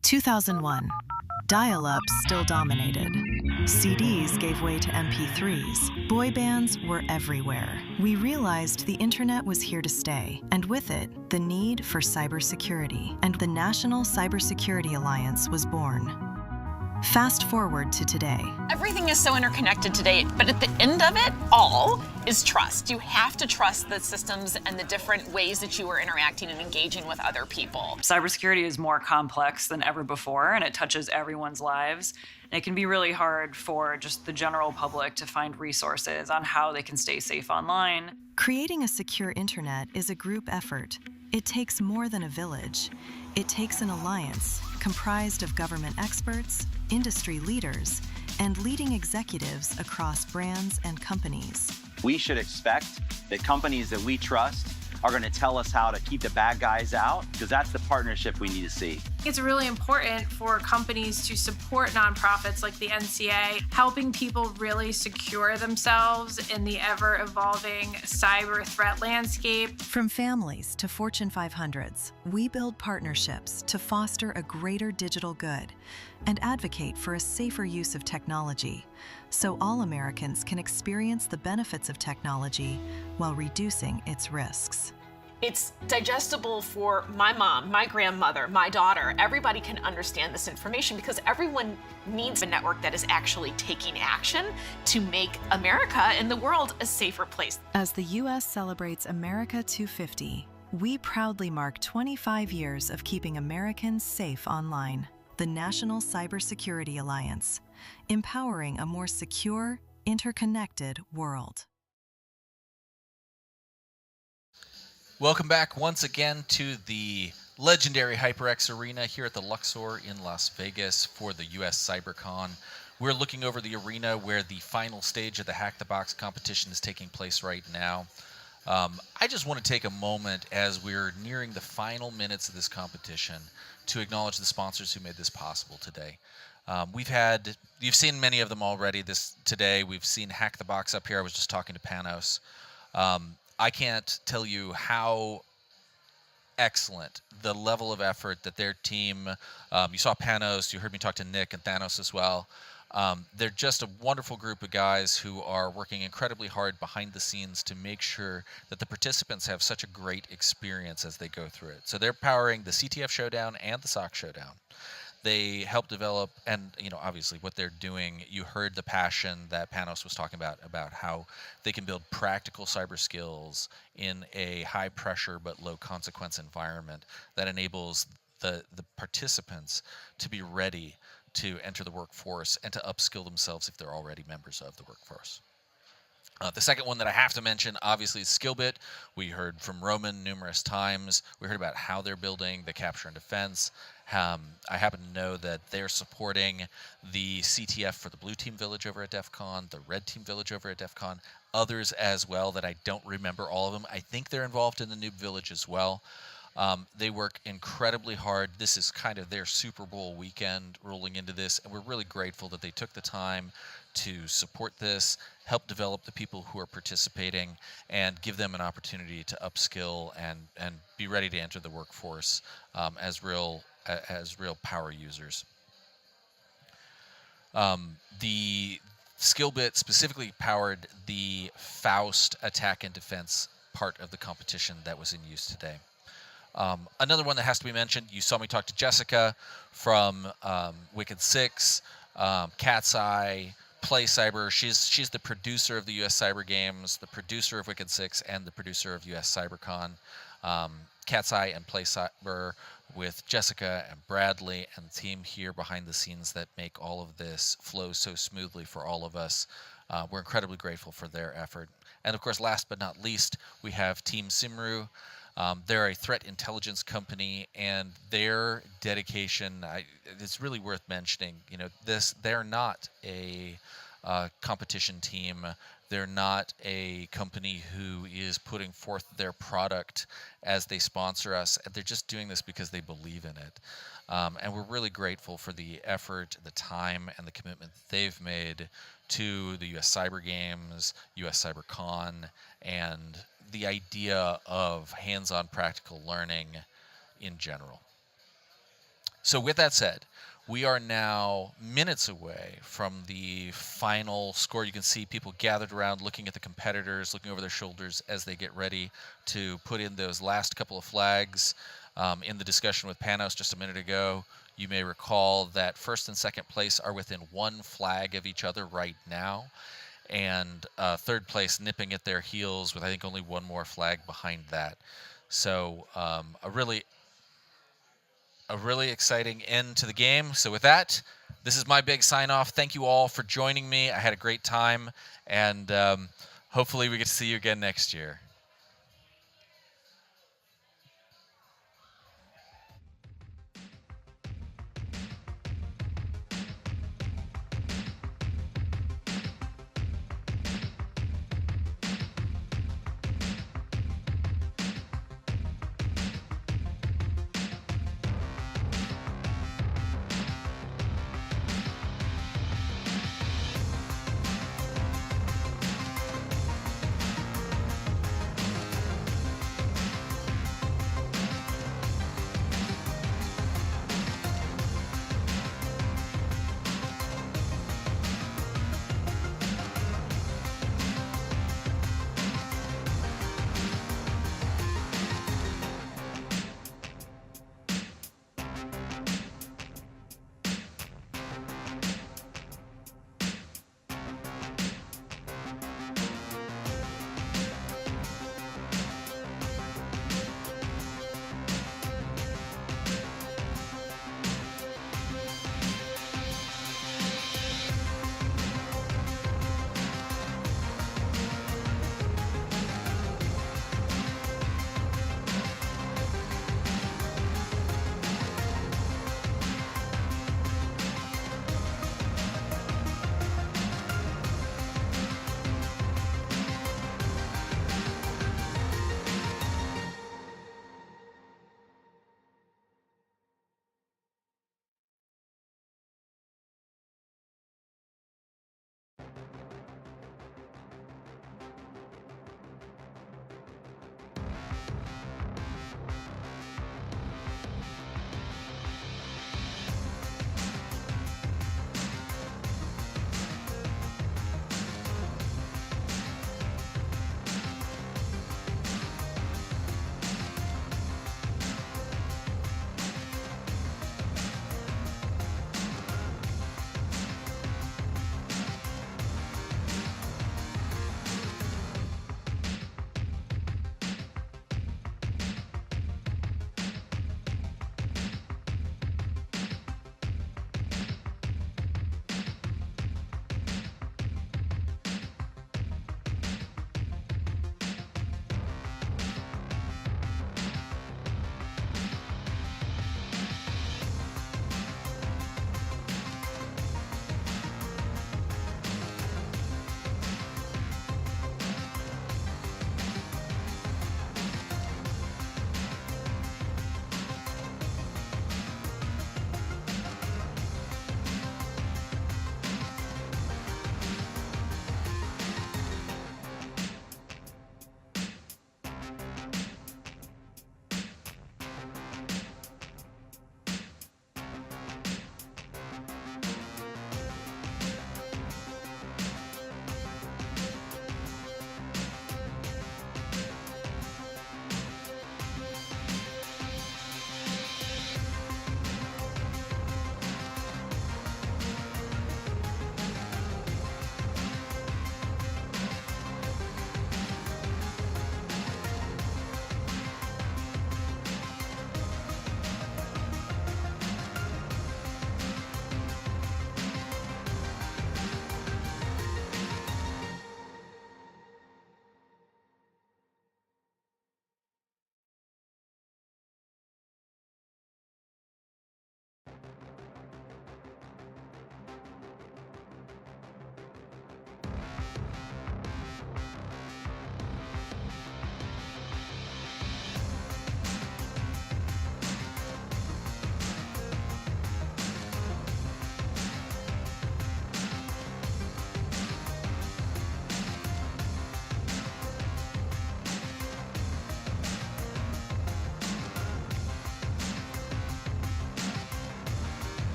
(2001) Dial-up still dominated. CDs gave way to MP3s. Boy bands were everywhere. We realized the internet was here to stay, and with it, the need for cybersecurity. And the National Cybersecurity Alliance was born. Fast forward to today. Everything is so interconnected today, but at the end of it all is trust. You have to trust the systems and the different ways that you are interacting and engaging with other people. Cybersecurity is more complex than ever before, and it touches everyone's lives. And it can be really hard for just the general public to find resources on how they can stay safe online. Creating a secure internet is a group effort. It takes more than a village. It takes an alliance comprised of government experts, industry leaders, and leading executives across brands and companies. We should expect that companies that we trust are going to tell us how to keep the bad guys out, because that's the partnership we need to see. It's really important for companies to support nonprofits like the NCA, helping people really secure themselves in the ever-evolving cyber threat landscape. From families to Fortune 500s, we build partnerships to foster a greater digital good and advocate for a safer use of technology, so all Americans can experience the benefits of technology while reducing its risks. It's digestible for my mom, my grandmother, my daughter. Everybody can understand this information because everyone needs a network that is actually taking action to make America and the world a safer place. As the U.S. celebrates America 250, we proudly mark 25 years of keeping Americans safe online. The National Cybersecurity Alliance, empowering a more secure, interconnected world. Welcome back once again to the legendary HyperX Arena here at the Luxor in Las Vegas for the US CyberCon. We're looking over the arena where the final stage of the Hack the Box competition is taking place right now. I just want to take a moment as we're nearing the final minutes of this competition to acknowledge the sponsors who made this possible today. You've seen many of them already today. We've seen Hack the Box up here. I was just talking to Panos. I can't tell you how excellent the level of effort that their team, you saw Panos, you heard me talk to Nick and Thanos as well. They're just a wonderful group of guys who are working incredibly hard behind the scenes to make sure that the participants have such a great experience as they go through it. So they're powering the CTF Showdown and the SOC Showdown. They help develop, and obviously what they're doing, you heard the passion that Panos was talking about how they can build practical cyber skills in a high pressure but low consequence environment that enables the participants to be ready to enter the workforce and to upskill themselves if they're already members of the workforce. The second one that I have to mention, obviously, is Skillbit. We heard from Roman numerous times. We heard about how they're building the capture and defense. I happen to know that they're supporting the CTF for the Blue Team Village over at DEF CON, the Red Team Village over at DEF CON, others as well that I don't remember all of them. I think they're involved in the Noob Village as well. They work incredibly hard. This is kind of their Super Bowl weekend rolling into this, and we're really grateful that they took the time to support this, help develop the people who are participating, and give them an opportunity to upskill and be ready to enter the workforce as real power users. The Skillbit specifically powered the Faust attack and defense part of the competition that was in use today. Another one that has to be mentioned, you saw me talk to Jessica from Wicked Six, Cat's Eye, Play Cyber. She's the producer of the US Cyber Games, the producer of Wicked Six, and the producer of US CyberCon. Cat's Eye and Play Cyber with Jessica and Bradley and the team here behind the scenes that make all of this flow so smoothly for all of us. We're incredibly grateful for their effort. And of course, last but not least, we have Team Simru. They're a threat intelligence company, and their dedication, it's really worth mentioning. They're not a competition team. They're not a company who is putting forth their product as they sponsor us. They're just doing this because they believe in it. And we're really grateful for the effort, the time, and the commitment that they've made to the US Cyber Games, US CyberCon, and the idea of hands-on practical learning in general. So with that said, We are now minutes away from the final score. You can see people gathered around looking at the competitors, looking over their shoulders as they get ready to put in those last couple of flags. In the discussion with Panos just a minute ago, you may recall that first and second place are within one flag of each other right now, and third place nipping at their heels with, I think, only one more flag behind that. So a really exciting end to the game. So with that, this is my big sign-off. Thank you all for joining me. I had a great time, and hopefully we get to see you again next year.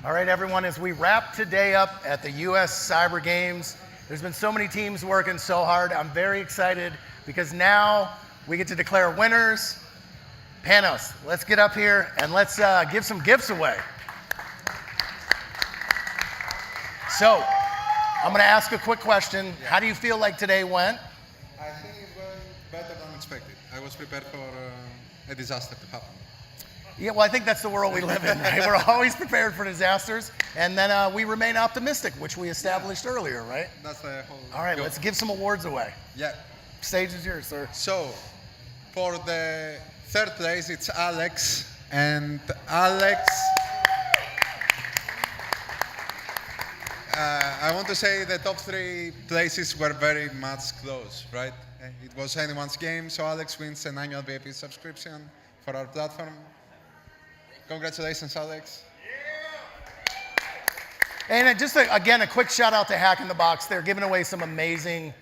All right, everyone, as we wrap today up at the US Cyber Games, there's been so many teams working so hard. I'm very excited because now we get to declare winners. Panos, let's get up here and let's give some gifts away. So, I'm going to ask a quick question. How do you feel like today went? I think it went better than expected. I was prepared for a disaster to happen. Yeah, well, I think that's the world we live in, right? We're always prepared for disasters, and then we remain optimistic, which we established earlier, right? That's the whole All right, goal. let's give some awards away. Yeah. Stage is yours, sir. So, for the third place, it's Alex. And Alex, I want to say the top 3 places were very much close, right? It was anyone's game, so Alex wins an annual VIP subscription for our platform. Congratulations, Alex. And just, again, a quick shout out to Hack in the Box. They're giving away some amazing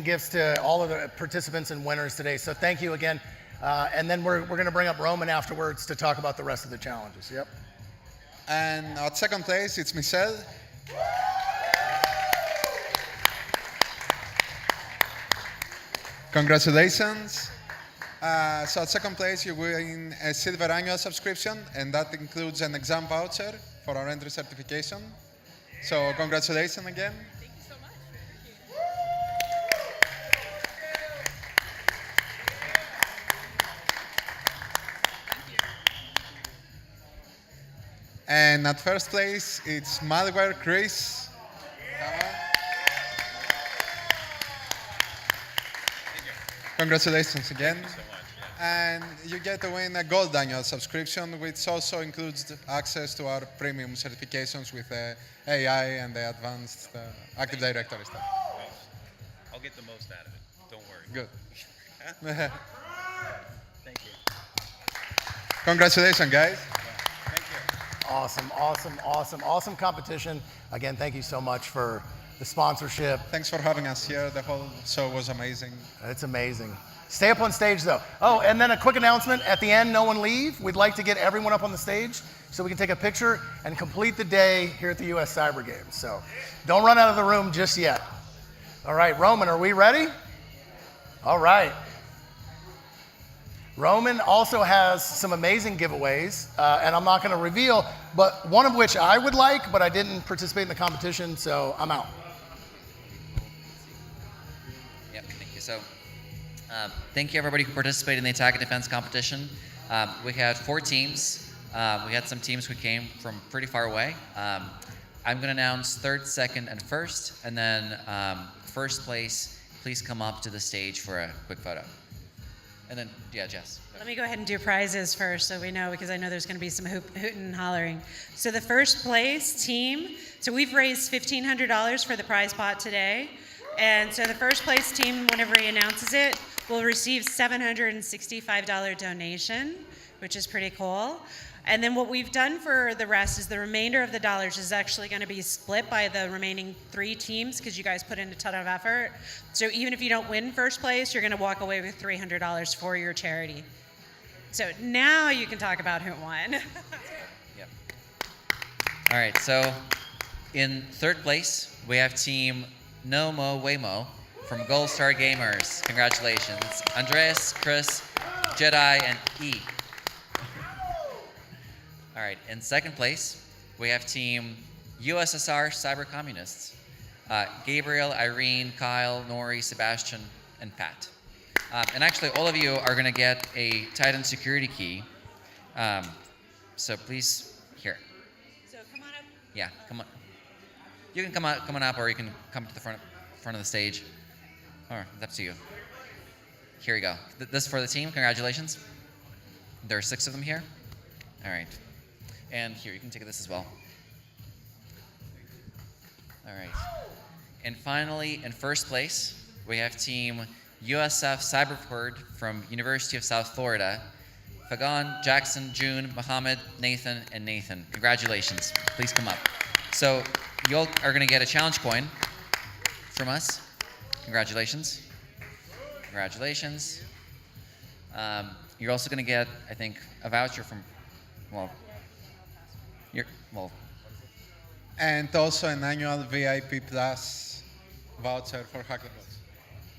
gifts to all of the participants and winners today. So thank you again. And then we're going to bring up Roman afterwards to talk about the rest of the challenges. Yep. And at second place, it's Michelle. Congratulations. So at second place, you win a silver annual subscription, and that includes an exam voucher for our entry certification. So congratulations again. Thank you so much. And at first place, it's Malware Chris. Congratulations again. Thank you so much. And you get to win a gold annual subscription, which also includes access to our premium certifications with the AI and the advanced Active Directory stuff. I'll get the most out of it. Don't worry. Good. Thank you. Congratulations, guys. Awesome competition. Again, thank you so much for the sponsorship. Thanks for having us here. The whole show was amazing. It's amazing. Stay up on stage, though. Oh, and then a quick announcement. At the end, no one leave. We'd like to get everyone up on the stage so we can take a picture and complete the day here at the US Cyber Games. So don't run out of the room just yet. All right, Roman, are we ready? All right. Roman also has some amazing giveaways, and I'm not going to reveal, but one of which I would like, but I didn't participate in the competition, so I'm out. Yep, thank you. So, thank you everybody who participated in the attack and defense competition. We had 4 teams. We had some teams who came from pretty far away. I'm going to announce third, second, and first, and then first place, please come up to the stage for a quick photo. And then, yeah, Jess. Let me go ahead and do prizes first so we know, because I know there's going to be some hooting and hollering. So the first place team, so we've raised $1,500 for the prize pot today. And so the first place team, whenever he announces it, will receive $765 donation, which is pretty cool. And then what we've done for the rest is the remainder of the dollars is actually going to be split by the remaining 3 teams, because you guys put in a ton of effort. So even if you don't win first place, you're going to walk away with $300 for your charity. So now you can talk about who won. Yep. All right, so in third place, we have team No Mo Waymo from Gold Star Gamers. Congratulations. Andreas, Chris, Jedi, and E. All right, in second place, we have team USSR Cyber Communists. Gabriel, Irene, Kyle, Nori, Sebastian, and Pat. And actually, all of you are going to get a Titan security key. So please, here. So come on up. Yeah, come on. You can come on up, or you can come to the front of the stage. Or it's up to you. Here you go. This is for the team. Congratulations. There are 6 of them here. All right. And here, you can take this as well. All right. And finally, in first place, we have team USF Cyberport from University of South Florida. Fagan, Jackson, June, Mohammed, Nathan, and Nathan. Congratulations. Please come up. So you all are going to get a challenge coin from us. Congratulations. Congratulations. You're also going to get, I think, a voucher from, well, and also an annual VIP Plus voucher for Hackathons.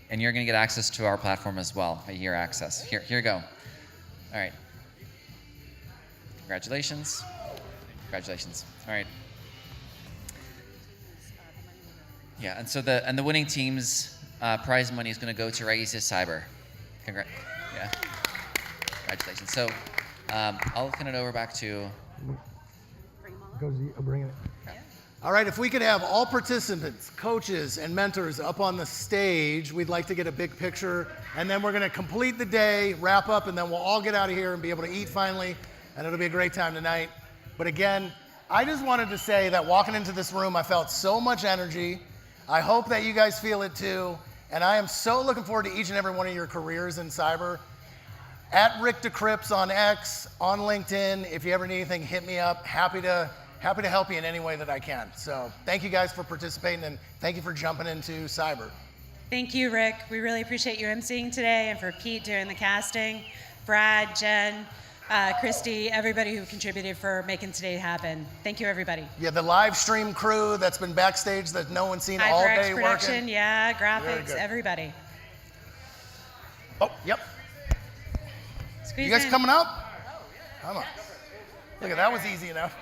And you're going to get access to our platform as well, a year access. Here you go. All right. Congratulations. Congratulations. All right. Yeah, and so the winning team's prize money is going to go to Regis Cyber. Yeah. Congratulations. So I'll turn it over back to. Bring it. All right, if we could have all participants, coaches, and mentors up on the stage, we'd like to get a big picture, and then we're going to complete the day, wrap up, and then we'll all get out of here and be able to eat finally, and it'll be a great time tonight. But again, I just wanted to say that walking into this room, I felt so much energy. I hope that you guys feel it too, and I am so looking forward to each and every one of your careers in cyber. At Rick DeCrypts on X, on LinkedIn, if you ever need anything, hit me up. Happy to help you in any way that I can. So thank you guys for participating, and thank you for jumping into cyber. Thank you, Rick. We really appreciate you emceeing today, and for Pete doing the casting, Brad, Jen, Christy, everybody who contributed for making today happen. Thank you, everybody. Yeah, the live stream crew that's been backstage that no one's seen all day production, working. yeah, graphics, everybody. Oh, yep. Squeeze you guys in. coming up? Come on. Look at that was easy enough.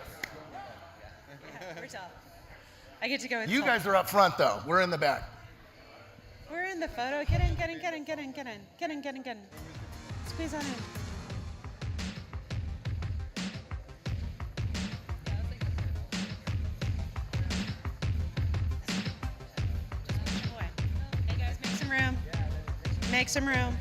We're tough. I get to go with You guys are up front though. We're in the back. We're in the photo. Get in. Squeeze on in. Hey guys, make some room. Make some room.